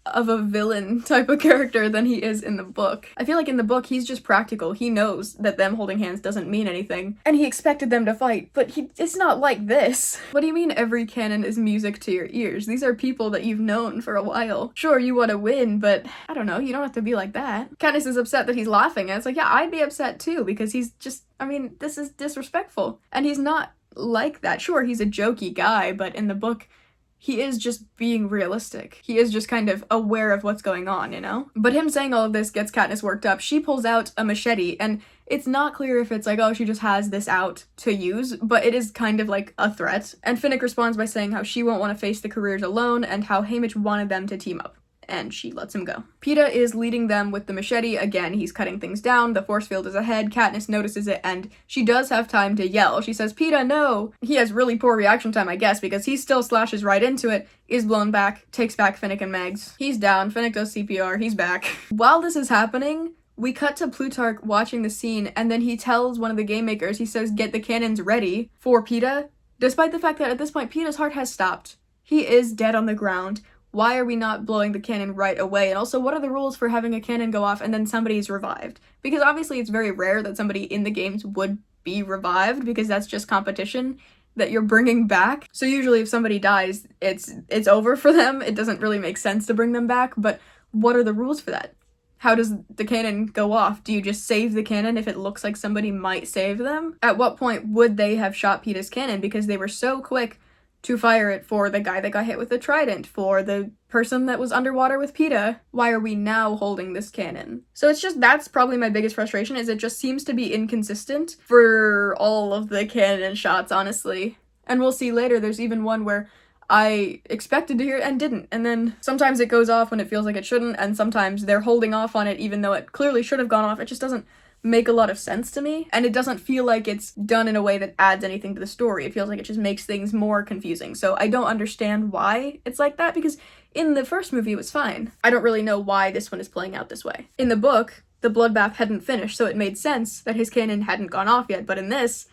of a villain type of character than he is in the book. I feel like in the book, he's just practical. He knows that them holding hands doesn't mean anything, and he expected them to fight, but it's not like this. What do you mean every cannon is music to your ears? These are people that you've known for a while. Sure, you want to win, but I don't know, you don't have to be like that. Katniss is upset that he's laughing, and it's like, yeah, I'd be upset too, because he's just, I mean, this is disrespectful. And he's not like that. Sure, he's a jokey guy, but in the book, he is just being realistic. He is just kind of aware of what's going on, you know? But him saying all of this gets Katniss worked up. She pulls out a machete, and it's not clear if it's like, oh, she just has this out to use, but it is kind of like a threat. And Finnick responds by saying how she won't want to face the careers alone, and how Haymitch wanted them to team up. And she lets him go. Peeta is leading them with the machete. Again, he's cutting things down. The force field is ahead. Katniss notices it, and she does have time to yell. She says, Peeta, no! He has really poor reaction time, I guess, because he still slashes right into it, is blown back, takes back Finnick and Mags. He's down. Finnick does CPR. He's back. While this is happening, we cut to Plutarch watching the scene, and then he tells one of the game makers, he says, get the cannons ready for Peeta, despite the fact that at this point, Peeta's heart has stopped. He is dead on the ground. Why are we not blowing the cannon right away? And also, what are the rules for having a cannon go off and then somebody's revived? Because obviously it's very rare that somebody in the games would be revived, because that's just competition that you're bringing back. So usually if somebody dies, it's over for them. It doesn't really make sense to bring them back, but what are the rules for that? How does the cannon go off? Do you just save the cannon if it looks like somebody might save them? At what point would they have shot Peeta's cannon? Because they were so quick to fire it for the guy that got hit with the trident, for the person that was underwater with Peeta. Why are we now holding this cannon? So it's just, that's probably my biggest frustration, is it just seems to be inconsistent for all of the cannon shots, honestly. And we'll see later, there's even one where I expected to hear it and didn't. And then sometimes it goes off when it feels like it shouldn't, and sometimes they're holding off on it even though it clearly should have gone off. It just doesn't make a lot of sense to me, and it doesn't feel like it's done in a way that adds anything to the story. It feels like it just makes things more confusing. So I don't understand why it's like that, because in the first movie it was fine. I don't really know why this one is playing out this way. In the book, the bloodbath hadn't finished, so it made sense that his cannon hadn't gone off yet, but in this,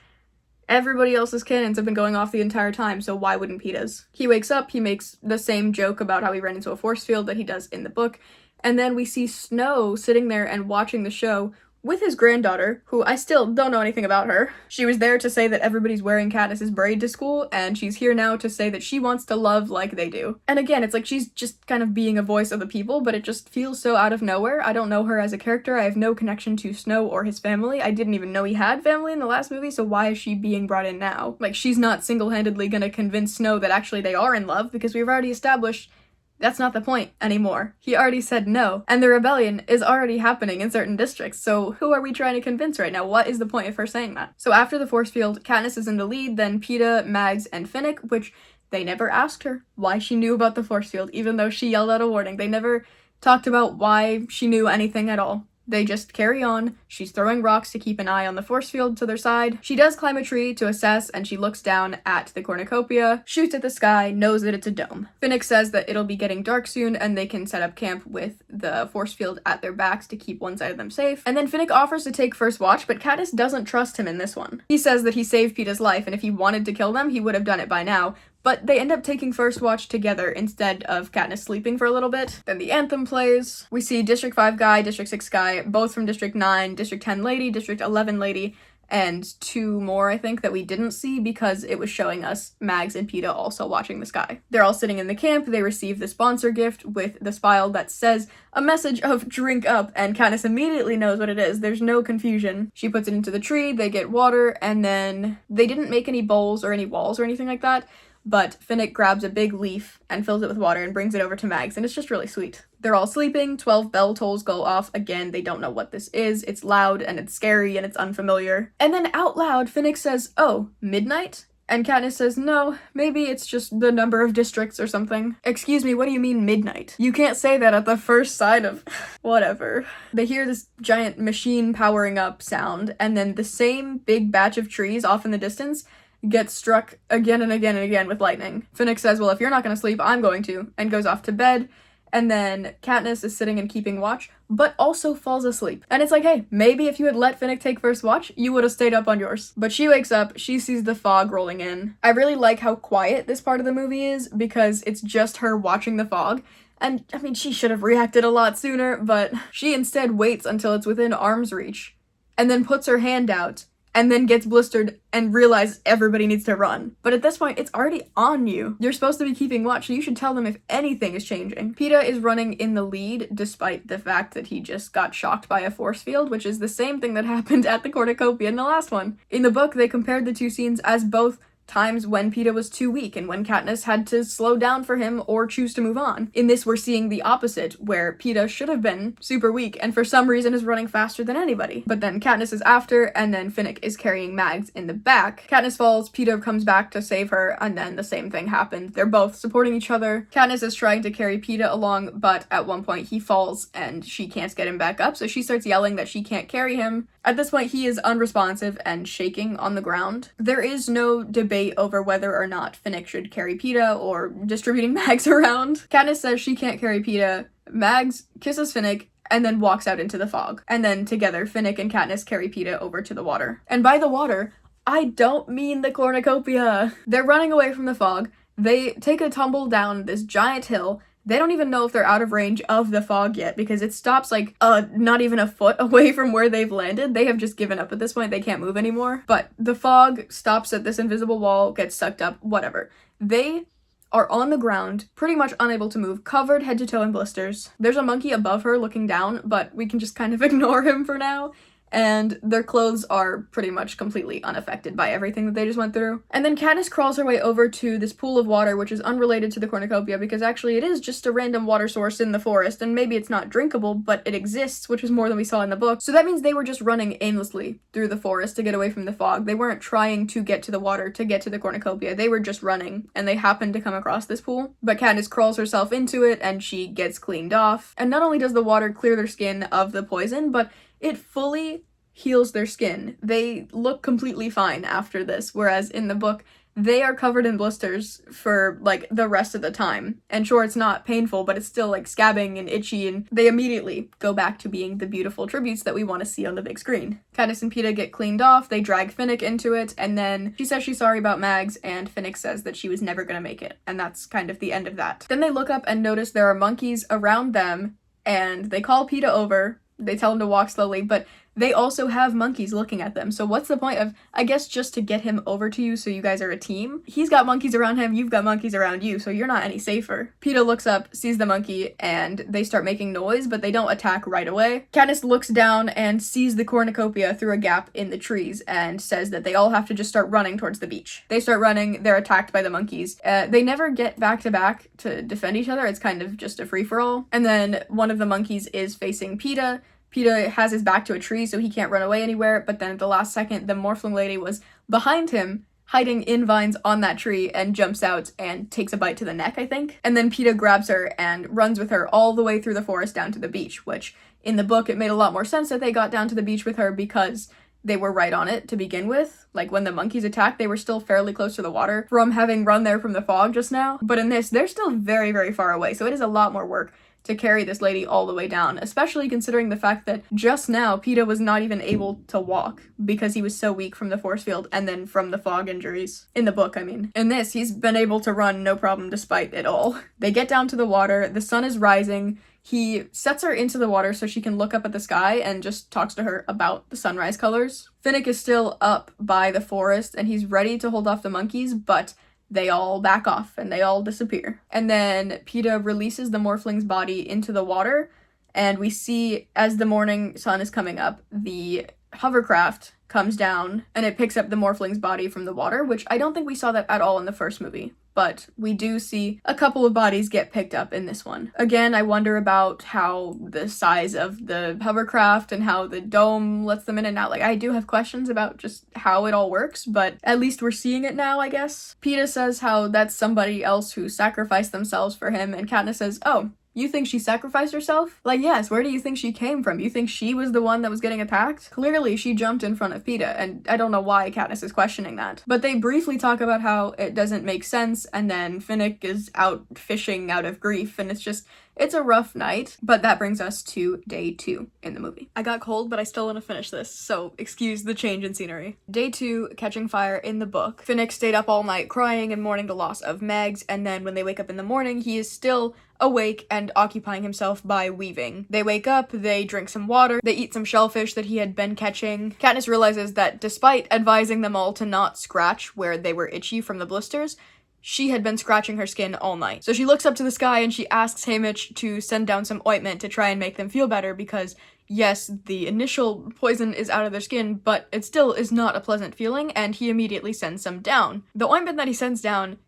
everybody else's cannons have been going off the entire time, so why wouldn't Peeta's? He wakes up, he makes the same joke about how he ran into a force field that he does in the book, and then we see Snow sitting there and watching the show with his granddaughter, who I still don't know anything about her. She was there to say that everybody's wearing Katniss's braid to school, and she's here now to say that she wants to love like they do. And again, it's like she's just kind of being a voice of the people, but it just feels so out of nowhere. I don't know her as a character. I have no connection to Snow or his family. I didn't even know he had family in the last movie, so why is she being brought in now? Like, she's not single-handedly gonna convince Snow that actually they are in love, because we've already established that's not the point anymore. He already said no, and the rebellion is already happening in certain districts, so who are we trying to convince right now? What is the point of her saying that? So after the force field, Katniss is in the lead, then Peeta, Mags, and Finnick, which they never asked her why she knew about the force field, even though she yelled out a warning. They never talked about why she knew anything at all. They just carry on. She's throwing rocks to keep an eye on the force field to their side. She does climb a tree to assess, and she looks down at the cornucopia, shoots at the sky, knows that it's a dome. Finnick says that it'll be getting dark soon and they can set up camp with the force field at their backs to keep one side of them safe. And then Finnick offers to take first watch, but Katniss doesn't trust him in this one. He says that he saved Peeta's life, and if he wanted to kill them, he would have done it by now. But they end up taking first watch together instead of Katniss sleeping for a little bit. Then the anthem plays. We see District 5 guy, District 6 guy, both from District 9, District 10 lady, District 11 lady, and 2 more, I think, that we didn't see because it was showing us Mags and Peeta also watching the sky. They're all sitting in the camp. They receive the sponsor gift with the spile that says a message of drink up, and Katniss immediately knows what it is. There's no confusion. She puts it into the tree, they get water, and then they didn't make any bowls or any walls or anything like that. But Finnick grabs a big leaf and fills it with water and brings it over to Mags, and it's just really sweet. They're all sleeping, 12 bell tolls go off. Again, they don't know what this is. It's loud, and it's scary, and it's unfamiliar. And then out loud, Finnick says, "Oh, midnight?" And Katniss says, "No, maybe it's just the number of districts or something." "Excuse me, what do you mean midnight? You can't say that at the first sign of..." Whatever. They hear this giant machine powering up sound, and then the same big batch of trees off in the distance gets struck again and again and again with lightning. Finnick says, "Well, if you're not gonna sleep, I'm going to," and goes off to bed. And then Katniss is sitting and keeping watch, but also falls asleep. And it's like, hey, maybe if you had let Finnick take first watch, you would have stayed up on yours. But she wakes up, she sees the fog rolling in. I really like how quiet this part of the movie is, because it's just her watching the fog. And, I mean, she should have reacted a lot sooner, but she instead waits until it's within arm's reach, and then puts her hand out, and then gets blistered and realizes everybody needs to run. But at this point, it's already on you. You're supposed to be keeping watch, so you should tell them if anything is changing. Peeta is running in the lead, despite the fact that he just got shocked by a force field, which is the same thing that happened at the cornucopia in the last one. In the book, they compared the two scenes as both times when Peeta was too weak and when Katniss had to slow down for him or choose to move on. In this, we're seeing the opposite, where Peeta should have been super weak and for some reason is running faster than anybody. But then Katniss is after, and then Finnick is carrying Mags in the back. Katniss falls, Peeta comes back to save her, and then the same thing happened. They're both supporting each other. Katniss is trying to carry Peeta along, but at one point he falls and she can't get him back up, so she starts yelling that she can't carry him. At this point, he is unresponsive and shaking on the ground. There is no debate over whether or not Finnick should carry Peeta or distributing Mags around. Katniss says she can't carry Peeta. Mags kisses Finnick and then walks out into the fog. And then together, Finnick and Katniss carry Peeta over to the water. And by the water, I don't mean the cornucopia. They're running away from the fog. They take a tumble down this giant hill. They don't even know if they're out of range of the fog yet, because it stops like not even a foot away from where they've landed. They have just given up at this point. They can't move anymore. But the fog stops at this invisible wall, gets sucked up, whatever. They are on the ground, pretty much unable to move, covered head to toe in blisters. There's a monkey above her looking down, but we can just kind of ignore him for now. And their clothes are pretty much completely unaffected by everything that they just went through. And then Katniss crawls her way over to this pool of water, which is unrelated to the cornucopia, because actually it is just a random water source in the forest, and maybe it's not drinkable, but it exists, which is more than we saw in the book. So that means they were just running aimlessly through the forest to get away from the fog. They weren't trying to get to the water to get to the cornucopia. They were just running, and they happened to come across this pool. But Katniss crawls herself into it, and she gets cleaned off. And not only does the water clear their skin of the poison, but it fully heals their skin. They look completely fine after this, whereas in the book, they are covered in blisters for, like, the rest of the time. And sure, it's not painful, but it's still, like, scabbing and itchy, and they immediately go back to being the beautiful tributes that we want to see on the big screen. Katniss and Peeta get cleaned off, they drag Finnick into it, and then she says she's sorry about Mags, and Finnick says that she was never gonna make it. And that's kind of the end of that. Then they look up and notice there are monkeys around them, and they call Peeta over. They tell him to walk slowly, but they also have monkeys looking at them. So what's the point of, I guess, just to get him over to you so you guys are a team? He's got monkeys around him, you've got monkeys around you, so you're not any safer. Peeta looks up, sees the monkey, and they start making noise, but they don't attack right away. Katniss looks down and sees the cornucopia through a gap in the trees and says that they all have to just start running towards the beach. They start running, they're attacked by the monkeys. They never get back to back to defend each other, it's kind of just a free-for-all. And then one of the monkeys is facing Peeta. Peeta has his back to a tree, so he can't run away anywhere, but then at the last second, the Morphling lady was behind him, hiding in vines on that tree and jumps out and takes a bite to the neck, I think. And then Peeta grabs her and runs with her all the way through the forest down to the beach, which in the book it made a lot more sense that they got down to the beach with her because they were right on it to begin with. Like, when the monkeys attacked, they were still fairly close to the water from having run there from the fog just now. But in this, they're still very, very far away, so it is a lot more work to carry this lady all the way down, especially considering the fact that just now Peeta was not even able to walk because he was so weak from the force field and then from the fog injuries. In the book, I mean. In this, he's been able to run no problem despite it all. They get down to the water, the sun is rising, he sets her into the water so she can look up at the sky and just talks to her about the sunrise colors. Finnick is still up by the forest and he's ready to hold off the monkeys, but they all back off and they all disappear. And then Peeta releases the morphling's body into the water, and we see as the morning sun is coming up, the hovercraft comes down and it picks up the morphling's body from the water, which I don't think we saw that at all in the first movie. But we do see a couple of bodies get picked up in this one. Again, I wonder about how the size of the hovercraft and how the dome lets them in and out. Like, I do have questions about just how it all works, but at least we're seeing it now, I guess. Peeta says how that's somebody else who sacrificed themselves for him, and Katniss says, "Oh, you think she sacrificed herself?" Like, yes, where do you think she came from? You think she was the one that was getting attacked? Clearly, she jumped in front of Peeta, and I don't know why Katniss is questioning that. But they briefly talk about how it doesn't make sense, and then Finnick is out fishing out of grief, and it's a rough night. But that brings us to day 2 in the movie. I got cold, but I still want to finish this, so excuse the change in scenery. Day 2, catching fire in the book. Finnick stayed up all night crying and mourning the loss of Megs, and then when they wake up in the morning, he is still awake and occupying himself by weaving. They wake up, they drink some water, they eat some shellfish that he had been catching. Katniss realizes that despite advising them all to not scratch where they were itchy from the blisters, she had been scratching her skin all night. So she looks up to the sky and she asks Haymitch to send down some ointment to try and make them feel better because, yes, the initial poison is out of their skin, but it still is not a pleasant feeling, and he immediately sends some down. The ointment that he sends down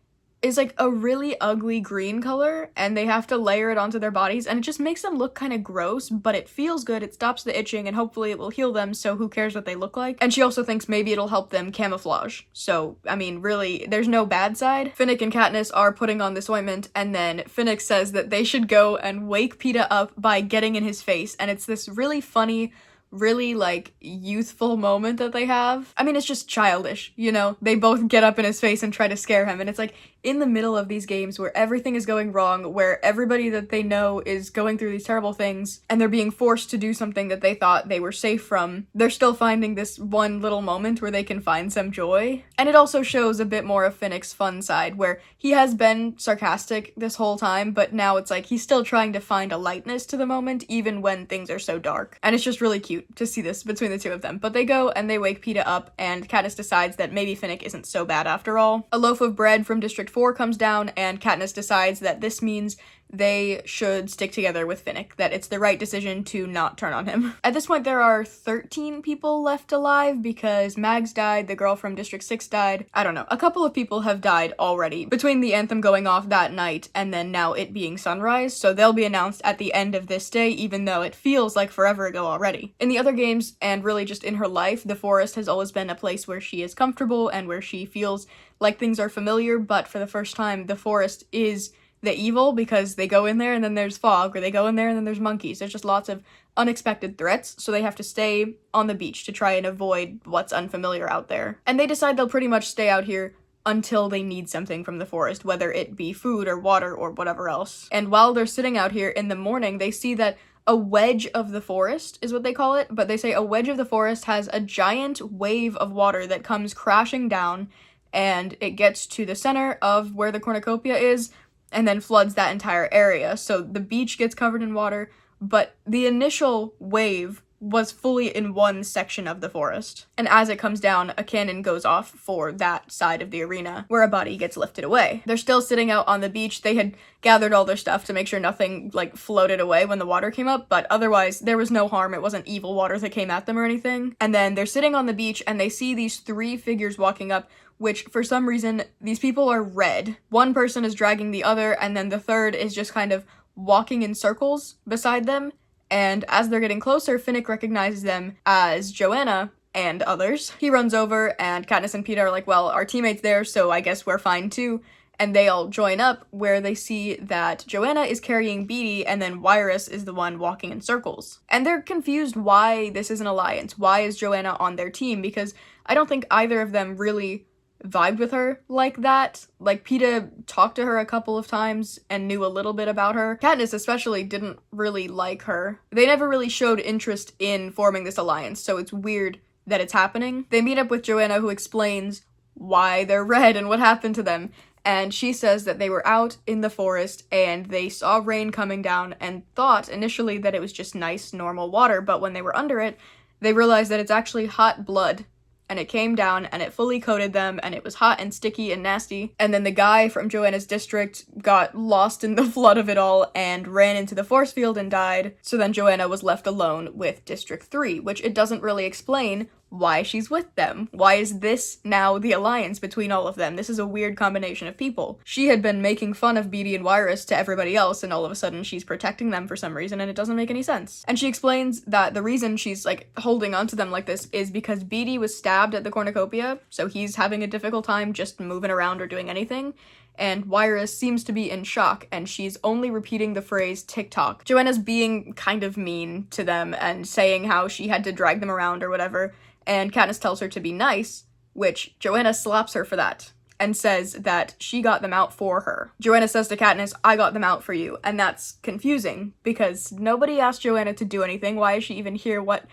is like a really ugly green color, and they have to layer it onto their bodies, and it just makes them look kind of gross, but it feels good, it stops the itching, and hopefully it will heal them, so who cares what they look like. And she also thinks maybe it'll help them camouflage. So, I mean, really, there's no bad side. Finnick and Katniss are putting on this ointment, and then Finnick says that they should go and wake Peeta up by getting in his face, and it's this really funny, really, like, youthful moment that they have. I mean, it's just childish, you know? They both get up in his face and try to scare him, and it's like, in the middle of these games where everything is going wrong, where everybody that they know is going through these terrible things, and they're being forced to do something that they thought they were safe from, they're still finding this one little moment where they can find some joy. And it also shows a bit more of Finnick's fun side, where he has been sarcastic this whole time, but now it's like he's still trying to find a lightness to the moment, even when things are so dark. And it's just really cute to see this between the two of them. But they go and they wake Peeta up, and Katniss decides that maybe Finnick isn't so bad after all. A loaf of bread from District 4 comes down, and Katniss decides that this means they should stick together with Finnick, that it's the right decision to not turn on him. At this point, there are 13 people left alive because Mags died, the girl from District 6 died. I don't know. A couple of people have died already between the anthem going off that night and then now it being sunrise, so they'll be announced at the end of this day, even though it feels like forever ago already. In the other games, and really just in her life, the forest has always been a place where she is comfortable and where she feels like things are familiar, but for the first time, the forest is the evil because they go in there and then there's fog, or they go in there and then there's monkeys. There's just lots of unexpected threats, so they have to stay on the beach to try and avoid what's unfamiliar out there. And they decide they'll pretty much stay out here until they need something from the forest, whether it be food or water or whatever else. And while they're sitting out here in the morning, they see that a wedge of the forest is what they call it, but they say a wedge of the forest has a giant wave of water that comes crashing down, and it gets to the center of where the cornucopia is, and then floods that entire area. So the beach gets covered in water, but the initial wave was fully in one section of the forest. And as it comes down, a cannon goes off for that side of the arena, where a body gets lifted away. They're still sitting out on the beach. They had gathered all their stuff to make sure nothing, like, floated away when the water came up, but otherwise, there was no harm. It wasn't evil water that came at them or anything. And then they're sitting on the beach, and they see these 3 figures walking up, which, for some reason, these people are red. One person is dragging the other, and then the third is just kind of walking in circles beside them. And as they're getting closer, Finnick recognizes them as Joanna and others. He runs over, and Katniss and Peeta are like, well, our teammate's there, so I guess we're fine too. And they all join up, where they see that Joanna is carrying Beetee, and then Wiress is the one walking in circles. And they're confused why this is an alliance. Why is Joanna on their team? Because I don't think either of them really vibed with her like that. Like, Peeta talked to her a couple of times and knew a little bit about her. Katniss especially didn't really like her. They never really showed interest in forming this alliance, so it's weird that it's happening. They meet up with Joanna, who explains why they're red and what happened to them. And she says that they were out in the forest and they saw rain coming down and thought initially that it was just nice, normal water, but when they were under it, they realized that it's actually hot blood. And it came down and it fully coated them and it was hot and sticky and nasty. And then the guy from Joanna's district got lost in the flood of it all and ran into the force field and died. So then Joanna was left alone with District 3, which it doesn't really explain why she's with them. Why is this now the alliance between all of them? This is a weird combination of people. She had been making fun of Beetee and Wiress to everybody else, and all of a sudden she's protecting them for some reason, and it doesn't make any sense. And she explains that the reason she's, like, holding onto them like this is because Beetee was stabbed at the cornucopia, so he's having a difficult time just moving around or doing anything. And Wiress seems to be in shock, and she's only repeating the phrase TikTok. Joanna's being kind of mean to them and saying how she had to drag them around or whatever, and Katniss tells her to be nice, which Joanna slaps her for that, and says that she got them out for her. Joanna says to Katniss, I got them out for you, and that's confusing, because nobody asked Joanna to do anything. Why is she even here? What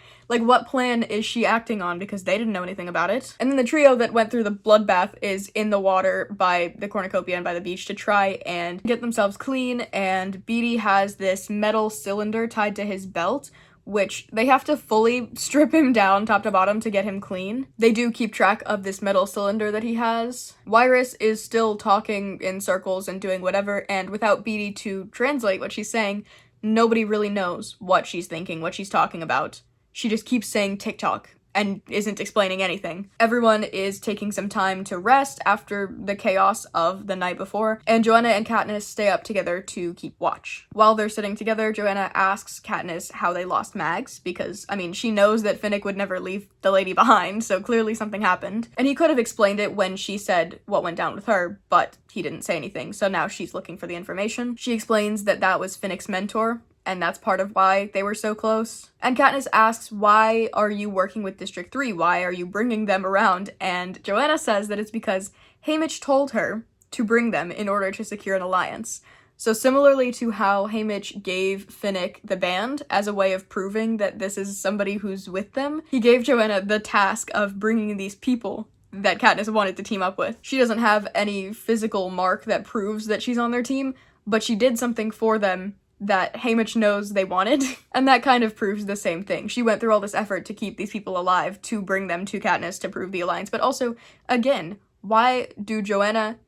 plan is she acting on? Because they didn't know anything about it. And then the trio that went through the bloodbath is in the water by the cornucopia and by the beach to try and get themselves clean, and Beetee has this metal cylinder tied to his belt, which they have to fully strip him down top to bottom to get him clean. They do keep track of this metal cylinder that he has. Wiress is still talking in circles and doing whatever, and without Beetee to translate what she's saying, nobody really knows what she's thinking, what she's talking about. She just keeps saying TikTok and isn't explaining anything. Everyone is taking some time to rest after the chaos of the night before, and Joanna and Katniss stay up together to keep watch. While they're sitting together, Joanna asks Katniss how they lost Mags, because, I mean, she knows that Finnick would never leave the lady behind, so clearly something happened. And he could have explained it when she said what went down with her, but he didn't say anything, so now she's looking for the information. She explains that that was Finnick's mentor, and that's part of why they were so close. And Katniss asks, why are you working with District 3? Why are you bringing them around? And Joanna says that it's because Haymitch told her to bring them in order to secure an alliance. So similarly to how Haymitch gave Finnick the band as a way of proving that this is somebody who's with them, he gave Joanna the task of bringing these people that Katniss wanted to team up with. She doesn't have any physical mark that proves that she's on their team, but she did something for them that Haymitch knows they wanted, and that kind of proves the same thing. She went through all this effort to keep these people alive, to bring them to Katniss to prove the alliance, but also, again, why do Joanna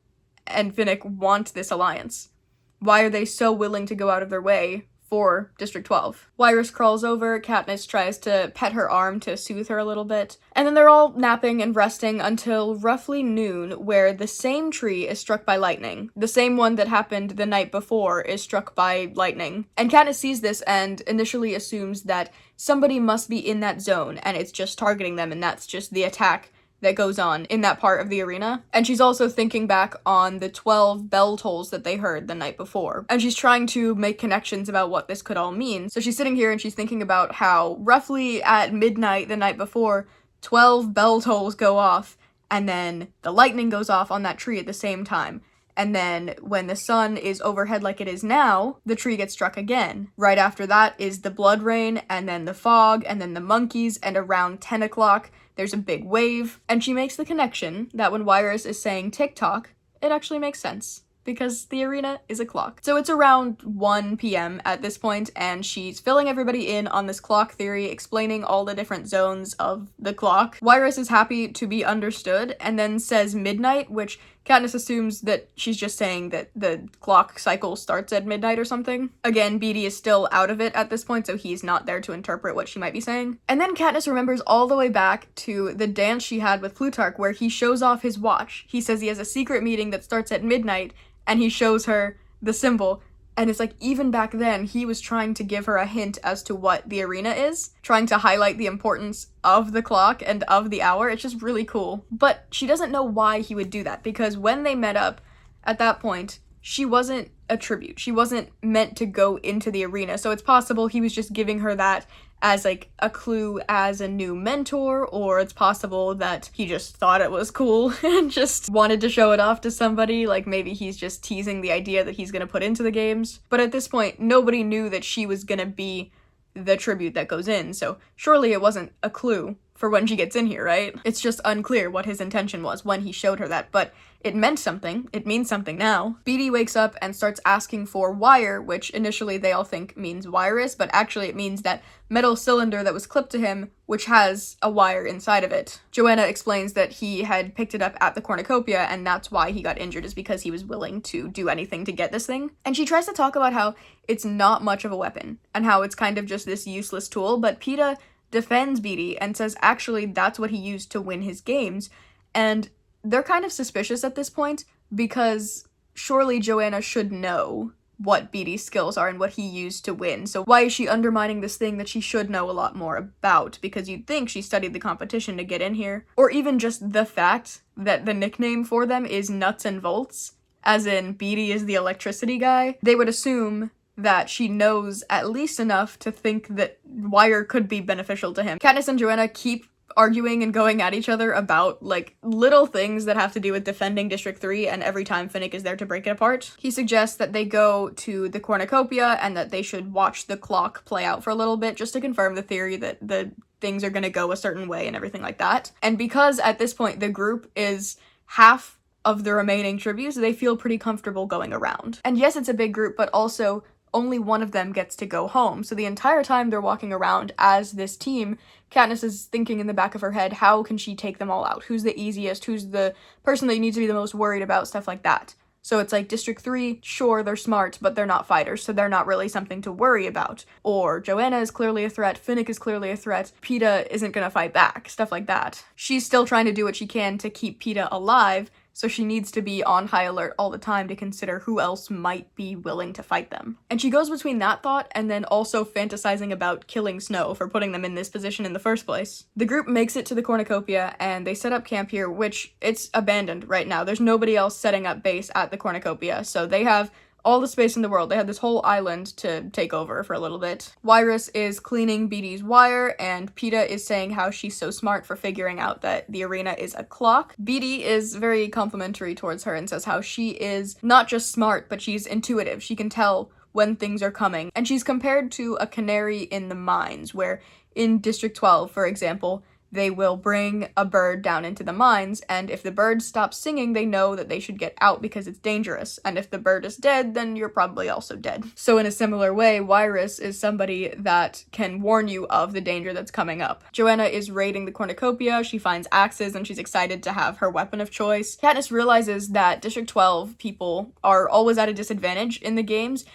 and Finnick want this alliance? Why are they so willing to go out of their way for District 12? Wiress crawls over, Katniss tries to pet her arm to soothe her a little bit, and then they're all napping and resting until roughly noon, where the same tree is struck by lightning. The same one that happened the night before is struck by lightning. And Katniss sees this and initially assumes that somebody must be in that zone, and it's just targeting them, and that's just the attack that goes on in that part of the arena. And she's also thinking back on the 12 bell tolls that they heard the night before. And she's trying to make connections about what this could all mean. So she's sitting here and she's thinking about how roughly at midnight the night before, 12 bell tolls go off, and then the lightning goes off on that tree at the same time. And then when the sun is overhead like it is now, the tree gets struck again. Right after that is the blood rain, and then the fog, and then the monkeys, and around 10 o'clock, there's a big wave. And she makes the connection that when Wiress is saying TikTok, it actually makes sense, because the arena is a clock. So it's around 1 p.m. at this point, and she's filling everybody in on this clock theory, explaining all the different zones of the clock. Wiress is happy to be understood, and then says midnight, which Katniss assumes that she's just saying that the clock cycle starts at midnight or something. Again, Beetee is still out of it at this point, so he's not there to interpret what she might be saying. And then Katniss remembers all the way back to the dance she had with Plutarch, where he shows off his watch. He says he has a secret meeting that starts at midnight, and he shows her the symbol, And it's like, even back then, he was trying to give her a hint as to what the arena is, trying to highlight the importance of the clock and of the hour. It's just really cool. But she doesn't know why he would do that, because when they met up, at that point, she wasn't a tribute. She wasn't meant to go into the arena, so it's possible he was just giving her that as like a clue as a new mentor, or it's possible that he just thought it was cool and just wanted to show it off to somebody, like maybe he's just teasing the idea that he's gonna put into the games. But at this point, nobody knew that she was gonna be the tribute that goes in, so surely it wasn't a clue for when she gets in here, right? It's just unclear what his intention was when he showed her that, but it meant something. It means something now. Beatty wakes up and starts asking for wire, which initially they all think means virus, but actually it means that metal cylinder that was clipped to him, which has a wire inside of it. Joanna explains that he had picked it up at the cornucopia, and that's why he got injured, is because he was willing to do anything to get this thing. And she tries to talk about how it's not much of a weapon, and how it's kind of just this useless tool, but PETA defends Beatty and says actually that's what he used to win his games, and they're kind of suspicious at this point, because surely Joanna should know what Beatty's skills are and what he used to win, so why is she undermining this thing that she should know a lot more about? Because you'd think she studied the competition to get in here. Or even just the fact that the nickname for them is Nuts and Bolts, as in Beatty is the electricity guy. They would assume that she knows at least enough to think that wire could be beneficial to him. Katniss and Joanna keep arguing and going at each other about, like, little things that have to do with defending District 3, and every time Finnick is there to break it apart. He suggests that they go to the cornucopia and that they should watch the clock play out for a little bit, just to confirm the theory that the things are gonna go a certain way and everything like that. And because at this point the group is half of the remaining tributes, they feel pretty comfortable going around. And yes, it's a big group, but also only one of them gets to go home. So the entire time they're walking around as this team, Katniss is thinking in the back of her head, how can she take them all out? Who's the easiest? Who's the person that you need to be the most worried about? Stuff like that. So it's like District 3, sure, they're smart, but they're not fighters, so they're not really something to worry about. Or Joanna is clearly a threat, Finnick is clearly a threat, PETA isn't gonna fight back, stuff like that. She's still trying to do what she can to keep PETA alive, so she needs to be on high alert all the time to consider who else might be willing to fight them. And she goes between that thought and then also fantasizing about killing Snow for putting them in this position in the first place. The group makes it to the cornucopia and they set up camp here, which it's abandoned right now. There's nobody else setting up base at the cornucopia, so they have all the space in the world. They had this whole island to take over for a little bit. Wyrus is cleaning Beatty's wire, and PETA is saying how she's so smart for figuring out that the arena is a clock. Beatty is very complimentary towards her and says how she is not just smart, but she's intuitive. She can tell when things are coming. And she's compared to a canary in the mines, where in District 12, for example, they will bring a bird down into the mines, and if the bird stops singing, they know that they should get out because it's dangerous, and if the bird is dead, then you're probably also dead. So in a similar way, Wyrus is somebody that can warn you of the danger that's coming up. Joanna is raiding the cornucopia, she finds axes, and she's excited to have her weapon of choice. Katniss realizes that District 12 people are always at a disadvantage in the games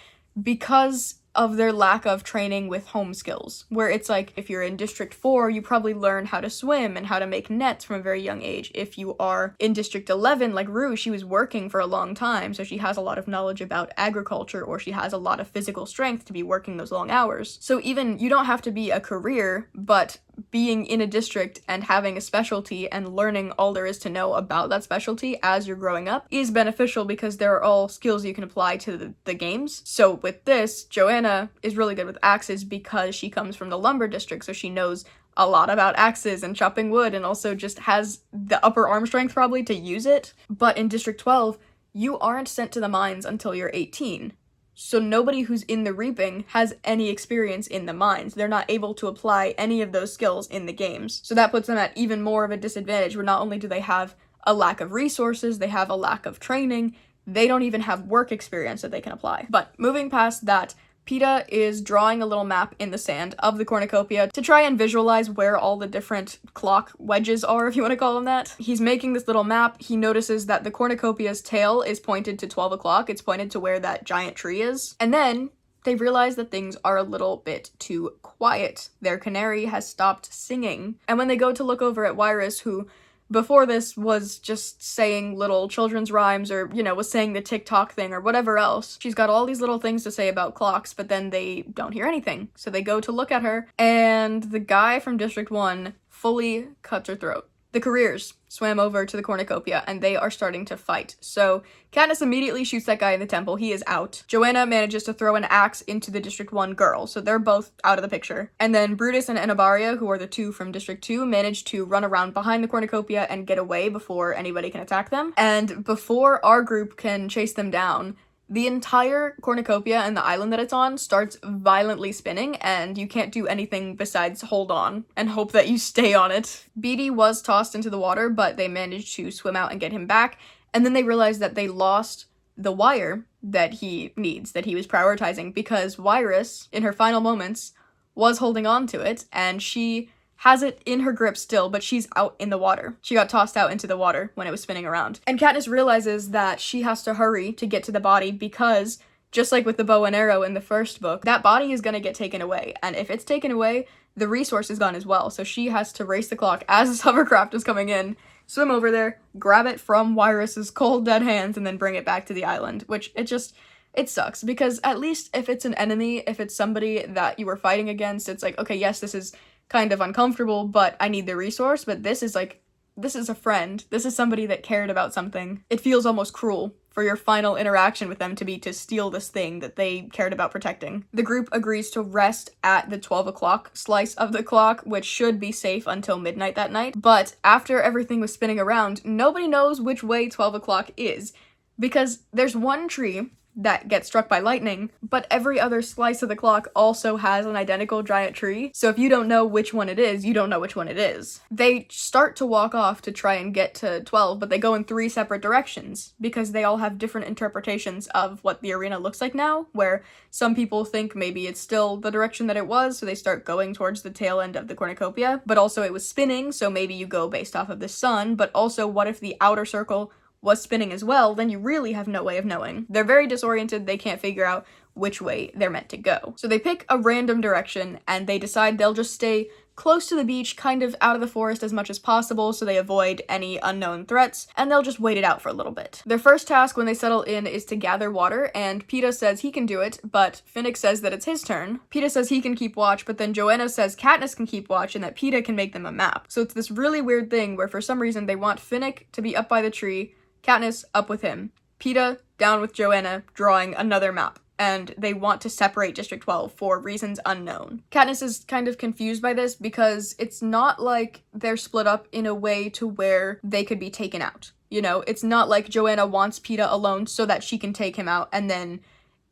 because of their lack of training with home skills, where it's like, if you're in District 4, you probably learn how to swim and how to make nets from a very young age. If you are in District 11, like Rue, she was working for a long time, so she has a lot of knowledge about agriculture, or she has a lot of physical strength to be working those long hours. So even, you don't have to be a career, but being in a district and having a specialty and learning all there is to know about that specialty as you're growing up is beneficial, because they're all skills you can apply to the games. So with this, Joanna is really good with axes because she comes from the lumber district, so she knows a lot about axes and chopping wood, and also just has the upper arm strength probably to use it. But in District 12, you aren't sent to the mines until you're 18. So nobody who's in the reaping has any experience in the mines. They're not able to apply any of those skills in the games. So that puts them at even more of a disadvantage, where not only do they have a lack of resources, they have a lack of training, they don't even have work experience that they can apply. But moving past that, PETA is drawing a little map in the sand of the cornucopia to try and visualize where all the different clock wedges are, if you want to call them that. He's making this little map. He notices that the cornucopia's tail is pointed to 12 o'clock. It's pointed to where that giant tree is. And then they realize that things are a little bit too quiet. Their canary has stopped singing. And when they go to look over at Wyrus, who before this was just saying little children's rhymes or, you know, was saying the TikTok thing or whatever else. She's got all these little things to say about clocks, but then they don't hear anything. So they go to look at her, and the guy from District 1 fully cuts her throat. The careers swam over to the cornucopia, and they are starting to fight. So Katniss immediately shoots that guy in the temple. He is out. Joanna manages to throw an axe into the District 1 girl, so they're both out of the picture. And then Brutus and Enobaria, who are the two from District 2, manage to run around behind the cornucopia and get away before anybody can attack them. And before our group can chase them down, the entire cornucopia and the island that it's on starts violently spinning, and you can't do anything besides hold on and hope that you stay on it. Beatty was tossed into the water, but they managed to swim out and get him back, and then they realized that they lost the wire that he needs, that he was prioritizing, because Wyrus, in her final moments, was holding on to it, and she has it in her grip still, but she's out in the water. She got tossed out into the water when it was spinning around. And Katniss realizes that she has to hurry to get to the body because, just like with the bow and arrow in the first book, that body is gonna get taken away. And if it's taken away, the resource is gone as well. So she has to race the clock as this hovercraft is coming in, swim over there, grab it from Wyrus's cold dead hands, and then bring it back to the island, which it sucks, because at least if it's an enemy, if it's somebody that you were fighting against, it's like, okay, yes, this is kind of uncomfortable, but I need the resource. But this is a friend. This is somebody that cared about something. It feels almost cruel for your final interaction with them to be to steal this thing that they cared about protecting. The group agrees to rest at the 12 o'clock slice of the clock, which should be safe until midnight that night. But after everything was spinning around, nobody knows which way 12 o'clock is, because there's one tree that gets struck by lightning, but every other slice of the clock also has an identical giant tree. So if you don't know which one it is, you don't know which one it is. They start to walk off to try and get to 12, but they go in 3 separate directions because they all have different interpretations of what the arena looks like now, where some people think maybe it's still the direction that it was, so they start going towards the tail end of the cornucopia, but also it was spinning, so maybe you go based off of the sun, but also what if the outer circle was spinning as well? Then you really have no way of knowing. They're very disoriented, they can't figure out which way they're meant to go. So they pick a random direction, and they decide they'll just stay close to the beach, kind of out of the forest as much as possible, so they avoid any unknown threats, and they'll just wait it out for a little bit. Their first task when they settle in is to gather water, and Peeta says he can do it, but Finnick says that it's his turn. Peeta says he can keep watch, but then Joanna says Katniss can keep watch and that Peeta can make them a map. So it's this really weird thing where for some reason they want Finnick to be up by the tree, Katniss up with him, Peeta down with Joanna drawing another map, and they want to separate District 12 for reasons unknown. Katniss is kind of confused by this because it's not like they're split up in a way to where they could be taken out. You know, it's not like Joanna wants Peeta alone so that she can take him out and then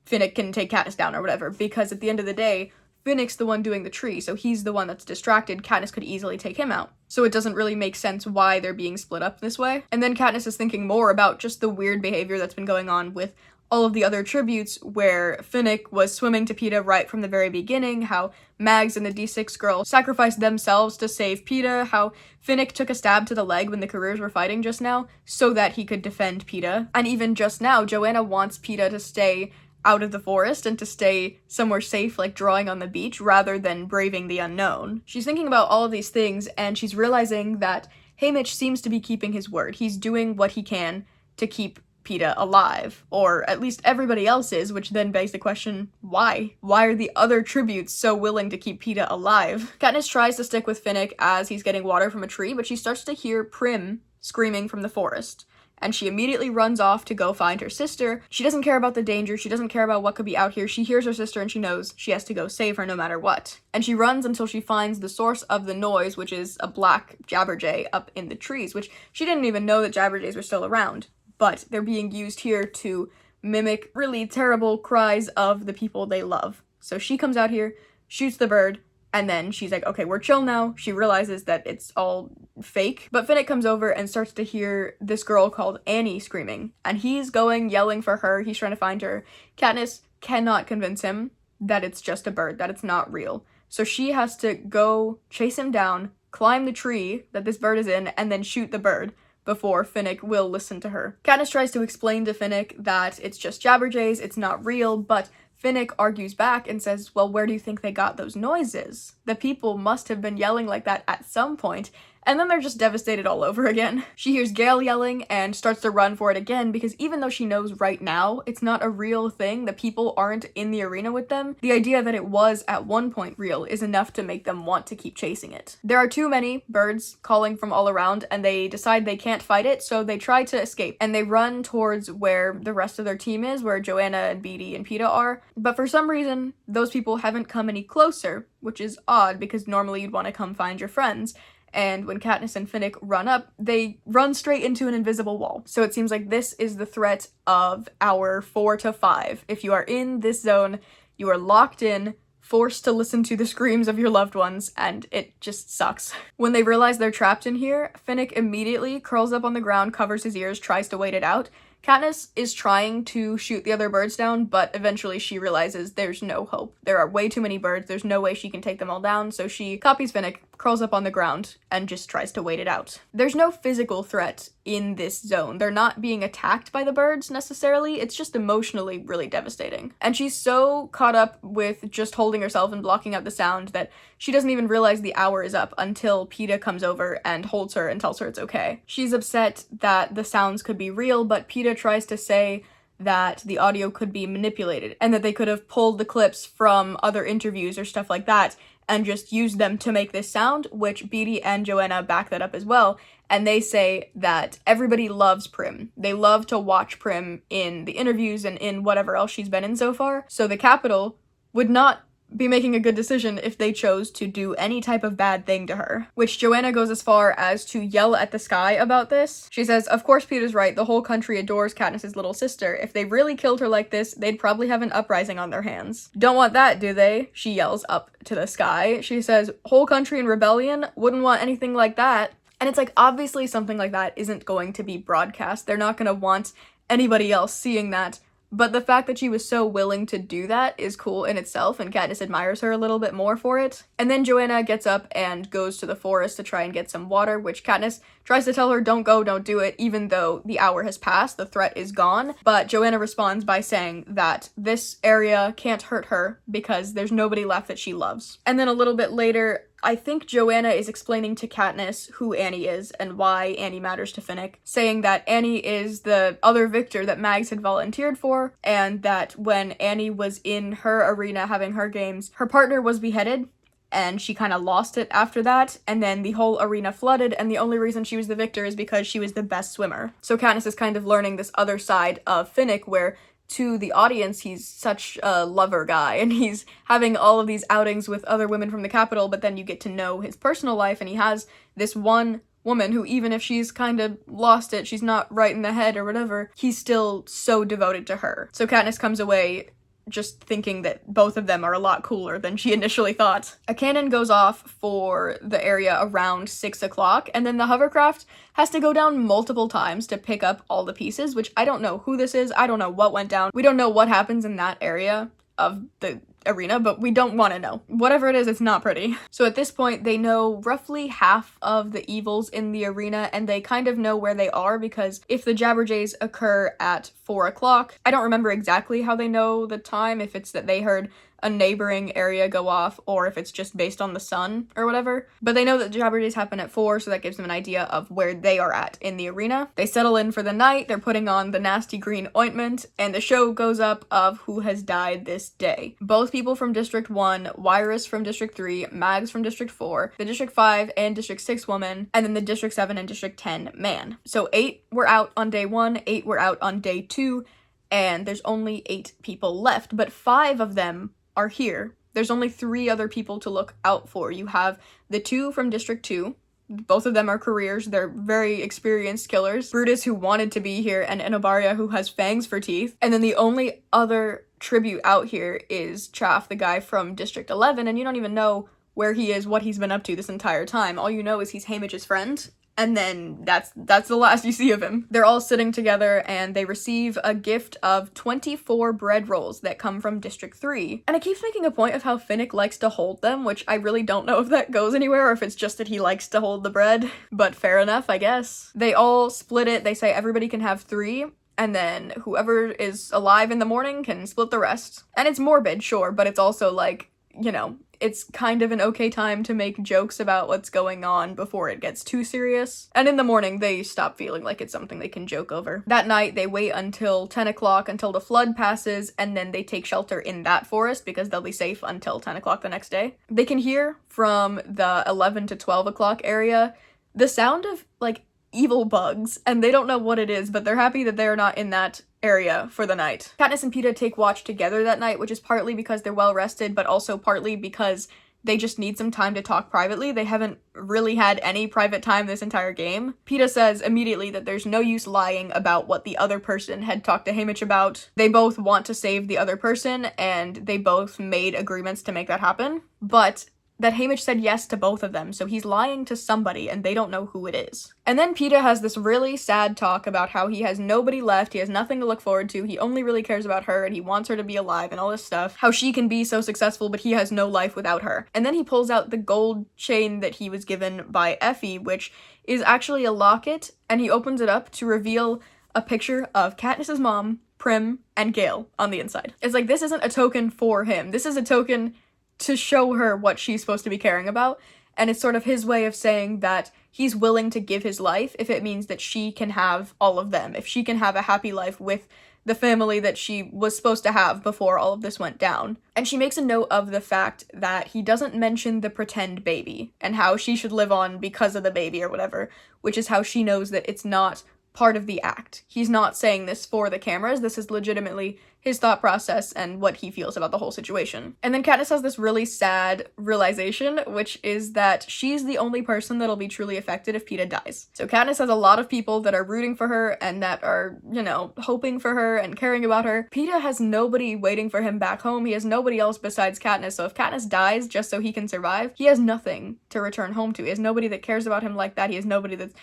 Finnick can take Katniss down or whatever, because at the end of the day, Finnick's the one doing the tree, so he's the one that's distracted. Katniss could easily take him out. So it doesn't really make sense why they're being split up this way. And then Katniss is thinking more about just the weird behavior that's been going on with all of the other tributes, where Finnick was swimming to Peeta right from the very beginning, how Mags and the D6 girl sacrificed themselves to save Peeta, how Finnick took a stab to the leg when the careers were fighting just now so that he could defend Peeta. And even just now, Joanna wants Peeta to stay out of the forest and to stay somewhere safe, like drawing on the beach, rather than braving the unknown. She's thinking about all of these things, and she's realizing that Haymitch seems to be keeping his word. He's doing what he can to keep Peeta alive, or at least everybody else is, which then begs the question, why? Why are the other tributes so willing to keep Peeta alive? Katniss tries to stick with Finnick as he's getting water from a tree, but she starts to hear Prim screaming from the forest, and she immediately runs off to go find her sister. She doesn't care about the danger, she doesn't care about what could be out here. She hears her sister and she knows she has to go save her no matter what. And she runs until she finds the source of the noise, which is a black Jabberjay up in the trees, which she didn't even know that Jabberjays were still around. But they're being used here to mimic really terrible cries of the people they love. So she comes out here, shoots the bird, and then she's like, okay, we're chill now. She realizes that it's all fake. But Finnick comes over and starts to hear this girl called Annie screaming. And he's going, yelling for her. He's trying to find her. Katniss cannot convince him that it's just a bird, that it's not real. So she has to go chase him down, climb the tree that this bird is in, and then shoot the bird before Finnick will listen to her. Katniss tries to explain to Finnick that it's just Jabberjays, it's not real, but Finnick argues back and says, well, where do you think they got those noises? The people must have been yelling like that at some point, and then they're just devastated all over again. She hears Gale yelling and starts to run for it again because even though she knows right now it's not a real thing, the people aren't in the arena with them, the idea that it was at one point real is enough to make them want to keep chasing it. There are too many birds calling from all around and they decide they can't fight it, so they try to escape and they run towards where the rest of their team is, where Joanna and Beatty and Peeta are, but for some reason those people haven't come any closer, which is odd because normally you'd want to come find your friends. And when Katniss and Finnick run up, they run straight into an invisible wall. So it seems like this is the threat of hour 4 to 5. If you are in this zone, you are locked in, forced to listen to the screams of your loved ones, and it just sucks. When they realize they're trapped in here, Finnick immediately curls up on the ground, covers his ears, tries to wait it out. Katniss is trying to shoot the other birds down, but eventually she realizes there's no hope. There are way too many birds, there's no way she can take them all down, so she copies Finnick, curls up on the ground, and just tries to wait it out. There's no physical threat in this zone. They're not being attacked by the birds necessarily, it's just emotionally really devastating. And she's so caught up with just holding herself and blocking out the sound that she doesn't even realize the hour is up until Peeta comes over and holds her and tells her it's okay. She's upset that the sounds could be real, but Peeta tries to say that the audio could be manipulated and that they could have pulled the clips from other interviews or stuff like that and just used them to make this sound, which Beatty and Joanna back that up as well. And they say that everybody loves Prim. They love to watch Prim in the interviews and in whatever else she's been in so far. So the Capitol would not be making a good decision if they chose to do any type of bad thing to her. Which Joanna goes as far as to yell at the sky about this. She says, "Of course Peter's right, the whole country adores Katniss's little sister. If they really killed her like this, they'd probably have an uprising on their hands. Don't want that, do they?" She yells up to the sky. She says, "Whole country in rebellion? Wouldn't want anything like that." And it's like, obviously something like that isn't going to be broadcast. They're not gonna want anybody else seeing that. But the fact that she was so willing to do that is cool in itself, and Katniss admires her a little bit more for it. And then Joanna gets up and goes to the forest to try and get some water, which Katniss tries to tell her, don't go, don't do it, even though the hour has passed, the threat is gone. But Joanna responds by saying that this area can't hurt her because there's nobody left that she loves. And then a little bit later, I think Joanna is explaining to Katniss who Annie is and why Annie matters to Finnick, saying that Annie is the other victor that Mags had volunteered for, and that when Annie was in her arena having her games, her partner was beheaded, and she kind of lost it after that, and then the whole arena flooded, and the only reason she was the victor is because she was the best swimmer. So Katniss is kind of learning this other side of Finnick, where to the audience, he's such a lover guy, and he's having all of these outings with other women from the Capitol, but then you get to know his personal life, and he has this one woman who, even if she's kind of lost it, she's not right in the head or whatever, he's still so devoted to her. So Katniss comes away just thinking that both of them are a lot cooler than she initially thought. A cannon goes off for the area around 6 o'clock, and then the hovercraft has to go down multiple times to pick up all the pieces, which I don't know who this is, I don't know what went down, we don't know what happens in that area of the arena, but we don't want to know. Whatever it is, it's not pretty. So at this point, they know roughly half of the evils in the arena, and they kind of know where they are, because if the Jabberjays occur at 4 o'clock, I don't remember exactly how they know the time, if it's that they heard a neighboring area go off, or if it's just based on the sun or whatever. But they know that the Jabberjays happen at 4, so that gives them an idea of where they are at in the arena. They settle in for the night, they're putting on the nasty green ointment, and the show goes up of who has died this day. Both people from District 1, Wyrus from District 3, Mags from District 4, the District 5 and District 6 woman, and then the District 7 and District 10 man. So 8 were out on day 1, 8 were out on day 2, and there's only 8 people left, but 5 of them are here. There's only 3 other people to look out for. You have the 2 from District 2. Both of them are careers. They're very experienced killers. Brutus, who wanted to be here, and Enobaria, who has fangs for teeth. And then the only other tribute out here is Chaff, the guy from District 11, and you don't even know where he is, what he's been up to this entire time. All you know is he's Haymitch's friend, and then that's the last you see of him. They're all sitting together, and they receive a gift of 24 bread rolls that come from District 3. And it keeps making a point of how Finnick likes to hold them, which I really don't know if that goes anywhere, or if it's just that he likes to hold the bread. But fair enough, I guess. They all split it. They say everybody can have 3, and then whoever is alive in the morning can split the rest. And it's morbid, sure, but it's also like, you know, it's kind of an okay time to make jokes about what's going on before it gets too serious. And in the morning, they stop feeling like it's something they can joke over. That night, they wait until 10 o'clock until the flood passes, and then they take shelter in that forest because they'll be safe until 10 o'clock the next day. They can hear from the 11 to 12 o'clock area the sound of, like, evil bugs, and they don't know what it is, but they're happy that they're not in that area for the night. Katniss and Peeta take watch together that night, which is partly because they're well rested, but also partly because they just need some time to talk privately. They haven't really had any private time this entire game. Peeta says immediately that there's no use lying about what the other person had talked to Haymitch about. They both want to save the other person, and they both made agreements to make that happen, but that Haymitch said yes to both of them, so he's lying to somebody and they don't know who it is. And then Peeta has this really sad talk about how he has nobody left, he has nothing to look forward to, he only really cares about her and he wants her to be alive and all this stuff. How she can be so successful but he has no life without her. And then he pulls out the gold chain that he was given by Effie, which is actually a locket, and he opens it up to reveal a picture of Katniss's mom, Prim, and Gale on the inside. It's like, this isn't a token for him, this is a token to show her what she's supposed to be caring about, and it's sort of his way of saying that he's willing to give his life if it means that she can have all of them, if she can have a happy life with the family that she was supposed to have before all of this went down. And she makes a note of the fact that he doesn't mention the pretend baby, and how she should live on because of the baby or whatever, which is how she knows that it's not part of the act. He's not saying this for the cameras, this is legitimately his thought process and what he feels about the whole situation. And then Katniss has this really sad realization, which is that she's the only person that'll be truly affected if Peeta dies. So Katniss has a lot of people that are rooting for her and that are, you know, hoping for her and caring about her. Peeta has nobody waiting for him back home. He has nobody else besides Katniss, so if Katniss dies just so he can survive, he has nothing to return home to. He has nobody that cares about him like that. He has nobody that's...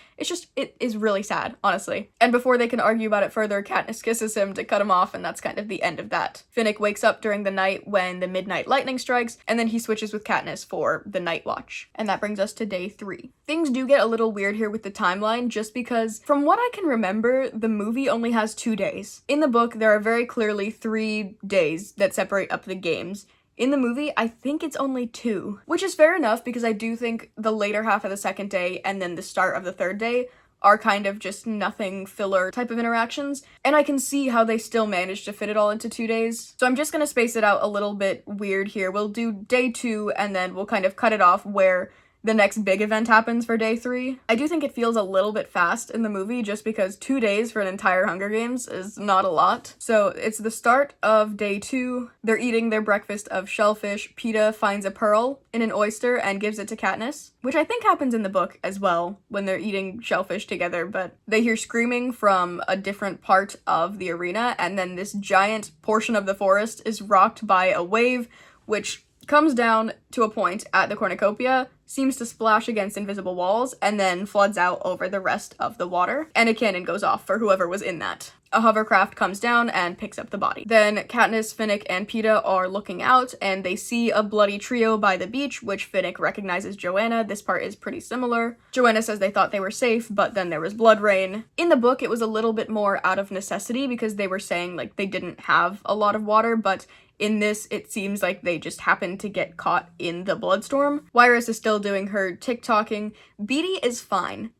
it is really sad, honestly. And before they can argue about it further, Katniss kisses him to cut him off, and that's kind of the end of that. Finnick wakes up during the night when the midnight lightning strikes, and then he switches with Katniss for the night watch. And that brings us to day 3. Things do get a little weird here with the timeline, just because from what I can remember, the movie only has 2 days. In the book, there are very clearly 3 days that separate up the games. In the movie, I think it's only 2, which is fair enough because I do think the later half of the second day and then the start of the third day are kind of just nothing filler type of interactions, and I can see how they still managed to fit it all into 2 days. So I'm just gonna space it out a little bit weird here. We'll do day 2 and then we'll kind of cut it off where the next big event happens for day 3. I do think it feels a little bit fast in the movie just because 2 days for an entire Hunger Games is not a lot. So it's the start of day 2. They're eating their breakfast of shellfish. Peeta finds a pearl in an oyster and gives it to Katniss, which I think happens in the book as well when they're eating shellfish together, but they hear screaming from a different part of the arena, and then this giant portion of the forest is rocked by a wave, which comes down to a point at the cornucopia, seems to splash against invisible walls, and then floods out over the rest of the water, and a cannon goes off for whoever was in that. A hovercraft comes down and picks up the body. Then Katniss, Finnick, and Peeta are looking out, and they see a bloody trio by the beach, which Finnick recognizes Joanna. This part is pretty similar. Joanna says they thought they were safe, but then there was blood rain. In the book, it was a little bit more out of necessity because they were saying, like, they didn't have a lot of water, but in this, it seems like they just happened to get caught in the bloodstorm. Wyrus is still doing her TikToking. Beetee is fine.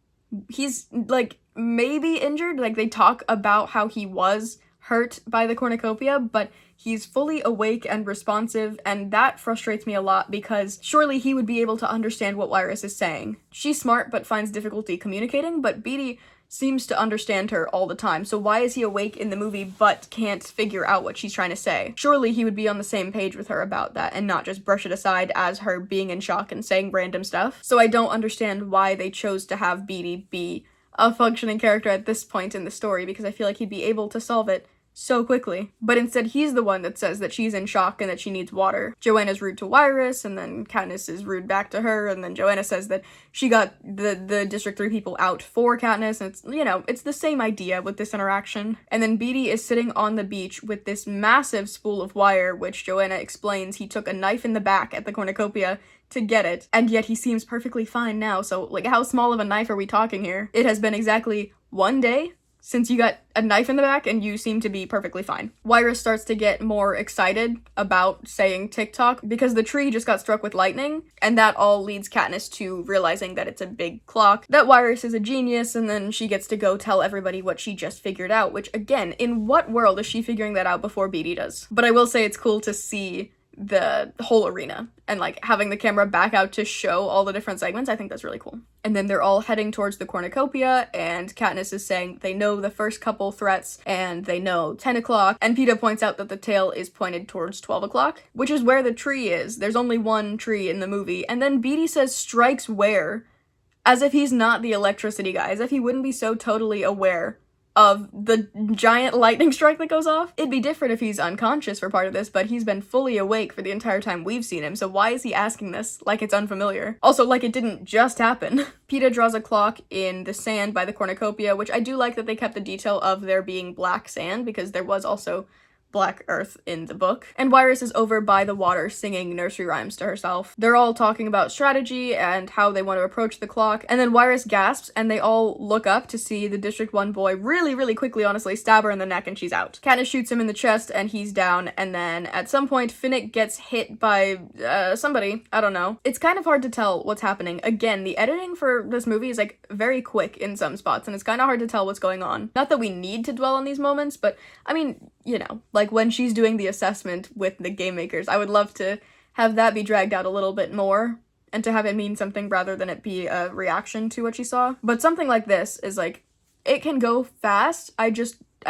He's, like, maybe injured. Like, they talk about how he was hurt by the cornucopia, but he's fully awake and responsive, and that frustrates me a lot because surely he would be able to understand what Wyrus is saying. She's smart but finds difficulty communicating, but Beetee seems to understand her all the time, so why is he awake in the movie but can't figure out what she's trying to say? Surely he would be on the same page with her about that and not just brush it aside as her being in shock and saying random stuff. So I don't understand why they chose to have Beetee be a functioning character at this point in the story, because I feel like he'd be able to solve it so quickly. But instead, he's the one that says that she's in shock and that she needs water. Joanna's rude to Wyrus, and then Katniss is rude back to her, and then Joanna says that she got the District 3 people out for Katniss, and it's, you know, it's the same idea with this interaction. And then Beetee is sitting on the beach with this massive spool of wire, which Joanna explains he took a knife in the back at the cornucopia to get it, and yet he seems perfectly fine now, so, like, how small of a knife are we talking here? It has been exactly 1 day since you got a knife in the back and you seem to be perfectly fine. Wyrus starts to get more excited about saying TikTok because the tree just got struck with lightning, and that all leads Katniss to realizing that it's a big clock, that Wyrus is a genius, and then she gets to go tell everybody what she just figured out, which again, in what world is she figuring that out before Beetee does? But I will say it's cool to see the whole arena and like having the camera back out to show all the different segments. I think that's really cool. And then they're all heading towards the cornucopia, and Katniss is saying they know the first couple threats and they know 10 o'clock, and Peeta points out that the tail is pointed towards 12 o'clock, which is where the tree is. There's only one tree in the movie, and then Beetee says strikes where, as if he's not the electricity guy, as if he wouldn't be so totally aware of the giant lightning strike that goes off. It'd be different if he's unconscious for part of this, but he's been fully awake for the entire time we've seen him, so why is he asking this like it's unfamiliar? Also, like it didn't just happen. Peeta draws a clock in the sand by the cornucopia, which I do like that they kept the detail of there being black sand, because there was also black earth in the book. And Wyrus is over by the water singing nursery rhymes to herself. They're all talking about strategy and how they want to approach the clock, and then Wyrus gasps and they all look up to see the District 1 boy really quickly, honestly, stab her in the neck and she's out. Katniss shoots him in the chest and he's down, and then at some point Finnick gets hit by somebody, I don't know. It's kind of hard to tell what's happening. Again, the editing for this movie is like very quick in some spots, and it's kind of hard to tell what's going on. Not that we need to dwell on these moments, but I mean, you know, like when she's doing the assessment with the game makers, I would love to have that be dragged out a little bit more and to have it mean something rather than it be a reaction to what she saw. But something like this is like, it can go fast. I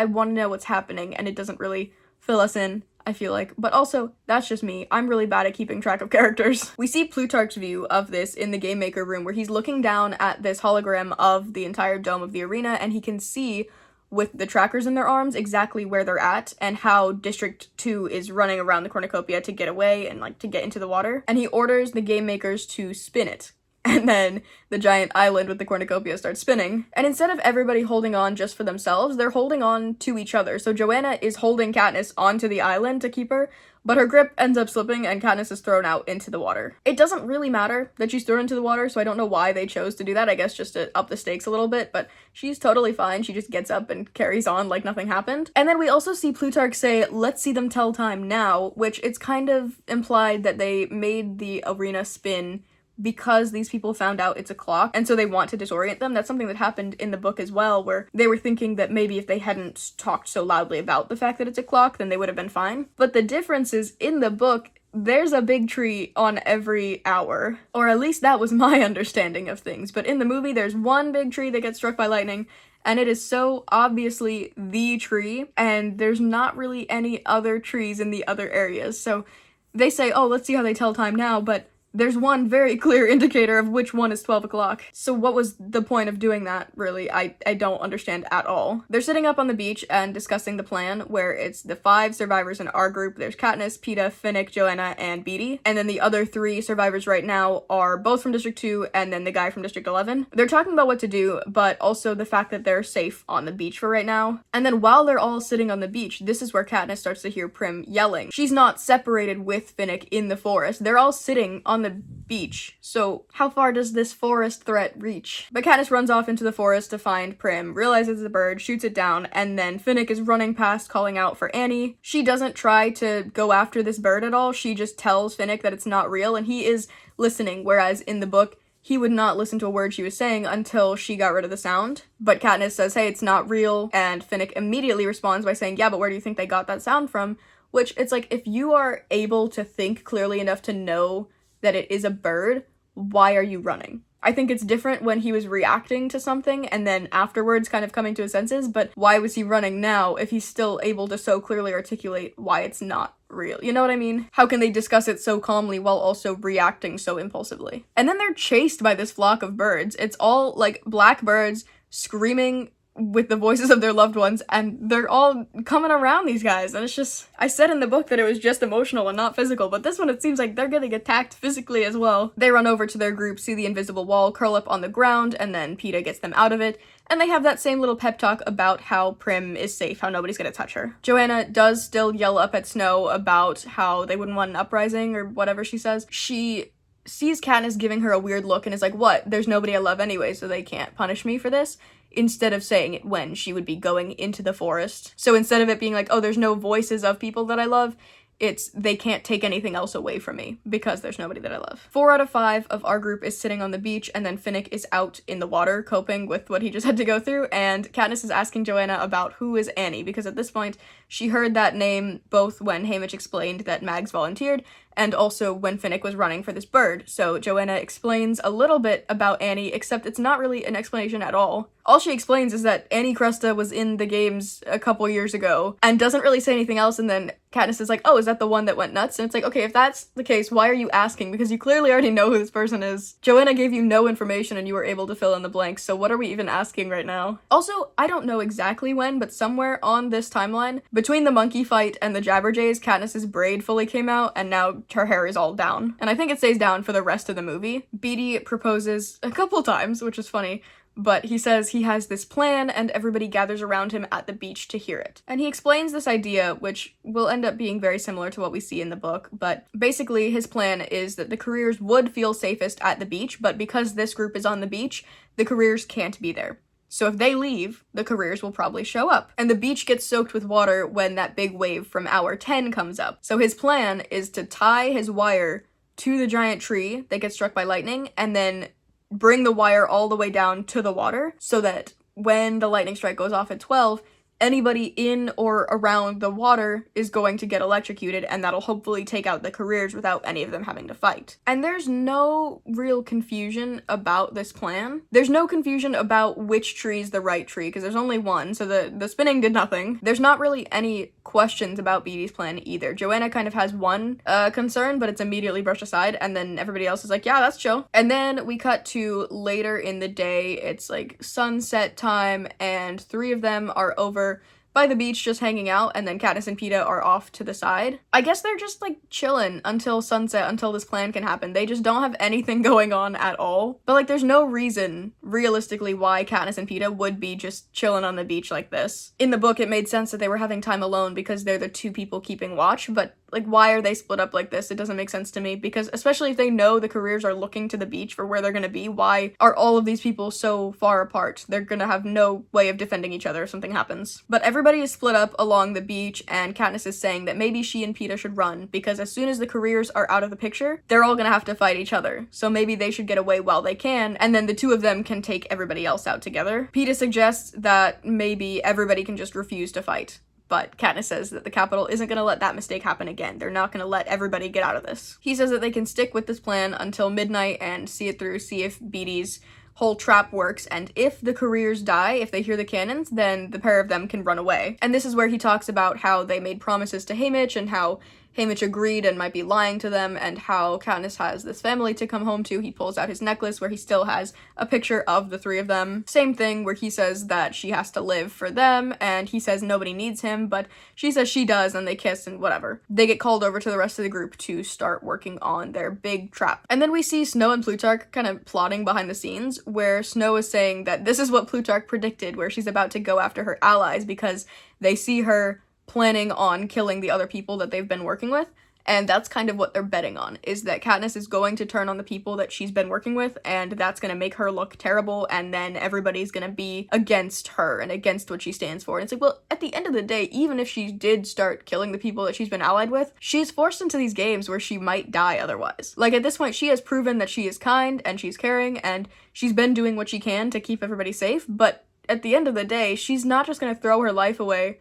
want to know what's happening, and it doesn't really fill us in, I feel like. But also, that's just me. I'm really bad at keeping track of characters. We see Plutarch's view of this in the game maker room, where he's looking down at this hologram of the entire dome of the arena, and he can see with the trackers in their arms exactly where they're at and how District 2 is running around the cornucopia to get away and like to get into the water. And he orders the game makers to spin it. And then the giant island with the cornucopia starts spinning. And instead of everybody holding on just for themselves, they're holding on to each other. So Joanna is holding Katniss onto the island to keep her, but her grip ends up slipping and Katniss is thrown out into the water. It doesn't really matter that she's thrown into the water, so I don't know why they chose to do that. I guess just to up the stakes a little bit, but she's totally fine. She just gets up and carries on like nothing happened. And then we also see Plutarch say, "Let's see them tell time now," which it's kind of implied that they made the arena spin because these people found out it's a clock, and so they want to disorient them. That's something that happened in the book as well, where they were thinking that maybe if they hadn't talked so loudly about the fact that it's a clock, then they would have been fine. But the difference is, in the book, there's a big tree on every hour. Or at least that was my understanding of things. But in the movie, there's one big tree that gets struck by lightning, and it is so obviously the tree, and there's not really any other trees in the other areas. So they say, oh, let's see how they tell time now, but there's one very clear indicator of which one is 12 o'clock. So what was the point of doing that, really? I don't understand at all. They're sitting up on the beach and discussing the plan, where it's the 5 survivors in our group. There's Katniss, Peeta, Finnick, Joanna, and Beetee. And then the other 3 survivors right now are both from District 2 and then the guy from District 11. They're talking about what to do, but also the fact that they're safe on the beach for right now. And then while they're all sitting on the beach, this is where Katniss starts to hear Prim yelling. She's not separated with Finnick in the forest. They're all sitting on the beach. So how far does this forest threat reach? But Katniss runs off into the forest to find Prim, realizes it's a bird, shoots it down, and then Finnick is running past calling out for Annie. She doesn't try to go after this bird at all. She just tells Finnick that it's not real, and he is listening, whereas in the book, he would not listen to a word she was saying until she got rid of the sound. But Katniss says, hey, it's not real, and Finnick immediately responds by saying, yeah, but where do you think they got that sound from? Which, it's like, if you are able to think clearly enough to know that it is a bird, why are you running? I think it's different when he was reacting to something and then afterwards kind of coming to his senses, but why was he running now if he's still able to so clearly articulate why it's not real? You know what I mean? How can they discuss it so calmly while also reacting so impulsively? And then they're chased by this flock of birds. It's all like black birds screaming with the voices of their loved ones, and they're all coming around these guys, and it's just, I said in the book that it was just emotional and not physical, but this one it seems like they're getting attacked physically as well. They run over to their group, see the invisible wall, curl up on the ground, and then Peeta gets them out of it, and they have that same little pep talk about how Prim is safe, how nobody's gonna touch her. Joanna does still yell up at Snow about how they wouldn't want an uprising, or whatever she says. She sees Katniss giving her a weird look and is like, what? There's nobody I love anyway, so they can't punish me for this. instead of saying it when she would be going into the forest. So instead of it being like, oh, there's no voices of people that I love, it's they can't take anything else away from me because there's nobody that I love. 4 out of 5 of our group is sitting on the beach, and then Finnick is out in the water coping with what he just had to go through, and Katniss is asking Joanna about who is Annie, because at this point she heard that name both when Haymitch explained that Mags volunteered and also when Finnick was running for this bird. So Joanna explains a little bit about Annie, except it's not really an explanation at all. All she explains is that Annie Cresta was in the games a couple years ago and doesn't really say anything else, and then Katniss is like, oh, is that the one that went nuts? And it's like, okay, if that's the case, why are you asking? Because you clearly already know who this person is. Joanna gave you no information and you were able to fill in the blanks, so what are we even asking right now? Also, I don't know exactly when, but somewhere on this timeline, between the monkey fight and the Jabberjays, Katniss's braid fully came out, and now her hair is all down. And I think it stays down for the rest of the movie. Beetee proposes a couple times, which is funny, but he says he has this plan and everybody gathers around him at the beach to hear it. And he explains this idea, which will end up being very similar to what we see in the book, but basically his plan is that the careers would feel safest at the beach, but because this group is on the beach, the careers can't be there. So if they leave, the careers will probably show up. And the beach gets soaked with water when that big wave from hour 10 comes up. So his plan is to tie his wire to the giant tree that gets struck by lightning, and then bring the wire all the way down to the water so that when the lightning strike goes off at 12, anybody in or around the water is going to get electrocuted, and that'll hopefully take out the careers without any of them having to fight. And there's no real confusion about this plan. There's no confusion about which tree is the right tree, because there's only one, so the spinning did nothing. There's not really any questions about Beetee's plan either. Joanna kind of has one concern, but it's immediately brushed aside, and then everybody else is like, yeah, that's chill. And then we cut to later in the day. It's like sunset time, and 3 of them are over by the beach just hanging out, and then Katniss and Peeta are off to the side. I guess they're just like chilling until sunset, until this plan can happen. They just don't have anything going on at all. But like there's no reason realistically why Katniss and Peeta would be just chilling on the beach like this. In the book it made sense that they were having time alone because they're the 2 people keeping watch, but like why are they split up like this? It doesn't make sense to me, because especially if they know the careers are looking to the beach for where they're gonna be, why are all of these people so far apart? They're gonna have no way of defending each other if something happens. But everybody is split up along the beach, and Katniss is saying that maybe she and Peeta should run, because as soon as the careers are out of the picture, they're all gonna have to fight each other. So maybe they should get away while they can, and then the 2 of them can take everybody else out together. Peeta suggests that maybe everybody can just refuse to fight. But Katniss says that the Capitol isn't going to let that mistake happen again. They're not going to let everybody get out of this. He says that they can stick with this plan until midnight and see it through, see if Beetee's whole trap works, and if the careers die, if they hear the cannons, then the pair of them can run away. And this is where he talks about how they made promises to Haymitch, and how Haymitch agreed and might be lying to them, and how Katniss has this family to come home to. He pulls out his necklace where he still has a picture of the 3 of them. Same thing where he says that she has to live for them, and he says nobody needs him, but she says she does, and they kiss and whatever. They get called over to the rest of the group to start working on their big trap. And then we see Snow and Plutarch kind of plotting behind the scenes, where Snow is saying that this is what Plutarch predicted, where she's about to go after her allies because they see her planning on killing the other people that they've been working with, and that's kind of what they're betting on, is that Katniss is going to turn on the people that she's been working with, and that's going to make her look terrible, and then everybody's going to be against her and against what she stands for. And it's like, well, at the end of the day, even if she did start killing the people that she's been allied with, she's forced into these games where she might die otherwise. Like, at this point, she has proven that she is kind and she's caring, and she's been doing what she can to keep everybody safe, but at the end of the day, she's not just going to throw her life away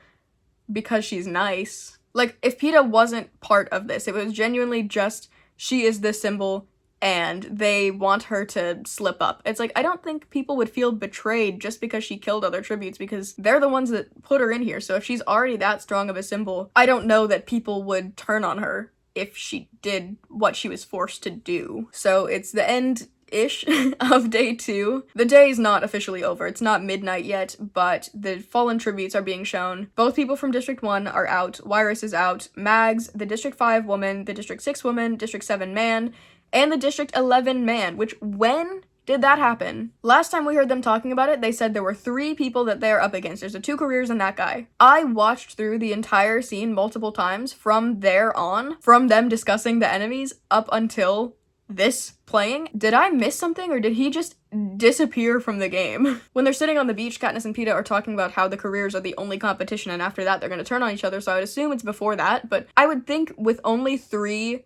because she's nice. Like, if Peeta wasn't part of this, it was genuinely just, she is this symbol, and they want her to slip up. It's like, I don't think people would feel betrayed just because she killed other tributes, because they're the ones that put her in here. So if she's already that strong of a symbol, I don't know that people would turn on her if she did what she was forced to do. So it's the end-ish of day 2. The day is not officially over. It's not midnight yet, but the fallen tributes are being shown. Both people from District 1 are out. Wyrus is out. Mags, the District 5 woman, the District 6 woman, District 7 man, and the District 11 man, which, when did that happen? Last time we heard them talking about it, they said there were 3 people that they're up against. There's the 2 careers and that guy. I watched through the entire scene multiple times from there on, from them discussing the enemies up until this playing. Did I miss something, or did he just disappear from the game. When they're sitting on the beach, Katniss and Peeta are talking about how the careers are the only competition, and after that they're gonna turn on each other, so I would assume it's before that, but I would think with only 3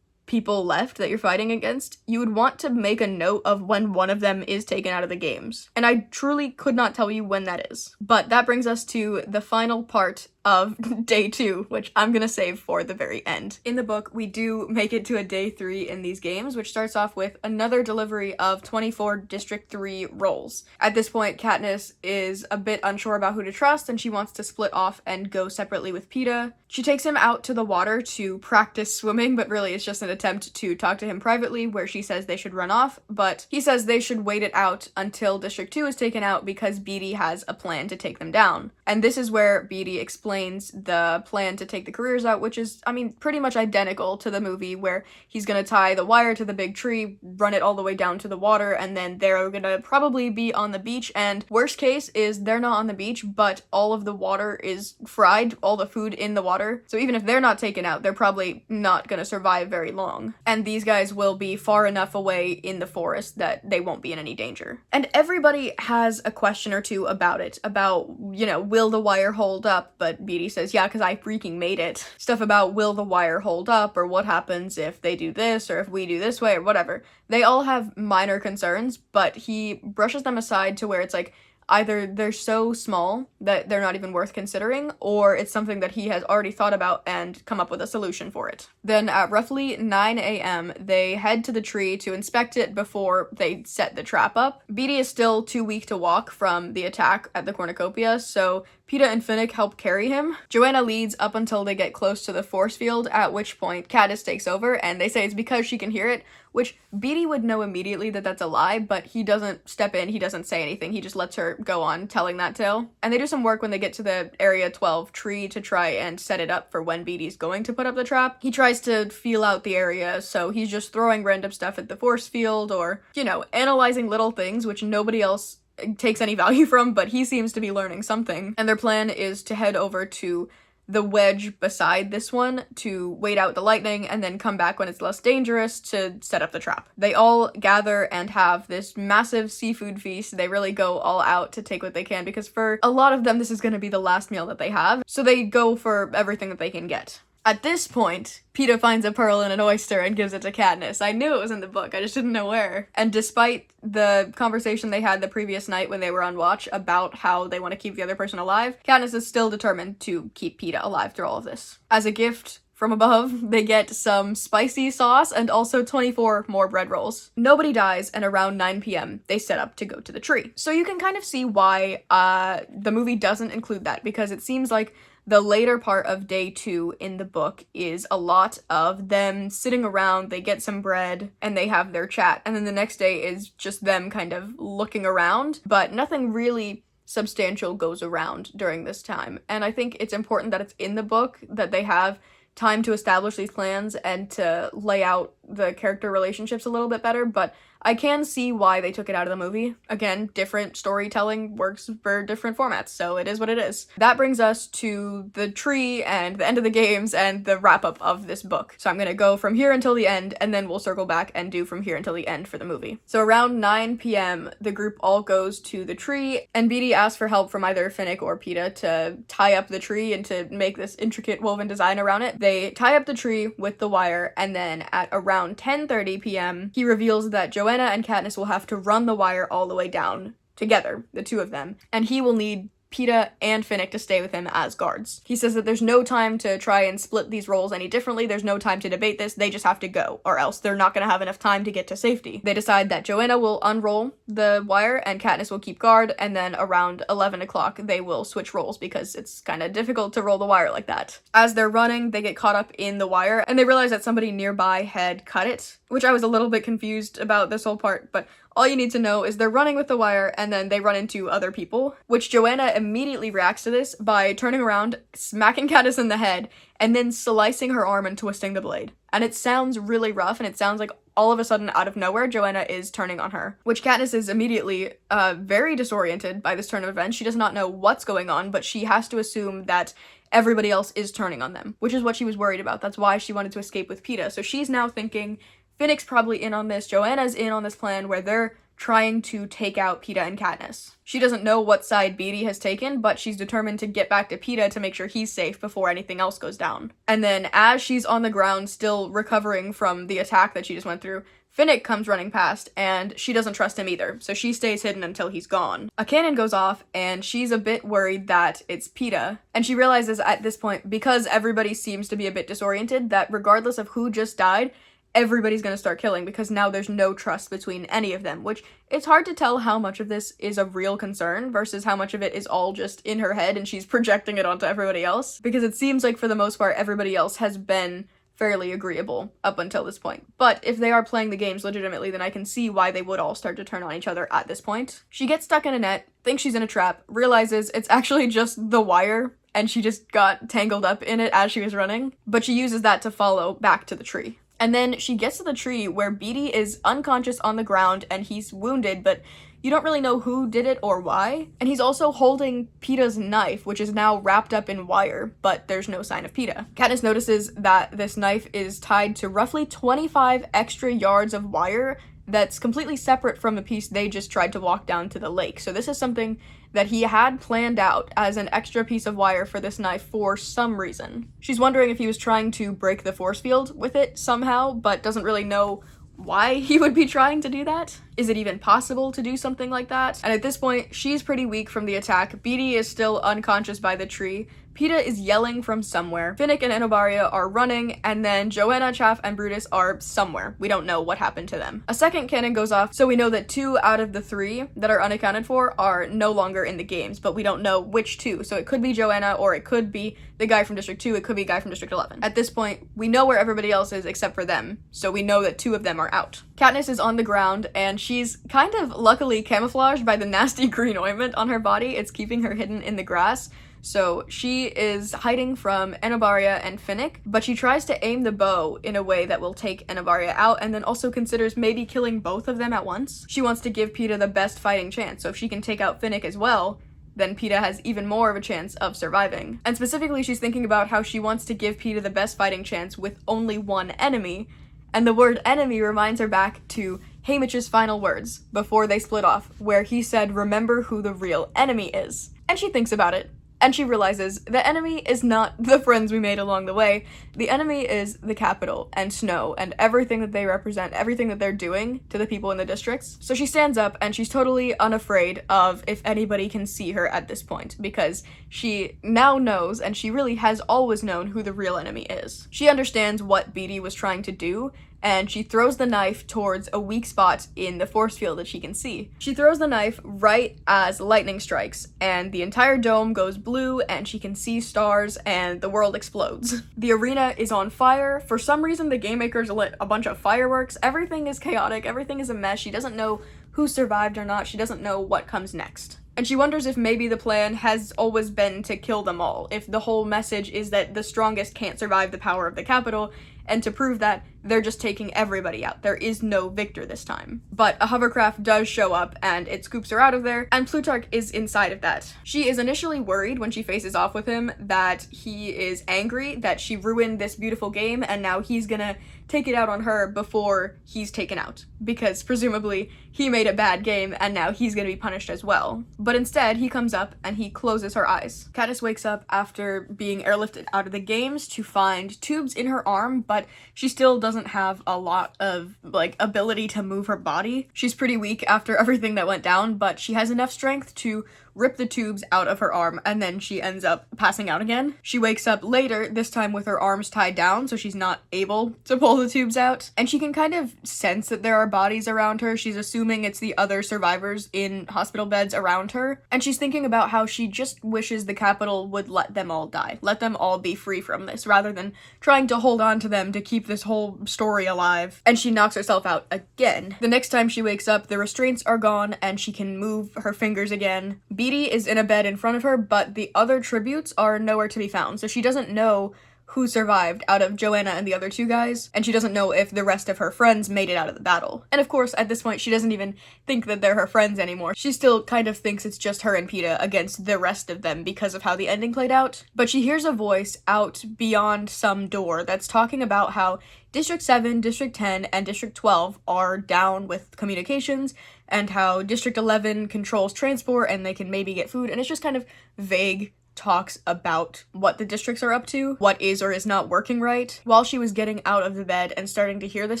people left that you're fighting against, you would want to make a note of when one of them is taken out of the games. And I truly could not tell you when that is. But that brings us to the final part of day 2, which I'm gonna save for the very end. In the book, we do make it to a day 3 in these games, which starts off with another delivery of 24 District 3 roles. At this point, Katniss is a bit unsure about who to trust, and she wants to split off and go separately with Peeta. She takes him out to the water to practice swimming, but really it's just an attempt to talk to him privately, where she says they should run off, but he says they should wait it out until District 2 is taken out because Beetee has a plan to take them down. And this is where Beetee explains the plan to take the careers out, which is, I mean, pretty much identical to the movie, where he's gonna tie the wire to the big tree, run it all the way down to the water, and then they're gonna probably be on the beach, and worst case is they're not on the beach, but all of the water is fried, all the food in the water, so even if they're not taken out, they're probably not gonna survive very long. And these guys will be far enough away in the forest that they won't be in any danger. And everybody has a question or two about it, about, you know, will the wire hold up? But Beetee says, yeah, because I freaking made it. Stuff about will the wire hold up, or what happens if they do this, or if we do this way, or whatever. They all have minor concerns, but he brushes them aside to where it's like, either they're so small that they're not even worth considering, or it's something that he has already thought about and come up with a solution for it. Then at roughly 9 a.m., they head to the tree to inspect it before they set the trap up. Beetee is still too weak to walk from the attack at the cornucopia, so Peeta and Finnick help carry him. Joanna leads up until they get close to the force field, at which point Katniss takes over, and they say it's because she can hear it, which Beetee would know immediately that that's a lie, but he doesn't step in, he doesn't say anything, he just lets her go on telling that tale. And they do some work when they get to the Area 12 tree to try and set it up for when Beetee's going to put up the trap. He tries to feel out the area, so he's just throwing random stuff at the force field, or, you know, analyzing little things which nobody else takes any value from, but he seems to be learning something. And their plan is to head over to the wedge beside this one to wait out the lightning and then come back when it's less dangerous to set up the trap. They all gather and have this massive seafood feast. They really go all out to take what they can because for a lot of them this is going to be the last meal that they have, so they go for everything that they can get. At this point, Peeta finds a pearl and an oyster and gives it to Katniss. I knew it was in the book, I just didn't know where. And despite the conversation they had the previous night when they were on watch about how they want to keep the other person alive, Katniss is still determined to keep Peeta alive through all of this. As a gift from above, they get some spicy sauce and also 24 more bread rolls. Nobody dies, and around 9 p.m. they set up to go to the tree. So you can kind of see why the movie doesn't include that, because it seems like the later part of day 2 in the book is a lot of them sitting around, they get some bread, and they have their chat, and then the next day is just them kind of looking around, but nothing really substantial goes around during this time. And I think it's important that it's in the book, that they have time to establish these plans and to lay out the character relationships a little bit better, but I can see why they took it out of the movie. Again, different storytelling works for different formats, so it is what it is. That brings us to the tree and the end of the games and the wrap-up of this book. So I'm gonna go from here until the end, and then we'll circle back and do from here until the end for the movie. So around 9 p.m., the group all goes to the tree, and Beetee asks for help from either Finnick or Peeta to tie up the tree and to make this intricate woven design around it. They tie up the tree with the wire, and then at around 10:30 p.m., he reveals that Joanna and Katniss will have to run the wire all the way down together, the two of them, and he will need Peeta and Finnick to stay with him as guards. He says that there's no time to try and split these roles any differently, there's no time to debate this, they just have to go, or else they're not gonna have enough time to get to safety. They decide that Joanna will unroll the wire and Katniss will keep guard, and then around 11 o'clock they will switch roles because it's kind of difficult to roll the wire like that. As they're running, they get caught up in the wire, and they realize that somebody nearby had cut it, which I was a little bit confused about this whole part, but all you need to know is they're running with the wire and then they run into other people, which Joanna immediately reacts to this by turning around, smacking Katniss in the head, and then slicing her arm and twisting the blade. And it sounds really rough, and it sounds like all of a sudden, out of nowhere, Joanna is turning on her, which Katniss is immediately very disoriented by this turn of events. She does not know what's going on, but she has to assume that everybody else is turning on them, which is what she was worried about. That's why she wanted to escape with Peeta. So she's now thinking Finnick's probably in on this, Joanna's in on this plan where they're trying to take out Peeta and Katniss. She doesn't know what side Beetee has taken, but she's determined to get back to Peeta to make sure he's safe before anything else goes down. And then as she's on the ground, still recovering from the attack that she just went through, Finnick comes running past, and she doesn't trust him either, so she stays hidden until he's gone. A cannon goes off, and she's a bit worried that it's Peeta, and she realizes at this point, because everybody seems to be a bit disoriented, that regardless of who just died, everybody's gonna start killing because now there's no trust between any of them, which it's hard to tell how much of this is a real concern versus how much of it is all just in her head and she's projecting it onto everybody else, because it seems like for the most part everybody else has been fairly agreeable up until this point. But if they are playing the games legitimately, then I can see why they would all start to turn on each other at this point. She gets stuck in a net, thinks she's in a trap, realizes it's actually just the wire, and she just got tangled up in it as she was running, but she uses that to follow back to the tree. And then she gets to the tree where Beetee is unconscious on the ground and he's wounded, but you don't really know who did it or why. And he's also holding Peeta's knife, which is now wrapped up in wire, but there's no sign of Peeta. Katniss notices that this knife is tied to roughly 25 extra yards of wire that's completely separate from the piece they just tried to walk down to the lake. So this is something that he had planned out as an extra piece of wire for this knife for some reason. She's wondering if he was trying to break the force field with it somehow, but doesn't really know why he would be trying to do that. Is it even possible to do something like that? And at this point, she's pretty weak from the attack. Beetee is still unconscious by the tree. Peeta is yelling from somewhere. Finnick and Enobaria are running, and then Joanna, Chaff, and Brutus are somewhere. We don't know what happened to them. A second cannon goes off, so we know that 2 out of the 3 that are unaccounted for are no longer in the games, but we don't know which 2. So it could be Joanna, or it could be the guy from District 2, it could be a guy from District 11. At this point, we know where everybody else is except for them, so we know that 2 of them are out. Katniss is on the ground, and she's kind of luckily camouflaged by the nasty green ointment on her body. It's keeping her hidden in the grass. So she is hiding from Enobaria and Finnick, but she tries to aim the bow in a way that will take Enobaria out, and then also considers maybe killing both of them at once. She wants to give Peeta the best fighting chance, so if she can take out Finnick as well, then Peeta has even more of a chance of surviving. And specifically, she's thinking about how she wants to give Peeta the best fighting chance with only one enemy, and the word enemy reminds her back to Haymitch's final words before they split off, where he said, "Remember who the real enemy is." And she thinks about it. And she realizes the enemy is not the friends we made along the way. The enemy is the Capitol and Snow and everything that they represent, everything that they're doing to the people in the districts. So she stands up and she's totally unafraid of if anybody can see her at this point, because she now knows, and she really has always known, who the real enemy is. She understands what Beetee was trying to do, and she throws the knife towards a weak spot in the force field that she can see. She throws the knife right as lightning strikes, and the entire dome goes blue, and she can see stars, and the world explodes. The arena is on fire. For some reason, the game makers lit a bunch of fireworks. Everything is chaotic. Everything is a mess. She doesn't know who survived or not. She doesn't know what comes next. And she wonders if maybe the plan has always been to kill them all, if the whole message is that the strongest can't survive the power of the Capitol, and to prove that, they're just taking everybody out. There is no victor this time. But a hovercraft does show up, and it scoops her out of there, and Plutarch is inside of that. She is initially worried when she faces off with him that he is angry, that she ruined this beautiful game, and now he's gonna take it out on her before he's taken out. Because presumably, he made a bad game, and now he's gonna be punished as well. But instead, he comes up, and he closes her eyes. Katniss wakes up after being airlifted out of the games to find tubes in her arm, but she still doesn't have a lot of, ability to move her body. She's pretty weak after everything that went down, but she has enough strength to rip the tubes out of her arm, and then she ends up passing out again. She wakes up later, this time with her arms tied down, so she's not able to pull the tubes out, and she can kind of sense that there are bodies around her. She's assuming it's the other survivors in hospital beds around her, and she's thinking about how she just wishes the Capitol would let them all die. Let them all be free from this, rather than trying to hold on to them to keep this whole story alive. And she knocks herself out again. The next time she wakes up, the restraints are gone, and she can move her fingers again. Beetee is in a bed in front of her, but the other tributes are nowhere to be found, so she doesn't know who survived out of Joanna and the other two guys, and she doesn't know if the rest of her friends made it out of the battle. And of course, at this point, she doesn't even think that they're her friends anymore. She still kind of thinks it's just her and Peeta against the rest of them because of how the ending played out. But she hears a voice out beyond some door that's talking about how District 7, District 10, and District 12 are down with communications, and how District 11 controls transport and they can maybe get food, and it's just kind of vague talks about what the districts are up to, what is or is not working right. While she was getting out of the bed and starting to hear this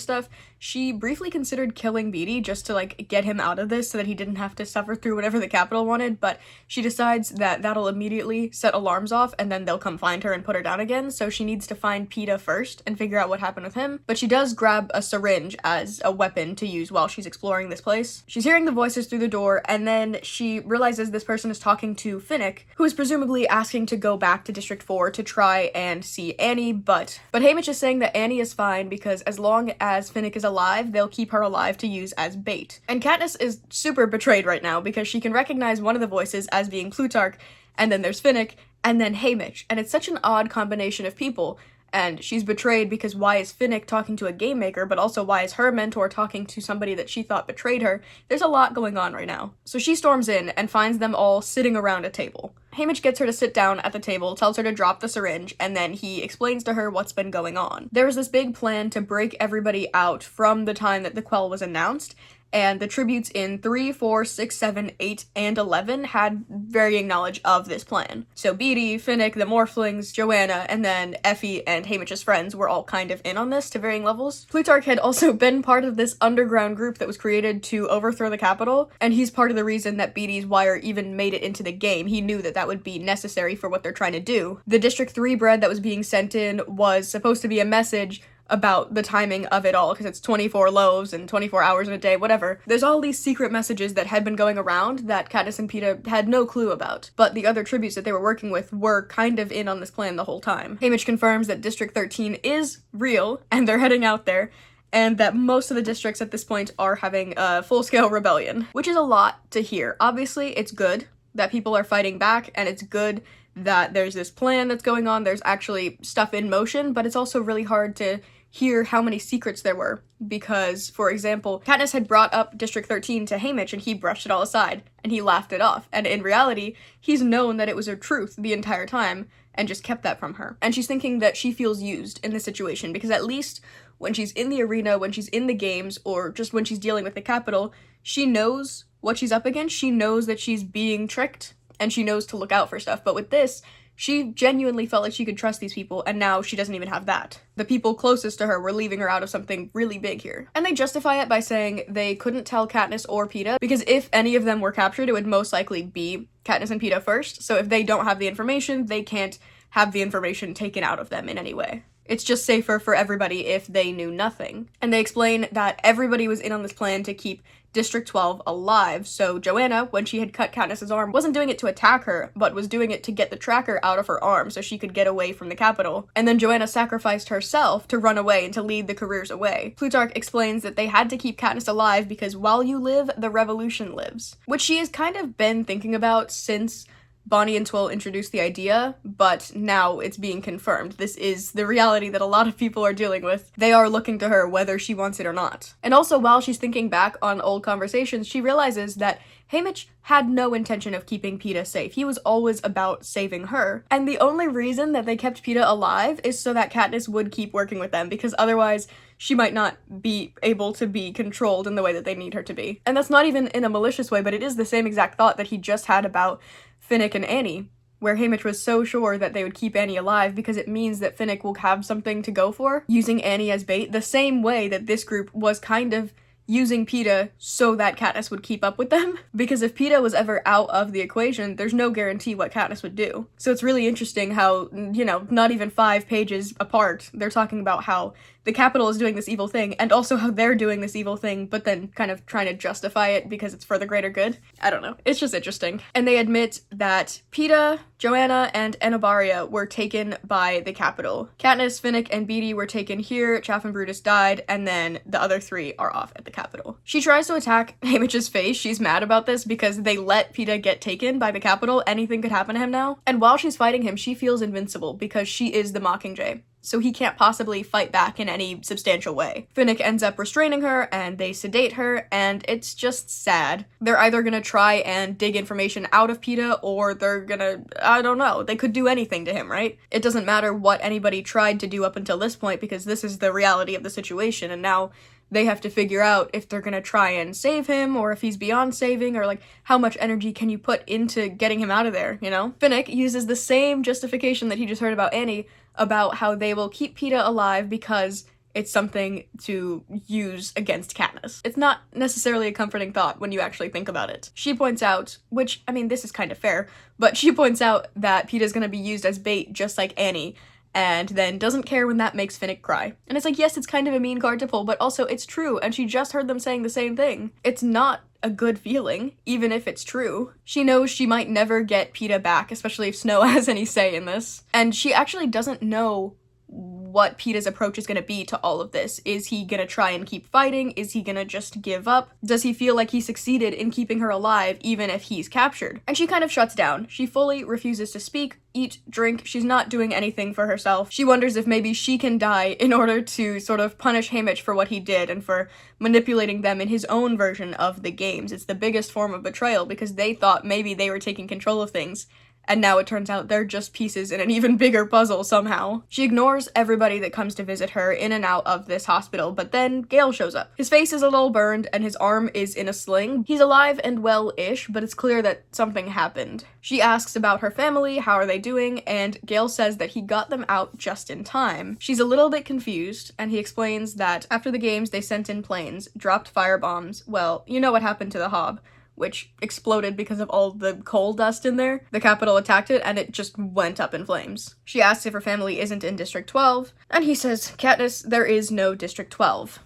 stuff, she briefly considered killing Beatty just to get him out of this so that he didn't have to suffer through whatever the Capitol wanted, but she decides that that'll immediately set alarms off and then they'll come find her and put her down again, so she needs to find Peeta first and figure out what happened with him. But she does grab a syringe as a weapon to use while she's exploring this place. She's hearing the voices through the door, and then she realizes this person is talking to Finnick, who is presumably asking to go back to District 4 to try and see Annie, but Haymitch is saying that Annie is fine because as long as Finnick is alive, they'll keep her alive to use as bait. And Katniss is super betrayed right now because she can recognize one of the voices as being Plutarch, and then there's Finnick, and then Haymitch, and it's such an odd combination of people. And she's betrayed because why is Finnick talking to a game maker, but also why is her mentor talking to somebody that she thought betrayed her? There's a lot going on right now. So she storms in and finds them all sitting around a table. Haymitch gets her to sit down at the table, tells her to drop the syringe, and then he explains to her what's been going on. There was this big plan to break everybody out from the time that the Quell was announced, and the tributes in 3, 4, 6, 7, 8, and 11 had varying knowledge of this plan. So Beatty, Finnick, the Morphlings, Joanna, and then Effie and Haymitch's friends were all kind of in on this to varying levels. Plutarch had also been part of this underground group that was created to overthrow the Capitol, and he's part of the reason that Beatty's wire even made it into the game. He knew that that would be necessary for what they're trying to do. The District 3 bread that was being sent in was supposed to be a message about the timing of it all, because it's 24 loaves and 24 hours in a day, whatever. There's all these secret messages that had been going around that Katniss and Peeta had no clue about, but the other tributes that they were working with were kind of in on this plan the whole time. Haymitch confirms that District 13 is real, and they're heading out there, and that most of the districts at this point are having a full-scale rebellion, which is a lot to hear. Obviously, it's good that people are fighting back, and it's good that there's this plan that's going on, there's actually stuff in motion, but it's also really hard to hear how many secrets there were, because, for example, Katniss had brought up District 13 to Haymitch and he brushed it all aside, and he laughed it off, and in reality, he's known that it was a truth the entire time, and just kept that from her. And she's thinking that she feels used in this situation, because at least when she's in the arena, when she's in the games, or just when she's dealing with the Capitol, she knows what she's up against, she knows that she's being tricked, and she knows to look out for stuff, but with this, she genuinely felt like she could trust these people, and now she doesn't even have that. The people closest to her were leaving her out of something really big here. And they justify it by saying they couldn't tell Katniss or Peeta, because if any of them were captured, it would most likely be Katniss and Peeta first, so if they don't have the information, they can't have the information taken out of them in any way. It's just safer for everybody if they knew nothing. And they explain that everybody was in on this plan to keep District 12 alive, so Joanna, when she had cut Katniss's arm, wasn't doing it to attack her, but was doing it to get the tracker out of her arm so she could get away from the Capitol. And then Joanna sacrificed herself to run away and to lead the careers away. Plutarch explains that they had to keep Katniss alive because while you live, the revolution lives. Which she has kind of been thinking about since Bonnie and Twill introduced the idea, but now it's being confirmed. This is the reality that a lot of people are dealing with. They are looking to her whether she wants it or not. And also, while she's thinking back on old conversations, she realizes that Haymitch had no intention of keeping Peeta safe. He was always about saving her. And the only reason that they kept Peeta alive is so that Katniss would keep working with them, because otherwise she might not be able to be controlled in the way that they need her to be. And that's not even in a malicious way, but it is the same exact thought that he just had about Finnick and Annie, where Haymitch was so sure that they would keep Annie alive because it means that Finnick will have something to go for, using Annie as bait, the same way that this group was kind of using Peeta so that Katniss would keep up with them. Because if Peeta was ever out of the equation, there's no guarantee what Katniss would do. So it's really interesting how, you know, not even 5 pages apart, they're talking about how the Capitol is doing this evil thing, and also how they're doing this evil thing, but then kind of trying to justify it because it's for the greater good. I don't know. It's just interesting. And they admit that Peeta Joanna and Enobaria were taken by the Capitol. Katniss, Finnick, and Beetee were taken here, Chaff and Brutus died, and then the other three are off at the Capitol. She tries to attack Haymitch's face. She's mad about this because they let Peeta get taken by the Capitol. Anything could happen to him now. And while she's fighting him, she feels invincible because she is the Mockingjay, so he can't possibly fight back in any substantial way. Finnick ends up restraining her, and they sedate her, and it's just sad. They're either gonna try and dig information out of Peeta, or they're gonna, I don't know, they could do anything to him, right? It doesn't matter what anybody tried to do up until this point, because this is the reality of the situation, and now they have to figure out if they're gonna try and save him, or if he's beyond saving, or like, how much energy can you put into getting him out of there, you know? Finnick uses the same justification that he just heard about Annie, about how they will keep Peeta alive because it's something to use against Katniss. It's not necessarily a comforting thought when you actually think about it. She points out, which, I mean, this is kind of fair, but she points out that Peeta's gonna be used as bait just like Annie, and then doesn't care when that makes Finnick cry. And it's like, yes, it's kind of a mean card to pull, but also it's true, and she just heard them saying the same thing. It's not a good feeling, even if it's true. She knows she might never get Peeta back, especially if Snow has any say in this. And she actually doesn't know what Peeta's approach is gonna be to all of this. Is he gonna try and keep fighting? Is he gonna just give up? Does he feel like he succeeded in keeping her alive even if he's captured? And she kind of shuts down. She fully refuses to speak, eat, drink. She's not doing anything for herself. She wonders if maybe she can die in order to sort of punish Haymitch for what he did and for manipulating them in his own version of the games. It's the biggest form of betrayal because they thought maybe they were taking control of things, and now it turns out they're just pieces in an even bigger puzzle somehow. She ignores everybody that comes to visit her in and out of this hospital, but then Gale shows up. His face is a little burned, and his arm is in a sling. He's alive and well-ish, but it's clear that something happened. She asks about her family, how are they doing, and Gale says that he got them out just in time. She's a little bit confused, and he explains that after the games they sent in planes, dropped firebombs. Well, you know what happened to the Hob, which exploded because of all the coal dust in there. The Capitol attacked it, and it just went up in flames. She asks if her family isn't in District 12, and he says, Katniss, there is no District 12.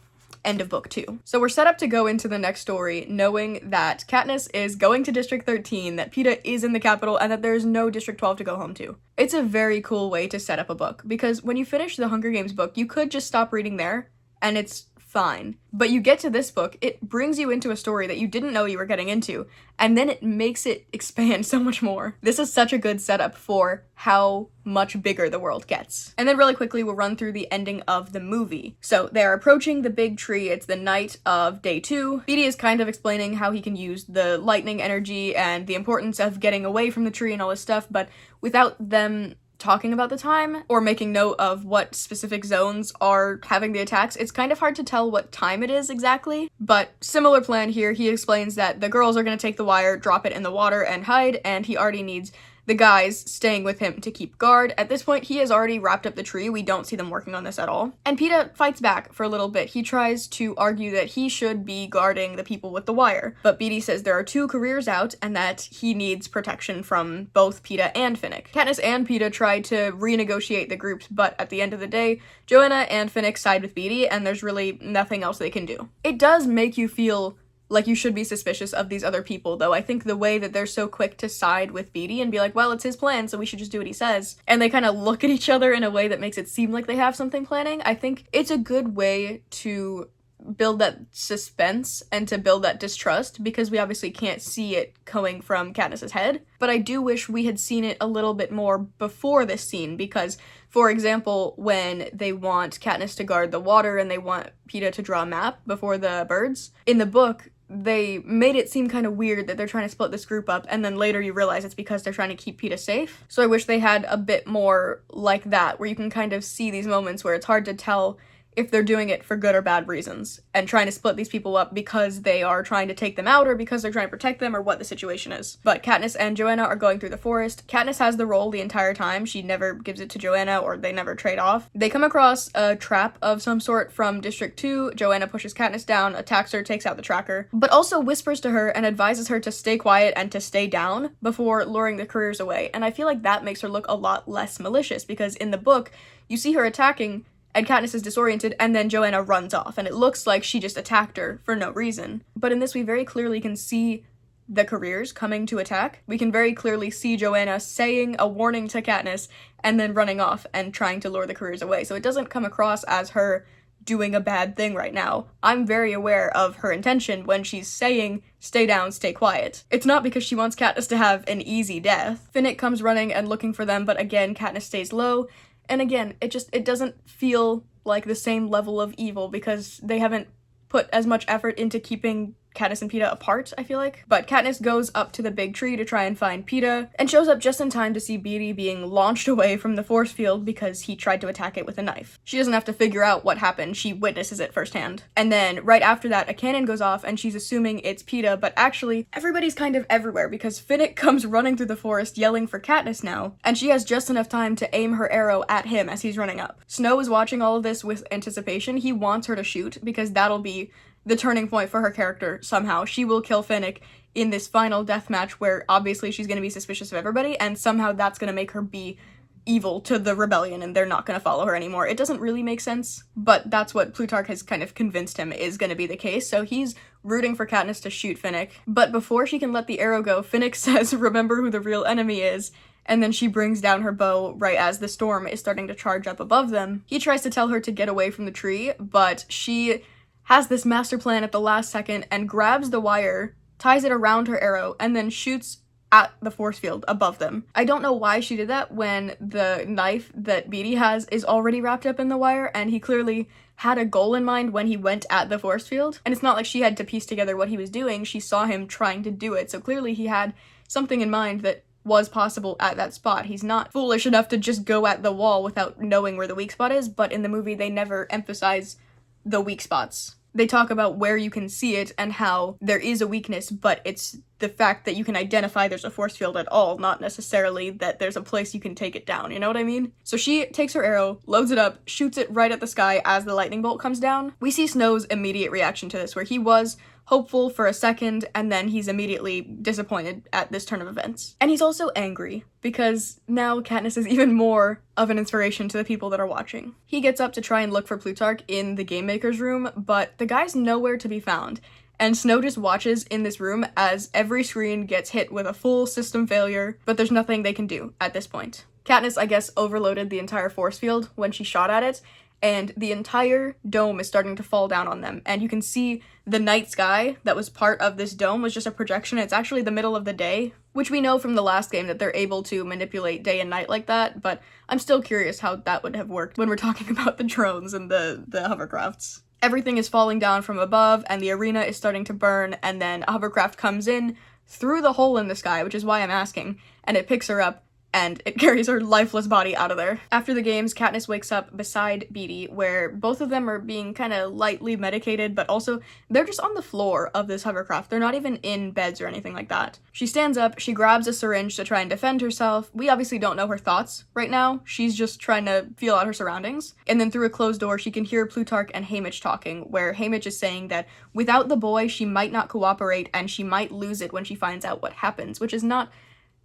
End of book 2. So we're set up to go into the next story knowing that Katniss is going to District 13, that Peeta is in the Capitol, and that there's no District 12 to go home to. It's a very cool way to set up a book, because when you finish the Hunger Games book, you could just stop reading there, and it's fine. But you get to this book, it brings you into a story that you didn't know you were getting into, and then it makes it expand so much more. This is such a good setup for how much bigger the world gets. And then really quickly, we'll run through the ending of the movie. So they're approaching the big tree. It's the night of day 2. Beetee is kind of explaining how he can use the lightning energy and the importance of getting away from the tree and all this stuff, but without them talking about the time or making note of what specific zones are having the attacks, it's kind of hard to tell what time it is exactly. But similar plan here, he explains that the girls are going to take the wire, drop it in the water, and hide, and he already needs the guys staying with him to keep guard. At this point, he has already wrapped up the tree. We don't see them working on this at all. And Peeta fights back for a little bit. He tries to argue that he should be guarding the people with the wire. But Beetee says there are 2 careers out and that he needs protection from both Peeta and Finnick. Katniss and Peeta try to renegotiate the groups, but at the end of the day, Joanna and Finnick side with Beetee, and there's really nothing else they can do. It does make you feel like you should be suspicious of these other people, though. I think the way that they're so quick to side with Beetee and be like, well, it's his plan, so we should just do what he says, and they kind of look at each other in a way that makes it seem like they have something planning, I think it's a good way to build that suspense and to build that distrust, because we obviously can't see it coming from Katniss's head. But I do wish we had seen it a little bit more before this scene, because, for example, when they want Katniss to guard the water and they want Peeta to draw a map before the birds, in the book, they made it seem kind of weird that they're trying to split this group up, and then later you realize it's because they're trying to keep Peeta safe. So I wish they had a bit more like that, where you can kind of see these moments where it's hard to tell if they're doing it for good or bad reasons, and trying to split these people up because they are trying to take them out or because they're trying to protect them or what the situation is. But Katniss and Joanna are going through the forest. Katniss has the role the entire time. She never gives it to Joanna, or they never trade off. They come across a trap of some sort from District 2. Joanna pushes Katniss down, attacks her, takes out the tracker, but also whispers to her and advises her to stay quiet and to stay down before luring the careers away. And I feel like that makes her look a lot less malicious, because in the book, you see her attacking and Katniss is disoriented, and then Joanna runs off, and it looks like she just attacked her for no reason. But in this, we very clearly can see the careers coming to attack, we can very clearly see Joanna saying a warning to Katniss and then running off and trying to lure the careers away. So it doesn't come across as her doing a bad thing right now. I'm very aware of her intention when she's saying, stay down, stay quiet. It's not because she wants Katniss to have an easy death. Finnick comes running and looking for them, but again, Katniss stays low. And again, it doesn't feel like the same level of evil because they haven't put as much effort into keeping Katniss and Peeta apart, I feel like. But Katniss goes up to the big tree to try and find Peeta, and shows up just in time to see Beetee being launched away from the force field because he tried to attack it with a knife. She doesn't have to figure out what happened, she witnesses it firsthand. And then, right after that, a cannon goes off and she's assuming it's Peeta, but actually, everybody's kind of everywhere because Finnick comes running through the forest yelling for Katniss now, and she has just enough time to aim her arrow at him as he's running up. Snow is watching all of this with anticipation. He wants her to shoot because that'll be the turning point for her character somehow. She will kill Finnick in this final death match where obviously she's going to be suspicious of everybody, and somehow that's going to make her be evil to the rebellion and they're not going to follow her anymore. It doesn't really make sense, but that's what Plutarch has kind of convinced him is going to be the case, so he's rooting for Katniss to shoot Finnick. But before she can let the arrow go, Finnick says, remember who the real enemy is, and then she brings down her bow right as the storm is starting to charge up above them. He tries to tell her to get away from the tree, but she has this master plan at the last second and grabs the wire, ties it around her arrow, and then shoots at the force field above them. I don't know why she did that when the knife that Beetee has is already wrapped up in the wire, and he clearly had a goal in mind when he went at the force field. And it's not like she had to piece together what he was doing, she saw him trying to do it, so clearly he had something in mind that was possible at that spot. He's not foolish enough to just go at the wall without knowing where the weak spot is, but in the movie they never emphasize the weak spots. They talk about where you can see it and how there is a weakness, but it's the fact that you can identify there's a force field at all, not necessarily that there's a place you can take it down, you know what I mean? So she takes her arrow, loads it up, shoots it right at the sky as the lightning bolt comes down. We see Snow's immediate reaction to this, where he was hopeful for a second, and then he's immediately disappointed at this turn of events. And he's also angry, because now Katniss is even more of an inspiration to the people that are watching. He gets up to try and look for Plutarch in the Game Maker's room, but the guy's nowhere to be found. And Snow just watches in this room as every screen gets hit with a full system failure, but there's nothing they can do at this point. Katniss, I guess, overloaded the entire force field when she shot at it, and the entire dome is starting to fall down on them. And you can see the night sky that was part of this dome was just a projection. It's actually the middle of the day, which we know from the last game that they're able to manipulate day and night like that, but I'm still curious how that would have worked when we're talking about the drones and the hovercrafts. Everything is falling down from above, and the arena is starting to burn, and then a hovercraft comes in through the hole in the sky, which is why I'm asking, and it picks her up, and it carries her lifeless body out of there. After the games, Katniss wakes up beside Beetee, where both of them are being kind of lightly medicated, but also they're just on the floor of this hovercraft. They're not even in beds or anything like that. She stands up, she grabs a syringe to try and defend herself. We obviously don't know her thoughts right now. She's just trying to feel out her surroundings. And then through a closed door, she can hear Plutarch and Haymitch talking, where Haymitch is saying that without the boy, she might not cooperate and she might lose it when she finds out what happens, which is not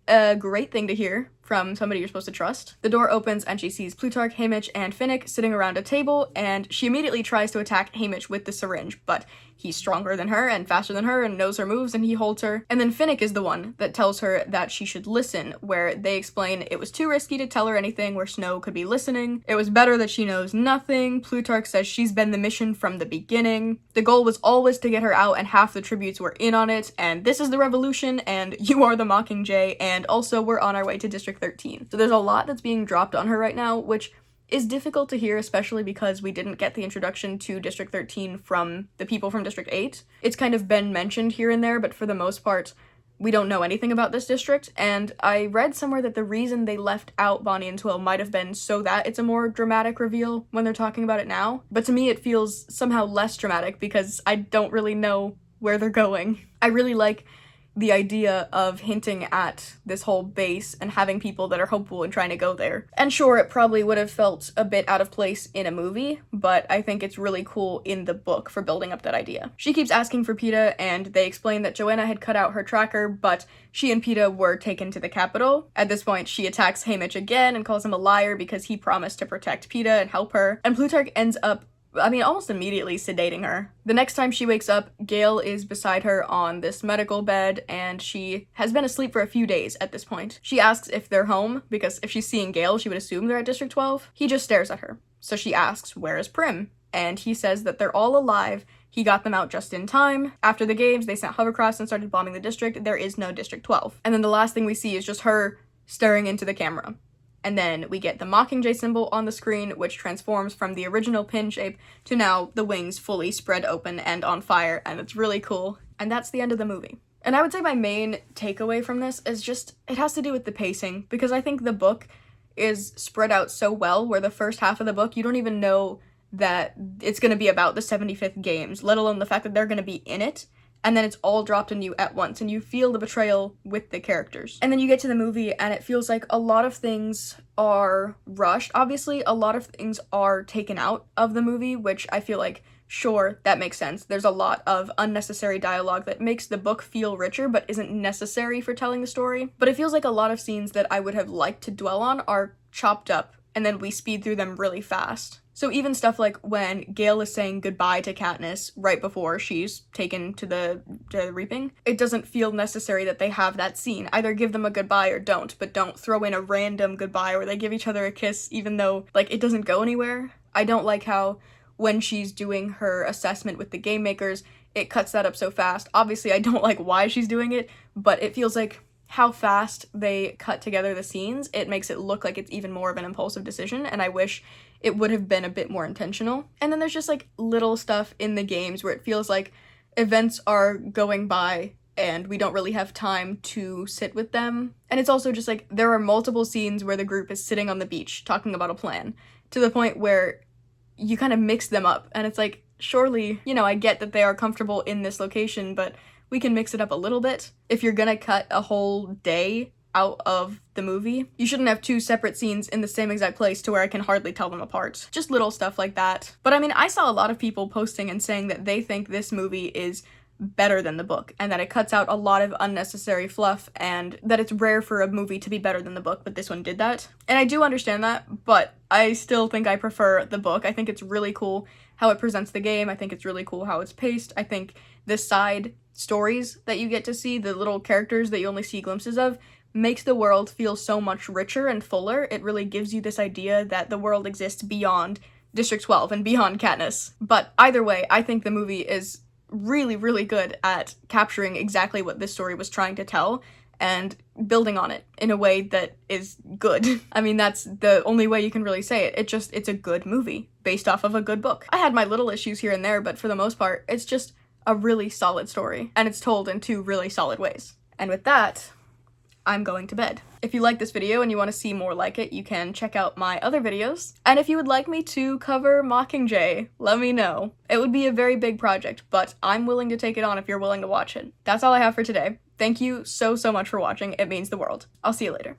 a great thing to hear from somebody you're supposed to trust. The door opens and she sees Plutarch, Haymitch, and Finnick sitting around a table, and she immediately tries to attack Haymitch with the syringe, but he's stronger than her and faster than her and knows her moves, and he holds her. And then Finnick is the one that tells her that she should listen, where they explain it was too risky to tell her anything where Snow could be listening. It was better that she knows nothing. Plutarch says she's been the mission from the beginning. The goal was always to get her out, and half the tributes were in on it, and this is the revolution, and you are the Mockingjay, and also we're on our way to District 13. So there's a lot that's being dropped on her right now, which is difficult to hear, especially because we didn't get the introduction to District 13 from the people from District 8. It's kind of been mentioned here and there, but for the most part, we don't know anything about this district, and I read somewhere that the reason they left out Bonnie and Twill might have been so that it's a more dramatic reveal when they're talking about it now. But to me, it feels somehow less dramatic because I don't really know where they're going. I really like the idea of hinting at this whole base and having people that are hopeful and trying to go there. And sure, it probably would have felt a bit out of place in a movie, but I think it's really cool in the book for building up that idea. She keeps asking for Peeta, and they explain that Joanna had cut out her tracker, but she and Peeta were taken to the capital. At this point, she attacks Haymitch again and calls him a liar because he promised to protect Peeta and help her, and Plutarch ends up almost immediately sedating her. The next time she wakes up, Gale is beside her on this medical bed, and she has been asleep for a few days at this point. She asks if they're home, because if she's seeing Gale, she would assume they're at District 12. He just stares at her. So she asks, where is Prim? And he says that they're all alive. He got them out just in time. After the games, they sent hovercrafts and started bombing the district. There is no District 12. And then the last thing we see is just her staring into the camera. And then we get the Mockingjay symbol on the screen, which transforms from the original pin shape to now the wings fully spread open and on fire, and it's really cool. And that's the end of the movie. And I would say my main takeaway from this is just, it has to do with the pacing, because I think the book is spread out so well, where the first half of the book, you don't even know that it's going to be about the 75th games, let alone the fact that they're going to be in it. And then it's all dropped on you at once, and you feel the betrayal with the characters. And then you get to the movie, and it feels like a lot of things are rushed. Obviously, a lot of things are taken out of the movie, which I feel like, sure, that makes sense. There's a lot of unnecessary dialogue that makes the book feel richer, but isn't necessary for telling the story. But it feels like a lot of scenes that I would have liked to dwell on are chopped up, and then we speed through them really fast. So even stuff like when Gale is saying goodbye to Katniss right before she's taken to the reaping, it doesn't feel necessary that they have that scene. Either give them a goodbye or don't, but don't throw in a random goodbye where they give each other a kiss even though, like, it doesn't go anywhere. I don't like how when she's doing her assessment with the game makers, it cuts that up so fast. Obviously, I don't like why she's doing it, but it feels like how fast they cut together the scenes, it makes it look like it's even more of an impulsive decision, and I wish it would have been a bit more intentional. And then there's just like little stuff in the games where it feels like events are going by and we don't really have time to sit with them. And it's also just like there are multiple scenes where the group is sitting on the beach talking about a plan, to the point where you kind of mix them up, and it's like, surely, you know, I get that they are comfortable in this location, but we can mix it up a little bit. If you're gonna cut a whole day out of the movie, you shouldn't have two separate scenes in the same exact place to where I can hardly tell them apart. Just little stuff like that. But I mean, I saw a lot of people posting and saying that they think this movie is better than the book, and that it cuts out a lot of unnecessary fluff, and that it's rare for a movie to be better than the book, but this one did that. And I do understand that, but I still think I prefer the book. I think it's really cool how it presents the game. I think it's really cool how it's paced. I think the side stories that you get to see, the little characters that you only see glimpses of, makes the world feel so much richer and fuller. It really gives you this idea that the world exists beyond District 12 and beyond Katniss. But either way, I think the movie is really, really good at capturing exactly what this story was trying to tell and building on it in a way that is good. I mean, that's the only way you can really say it. It's a good movie based off of a good book. I had my little issues here and there, but for the most part, it's just a really solid story, and it's told in two really solid ways. And with that, I'm going to bed. If you like this video and you want to see more like it, you can check out my other videos. And if you would like me to cover Mockingjay, let me know. It would be a very big project, but I'm willing to take it on if you're willing to watch it. That's all I have for today. Thank you so much for watching. It means the world. I'll see you later.